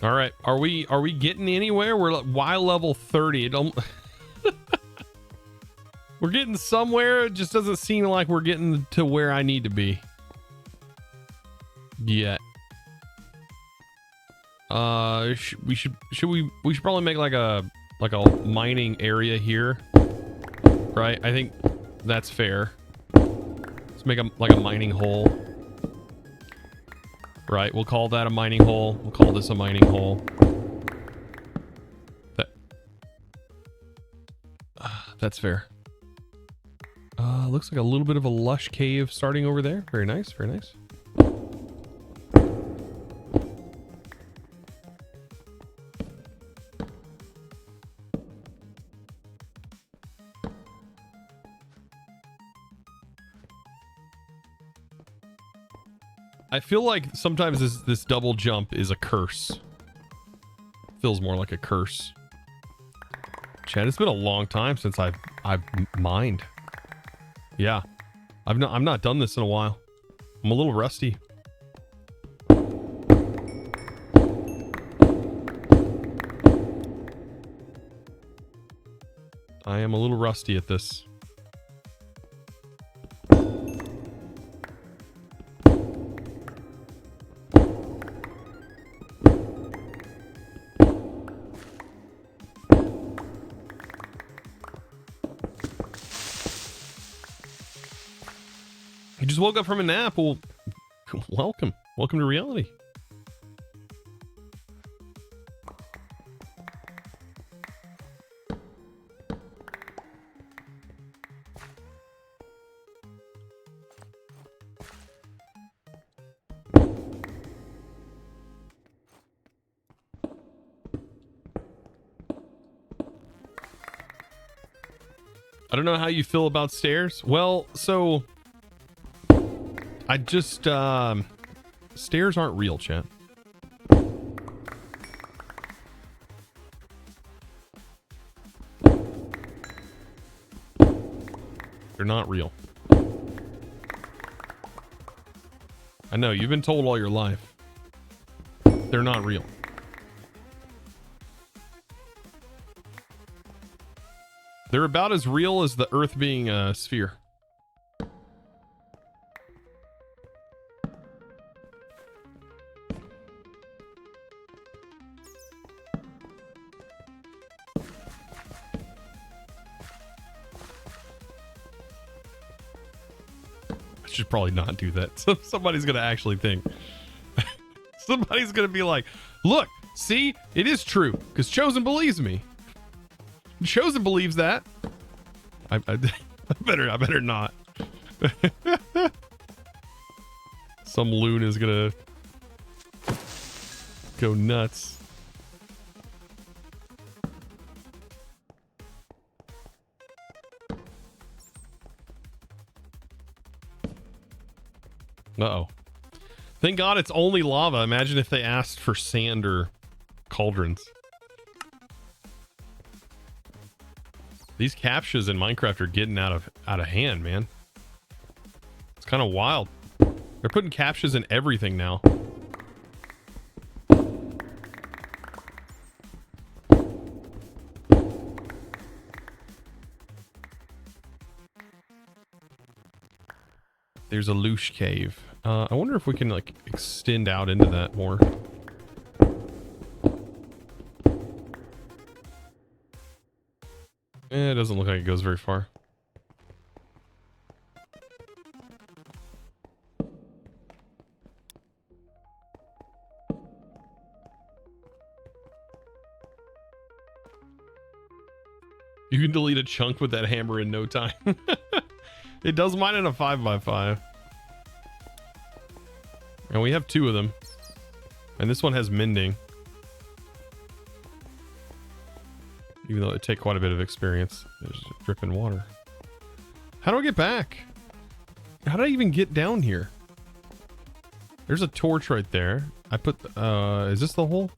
All right. Are we getting anywhere? We're like, why level 30? It don't we're getting somewhere. It just doesn't seem like we're getting to where I need to be yet. We should probably make like a mining area here, right? I think that's fair. Let's make like a mining hole, right? We'll call that a mining hole. We'll call this a mining hole. That's fair. Looks like a little bit of a lush cave starting over there. Very nice, very nice. I feel like sometimes this double jump is a curse. Feels more like a curse. Chad, it's been a long time since I've mined. Yeah, I've not done this in a while. I'm a little rusty. I am a little rusty at this. You just woke up from a nap. Well, welcome to reality. I don't know how you feel about stairs. Well, so I just stairs aren't real, chat. They're not real. I know, you've been told all your life. They're not real. They're about as real as the Earth being a sphere. I should probably not do that. Somebody's gonna actually think. Somebody's gonna be like, look, see, it is true, because Chosen believes me. Chosen believes that. I better not. Some loon is gonna go nuts. Uh-oh. Thank God it's only lava. Imagine if they asked for sand or cauldrons. These captchas in Minecraft are getting out of hand, man. It's kind of wild. They're putting captchas in everything now. There's a Loosh cave. I wonder if we can like extend out into that more. It doesn't look like it goes very far. You can delete a chunk with that hammer in no time. It does mine in a 5x5. And we have 2 of them. And this one has mending. Even though it'd take quite a bit of experience. There's dripping water. How do I get back? How did I even get down here? There's a torch right there. I put, is this the hole?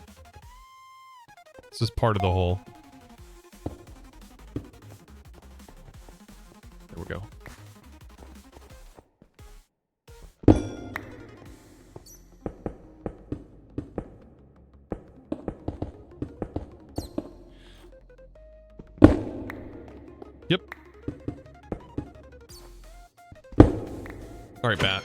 This is part of the hole. There we go. All right, Bat.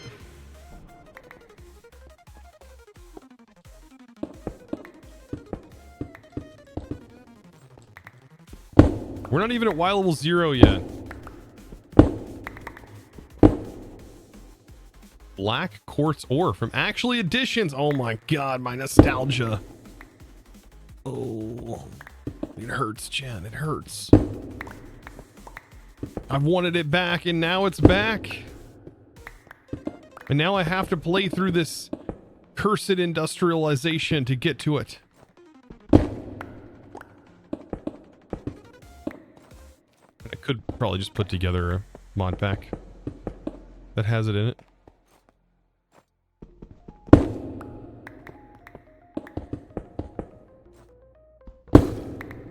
We're not even at Y level 0 yet. Black quartz ore from Actually Additions. Oh my god, my nostalgia. Oh, it hurts, Jen. It hurts. I've wanted it back, and now it's back. And now I have to play through this cursed industrialization to get to it. I could probably just put together a mod pack that has it in it.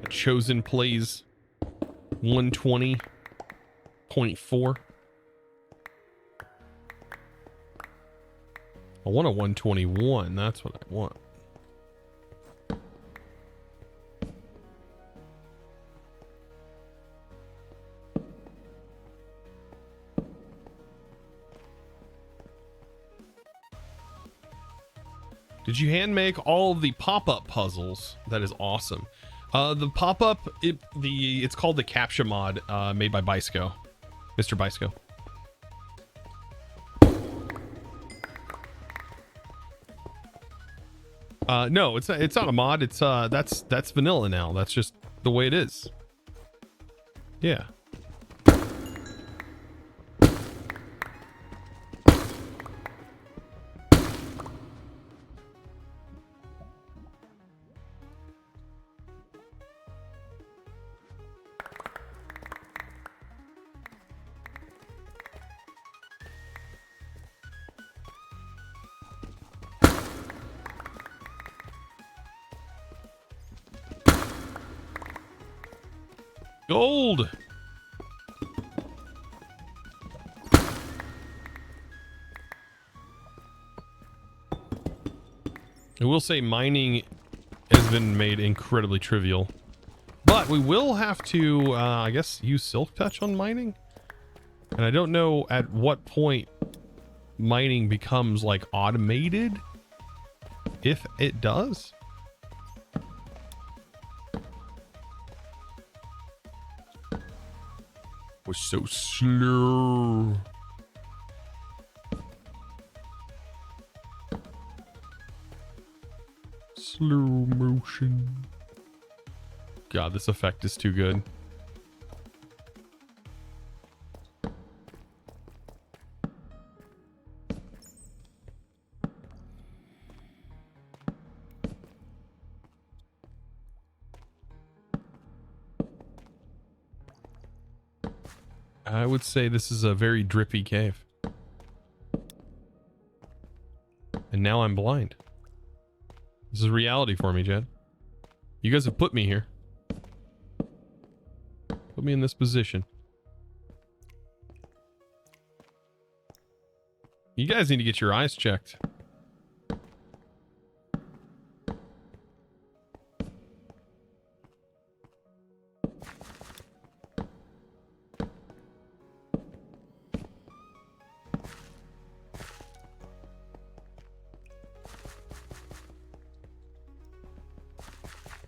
Chosen plays 120.4. I want a 121. That's what I want. Did you hand make all of the pop-up puzzles? That is awesome. The pop-up, it's called the CAPTCHA mod, made by Bisco, Mr. Bisco. No, it's not a mod. It's that's vanilla now. That's just the way it is. Yeah. Gold. I will say mining has been made incredibly trivial, but we will have to, I guess, use Silk Touch on mining. And I don't know at what point mining becomes like automated, if it does. Was so slow. Slow motion. God, this effect is too good. I would say this is a very drippy cave. And now I'm blind. This is reality for me, Jed. You guys have put me here. Put me in this position. You guys need to get your eyes checked.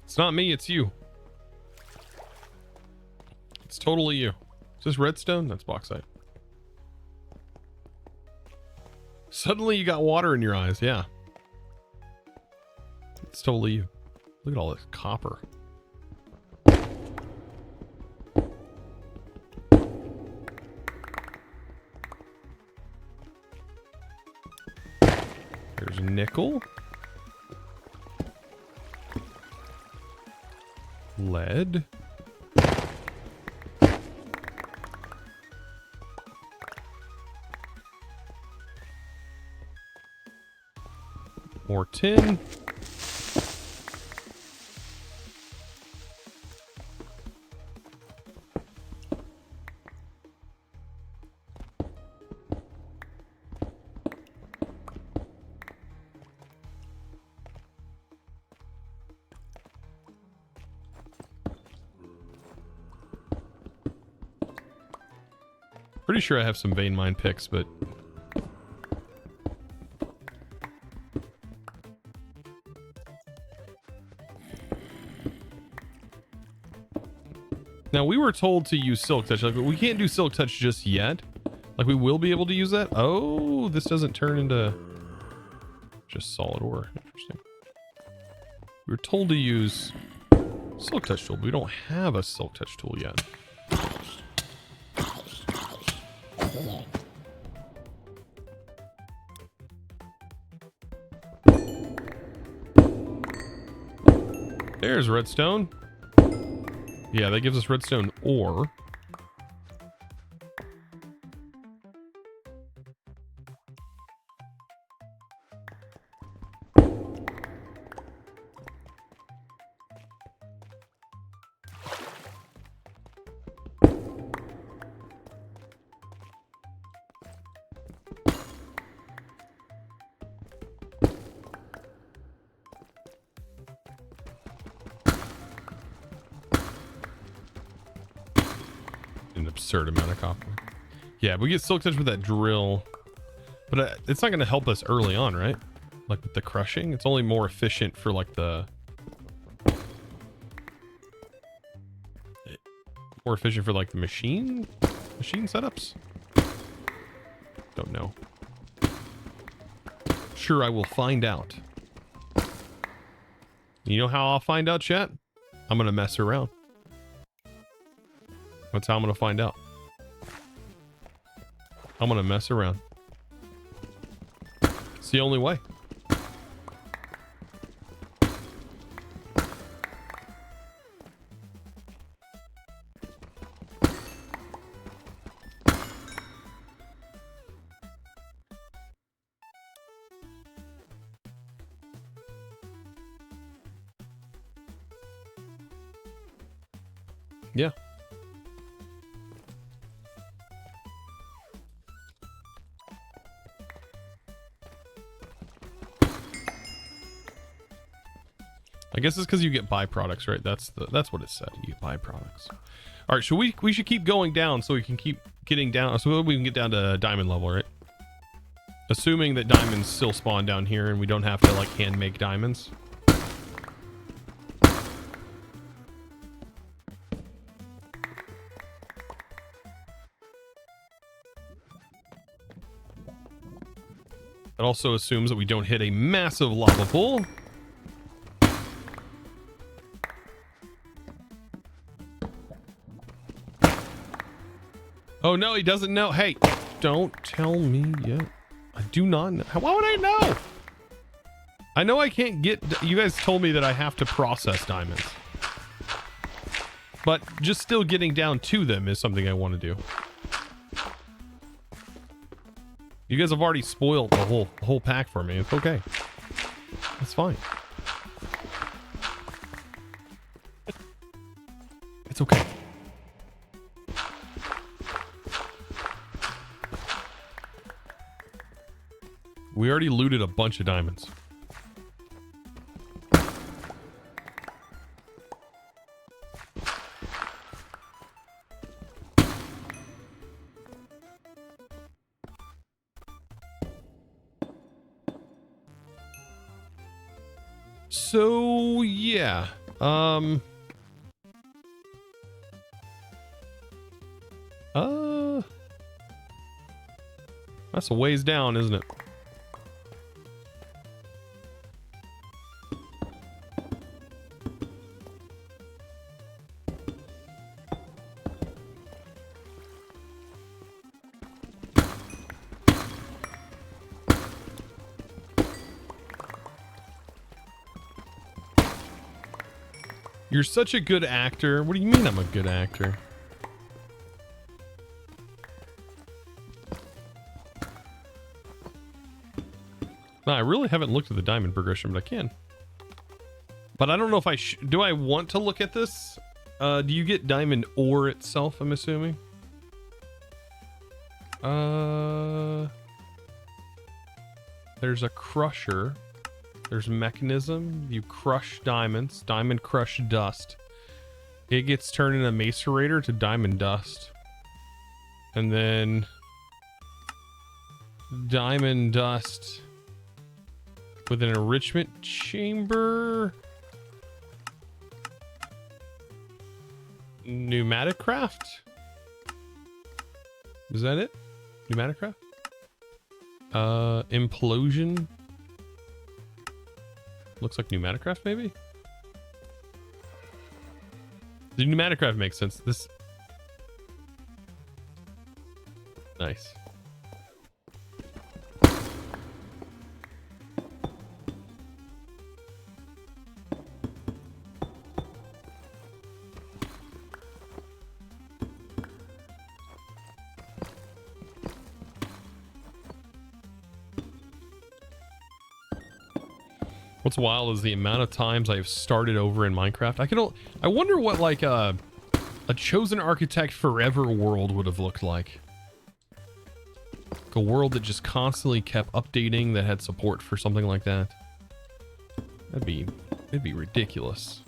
It's not me, it's you. It's totally you. Is this redstone? That's bauxite. Suddenly you got water in your eyes, yeah. It's totally you. Look at all this copper. There's nickel. Lead. More tin. Pretty sure I have some vein mine picks, but Now, we were told to use Silk Touch. Like, we can't do Silk Touch just yet. Like, we will be able to use that. Oh, this doesn't turn into just solid ore. Interesting. We were told to use Silk Touch tool, but we don't have a Silk Touch tool yet. There's redstone. Yeah, that gives us redstone ore. Absurd amount of copper. Yeah, we get Silk Touch with that drill, but it's not going to help us early on, right? Like with the crushing, it's only more efficient for like the machine setups. Don't know. Sure, I will find out. You know how I'll find out, chat? I'm gonna mess around. That's how I'm gonna find out. I'm gonna mess around. It's the only way. Yeah. I guess it's because you get byproducts, right? That's what it said. You get byproducts. All right, we should keep going down so we can keep getting down, so we can get down to diamond level, right? Assuming that diamonds still spawn down here and we don't have to like hand make diamonds. It also assumes that we don't hit a massive lava pool. Oh no, he doesn't know. Hey, don't tell me yet. I do not know. Why would I know? I know I can't get... You guys told me that I have to process diamonds. But just still getting down to them is something I want to do. You guys have already spoiled the whole pack for me. It's okay. It's fine. It's okay. We already looted a bunch of diamonds. So, yeah. That's a ways down, isn't it? You're such a good actor. What do you mean I'm a good actor? No, I really haven't looked at the diamond progression, but I can. But I don't know if do I want to look at this? Do you get diamond ore itself, I'm assuming? There's a crusher. There's mechanism. You crush diamonds. Diamond crush dust. It gets turned in a macerator to diamond dust. And then diamond dust with an enrichment chamber. Pneumatic craft? Is that it? Pneumatic craft? Implosion? Looks like pneumatic craft, maybe? The pneumatic craft makes sense. This... Nice. What's wild is the amount of times I've started over in Minecraft. I wonder what like a Chosen Architect Forever world would have looked like. Like a world that just constantly kept updating, that had support for something like that. It'd be ridiculous.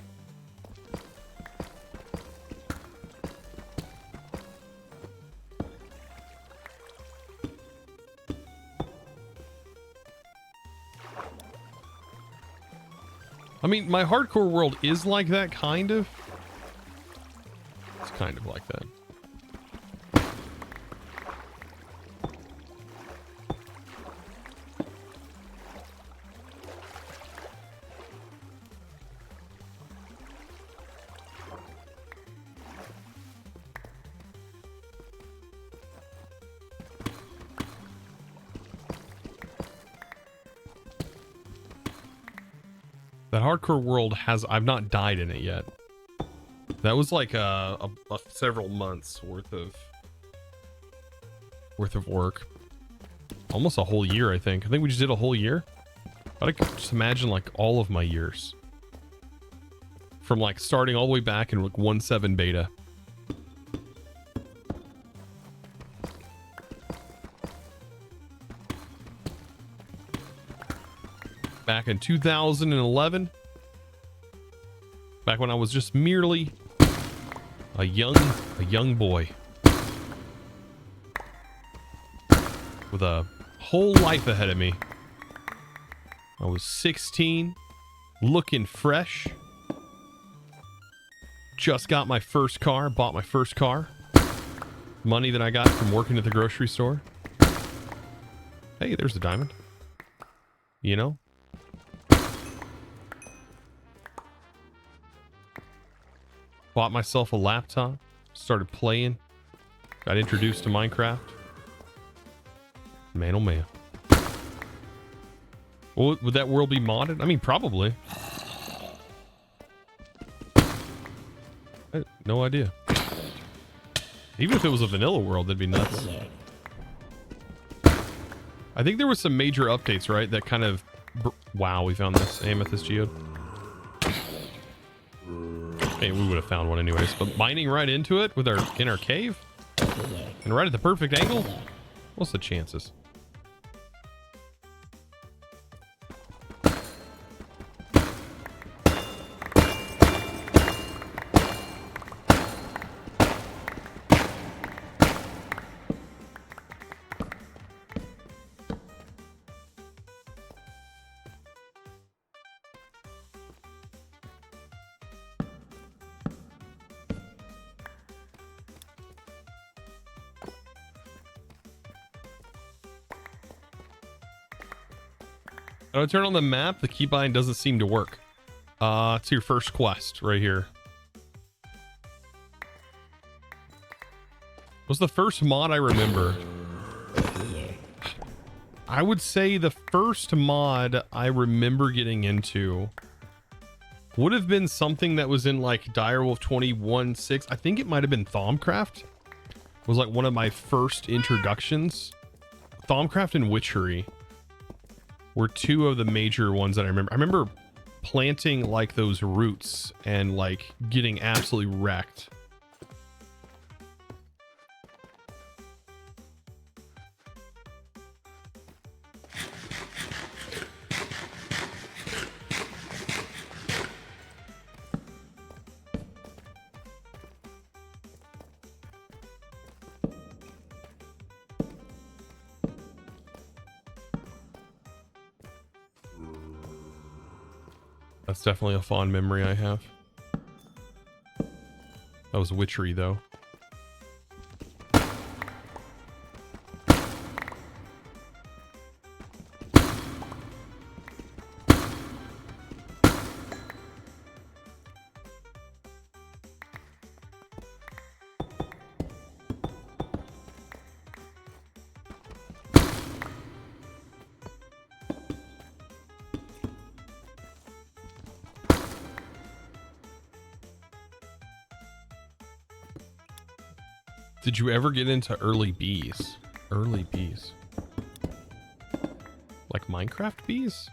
I mean, my hardcore world is like that, kind of. It's kind of like that. That hardcore world I've not died in it yet. That was like a several months worth of work. Almost a whole year, I think. I think we just did a whole year. But I could just imagine like all of my years. From like starting all the way back in like 1.7 beta. Back in 2011, back when I was just merely a young boy with a whole life ahead of me. I was 16, looking fresh, just got my first car, bought my first car, money that I got from working at the grocery store. Hey, there's the diamond, you know. Bought myself a laptop, started playing, got introduced to Minecraft. Man, oh man. Well, would that world be modded? I mean, probably. No idea. Even if it was a vanilla world, that'd be nuts. I think there was some major updates, right? That kind of... Wow, we found this amethyst geode. Hey, we would have found one anyways, but mining right into it with in our cave and right at the perfect angle. What's the chances? When I turn on the map, the keybind doesn't seem to work. It's your first quest right here. Was the first mod I remember? I would say the first mod I remember getting into would have been something that was in like Direwolf 21.6. I think it might have been Thaumcraft. It was like one of my first introductions. Thaumcraft and Witchery were two of the major ones that I remember. I remember planting like those roots and like getting absolutely wrecked. That's definitely a fond memory I have. That was witchery, though. Did you ever get into early bees? Early bees. Like Minecraft bees?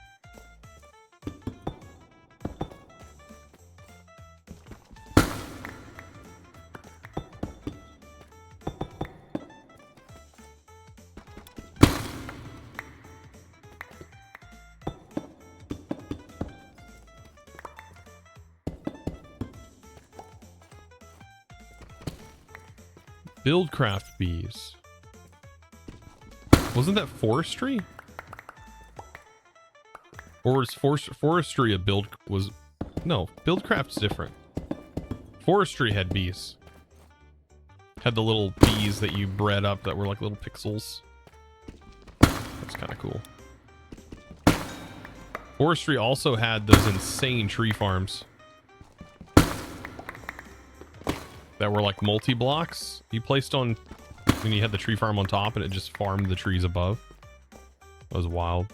Buildcraft bees. Wasn't that forestry? Or was forestry a build? Was no, Buildcraft's different. Forestry had bees. Had the little bees that you bred up that were like little pixels. That's kind of cool. Forestry also had those insane tree farms that were like multi-blocks you placed on, and you had the tree farm on top and it just farmed the trees above. That was wild.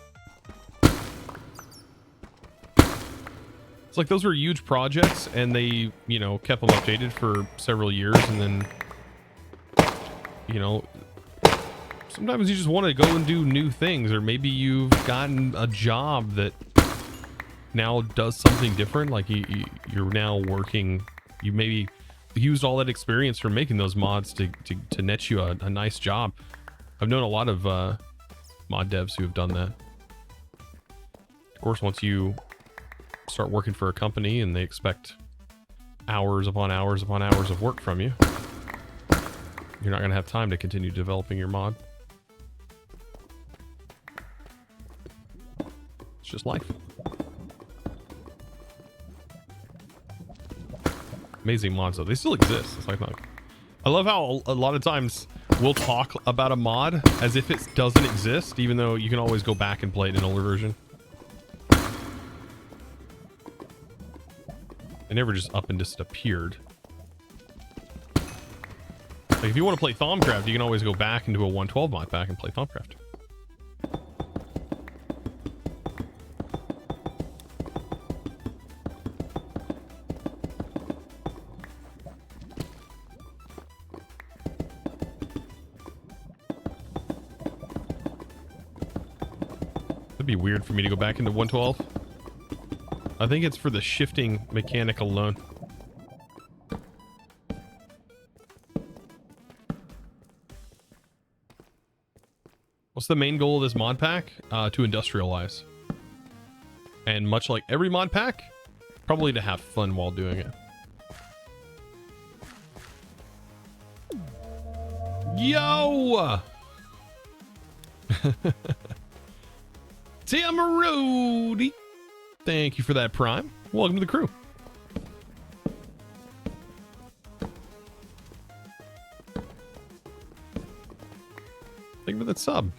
It's like those were huge projects and they, you know, kept them updated for several years, and then, you know, sometimes you just want to go and do new things, or maybe you've gotten a job that now does something different. Like you're now working, you maybe used all that experience from making those mods to net you a nice job. I've known a lot of mod devs who have done that. Of course, once you start working for a company and they expect hours upon hours upon hours of work from you, you're not going to have time to continue developing your mod. It's just life. Amazing mods though. They still exist. It's like, I love how a lot of times we'll talk about a mod as if it doesn't exist, even though you can always go back and play it in an older version. They never just up and just appeared. Like if you want to play Thaumcraft, you can always go back into a 1.12 mod pack and play Thaumcraft. It'd be weird for me to go back into 1.12. I think it's for the shifting mechanic alone. What's the main goal of this mod pack? To industrialize. And much like every mod pack, probably to have fun while doing it. Yo! Tamarodi! Thank you for that prime. Welcome to the crew. Thank you for that sub.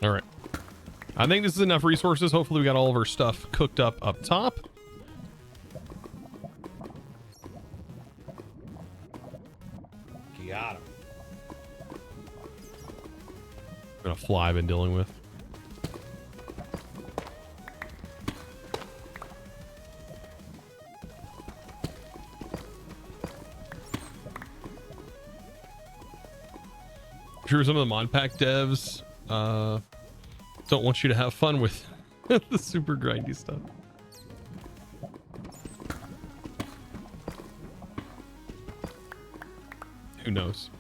All right. I think this is enough resources. Hopefully we got all of our stuff cooked up top. Got him. Gonna fly I've been dealing with. I'm sure some of the mod pack devs don't want you to have fun with the super grindy stuff. Who knows?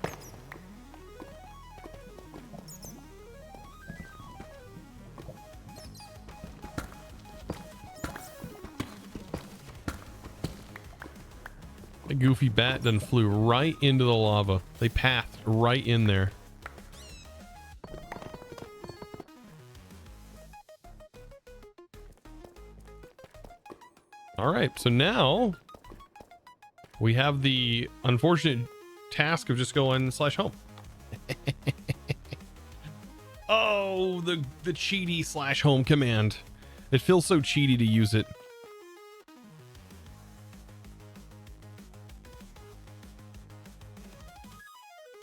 goofy bat done flew right into the lava. They pathed right in there. All right, so now we have the unfortunate task of just going /home. Oh, the cheaty /home command. It feels so cheaty to use it.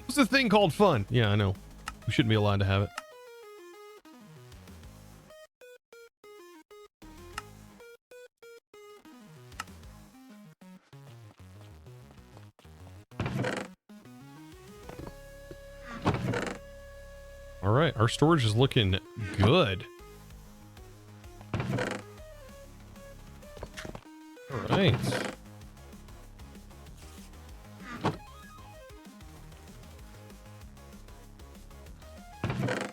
What's the thing called fun? Yeah, I know. We shouldn't be allowed to have it. All right, our storage is looking good. All right.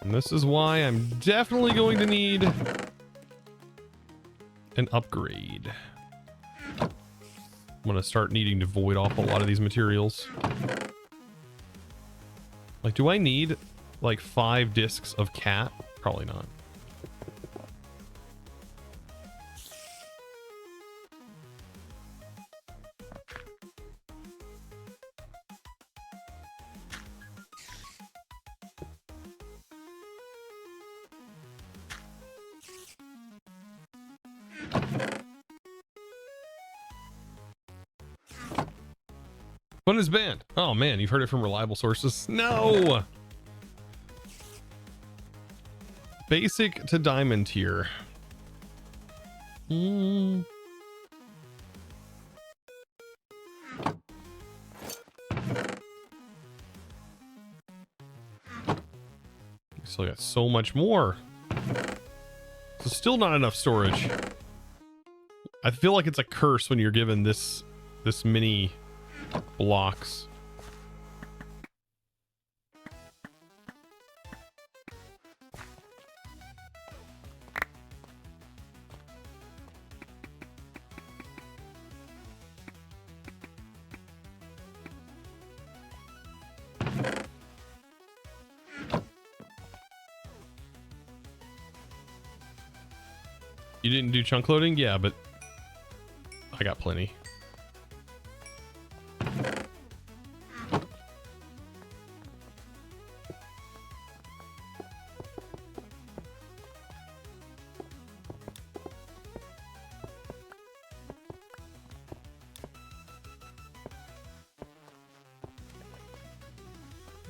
And this is why I'm definitely going to need an upgrade. I'm going to start needing to void off a lot of these materials. Like, do I need like 5 discs of cat? Probably not. Fun is banned. Oh man, you've heard it from reliable sources. No. Basic to diamond tier. Still got so much more. So still not enough storage. I feel like it's a curse when you're given this many blocks. You didn't do chunk loading? Yeah, but I got plenty.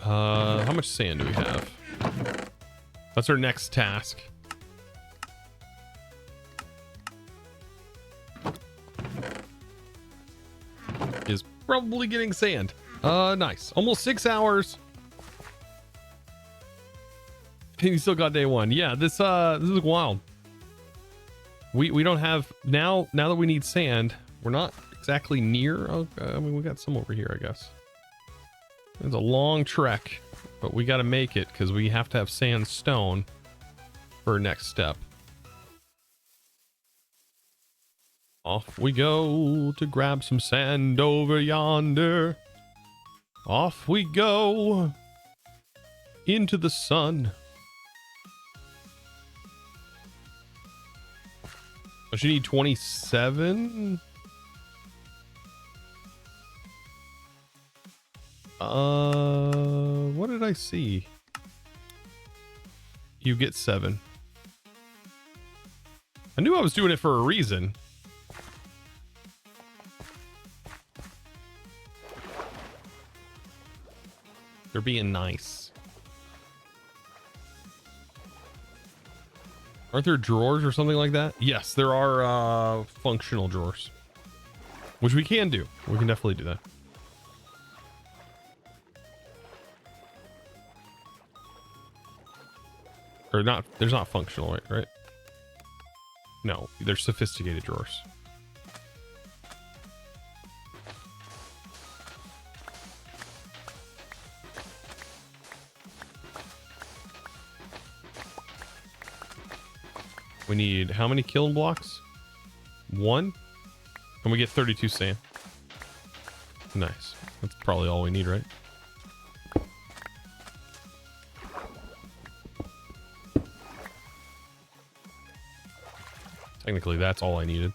How much sand do we have? That's our next task. Is probably getting sand. Nice. Almost 6 hours. And you still got day 1. Yeah, this is wild. We don't have now that we need sand, we're not exactly near. I mean, we got some over here, I guess. It's a long trek, but we got to make it because we have to have sandstone for our next step. Off we go to grab some sand over yonder. Off we go into the sun. Don't you need 27? What did I see? You get 7. I knew I was doing it for a reason. They're being nice. Aren't there drawers or something like that? Yes, there are functional drawers, which we can do. We can definitely do that. Or not, there's not functional, right? No, they're sophisticated drawers. We need how many kiln blocks? 1? And we get 32 sand. Nice. That's probably all we need, right? Technically, that's all I needed.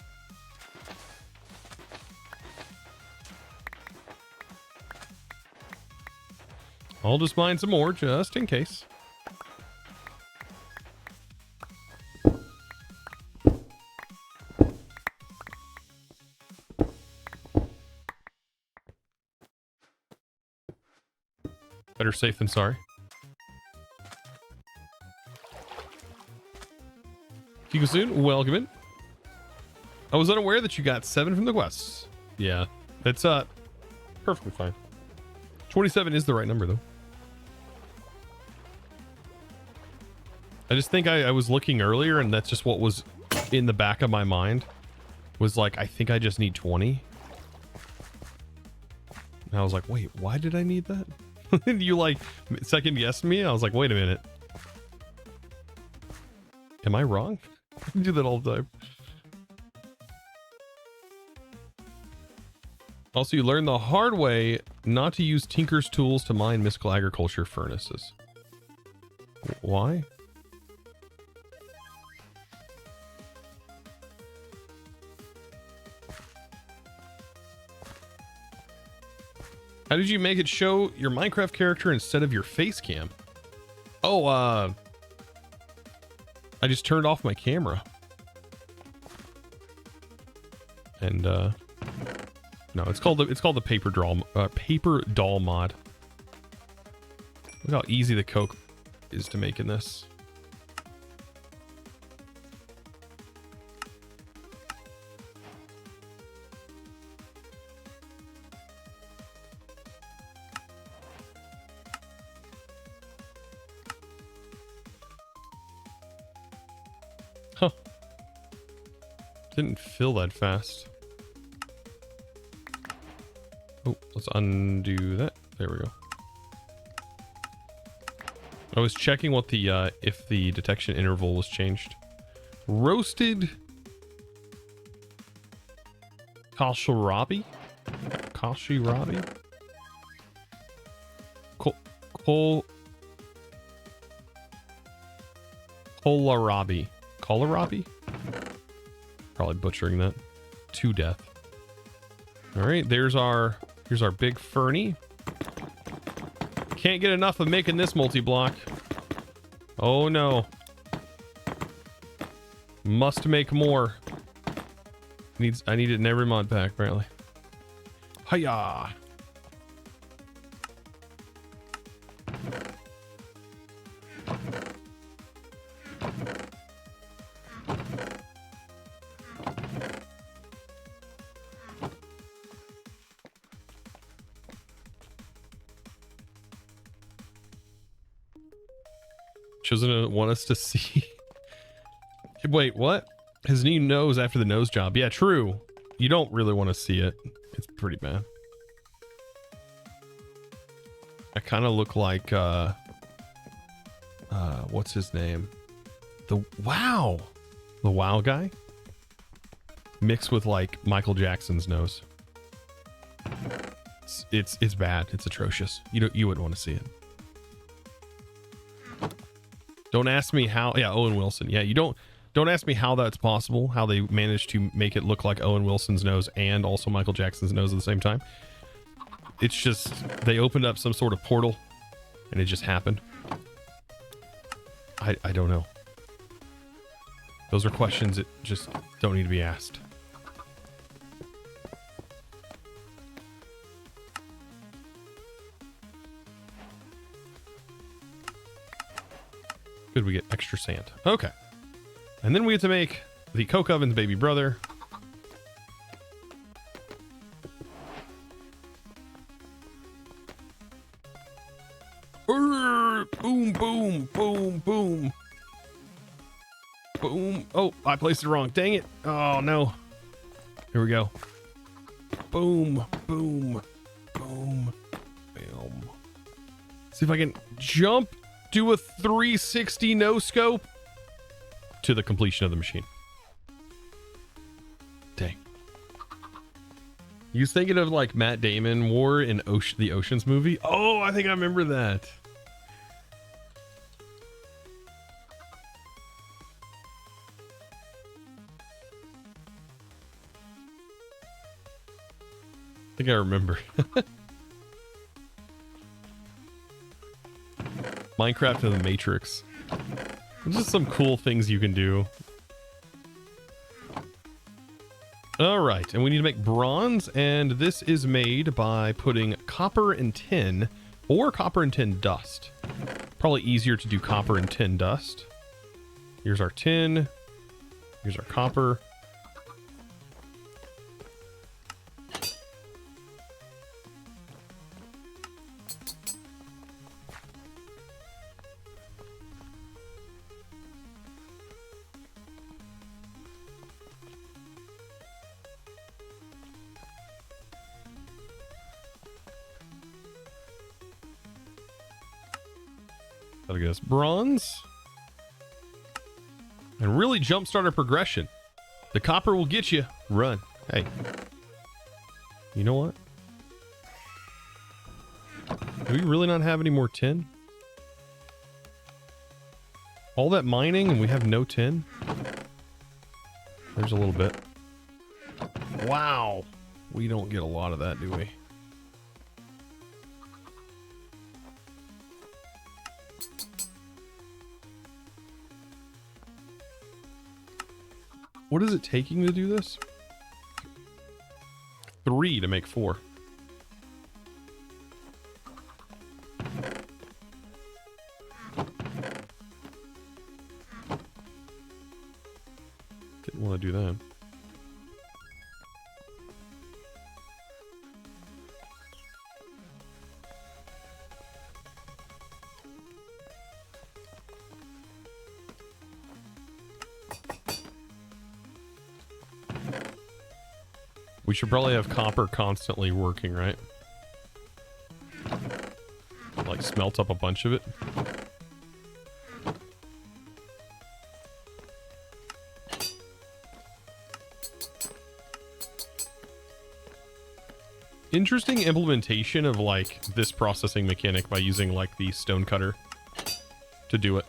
I'll just mine some more just in case. Better safe than sorry. Kikusun, welcome in. I was unaware that you got 7 from the quests. Yeah, that's perfectly fine. 27 is the right number though. I just think I was looking earlier and that's just what was in the back of my mind. Was like, I think I just need 20. And I was like, wait, why did I need that? You like second guessed me? I was like, wait a minute. Am I wrong? I do that all the time. Also, you learn the hard way not to use Tinker's tools to mine mystical agriculture furnaces. Why? How did you make it show your Minecraft character instead of your face cam? Oh, I just turned off my camera. And no, it's called the paper doll mod. Look how easy the coke is to make in this. Huh. Didn't fill that fast. Oh, let's undo that. There we go. I was checking what the if the detection interval was changed. Roasted kohlrabi? Kohlrabi? Probably butchering that to death. All right, here's our big Fernie. Can't get enough of making this multi-block. Oh no. Must make more. I need it in every mod pack, apparently. Hiya! Doesn't want us to see. Wait, what? His new nose after the nose job. Yeah, true. You don't really want to see it. It's pretty bad. I kind of look like what's his name? The WoW guy mixed with like Michael Jackson's nose. It's bad. It's atrocious. You wouldn't want to see it. Don't ask me how. Yeah, Owen Wilson. Yeah, you don't ask me how that's possible, how they managed to make it look like Owen Wilson's nose and also Michael Jackson's nose at the same time. It's just they opened up some sort of portal and it just happened. I don't know. Those are questions that just don't need to be asked. Good, we get extra sand. Okay. And then we have to make the coke oven's baby brother. Boom, boom, boom, boom. Boom. Oh, I placed it wrong. Dang it. Oh, no. Here we go. Boom, boom, boom, boom. See if I can jump. Do a 360 no scope to the completion of the machine. Dang. You was thinking of like Matt Damon wore in the Ocean's movie? Oh, I think I remember that. I think I remember. Minecraft and the Matrix. There's just some cool things you can do. All right, and we need to make bronze, and this is made by putting copper and tin, or copper and tin dust. Probably easier to do copper and tin dust. Here's our tin. Here's our copper. That'll get us bronze. And really jumpstart our progression. The copper will get you. Run. Hey. You know what? Do we really not have any more tin? All that mining and we have no tin? There's a little bit. Wow. We don't get a lot of that, do we? What is it taking to do this? 3 to make 4. Didn't want to do that. We should probably have copper constantly working, right? Like smelt up a bunch of it. Interesting implementation of like this processing mechanic by using like the stone cutter to do it.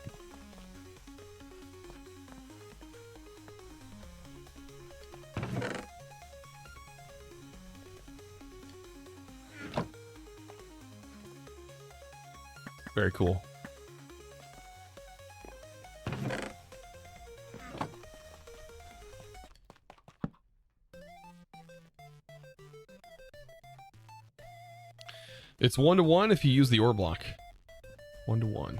Very cool. It's 1-to-1 if you use the ore block. 1-to-1.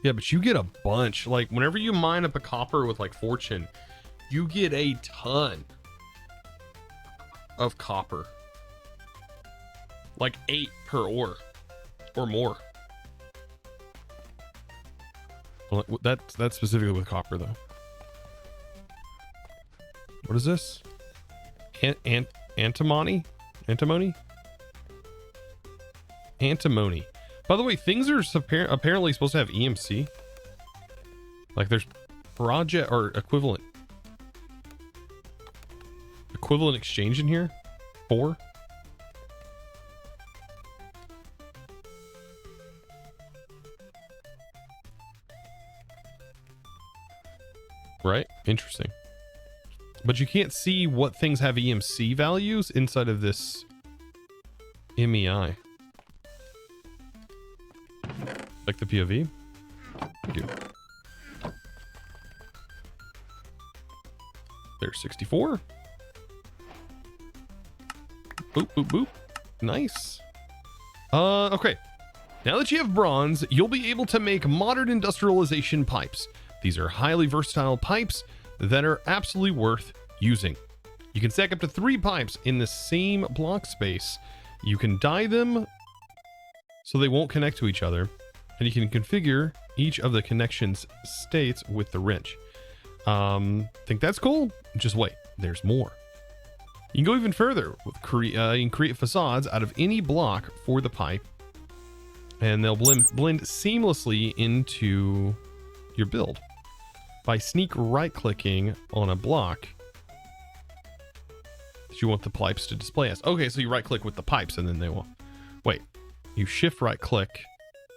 Yeah, but you get a bunch. Like, whenever you mine up a copper with, like, Fortune, you get a ton of copper. Like, 8 per ore. Or more. Well, that's specifically with copper, though. What is this? Antimony? Antimony? Antimony. By the way, things are apparently supposed to have EMC. Like there's project or equivalent exchange in here. 4. Right? Interesting. But you can't see what things have EMC values inside of this MEI. Like the POV? Thank you. There's 64. Boop, boop, boop. Nice. Okay. Now that you have bronze, you'll be able to make modern industrialization pipes. These are highly versatile pipes that are absolutely worth using. You can stack up to 3 pipes in the same block space. You can die them so they won't connect to each other. And you can configure each of the connections states with the wrench. Think that's cool? Just wait, there's more. You can go even further. With you can create facades out of any block for the pipe. And they'll blend seamlessly into your build. By sneak right-clicking on a block, that you want the pipes to display as. Okay, so you right click with the pipes and then they will. Wait, you shift right click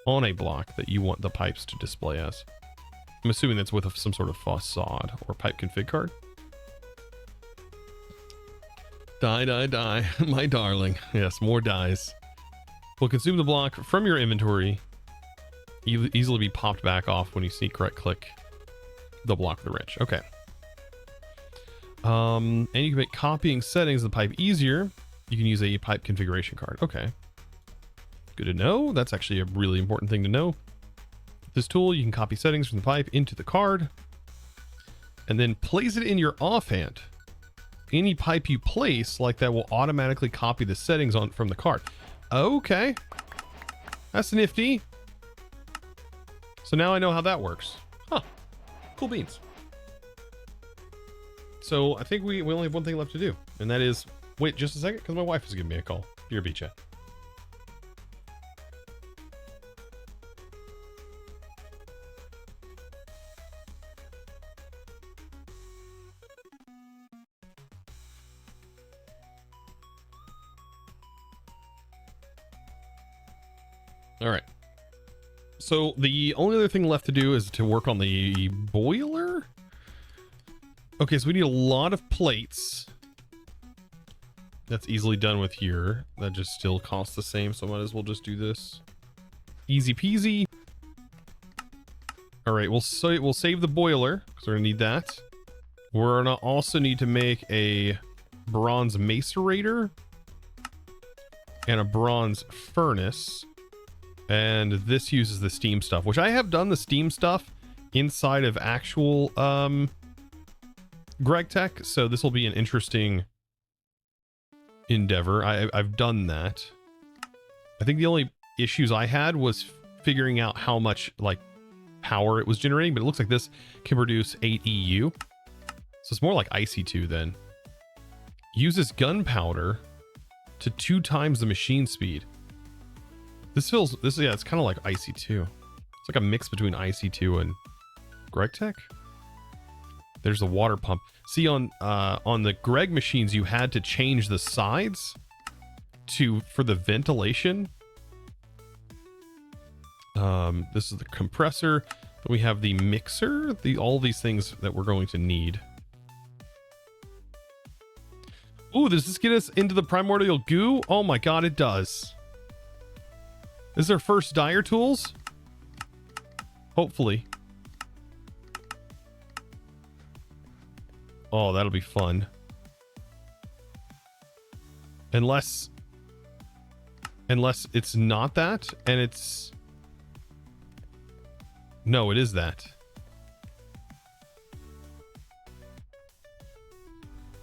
on a block that you want the pipes to display as. I'm assuming that's with some sort of facade or pipe config card. Die, my darling. Yes, more dies. Will consume the block from your inventory. Easily be popped back off when you sneak right click the block of the wrench. Okay. And you can make copying settings of the pipe easier. You can use a pipe configuration card. Okay. Good to know. That's actually a really important thing to know. With this tool, you can copy settings from the pipe into the card and then place it in your offhand. Any pipe you place like that will automatically copy the settings from the card. Okay. That's nifty. So now I know how that works. Huh. Cool beans. So I think we only have one thing left to do, and that is wait just a second because my wife is giving me a call. BRB chat. All right. So the only other thing left to do is to work on the boiler. Okay, so we need a lot of plates. That's easily done with here. That just still costs the same, so I might as well just do this. Easy peasy. All right, we'll save the boiler because we're gonna need that. We're gonna also need to make a bronze macerator and a bronze furnace. And this uses the steam stuff, which I have done the steam stuff inside of actual Greg Tech, so this will be an interesting endeavor. I've done that. I think the only issues I had was figuring out how much like power it was generating, but it looks like this can produce 8 EU. So it's more like IC2 then. Uses gunpowder to 2 times the machine speed. Yeah, it's kind of like IC2. It's like a mix between IC2 and Greg Tech. There's the water pump. See, on the Greg machines, you had to change the sides for the ventilation. This is the compressor. Then we have the mixer. All these things that we're going to need. Ooh, does this get us into the primordial goo? Oh my god, it does. This is our first dyer tools. Hopefully. Oh, that'll be fun. Unless it's not that, and it's... No, it is that.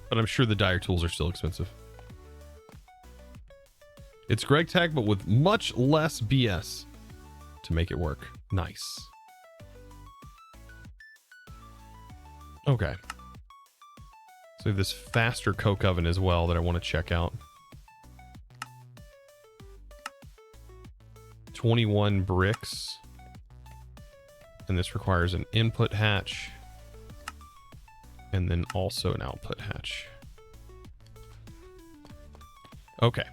But I'm sure the dyer tools are still expensive. It's Greg Tech, but with much less BS to make it work. Nice. Okay. So we have this faster coke oven as well that I want to check out. 21 bricks. And this requires an input hatch. And then also an output hatch. Okay.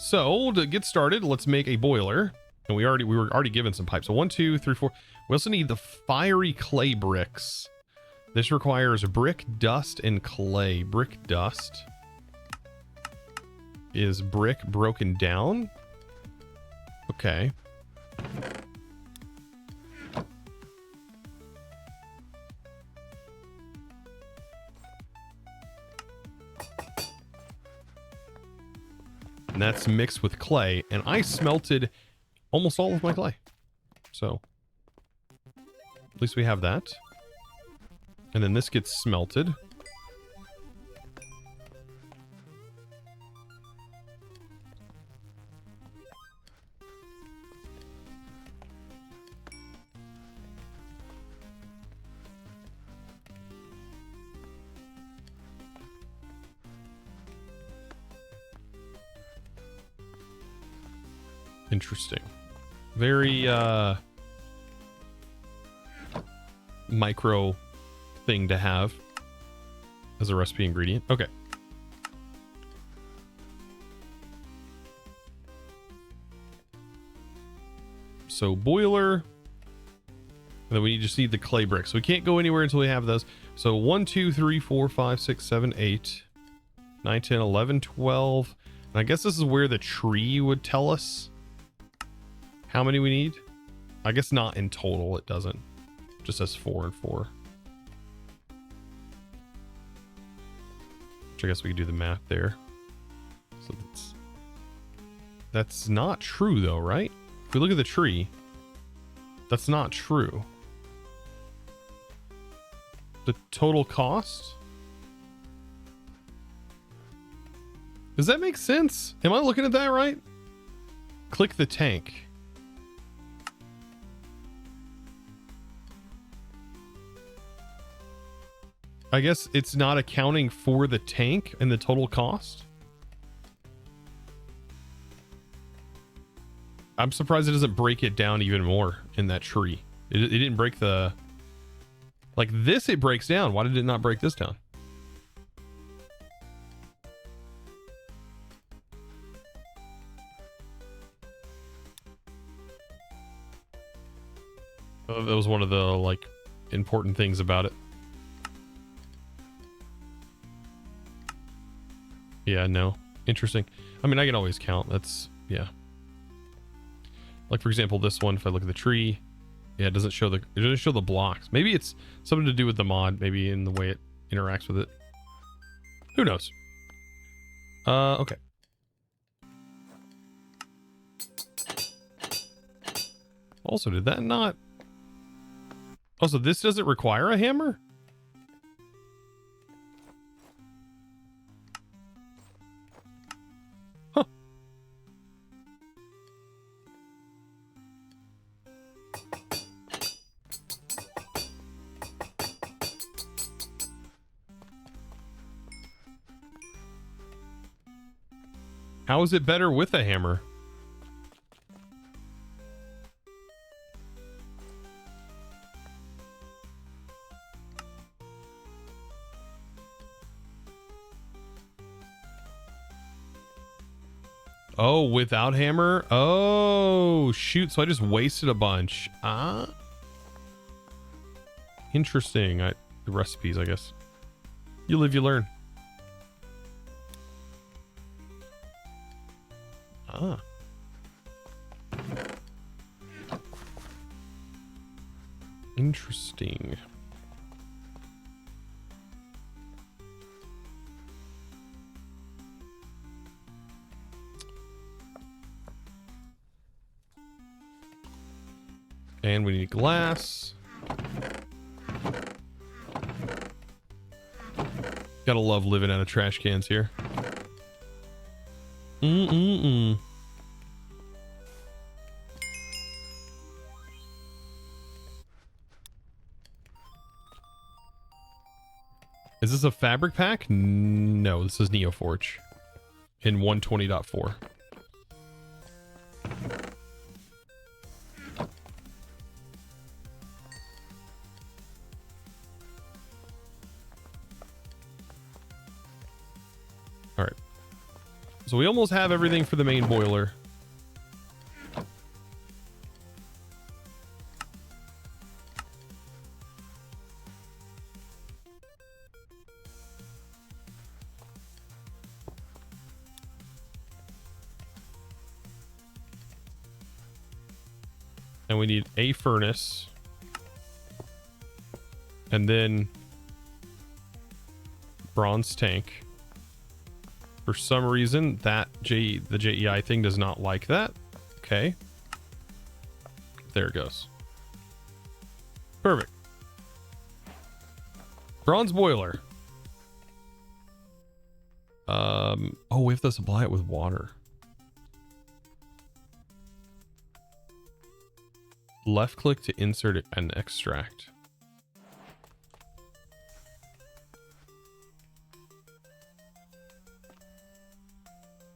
So to get started, let's make a boiler. And we were already given some pipes. So 1, 2, 3, 4. We also need the fiery clay bricks. This requires brick, dust, and clay. Brick dust is brick broken down. Okay. And that's mixed with clay, and I smelted almost all of my clay. So at least we have that. And then this gets smelted. Interesting. Very micro thing to have. as a recipe ingredient. Okay. So boiler. And then we just need the clay bricks. So we can't go anywhere until we have those. So 1, 2, 3, 4, 5, 6, 7, 8, 9, 10, 11, 12. And I guess this is where the tree would tell us how many we need. I guess not in total. It doesn't. It just says 4 and 4. Which I guess we could do the math there. So that's not true though, right? If we look at the tree, that's not true. The total cost? Does that make sense? Am I looking at that right? Click the tank. I guess it's not accounting for the tank and the total cost. I'm surprised it doesn't break it down even more in that tree. It didn't break the... Like this, it breaks down. Why did it not break this down? That was one of the, like, important things about it. Yeah, no. Interesting. I mean, I can always count. That's, yeah. Like, for example, this one, if I look at the tree, yeah, it doesn't show the blocks. Maybe it's something to do with the mod, maybe in the way it interacts with it. Who knows? Okay. Also, did that not... Also, this doesn't require a hammer? Huh. How is it better with a hammer? Oh, without hammer? Oh, shoot. So I just wasted a bunch. Interesting. The recipes, I guess. You live, you learn. Interesting. And we need glass. Gotta love living out of trash cans here. Is this a fabric pack? No, this is Neoforge in 120.4. All right. So we almost have everything for the main boiler. And we need a furnace. And then bronze tank. For some reason, the JEI thing does not like that. Okay. There it goes. Perfect. Bronze boiler. Oh, we have to supply it with water. Left click to insert an extract.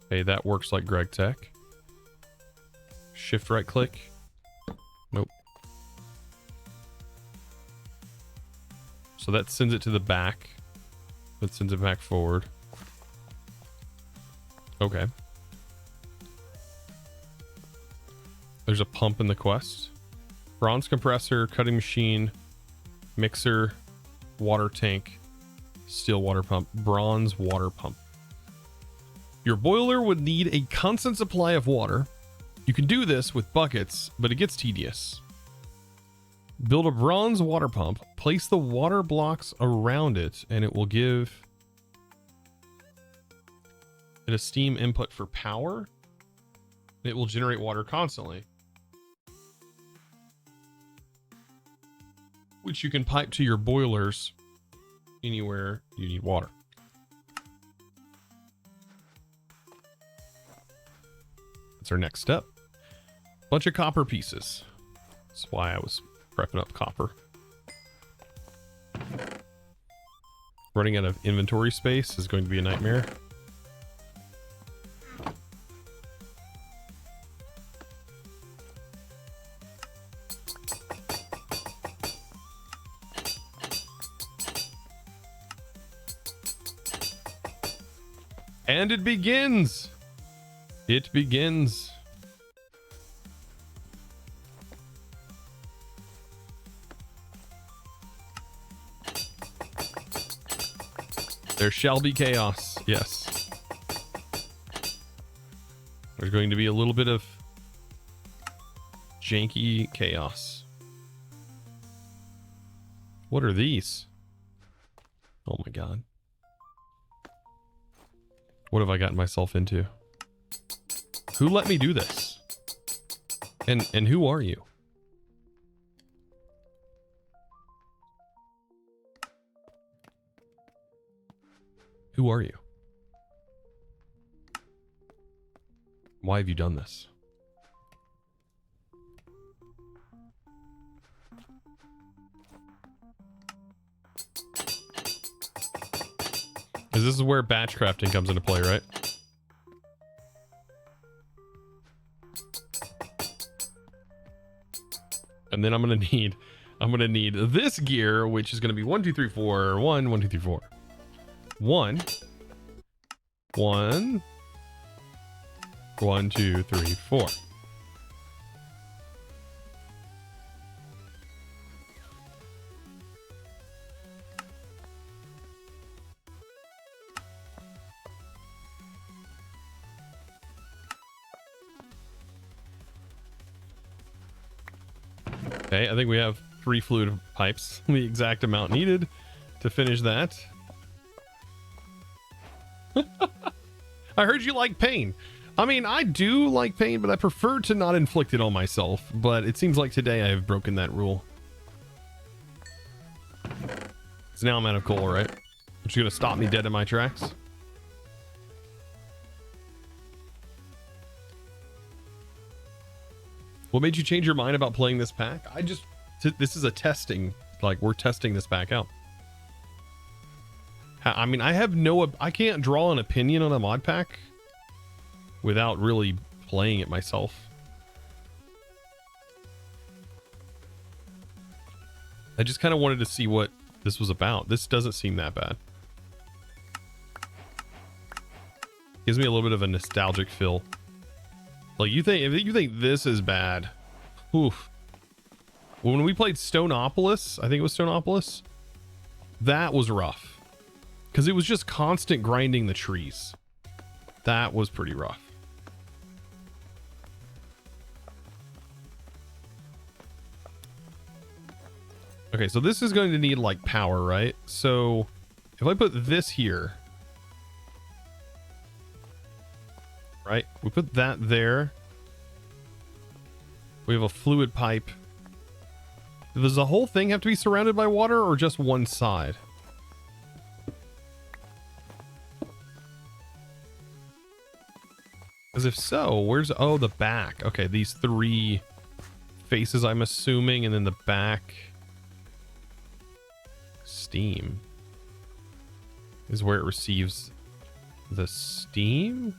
Okay, that works like Greg Tech. Shift right click. Nope. So that sends it to the back. It sends it back forward. Okay. There's a pump in the quest. Bronze compressor, cutting machine, mixer, water tank, steel water pump, bronze water pump. Your boiler would need a constant supply of water. You can do this with buckets, but it gets tedious. Build a bronze water pump, place the water blocks around it, and it will give it a steam input for power. It will generate water constantly, which you can pipe to your boilers anywhere you need water. That's our next step. Bunch of copper pieces. That's why I was prepping up copper. Running out of inventory space is going to be a nightmare. And it begins. It begins. There shall be chaos. Yes. There's going to be a little bit of janky chaos. What are these? Oh my god. What have I gotten myself into? Who let me do this? And who are you? Who are you? Why have you done this? Because this is where batch crafting comes into play, right? And then I'm gonna need this gear, which is gonna be 1, 2, 3, 4, 1, 1, 2, 3, 4. 1, 1, 1, 2, 3, 4. Okay, I think we have 3 fluid pipes, the exact amount needed to finish that. I heard you like pain. I mean, I do like pain, but I prefer to not inflict it on myself. But it seems like today I have broken that rule. So now I'm out of coal, right? Which is going to stop me dead in my tracks. What made you change your mind about playing this pack? This is a testing, like we're testing this pack out. I mean, I can't draw an opinion on a mod pack without really playing it myself. I just kind of wanted to see what this was about. This doesn't seem that bad. Gives me a little bit of a nostalgic feel. Like if you think this is bad, oof. When we played Stoneopolis, I think it was Stoneopolis, that was rough. Because it was just constant grinding the trees. That was pretty rough. Okay, so this is going to need like power, right? So if I put this here, right? We put that there. We have a fluid pipe. Does the whole thing have to be surrounded by water or just one side? Because if so, where's... Oh, the back. Okay, these 3 faces, I'm assuming, and then the back... Steam is where it receives the steam?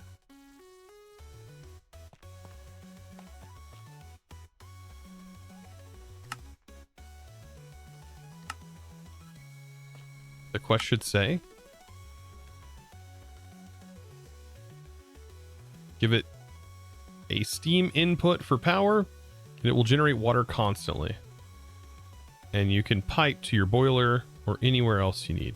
The quest should say. Give it a steam input for power, and it will generate water constantly. And you can pipe to your boiler or anywhere else you need.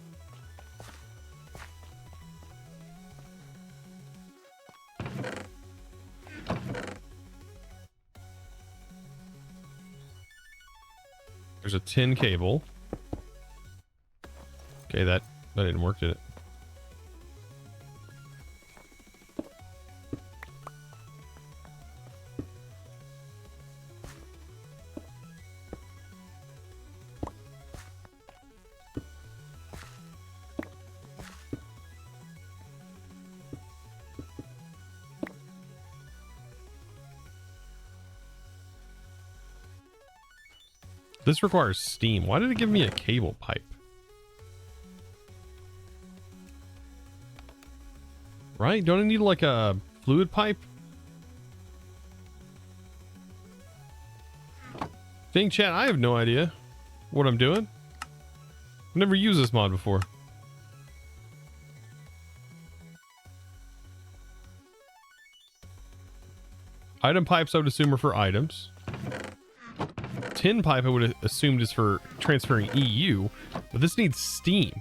There's a tin cable. Okay, that didn't work, did it? This requires steam. Why did it give me a cable pipe? Right? Don't I need like a fluid pipe? Dang, chat, I have no idea what I'm doing. I've never used this mod before. Item pipes, I would assume, are for items. Tin pipe, I would have assumed, is for transferring EU, but this needs steam,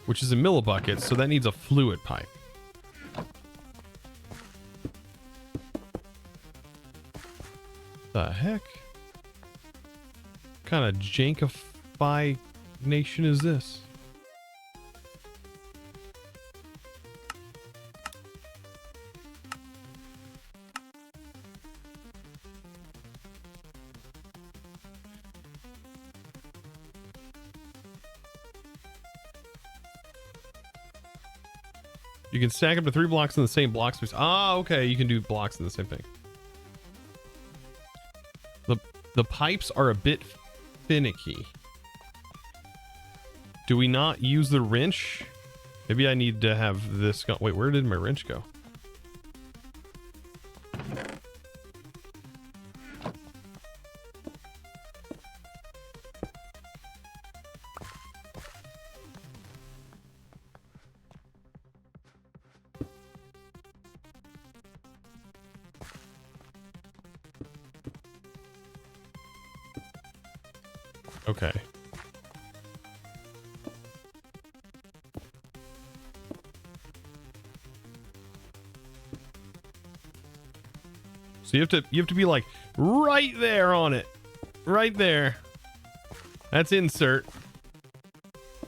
which is in millibuckets, so that needs a fluid pipe. The heck? What kind of jankify nation is this? You can stack up to 3 blocks in the same block space. Ah, okay. You can do blocks in the same thing. The pipes are a bit finicky. Do we not use the wrench? Maybe I need to have this go. Wait, where did my wrench go? Okay. So you have to be like right there on it. Right there. That's insert.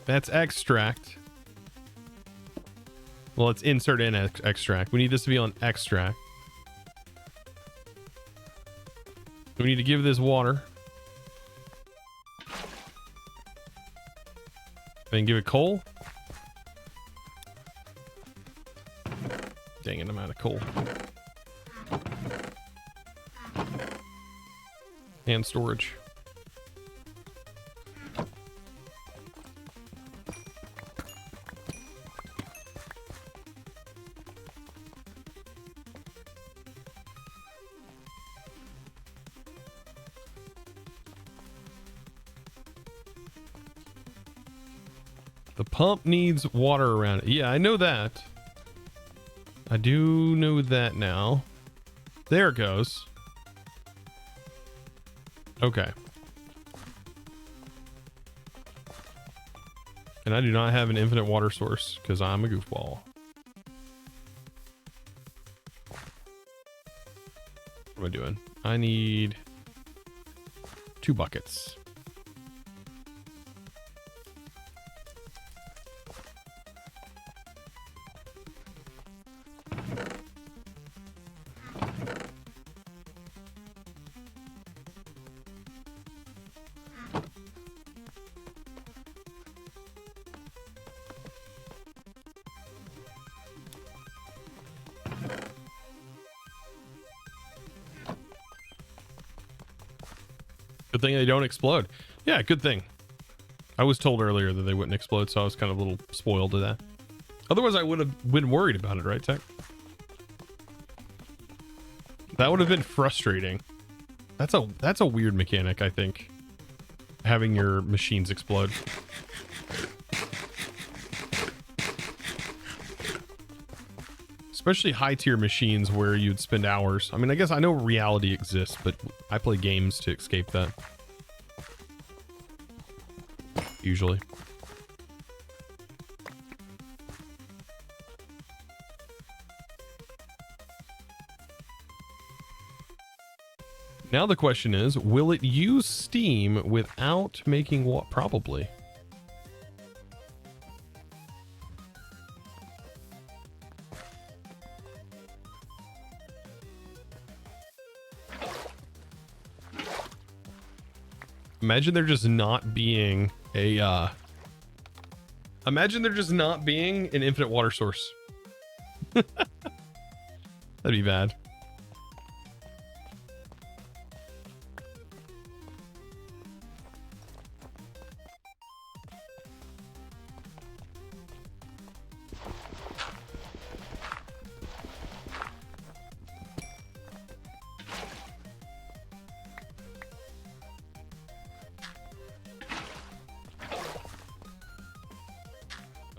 That's extract. Well, it's insert and extract. We need this to be on extract. We need to give this water. Then give it coal. Dang it, I'm out of coal. And storage. The pump needs water around it. Yeah, I know that. I do know that now. There it goes. Okay. And I do not have an infinite water source because I'm a goofball. What am I doing? I need 2 buckets. Good thing they don't explode. Yeah, good thing. I was told earlier that they wouldn't explode, so I was kind of a little spoiled to that. Otherwise, I would have been worried about it, right, Tech? That would have been frustrating. That's a weird mechanic, I think. Having your machines explode. especially high tier machines where you'd spend hours. I mean, I guess I know reality exists, but I play games to escape that. Usually. Now the question is, will it use steam without making what? Probably. Imagine there just not being a, imagine there just not being an infinite water source. That'd be bad.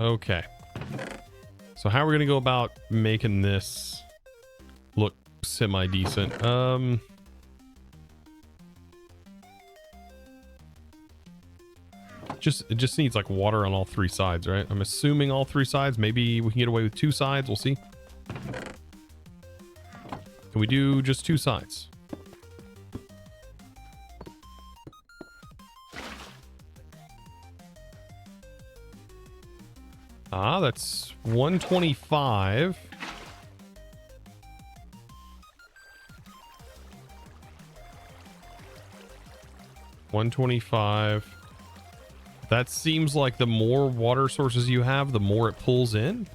Okay. So how are we going to go about making this look semi-decent? It just needs like water on all three sides, right? I'm assuming all three sides. Maybe we can get away with two sides. We'll see. Can we do just two sides? Ah, that's 125. That seems like the more water sources you have, the more it pulls in.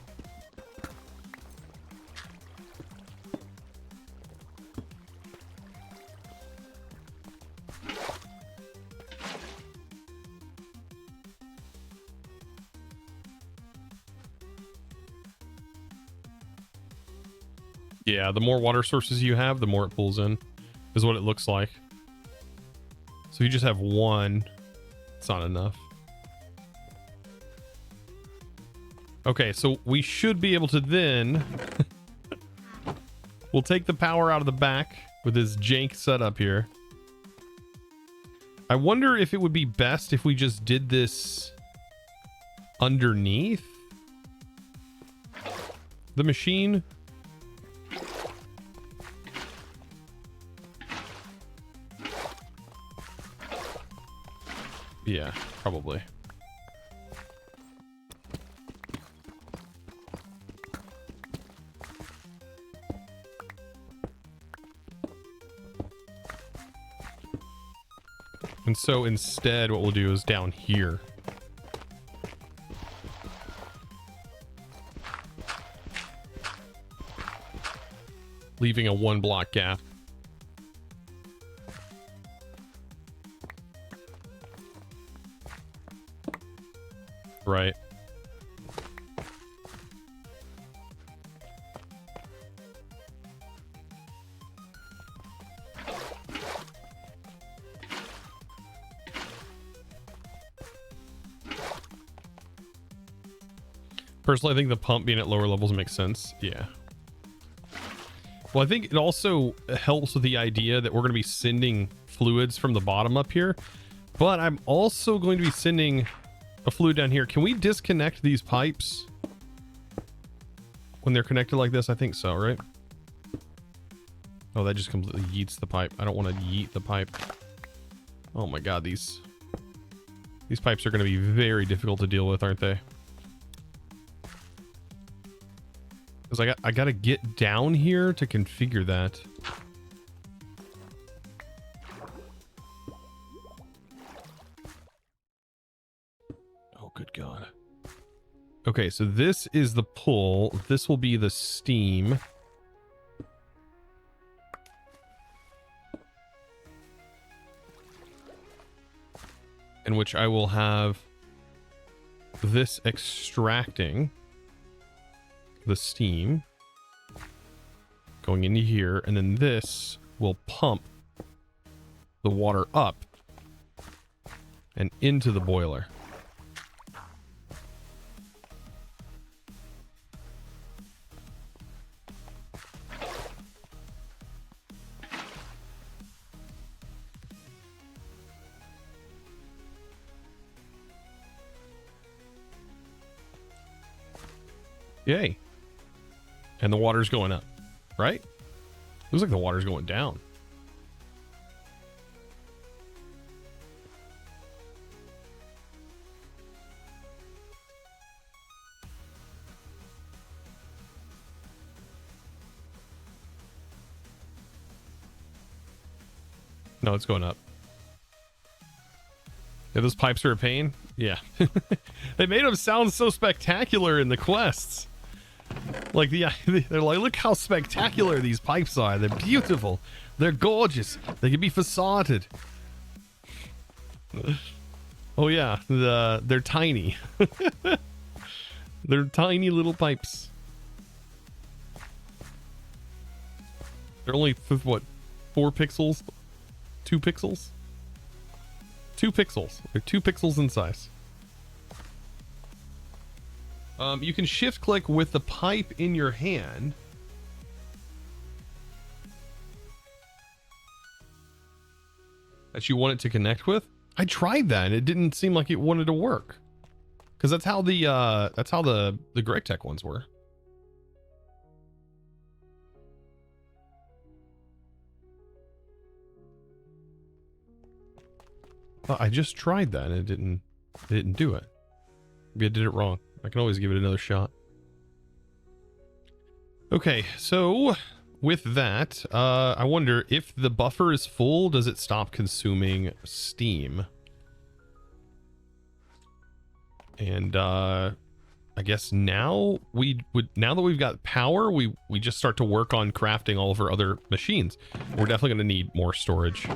Yeah, the more water sources you have, the more it pulls in, is what it looks like. So you just have one, it's not enough. Okay, so we should be able to then we'll take the power out of the back with this jank setup here. I wonder if it would be best if we just did this underneath the machine. Yeah, probably. And so instead, what we'll do is down here. Leaving a 1 block gap. Right. Personally, I think the pump being at lower levels makes sense. Yeah. Well, I think it also helps with the idea that we're going to be sending fluids from the bottom up here, but I'm also going to be sending a fluid down here. Can we disconnect these pipes when they're connected like this? I think so, right? Oh, that just completely yeets the pipe. I don't want to yeet the pipe. Oh my god, these pipes are going to be very difficult to deal with, aren't they? Because I got to get down here to configure that. Oh, good god. Okay, so this is the pull. This will be the steam. In which I will have this extracting the steam going into here, and then this will pump the water up and into the boiler. Yay. And the water's going up, right? Looks like the water's going down. No, it's going up. Yeah, those pipes are a pain. Yeah. They made them sound so spectacular in the quests. Like, they're like, look how spectacular these pipes are. They're beautiful. They're gorgeous. They can be facaded. Oh, yeah. They're tiny. They're tiny little pipes. They're only, what, 4 pixels? 2 pixels? 2 pixels. They're 2 pixels in size. You can shift click with the pipe in your hand. That you want it to connect with. I tried that and it didn't seem like it wanted to work. Because that's how the Greg Tech ones were. I just tried that and it didn't do it. Maybe I did it wrong. I can always give it another shot. Okay, so with that, I wonder if the buffer is full, does it stop consuming steam? And I guess now now that we've got power, we just start to work on crafting all of our other machines. We're definitely going to need more storage.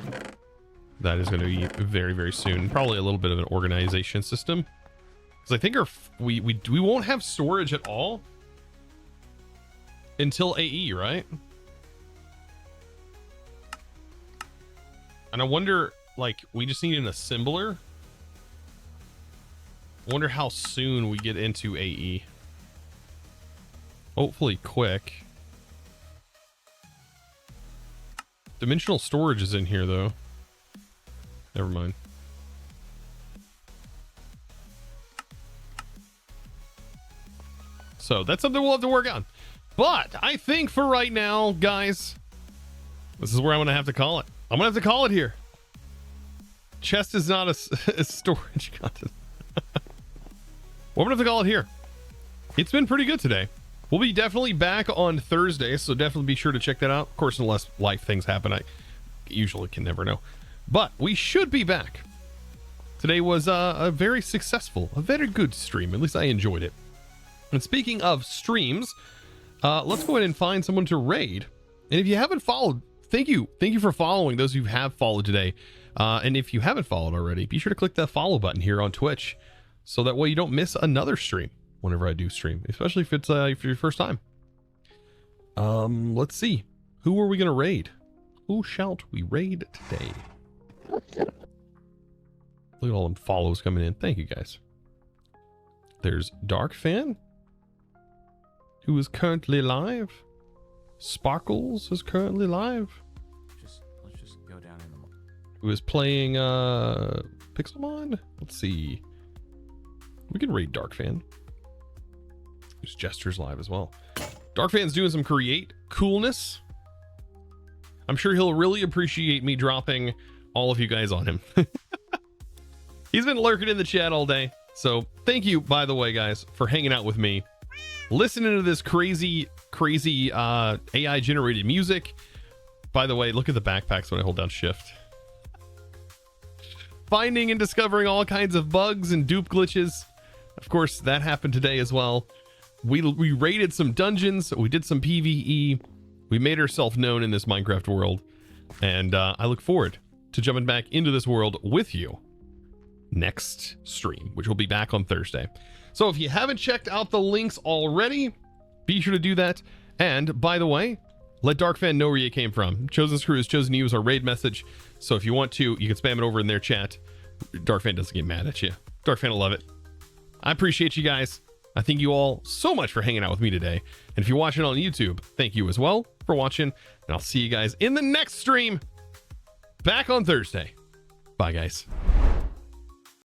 That is going to be very, very soon. Probably a little bit of an organization system. Because I think we won't have storage at all until AE, right? And I wonder, like, we just need an assembler. I wonder how soon we get into AE. Hopefully quick. Dimensional storage is in here, though. Never mind. So that's something we'll have to work on. But I think for right now, guys, this is where I'm going to have to call it. I'm going to have to call it here. Chest is not a storage content. We're going to have to call it here. It's been pretty good today. We'll be definitely back on Thursday, so definitely be sure to check that out. Of course, unless life things happen, I usually can never know. But we should be back. Today was a very successful, a very good stream. At least I enjoyed it. And speaking of streams, let's go ahead and find someone to raid. And if you haven't followed, thank you. Thank you for following those who have followed today. And if you haven't followed already, be sure to click that follow button here on Twitch. So that way you don't miss another stream whenever I do stream, especially if it's for your first time. Let's see. Who are we going to raid? Who shall we raid today? Look at all them follows coming in. Thank you, guys. There's Dark Fan, who is currently live. Sparkles is currently live. Let's just go down in the... Who is playing Pixelmon? Let's see. We can raid Dark Fan. There's Jester's live as well. Dark Fan's doing some create coolness. I'm sure he'll really appreciate me dropping all of you guys on him. He's been lurking in the chat all day. So thank you, by the way, guys, for hanging out with me. Listening to this crazy AI generated music. By the way, look at the backpacks when I hold down shift. Finding and discovering all kinds of bugs and dupe glitches. Of course, that happened today as well. We raided some dungeons. We did some PvE. We made ourselves known in this Minecraft world. And I look forward to jumping back into this world with you next stream, which will be back on Thursday. So if you haven't checked out the links already, be sure to do that. And by the way, let Darkfan know where you came from. Chosen's crew is Chosen You is our raid message. So if you want to, you can spam it over in their chat. Darkfan doesn't get mad at you. Darkfan will love it. I appreciate you guys. I thank you all so much for hanging out with me today. And if you're watching on YouTube, thank you as well for watching. And I'll see you guys in the next stream back on Thursday. Bye, guys.